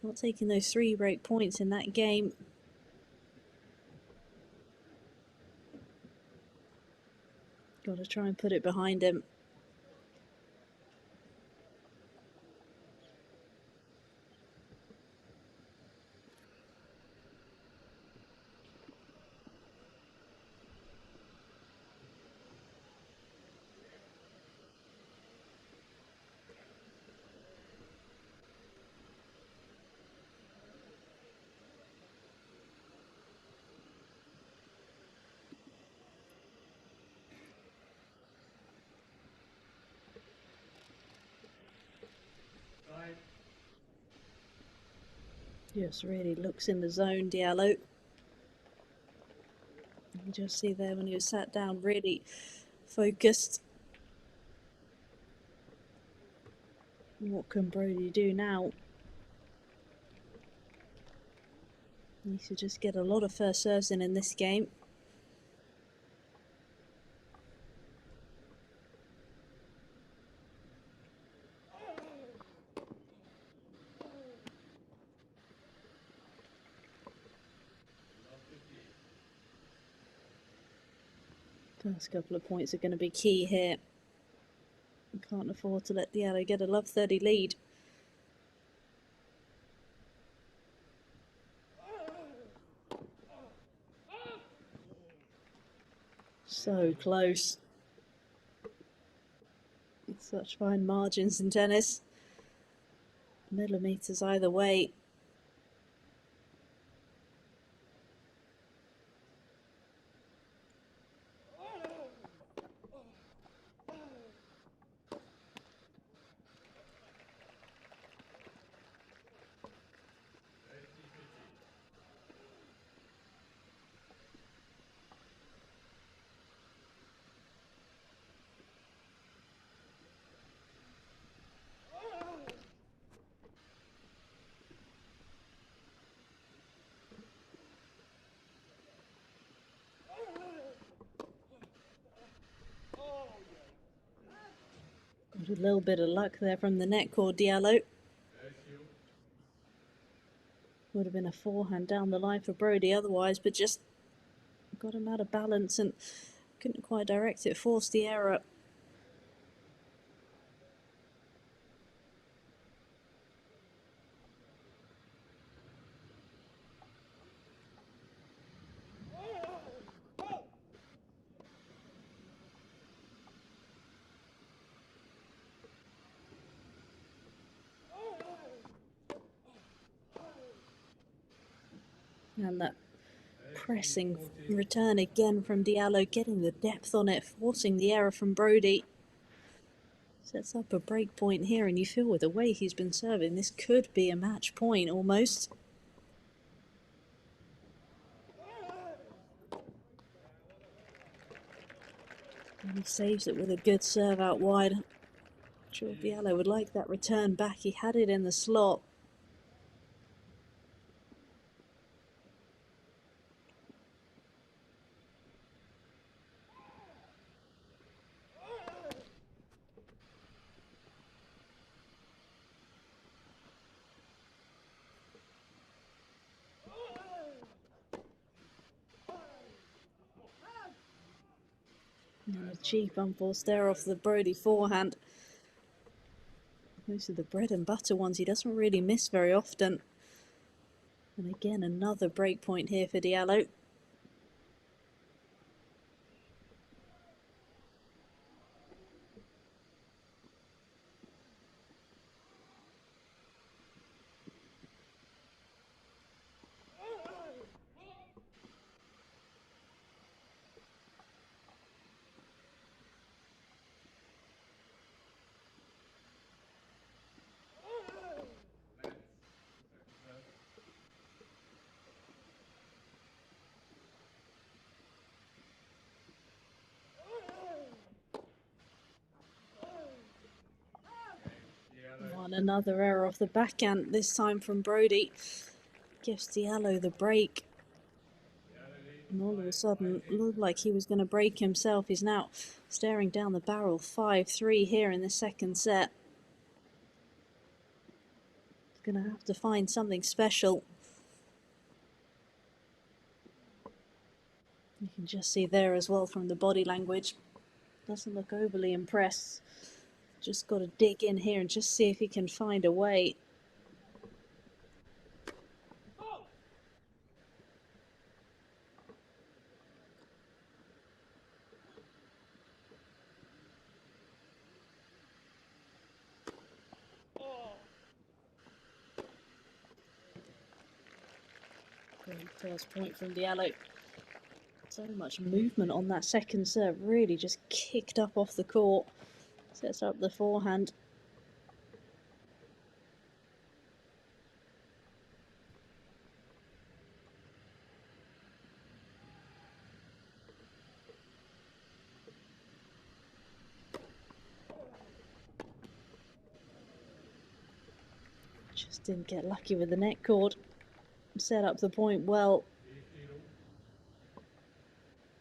not taking those 3 break points in that game? Got to try and put it behind him. Just really looks in the zone, Diallo. You just see there when he was sat down, really focused. What can Broady do now? Needs to just get a lot of first serves in this game. First couple of points are going to be key here. Can't afford to let Diallo get a love 30 lead. So close. Such fine margins in tennis. Millimetres either way. Got a little bit of luck there from the net cord, Diallo. Would have been a forehand down the line for Broady otherwise, but just got him out of balance and couldn't quite direct it, forced the error. And that pressing return again from Diallo, getting the depth on it, forcing the error from Broady. Sets up a break point here, and you feel with the way he's been serving, this could be a match point almost. And he saves it with a good serve out wide. I'm sure Diallo would like that return back. He had it in the slot. And a cheap unforced error off the Broady forehand. Those are the bread and butter ones he doesn't really miss very often. And again, another break point here for Diallo. And another error off the backhand, this time from Broady. Gives Diallo the break. And all of a sudden, looked like he was going to break himself. He's now staring down the barrel, 5-3 here in the second set. He's going to have to find something special. You can just see there as well from the body language. Doesn't look overly impressed. Just got to dig in here and just see if he can find a way. Great first point from Diallo. So much movement on that second serve, really just kicked up off the court. Sets up the forehand. Just didn't get lucky with the net cord. Set up the point well.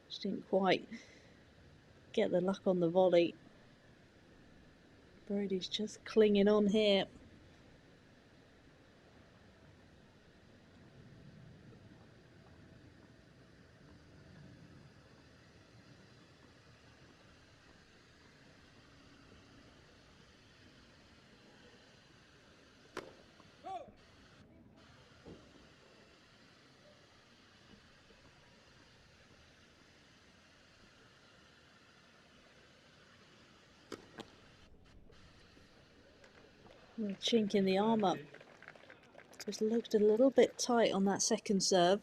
Just didn't quite get the luck on the volley. Broady's just clinging on here. Little chink in the armour. Just looked a little bit tight on that second serve.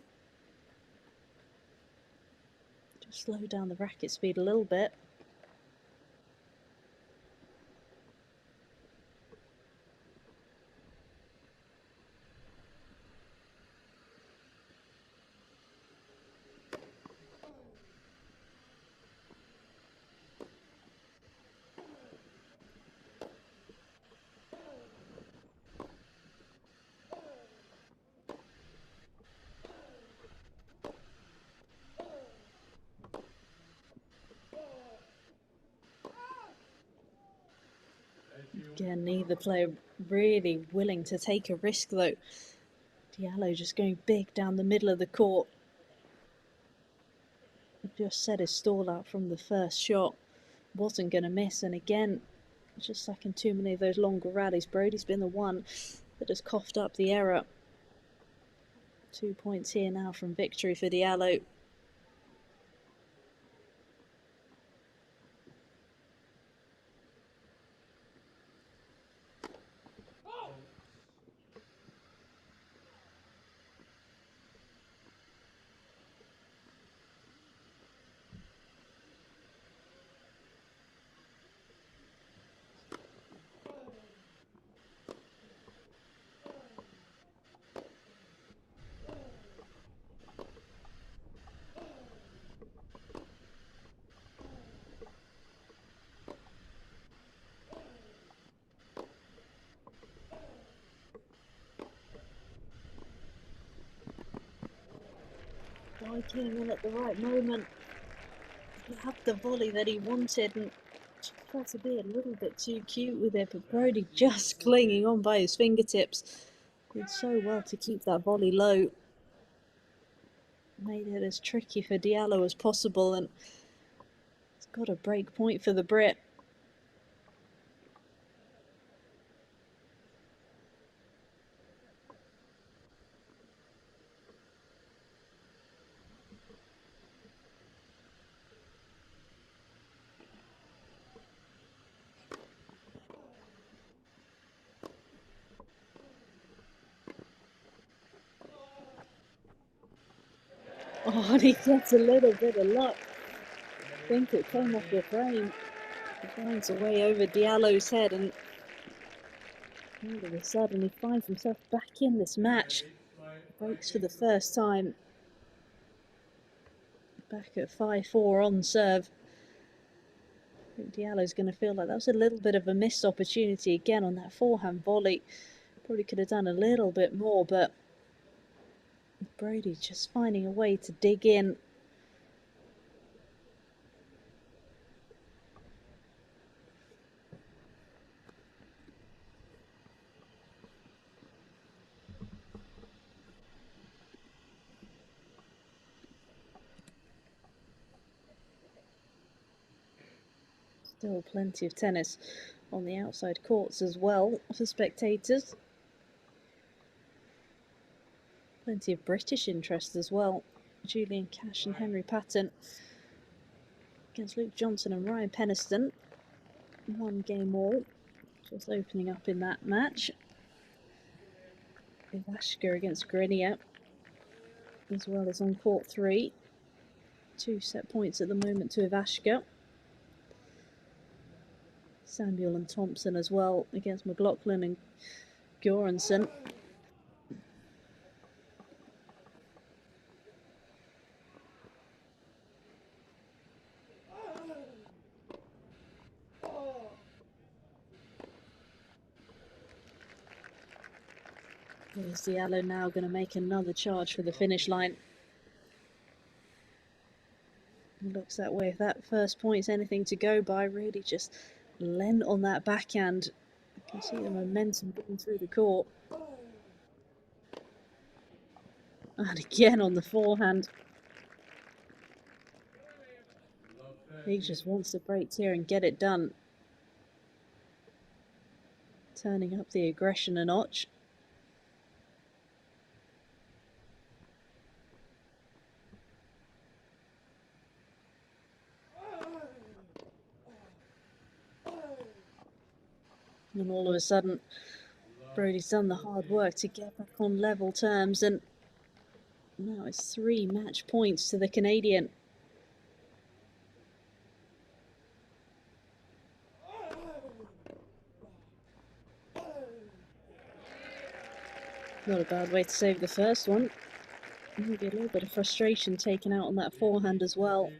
Just slow down the racket speed a little bit. Again, neither player really willing to take a risk though. Diallo just going big down the middle of the court. Just set his stall out from the first shot. Wasn't going to miss, and again, just like in too many of those longer rallies, Broady's been the one that has coughed up the error. 2 points here now from victory for Diallo. Guy came in at the right moment. He had the volley that he wanted and tried to be a little bit too cute with it, but Broady just clinging on by his fingertips. Did so well to keep that volley low. Made it as tricky for Diallo as possible, and it's got a break point for the Brit. Oh, and he gets a little bit of luck. I think it came off the frame. It finds a way over Diallo's head, and all of a sudden he finds himself back in this match. Breaks for the first time. Back at 5-4 on serve. I think Diallo's going to feel like that was a little bit of a missed opportunity again on that forehand volley. Probably could have done a little bit more, but Broady just finding a way to dig in. Still plenty of tennis on the outside courts as well for spectators. Plenty of British interest as well. Julian Cash and Henry Patton against Luke Johnson and Ryan Peniston. 1 game all, just opening up in that match. Ivashka against Grenier, as well as on court 3. 2 set points at the moment to Ivashka. Samuel and Thompson as well against McLaughlin and Göransson. Is Diallo now going to make another charge for the finish line? It looks that way. If that first point's anything to go by, really just lent on that backhand. You can see the momentum going through the court. And again on the forehand. He just wants to break here and get it done. Turning up the aggression a notch. And all of a sudden, Broady's done the hard work to get back on level terms, and now it's 3 match points to the Canadian. Not a bad way to save the first one. Maybe a little bit of frustration taken out on that forehand as well.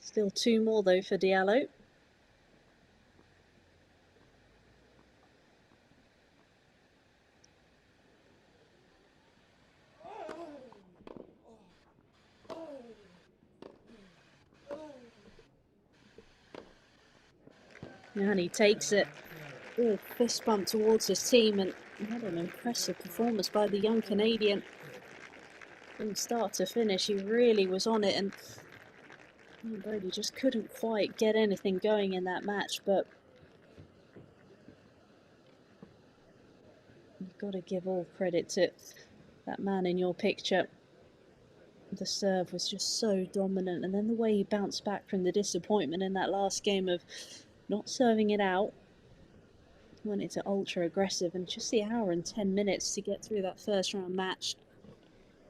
Still 2 more though for Diallo. And he takes it. Good fist bump towards his team, and what an impressive performance by the young Canadian. From start to finish, he really was on it, and Broady just couldn't quite get anything going in that match, but you've got to give all credit to that man in your picture. The serve was just so dominant, and then the way he bounced back from the disappointment in that last game of not serving it out. Went into ultra aggressive, and just the hour and 10 minutes to get through that first round match.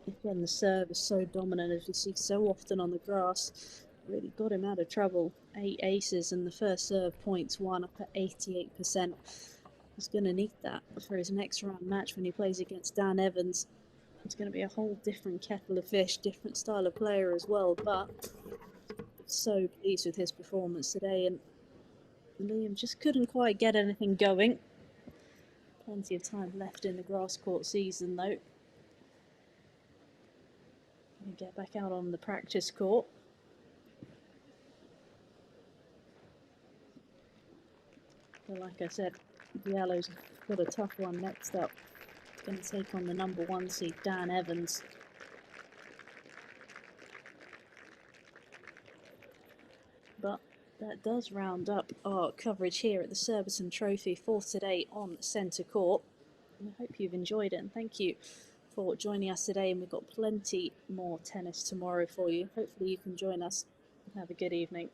Again, the serve is so dominant, as you see so often on the grass. Really got him out of trouble. 8 aces, and the first serve points won up at 88%. He's going to need that for his next round match when he plays against Dan Evans. It's going to be a whole different kettle of fish, different style of player as well, but so pleased with his performance today, and Liam just couldn't quite get anything going. Plenty of time left in the grass court season though. Gonna get back out on the practice court. But like I said, Diallo's got a tough one next up. He's going to take on the #1 seed, Dan Evans. But that does round up our coverage here at the Surbiton Trophy for today on Centre Court. And I hope you've enjoyed it, and thank you for joining us today. And we've got plenty more tennis tomorrow for you. Hopefully you can join us. Have a good evening.